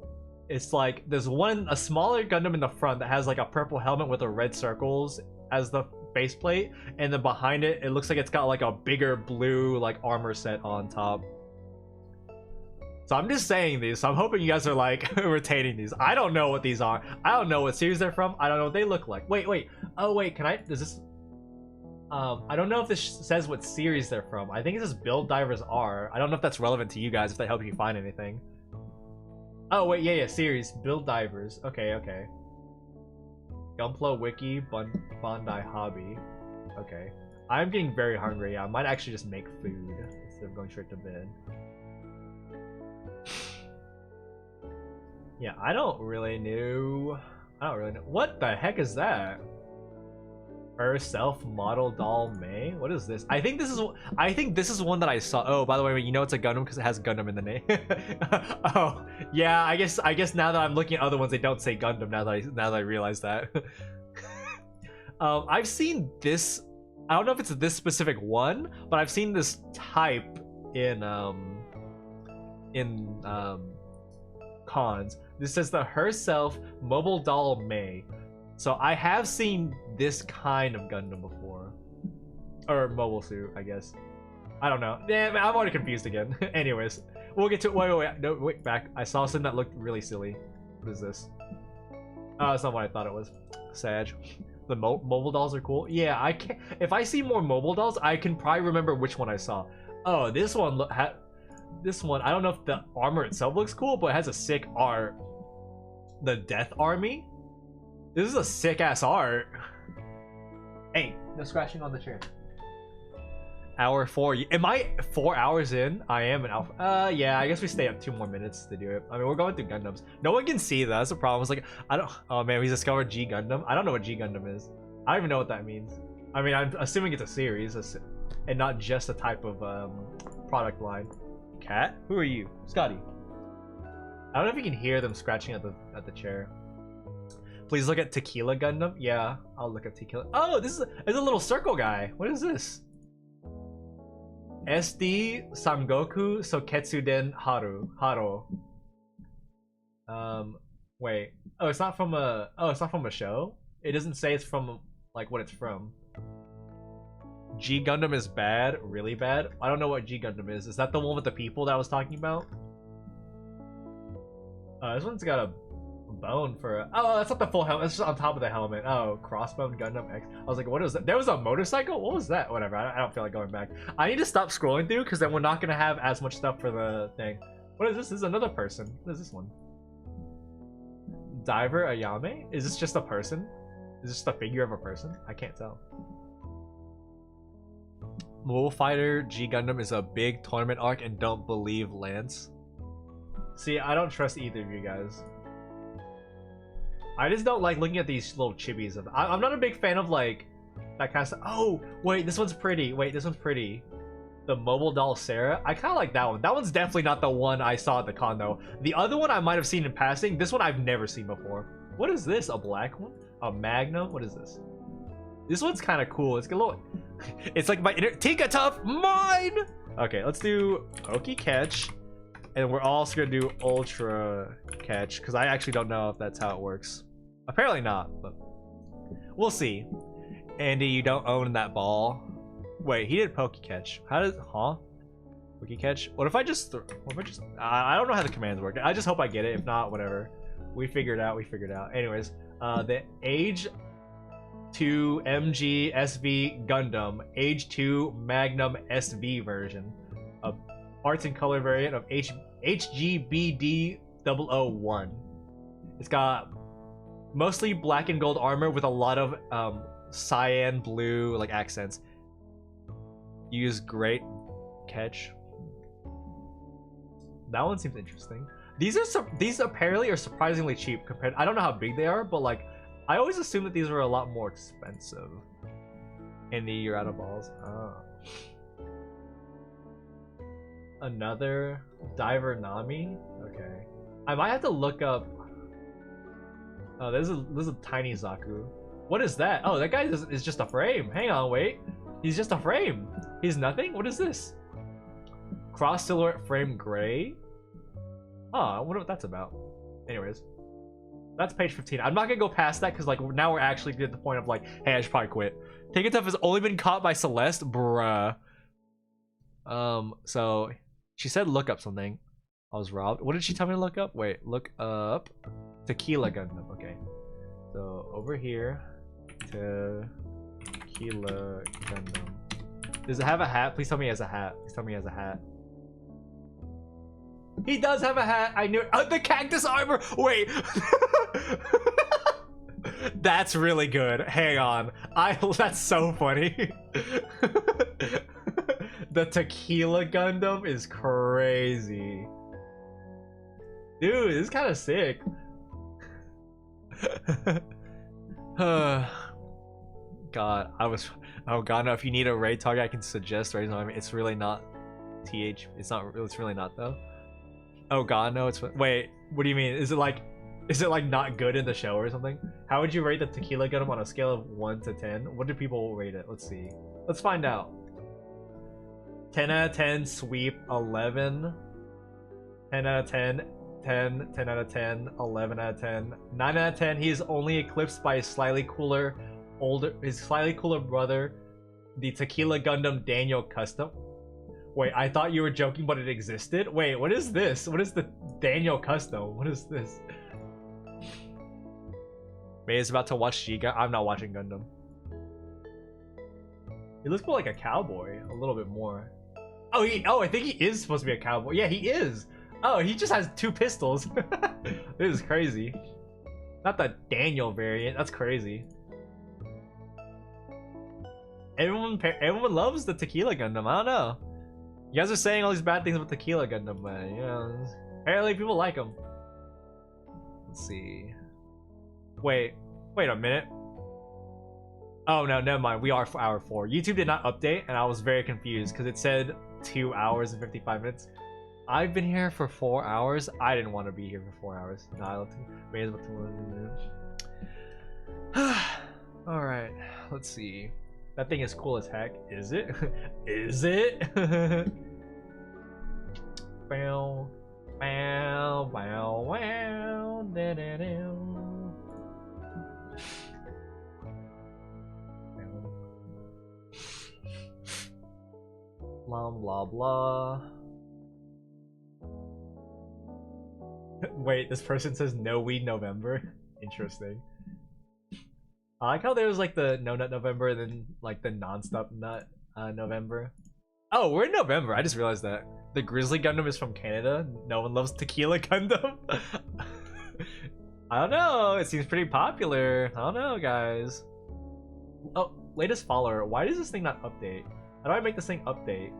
It's there's a smaller Gundam in the front that has a purple helmet with the red circles as the faceplate, and then behind it, it looks like it's got a bigger blue armor set on top. So I'm just saying these. So I'm hoping you guys are retaining these. I don't know what these are. I don't know what series they're from. I don't know what they look like. Wait. Oh wait, does this? I don't know if this says what series they're from. I think it says Build Divers R. I don't know if that's relevant to you guys, if they help you find anything. Oh, wait, yeah, series. Build Divers. Okay. Gunpla Wiki, Bandai Hobby. Okay. I'm getting very hungry. Yeah, I might actually just make food instead of going straight to bed. Yeah, I don't really know. What the heck is that? Her self-model doll May? What is this? I think this is one that I saw. Oh, by the way, you know it's a Gundam because it has Gundam in the name. Oh, yeah. I guess now that I'm looking at other ones, they don't say Gundam. Now that I realize that. I've seen this. I don't know if it's this specific one, but I've seen this type in cons. This says the herself mobile doll May. So I have seen this kind of Gundam before. Or mobile suit, I guess. I don't know. Damn, I'm already confused again. Anyways, we'll get to it. Wait. No, wait, back. I saw something that looked really silly. What is this? Oh, that's not what I thought it was. Sag. The mobile dolls are cool. Yeah, I can. If I see more mobile dolls, I can probably remember which one I saw. Oh, this one. This one. I don't know if the armor itself looks cool, but it has a sick art. The Death Army. This is a sick ass art. Hey, no scratching on the chair. Hour 4. Am I 4 hours in? I am an alpha. Yeah, I guess we stay up 2 more minutes to do it. I mean, we're going through Gundams. No one can see that. That's the problem. It's like, I don't. Oh man, we discovered G Gundam. I don't know what G Gundam is. I don't even know what that means. I mean, I'm assuming it's a series and not just a type of product line. Cat? Who are you? Scotty. I don't know if you can hear them scratching at the chair. Please look at Tequila Gundam. Yeah, I'll look at Tequila. Oh, this is a little circle guy. What is this? SD Sangoku Soketsuden Haro. Wait. Oh, it's not from a show? It doesn't say it's from like what it's from. G Gundam is bad, really bad. I don't know what G Gundam is. Is that the one with the people that I was talking about? This one's got a bone for oh, that's not the full helmet. It's just on top of the helmet. Oh, Crossbone Gundam X. I was like, what is that? There was a motorcycle. What was that? Whatever. I don't feel like going back. I need to stop scrolling through because then we're not gonna have as much stuff for the thing. What is this? This is another person. What is this one? Diver Ayame? Is this just a person? Is this just a figure of a person? I can't tell. Mobile Fighter G Gundam is a big tournament arc and don't believe Lance. See, I don't trust either of you guys. I just don't like looking at these little chibis. I'm not a big fan of like that kind of stuff. Oh, wait, this one's pretty. Wait, this one's pretty. The mobile doll Sarah. I kind of like that one. That one's definitely not the one I saw at the con though. The other one I might have seen in passing. This one I've never seen before. What is this? A black one? A Magnum? What is this? This one's kind of cool. It's a little. It's like my inner Tika Tough mine. Okay, let's do Pokey Catch. And we're also gonna do Ultra Catch because I actually don't know if that's how it works. Apparently not, but we'll see. Andy, you don't own that ball. Wait, he did Pokey Catch. How does Pokey Catch? What if I just I don't know how the commands work. I just hope I get it. If not, whatever. We figured it out. Anyways, the Age 2 MG SV Gundam Age 2 Magnum SV version. Arts and color variant of HGBD 001. It's got mostly black and gold armor with a lot of cyan blue like accents. Use great catch. That one seems interesting. These apparently are surprisingly cheap compared. I don't know how big they are, but like I always assumed that these were a lot more expensive. Andy, you're out of balls. Oh. Another Diver Nami? Okay. I might have to look up. Oh, there's a tiny Zaku. What is that? Oh, that guy is just a frame. Hang on, wait. He's just a frame. He's nothing? What is this? Cross silhouette frame gray? Oh, I wonder what that's about. Anyways. That's page 15. I'm not gonna go past that because like now we're actually at the point of like, hey, I should probably quit. Take It Tough has only been caught by Celeste? Bruh. So she said look up something. I was robbed. What did she tell me to look up? Wait, look up Tequila Gundam. Okay. So over here, Tequila Gundam. Does it have a hat? Please tell me he has a hat. Please tell me he has a hat. He does have a hat. I knew it. Oh, the cactus armor. Wait. That's really good. Hang on. That's so funny. The Tequila Gundam is crazy. Dude, this is kind of sick. God, oh god, no, if you need a raid target I can suggest right now. I mean, it's really not it's really not though. Oh god, no, wait, what do you mean? Is it like not good in the show or something? How would you rate the Tequila Gunham on a scale of 1 to 10? What do people rate it? Let's see. Let's find out. 10 out of 10 sweep, 11. 10 out of 10, 10, 10 out of 10, 11 out of 10, 9 out of 10. He is only eclipsed by his slightly cooler brother, the Tequila Gundam Daniel Custom. Wait, I thought you were joking, but it existed? Wait, what is this? What is the Daniel Custom? What is this? May is about to watch Giga. I'm not watching Gundam. He looks more like a cowboy, a little bit more. Oh, I think he is supposed to be a cowboy. Yeah, he is. Oh, he just has 2 pistols. This is crazy. Not the Daniel variant. That's crazy. Everyone loves the Tequila Gundam. I don't know. You guys are saying all these bad things about Tequila Gundam, but you know, apparently people like him. Let's see. Wait a minute. Oh no, never mind. We are for hour 4. YouTube did not update, and I was very confused because it said 2 hours and 55 minutes. I've been here for 4 hours. I didn't want to be here for 4 hours. No, I don't. All right, let's see. That thing is cool as heck. Is it? Is it? Bow, bow, bow, wow, da, da, da. Blah blah blah. Wait, this person says no weed November. Interesting. I like how there was like the no nut November and then like the non-stop nut November. Oh, we're in November. I just realized that. The Grizzly Gundam is from Canada. No one loves Tequila Gundam. I don't know. It seems pretty popular. I don't know, guys. Oh, latest follower. Why does this thing not update? How do I make this thing update?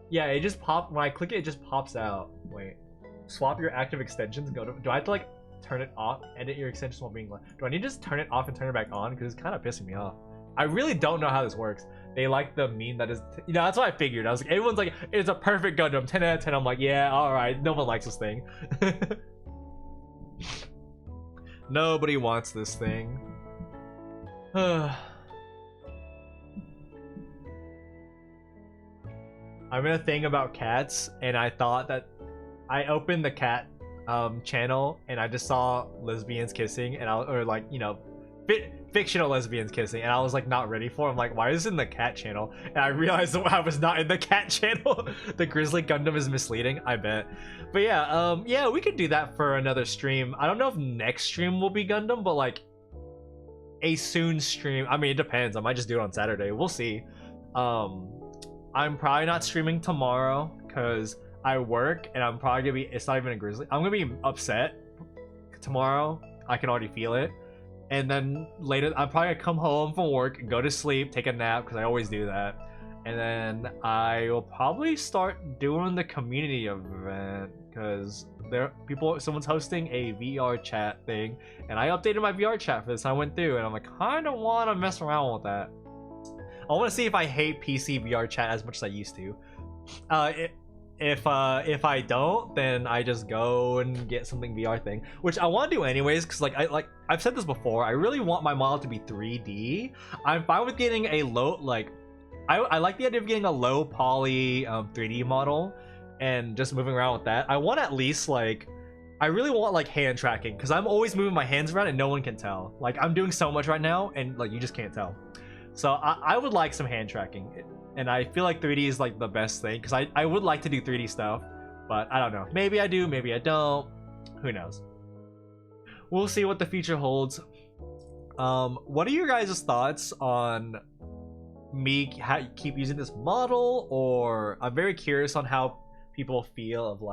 Yeah, it just popped. When I click it, it just pops out. Wait. Swap your active extensions. Go to. Do I have to like turn it off? Edit your extensions while being. Do I need to just turn it off and turn it back on? Because it's kind of pissing me off. I really don't know how this works. They like the meme that is. You know, that's what I figured. I was like, everyone's like, it's a perfect Gundam. 10 out of 10. I'm like, yeah, all right. No one likes this thing. Nobody wants this thing. I'm gonna think about cats, and I thought that I opened the cat channel and I just saw lesbians kissing, and or like, you know, fictional lesbians kissing, and I was like not ready for it. I'm like, why is this in the cat channel? And I realized that I was not in the cat channel. The Grizzly Gundam is misleading, I bet. But yeah, yeah, we could do that for another stream. I don't know if next stream will be Gundam, but like a soon stream. I mean, it depends. I might just do it on Saturday. We'll see. I'm probably not streaming tomorrow because I work, and I'm probably gonna be. It's not even a Grizzly. I'm gonna be upset tomorrow. I can already feel it. And then later, I'm probably gonna come home from work, go to sleep, take a nap because I always do that. And then I will probably start doing the community event because someone's hosting a VR chat thing, and I updated my VR chat for this. I went through, and I'm like, kind of want to mess around with that. I want to see if I hate PC VR chat as much as I used to. If I don't, then I just go and get something VR thing, which I want to do anyways, because I've said this before. I really want my model to be 3D. I'm fine with getting a low I like the idea of getting a low poly 3D model and just moving around with that. I want at least I really want hand tracking, because I'm always moving my hands around and no one can tell. Like, I'm doing so much right now and you just can't tell. So I would like some hand tracking, and I feel like 3D is the best thing, because I would like to do 3D stuff, but I don't know. Maybe I do, maybe I don't. Who knows? We'll see what the future holds. What are your guys' thoughts on me keep using this model, or I'm very curious on how people feel of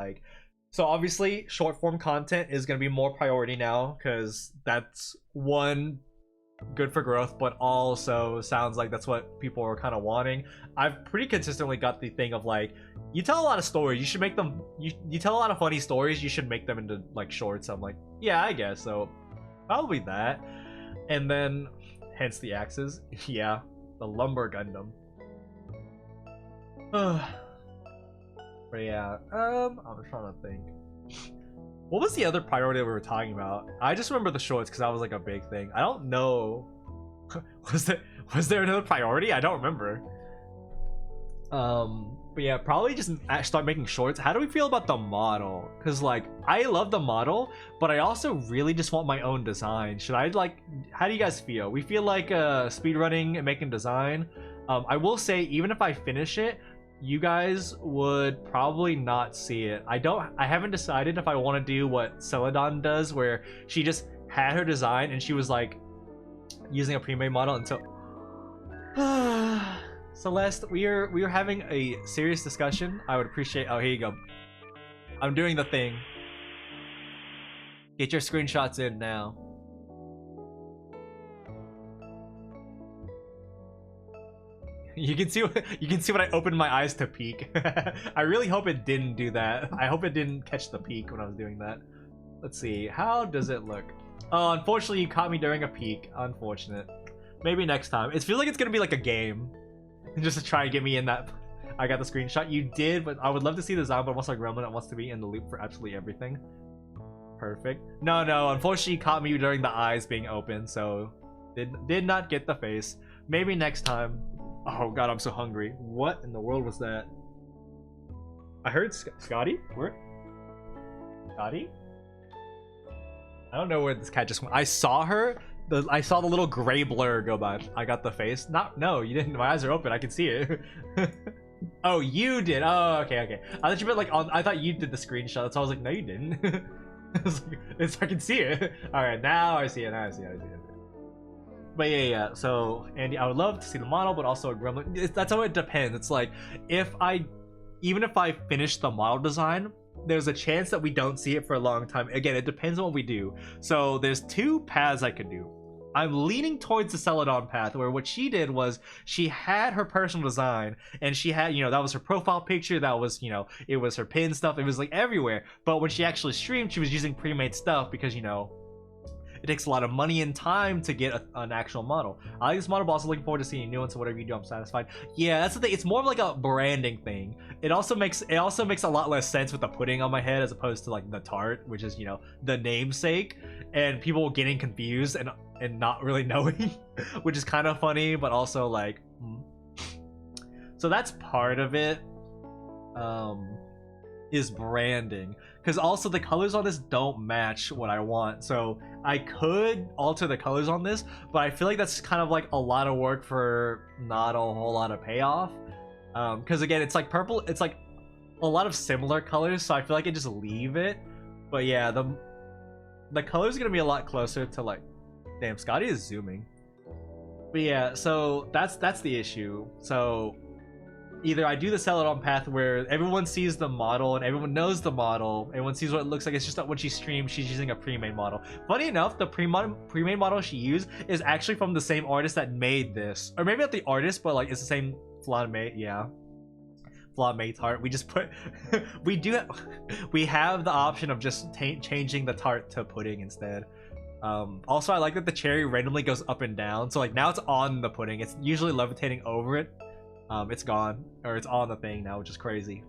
so obviously short form content is going to be more priority now, because that's one good for growth, but also sounds like that's what people are kind of wanting. I've pretty consistently got the thing of like, you tell a lot of stories, you should make them. You tell a lot of funny stories, you should make them into like shorts. I'm like, yeah, I guess so. Probably that, and then hence the axes. Yeah, the lumber Gundam. But yeah, I'm trying to think. What was the other priority that we were talking about? I just remember the shorts because that was like a big thing. I don't know. was there another priority? I don't remember. But yeah, probably just start making shorts. How do we feel about the model? Because like, I love the model, but I also really just want my own design. Should I like, how do you guys feel? We feel like speedrunning and making design. I will say, even if I finish it, you guys would probably not see it. I haven't decided if I want to do what Celadon does, where she just had her design and she was like using a pre-made model until Celeste, we are having a serious discussion. I would appreciate. Oh, here you go. I'm doing the thing. Get your screenshots in now. You can see what I opened my eyes to peek. I really hope it didn't do that. I hope it didn't catch the peek when I was doing that. Let's see. How does it look? Oh, unfortunately, you caught me during a peek. Unfortunate. Maybe next time. It feels like it's gonna be like a game, just to try and get me in that. I got the screenshot. You did, but I would love to see the design. But I'm also a gremlin that wants to be in the loop for absolutely everything. Perfect. No. Unfortunately, you caught me during the eyes being open, so did not get the face. Maybe next time. Oh god, I'm so hungry. What in the world was that? I heard Scotty? Where? Scotty? I don't know where this cat just went. I saw her. I saw the little gray blur go by. I got the face. No, you didn't. My eyes are open. I can see it. Oh, you did. Oh, okay. I thought you meant like I thought you did the screenshot. So I was like, no, you didn't. I can see it. All right, now I see it. I see it. But yeah. So, Andy, I would love to see the model, but also a gremlin. That's how it depends. It's like, even if I finish the model design, there's a chance that we don't see it for a long time. Again, it depends on what we do. So there's two paths I could do. I'm leaning towards the Celadon path, where what she did was she had her personal design, and she had, that was her profile picture, that was, it was her pin stuff, it was like everywhere. But when she actually streamed, she was using pre-made stuff because, it takes a lot of money and time to get an actual model. I like this model, but also looking forward to seeing new ones. So whatever you do, I'm satisfied. Yeah, that's the thing. It's more of like a branding thing. It also makes a lot less sense with the pudding on my head as opposed to like the tart, which is the namesake, and people getting confused and not really knowing, which is kind of funny, but also like. So that's part of it. Is branding, because also the colors on this don't match what I want, so I could alter the colors on this, but I feel like that's kind of like a lot of work for not a whole lot of payoff, because again, it's like purple, it's like a lot of similar colors, so I feel like I just leave it. But yeah, the colors are gonna be a lot closer to like, damn, Scotty is zooming. But yeah, so that's the issue. So either I do the Celadon path where everyone sees the model and everyone knows the model, everyone sees what it looks like, it's just that when she streams, she's using a pre-made model. Funny enough, the pre-made model she used is actually from the same artist that made this. Or maybe not the artist, but like it's the same Flawed-made, yeah. Flawed-made tart. We just put, we have the option of just changing the tart to pudding instead. Also, I like that the cherry randomly goes up and down. So like now it's on the pudding. It's usually levitating over it. It's gone, or it's on the thing now, which is crazy.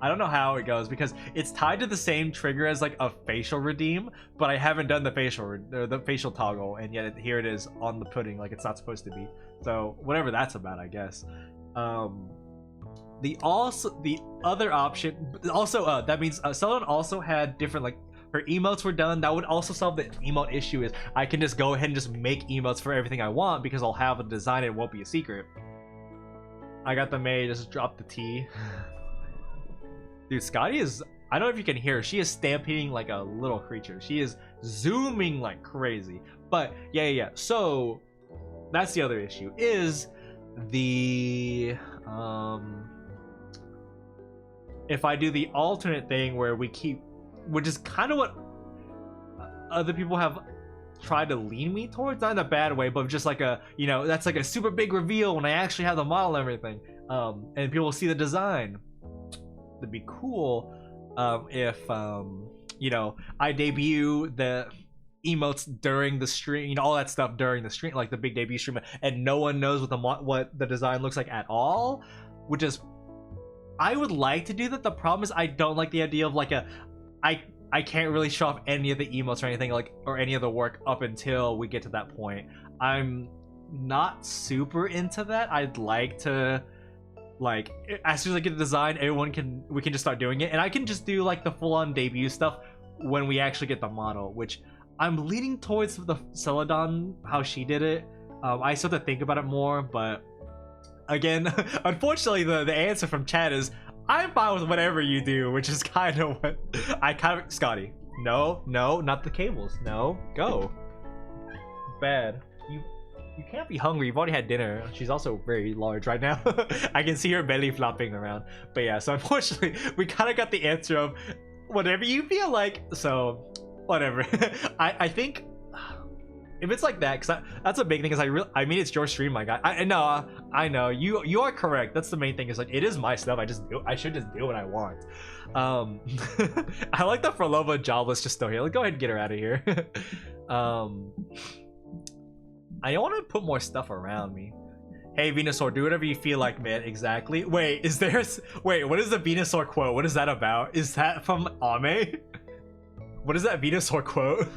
I don't know how it goes because it's tied to the same trigger as like a facial redeem, but I haven't done the facial toggle, and yet here it is on the pudding like it's not supposed to be. So whatever that's about, I guess. The other option, also that means Celadon also had different, like, her emotes were done. That would also solve the emote issue. Is I can just go ahead and just make emotes for everything I want because I'll have a design and it won't be a secret. I got the May, just drop the T. Dude, Scotty is, I don't know if you can hear her. She is stampeding like a little creature. She is zooming like crazy. But yeah. So that's the other issue, is the if I do the alternate thing where we keep, which is kind of what other people have try to lean me towards, not in a bad way, but just like a, you know, that's like a super big reveal when I actually have the model and everything, and people will see the design. It'd be cool if you know, I debut the emotes during the stream, you know, all that stuff during the stream, like the big debut stream, and no one knows what the design looks like at all, which is, I would like to do that. The problem is I don't like the idea of like I can't really show off any of the emotes or anything, like, or any of the work up until we get to that point. I'm not super into that. I'd like to, like, as soon as I get the design, we can just start doing it, and I can just do like the full-on debut stuff when we actually get the model, which I'm leaning towards the Celadon, how she did it. I still have to think about it more, but again, unfortunately, the answer from chat is I'm fine with whatever you do, which is kind of what I kind of. Scotty, no, not the cables. No, go. Bad. You can't be hungry. You've already had dinner. She's also very large right now. I can see her belly flopping around. But yeah, so unfortunately, we kind of got the answer of whatever you feel like. So whatever. I think if it's like that, because that's a big thing. Is I mean, it's your stream, my guy. I know. You are correct. That's the main thing. Is like, it is my stuff. I should just do what I want. I like that Frolova Jobless just still here. Like, go ahead and get her out of here. I want to put more stuff around me. Hey, Venusaur, do whatever you feel like, man. Exactly. Wait, what is the Venusaur quote? What is that about? Is that from Ame? What is that Venusaur quote?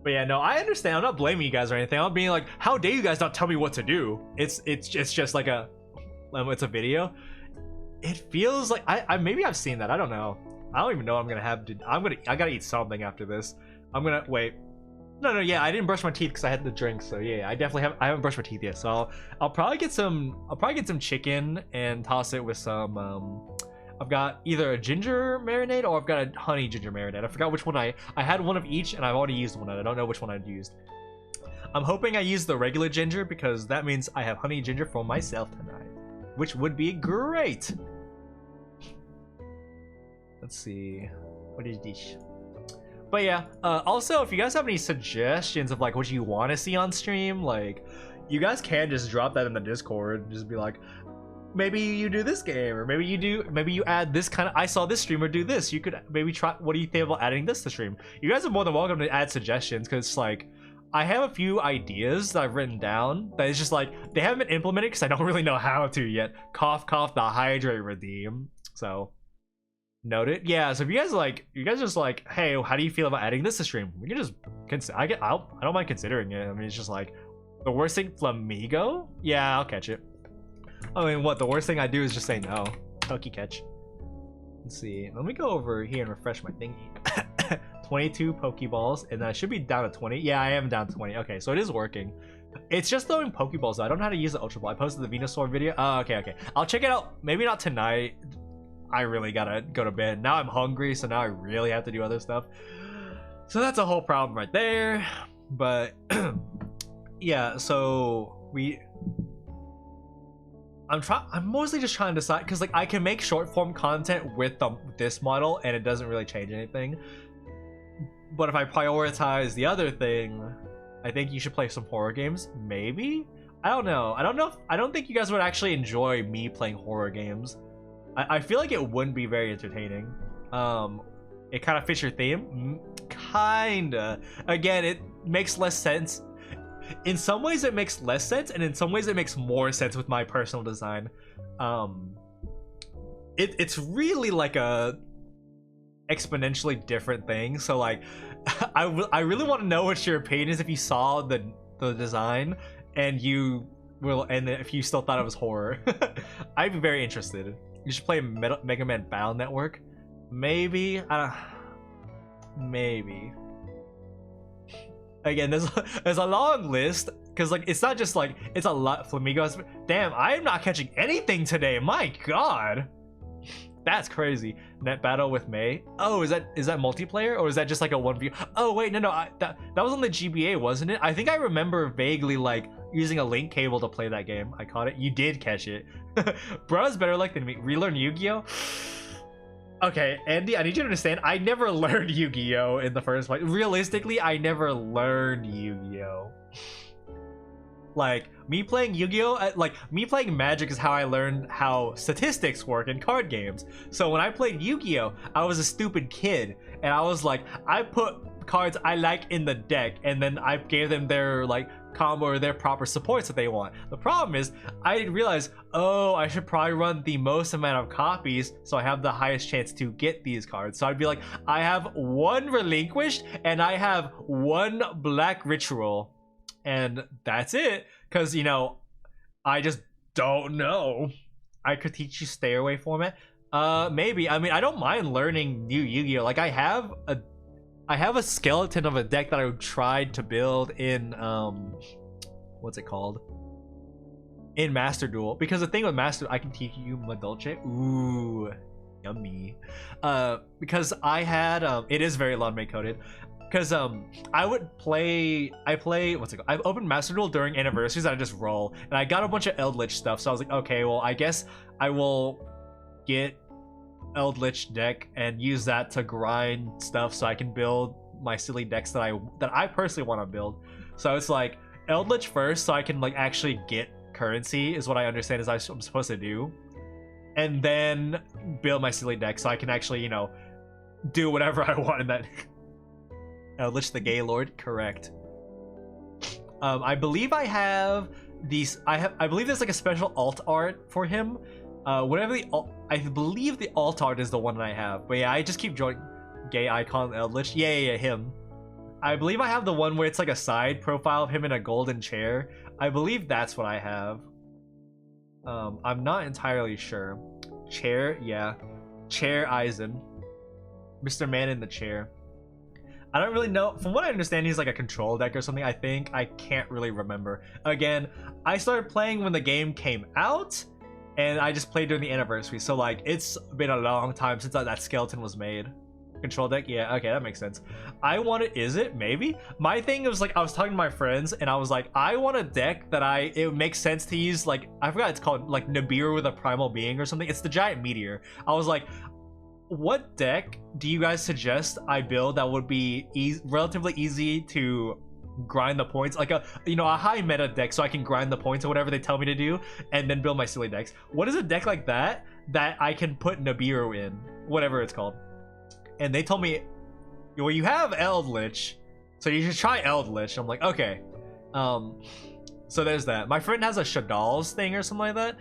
But yeah, no, I understand. I'm not blaming you guys or anything. I'm being like, how dare you guys not tell me what to do? It's just like it's a video. It feels like maybe I've seen that. I don't know. I don't even know what I'm gonna have to. I gotta eat something after this. I'm gonna wait. No, yeah, I didn't brush my teeth because I had the drink. So yeah, I haven't brushed my teeth yet. So I'll probably get some chicken and toss it with some. I've got either a ginger marinade or I've got a honey ginger marinade. I forgot which one I had one of each, and I've already used one. I don't know which one I'd used. I'm hoping I use the regular ginger because that means I have honey ginger for myself tonight, which would be great. Let's see, what is this? But yeah, also, if you guys have any suggestions of like what you want to see on stream, like, you guys can just drop that in the Discord. Just be like, maybe you do this game, or maybe you add this kind of. I saw this streamer do this. You could maybe try. What do you think about adding this to stream? You guys are more than welcome to add suggestions, because like, I have a few ideas that I've written down that is just like they haven't been implemented because I don't really know how to yet. Cough, the hydrate redeem. So. Noted. Yeah, so if you guys just like, hey, how do you feel about adding this to stream? We can just I don't mind considering it. I mean, it's just like the worst thing, Flamigo? Yeah, I'll catch it. I mean, what, the worst thing I do is just say no. Tucky catch. Let's see. Let me go over here and refresh my thingy. 22 Pokeballs, and I should be down to 20. Yeah, I am down to 20. Okay, so it is working. It's just throwing Pokeballs though. I don't know how to use the Ultra Ball. I posted the Venusaur video. Oh, okay. I'll check it out. Maybe not tonight. I really gotta go to bed. Now I'm hungry, so now I really have to do other stuff. So that's a whole problem right there. But yeah, so I'm mostly just trying to decide, because like I can make short form content with this model and it doesn't really change anything. But if I prioritize the other thing, I think you should play some horror games. Maybe? I don't know. I don't think you guys would actually enjoy me playing horror games. I feel like it wouldn't be very entertaining. It kind of fits your theme. Kinda. Again, it makes less sense. In some ways it makes less sense, and in some ways it makes more sense with my personal design. It's really like a exponentially different thing. So like, I really want to know what your opinion is if you saw the design and if you still thought it was horror. I'd be very interested. You should play Mega Man Battle Network. Maybe. Maybe. Again, there's a long list, because like it's not just like it's a lot. Flamingos. Damn, I am not catching anything today. My God, that's crazy. Net battle with May. Oh, is that multiplayer, or is that just like a 1v? Oh wait, no. That was on the GBA, wasn't it? I think I remember vaguely like using a link cable to play that game. I caught it. You did catch it. Bruh's better luck than me. Relearn Yu-Gi-Oh. Okay, Andy, I need you to understand, I never learned Yu-Gi-Oh! In the first place. Realistically, I never learned Yu-Gi-Oh! Like, me playing Yu-Gi-Oh! Like, me playing Magic is how I learned how statistics work in card games. So when I played Yu-Gi-Oh! I was a stupid kid, and I was like, I put cards I like in the deck, and then I gave them their, like, combo or their proper supports that they want. The problem is, I didn't realize, oh, I should probably run the most amount of copies so I have the highest chance to get these cards. So I'd be like, I have one Relinquished, and I have one Black Ritual. And that's it, because, you know, I just don't know. I could teach you stay away format. Maybe. I mean, I don't mind learning new Yu-Gi-Oh! Like, I have a skeleton of a deck that I tried to build in what's it called? In Master Duel. Because the thing with Master, I can teach you Madolce. Ooh, yummy. Because I had it is very Lanmei coded. Because I play what's it called? I've opened Master Duel during anniversaries and I just roll. And I got a bunch of Eldritch stuff, so I was like, okay, well, I guess I will get Eldritch deck and use that to grind stuff so I can build my silly decks that I personally want to build. So it's like Eldritch first so I can like actually get currency is what I understand is I'm supposed to do. And then build my silly deck so I can actually, you know, do whatever I want in that. Lich the Gaylord, correct. I believe I have these. I believe there's like a special alt art for him. Whatever I believe the alt art is the one that I have. But yeah, I just keep drawing gay icon Eldritch. Yeah, him. I believe I have the one where it's like a side profile of him in a golden chair. I believe that's what I have. I'm not entirely sure. Chair, yeah. Chair Eisen. Mr. Man in the chair. I don't really know. From what I understand, he's like a control deck or something, I think. I can't really remember. Again, I started playing when the game came out, and I just played during the anniversary. So, like, it's been a long time since that skeleton was made. Control deck? Yeah, okay, that makes sense. I want it. Is it? Maybe? My thing was, like, I was talking to my friends, and I was like, I want a deck that it makes sense to use, like, I forgot it's called, like, Nibiru with a Primal Being or something. It's the Giant Meteor. I was like, what deck do you guys suggest I build that would be relatively easy to grind the points, like a high meta deck, so I can grind the points or whatever they tell me to do, and then build my silly decks? What is a deck like that I can put Nibiru in, whatever it's called? And they told me, well, you have Eldritch, so you should try Eldritch. I'm like, okay. So there's that. My friend has a Shadal's thing or something like that.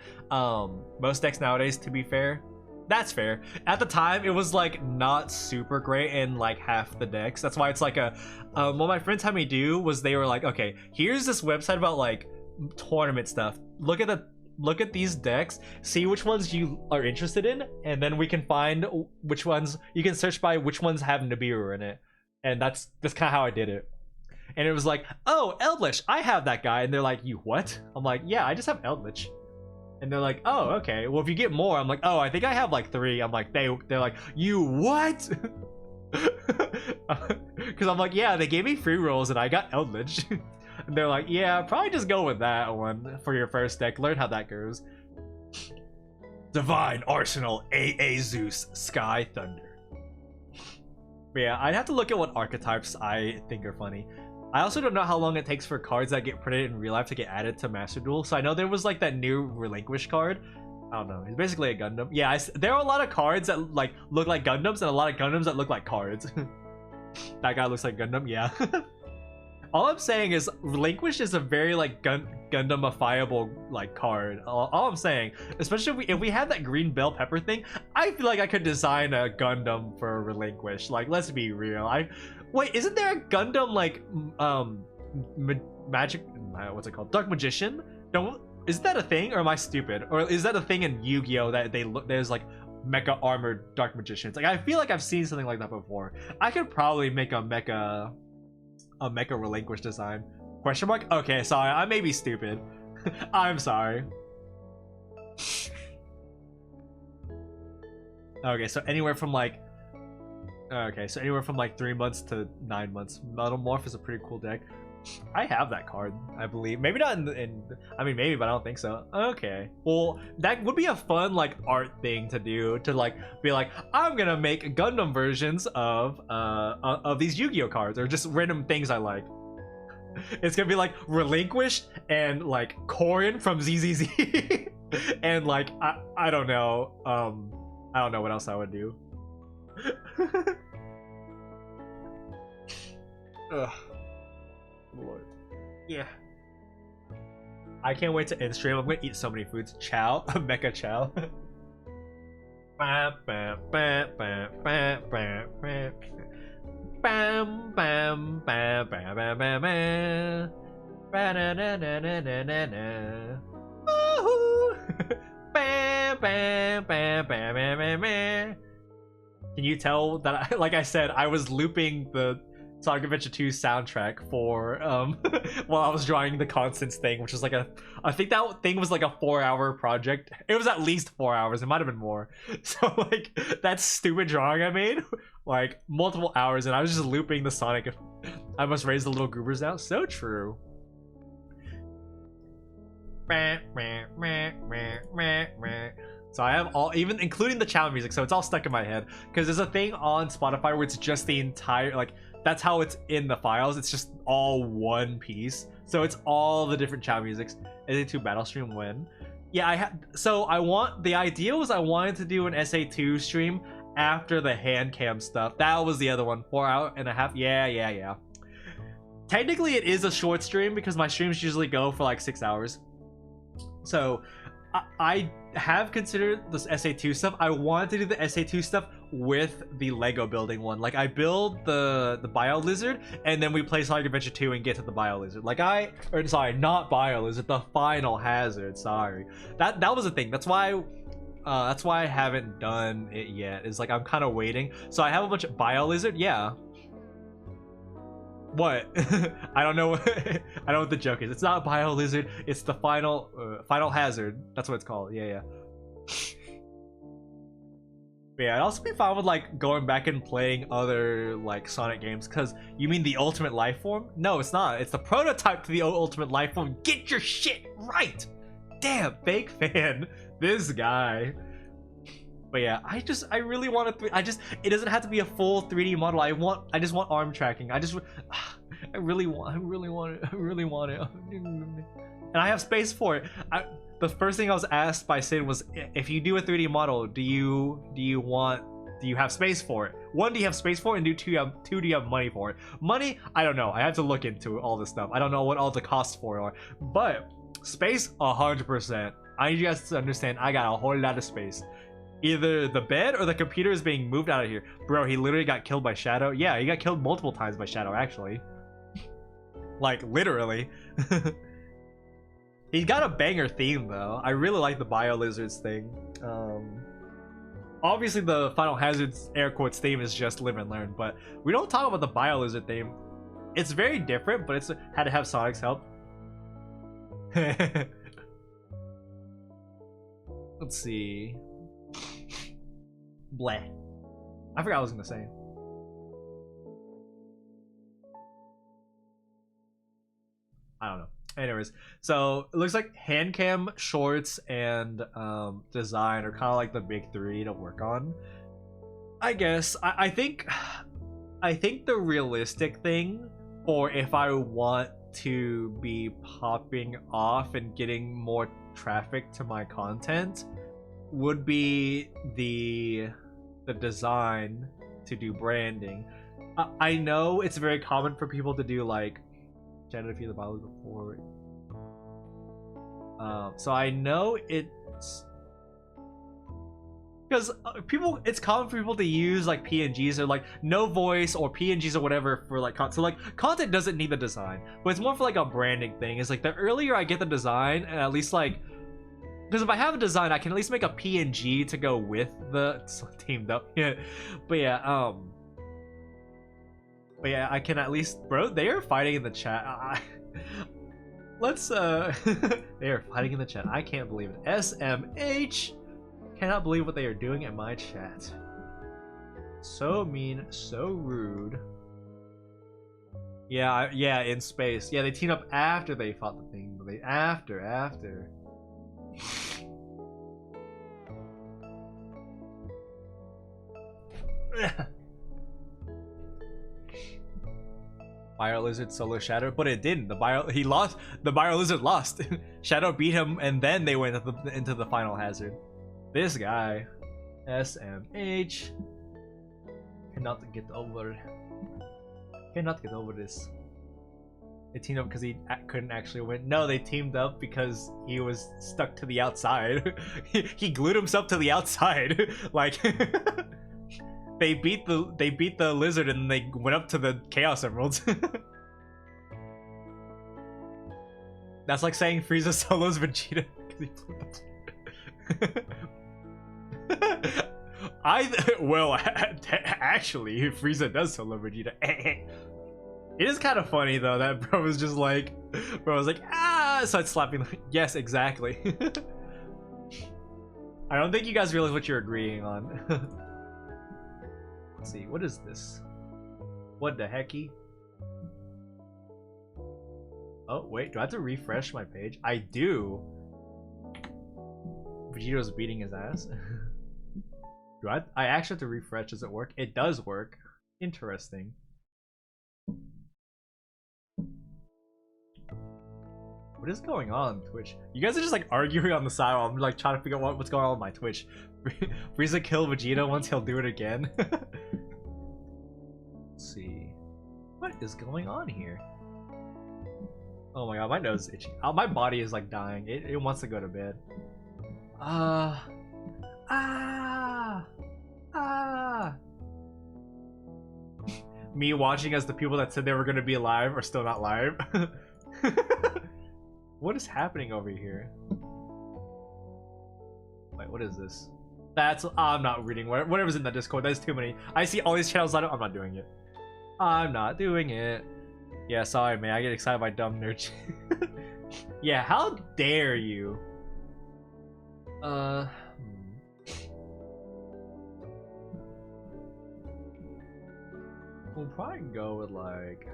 Most decks nowadays, to be fair. That's fair. At the time, it was like not super great in like half the decks. That's why it's like what my friends had me do was they were like, okay, here's this website about like tournament stuff. Look at these decks, see which ones you are interested in, and then we can find which ones you can search by which ones have Nibiru in it. And that's kind of how I did it. And it was like, oh, Eldritch, I have that guy. And they're like, you what? I'm like, yeah, I just have Eldritch. And they're like, oh, okay. Well, if you get more, I'm like, oh, I think I have like 3. I'm like, they're like, you what? Because I'm like, yeah, they gave me free rolls and I got Eldritch. And they're like, yeah, probably just go with that one for your first deck. Learn how that goes. Divine Arsenal, AA Zeus, Sky Thunder. But yeah, I'd have to look at what archetypes I think are funny. I also don't know how long it takes for cards that get printed in real life to get added to Master Duel. So I know there was like that new Relinquish card. I don't know. It's basically a Gundam. Yeah, there are a lot of cards that like look like Gundams and a lot of Gundams that look like cards. That guy looks like Gundam. Yeah. All I'm saying is Relinquish is a very like Gundamifiable like card. All I'm saying, especially if we had that green bell pepper thing, I feel like I could design a Gundam for Relinquish. Like, let's be real. Wait, isn't there a Gundam like magic? What's it called? Dark Magician? Is that a thing, or am I stupid? Or is that a thing in Yu-Gi-Oh that there's like mecha armored Dark Magicians? Like, I feel like I've seen something like that before. I could probably make a mecha Relinquish design. Question mark? Okay, sorry, I may be stupid. I'm sorry. Okay, so anywhere from like 3 months to 9 months. Metal Morph is a pretty cool deck. I have that card, I believe. Maybe not in I mean, maybe, but I don't think so. Okay. Well, that would be a fun, like, art thing to do. To, like, be like, I'm gonna make Gundam versions of these Yu-Gi-Oh cards. Or just random things I like. It's gonna be, like, Relinquished and, like, Korin from ZZZ. And, like, I don't know. I don't know what else I would do. Ugh. Lord. Yeah. I can't wait to end stream. I'm gonna eat so many foods. Chow. Mecha chow. Bam, bam, bam, bam, bam, bam, bam. Bam, bam, bam, bam, bam, bam, bam. Ba-na-na-na-na-na-na. Woohoo! Bam, bam, bam, bam, bam, bam, bam. Can you tell that, like I said, I was looping the Sonic Adventure 2 soundtrack for while I was drawing the Constance thing, which was like I think that thing was like a 4-hour project. It was at least 4 hours. It might have been more. So like that stupid drawing I made, like multiple hours, and I was just looping the Sonic. I must raise the little goobers now. So true. So I have all, even including the Chow music, so it's all stuck in my head. Because there's a thing on Spotify where it's just the entire, like, that's how it's in the files. It's just all one piece. So it's all the different Chow musics. SA2 battle stream when? Yeah, so I want, the idea was I wanted to do an SA2 stream after the hand cam stuff. That was the other one, 4.5 hours. Yeah. Technically it is a short stream because my streams usually go for like 6 hours. So I have considered this SA2 stuff. I wanted to do the SA2 stuff with the Lego building one. Like I build the Bio Lizard and then we play Sonic Adventure 2 and get to the Bio Lizard. Like sorry, not Bio Lizard, the Final Hazard. Sorry, that was a thing. That's why I haven't done it yet. Is like I'm kind of waiting. So I have a bunch of Bio Lizard. Yeah. What? I don't know. I don't know what the joke is. It's not Bio Lizard. It's the Final Hazard. That's what it's called. Yeah. But yeah, I'd also be fine with like going back and playing other like Sonic games. Cause you mean the Ultimate Life Form? No, it's not. It's the prototype to the Ultimate Life Form. Get your shit right. Damn, fake fan. This guy. But yeah, I really want to. It doesn't have to be a full 3D model. I just want arm tracking. I really want it. And I have space for it. The first thing I was asked by Sid was, if you do a 3D model, do you have space for it? One, do you have space for it? And two, do you have money for it? Money, I don't know. I have to look into all this stuff. I don't know what all the costs for it are. But space, 100%. I need you guys to understand I got a whole lot of space. Either the bed or the computer is being moved out of here. Bro, he literally got killed by Shadow. Yeah, he got killed multiple times by Shadow, actually. Like, literally. He got a banger theme, though. I really like the Bio Lizards thing. Obviously, the Final Hazards air quotes theme is just live and learn, but we don't talk about the Bio Lizard theme. It's very different, but it's had to have Sonic's help. Let's see. Bleh. I forgot what I was gonna say. I don't know. Anyways, so it looks like hand cam, shorts, and design are kind of like the big three to work on. I guess I think the realistic thing, or if I want to be popping off and getting more traffic to my content, would be the design to do branding. I know it's very common for people to do like Janet the Bible before. So I know it's because it's common for people to use like PNGs or like no voice or PNGs or whatever for like so like content doesn't need the design, but it's more for like a branding thing. It's like the earlier I get the design, and at least like, because if I have a design, I can at least make a PNG to go with the teamed up. Yeah, but yeah, I can at least, bro. They are fighting in the chat. Let's they are fighting in the chat. I can't believe it. SMH, cannot believe what they are doing in my chat. So mean, so rude. Yeah, in space. Yeah, they teamed up after they fought the thing. After. Bio Lizard solo Shadow, but it didn't. The Bio Lizard lost. Shadow beat him, and then they went into the final hazard. This guy, SMH, cannot get over this. They teamed up because he couldn't actually win. No, they teamed up because he was stuck to the outside. he glued himself to the outside. Like they beat the lizard and they went up to the Chaos Emeralds. That's like saying Frieza solos Vegeta because he actually Frieza does solo Vegeta. It is kind of funny though that bro was just like, ah, starts slapping. Yes, exactly. I don't think you guys realize what you're agreeing on. Let's see, what is this? What the hecky? Oh wait, do I have to refresh my page? I do. Vegeto's beating his ass. Do I actually have to refresh? Does it work? It does work. Interesting. What is going on Twitch? You guys are just like arguing on the side while I'm like trying to figure out what's going on with my Twitch. Frieza kill Vegeta once, he'll do it again. Let's see. What is going on here? Oh my god, my nose is itchy. My body is like dying. It wants to go to bed. Me watching as the people that said they were gonna be alive are still not live. What is happening over here? Wait, what is this? I'm not reading whatever's in the Discord. There's too many. I see all these channels. I'm not doing it. I'm not doing it. Yeah, sorry, man. I get excited by dumb nerd. Yeah, how dare you? We'll probably go with like,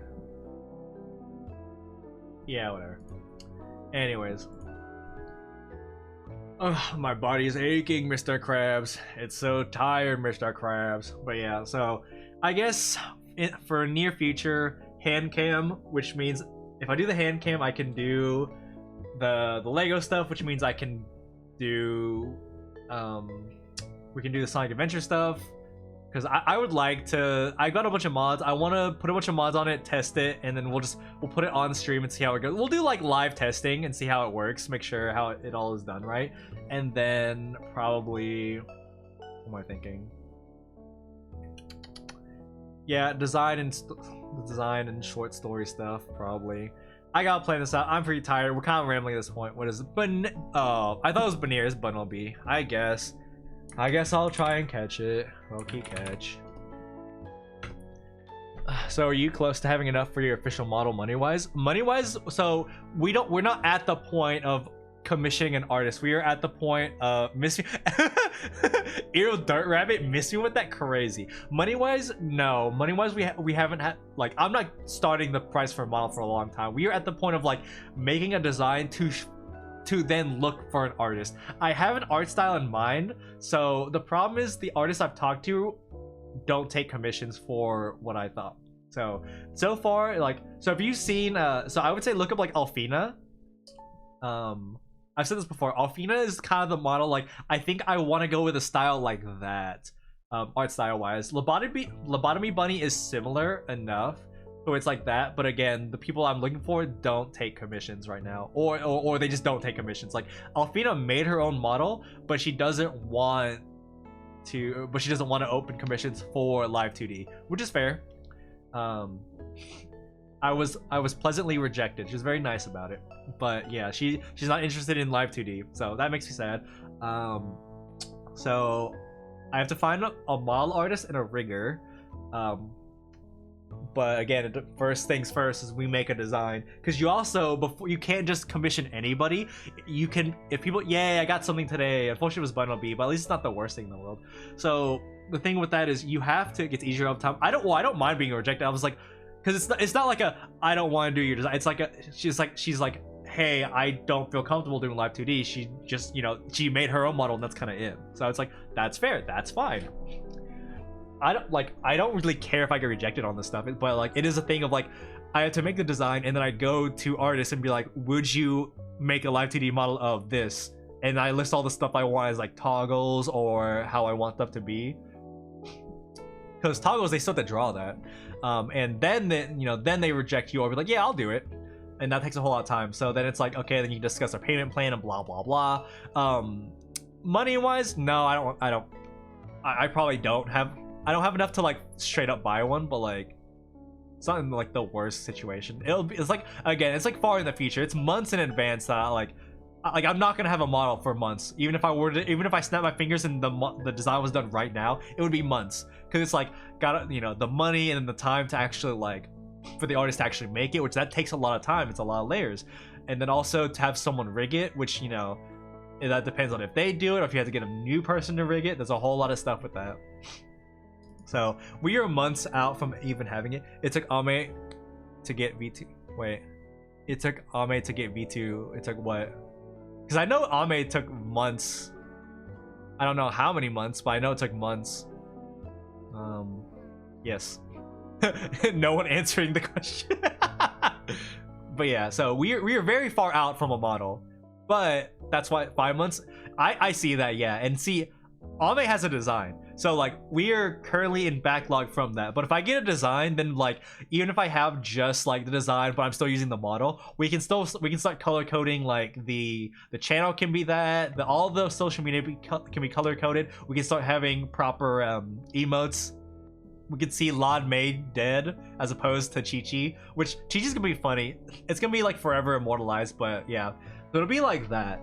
yeah, whatever. Anyways, my body is aching, Mr. Krabs. It's so tired, Mr. Krabs. But yeah, so I guess for near future, hand cam, which means if I do the hand cam, I can do the Lego stuff, which means I can do we can do the Sonic Adventure stuff. Because I would like to, I got a bunch of mods. I want to put a bunch of mods on it, test it, and then we'll put it on stream and see how it goes. We'll do like live testing and see how it works, make sure how it all is done right. And then probably, what am I thinking? Yeah, design and short story stuff probably. I gotta plan this out. I'm pretty tired. We're kind of rambling at this point. What is it? Oh, I thought it was Banier's Bumblebee. I guess I'll try and catch it. Okay, catch. So are you close to having enough for your official model money-wise? Money-wise, so we're not at the point of commissioning an artist. We are at the point of missing. Eero Dirt Rabbit miss me with that crazy. Money-wise, no. Money-wise, we haven't had, like, I'm not starting the price for a model for a long time. We are at the point of like making a design to then look for an artist. I have an art style in mind, so the problem is the artists I've talked to don't take commissions for what I thought. So far, like, so if you've seen, so I would say look up like Alfina. I've said this before. Alfina is kind of the model. Like, I think I want to go with a style like that, art style wise. Lobotomy Bunny is similar enough. So it's like that, but again, the people I'm looking for don't take commissions right now, or they just don't take commissions. Like Alfina made her own model, but she doesn't want to open commissions for Live 2D, which is fair. I was pleasantly rejected. She was very nice about it, but yeah, she's not interested in Live 2D, so that makes me sad. So I have to find a model artist and a rigger. But again, first things first is we make a design, because you also, before, you can't just commission anybody. You can, if people, yay, I got something today. Unfortunately it was Bumblebee, but at least it's not the worst thing in the world. So the thing with that is you have to, it gets easier all the time. I don't mind being rejected. I was like, because it's not like a I don't want to do your design. It's like she's like hey, I don't feel comfortable doing live 2D. She just, you know, she made her own model and that's kind of it. So it's like, that's fair, that's fine. I don't really care if I get rejected on this stuff, but like it is a thing of like I have to make the design and then I go to artists and be like, would you make a live 2D model of this? And I list all the stuff I want as like toggles or how I want stuff to be. Because toggles, they still have to draw that. And then then they reject you or be like, yeah, I'll do it. And that takes a whole lot of time. So then it's like, okay, then you discuss a payment plan and blah blah blah. Money wise, no, I probably don't have enough to like straight up buy one, but like it's not in like the worst situation. It's like, again, it's like far in the future. It's months in advance that I'm not gonna have a model for months. Even if I snap my fingers and the design was done right now, it would be months. Cause it's like gotta, you know, the money and the time to actually like for the artist to actually make it, which that takes a lot of time. It's a lot of layers. And then also to have someone rig it, which, you know, that depends on if they do it or if you have to get a new person to rig it. There's a whole lot of stuff with that. So we are months out from even having it. It took Ame to get V2. Wait, it took Ame to get V2. It took what? Because I know Ame took months. I don't know how many months, but I know it took months. Yes. No one answering the question. But yeah, so we are very far out from a model, but that's why 5 months. I see that, yeah. And see, Ame has a design, so like we are currently in backlog from that. But if I get a design, then like even if I have just like the design but I'm still using the model, we can start color coding. Like the channel can be that, all the social media can be color coded. We can start having proper emotes. We could see Lod May dead as opposed to Chi-Chi, which Chi-Chi's gonna be funny. It's gonna be like forever immortalized, but yeah. So it'll be like that.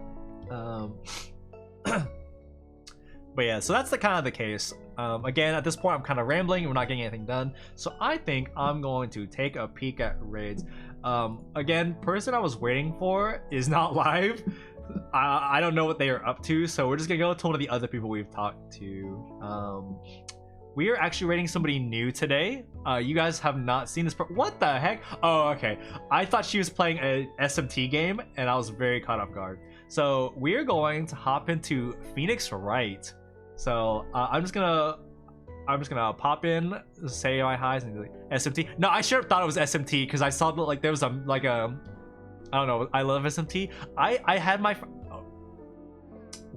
But yeah, so that's the kind of the case. Again, at this point, I'm kind of rambling. We're not getting anything done. So I think I'm going to take a peek at raids. Again, person I was waiting for is not live. I don't know what they are up to, so we're just gonna go to one of the other people we've talked to. We are actually rating somebody new today. You guys have not seen this. What the heck? Oh, okay. I thought she was playing a SMT game, and I was very caught off guard. So we are going to hop into Phoenix Wright. So I'm just gonna pop in, say my highs, and be like, SMT. No, I should have thought it was SMT because I saw that like there was I don't know. I love SMT. I had my. Oh,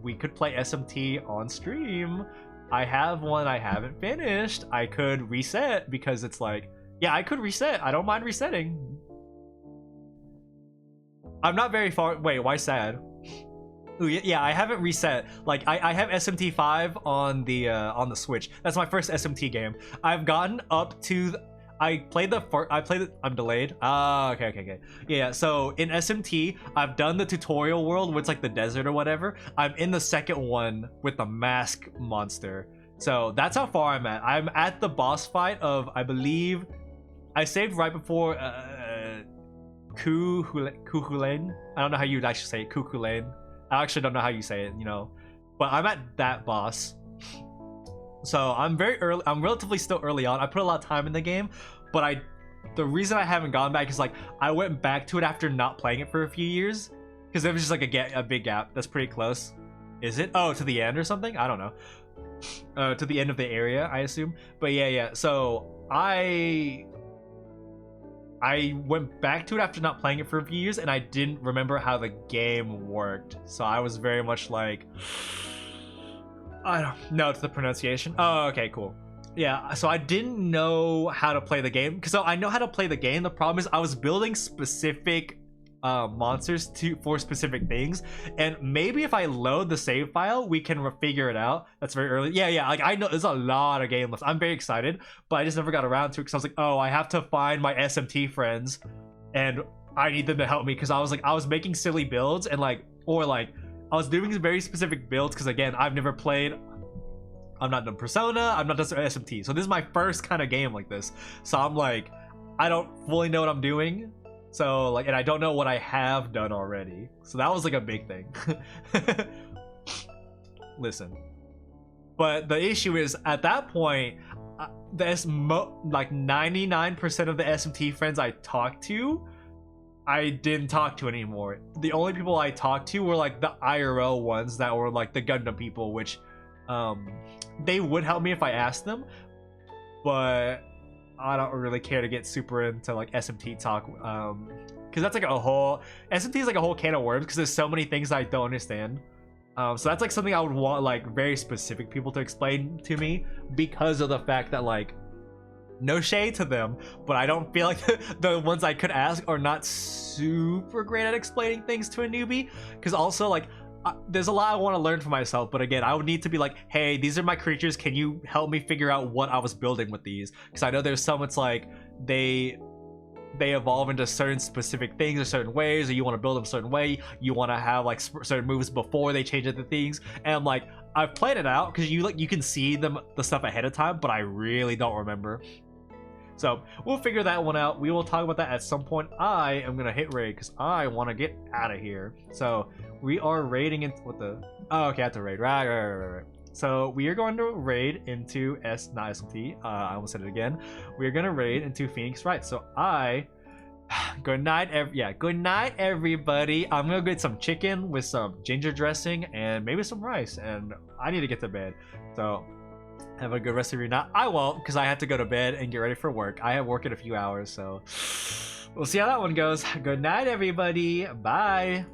we could play SMT on stream. I have one I haven't finished. I could reset because it's like, yeah, I could reset. I don't mind resetting. I'm not very far. Wait, why sad? Ooh, yeah, I haven't reset. Like, I have SMT5 on the Switch. That's my first SMT game. I've gotten up to. I'm delayed. Okay. Yeah, so in SMT, I've done the tutorial world where it's like the desert or whatever. I'm in the second one with the mask monster. So that's how far I'm at. I'm at the boss fight of, I believe, I saved right before Kukulane. I don't know how you'd actually say it, Kukulane. I actually don't know how you say it, you know. But I'm at that boss. So I'm very early. I'm relatively still early on. I put a lot of time in the game, but the reason I haven't gone back is like I went back to it after not playing it for a few years because it was just like a big gap. That's pretty close. Is it? Oh, to the end or something? I don't know. To the end of the area, I assume. But yeah. So I went back to it after not playing it for a few years, and I didn't remember how the game worked. So I was very much like. I don't know, it's the pronunciation. Oh, okay, cool. Yeah, so I didn't know how to play the game. Because I know how to play the game. The problem is I was building specific monsters for specific things. And maybe if I load the save file, we can figure it out. That's very early. Yeah, like I know there's a lot of game left. I'm very excited, but I just never got around to it because I was like, oh, I have to find my SMT friends and I need them to help me because I was making silly builds and I was doing very specific builds because again, I've never played. I'm not done Persona. I'm not done SMT. So this is my first kind of game like this. So I'm like, I don't fully know what I'm doing. So like, and I don't know what I have done already. So that was like a big thing. Listen, but the issue is at that point, like 99% of the SMT friends I talked to, I didn't talk to anymore. The only people I talked to were like the IRL ones that were like the Gundam people, which they would help me if I asked them, but I don't really care to get super into like SMT talk, because that's like a whole SMT is like a whole can of worms because there's so many things I don't understand. So that's like something I would want like very specific people to explain to me, because of the fact that like, no shade to them, but I don't feel like the ones I could ask are not super great at explaining things to a newbie. Because also like there's a lot I want to learn for myself, but again, I would need to be like, hey, these are my creatures, can you help me figure out what I was building with these? Because I know there's some, it's like they evolve into certain specific things or certain ways, or you want to build them a certain way, you want to have like certain moves before they change into things, and I'm like, I've played it out because you can see the stuff ahead of time, but I really don't remember. So we'll figure that one out. We will talk about that at some point. I am gonna hit raid because I want to get out of here. So we are raiding into what the, oh okay, I have to raid, right. So we are going to raid into not SMT, I almost said it again. We're gonna raid into Phoenix Wright. So good night everybody. I'm gonna get some chicken with some ginger dressing and maybe some rice, and I need to get to bed. So have a good rest of your night. I won't, because I have to go to bed and get ready for work. I have work in a few hours, so we'll see how that one goes. Good night everybody. Bye.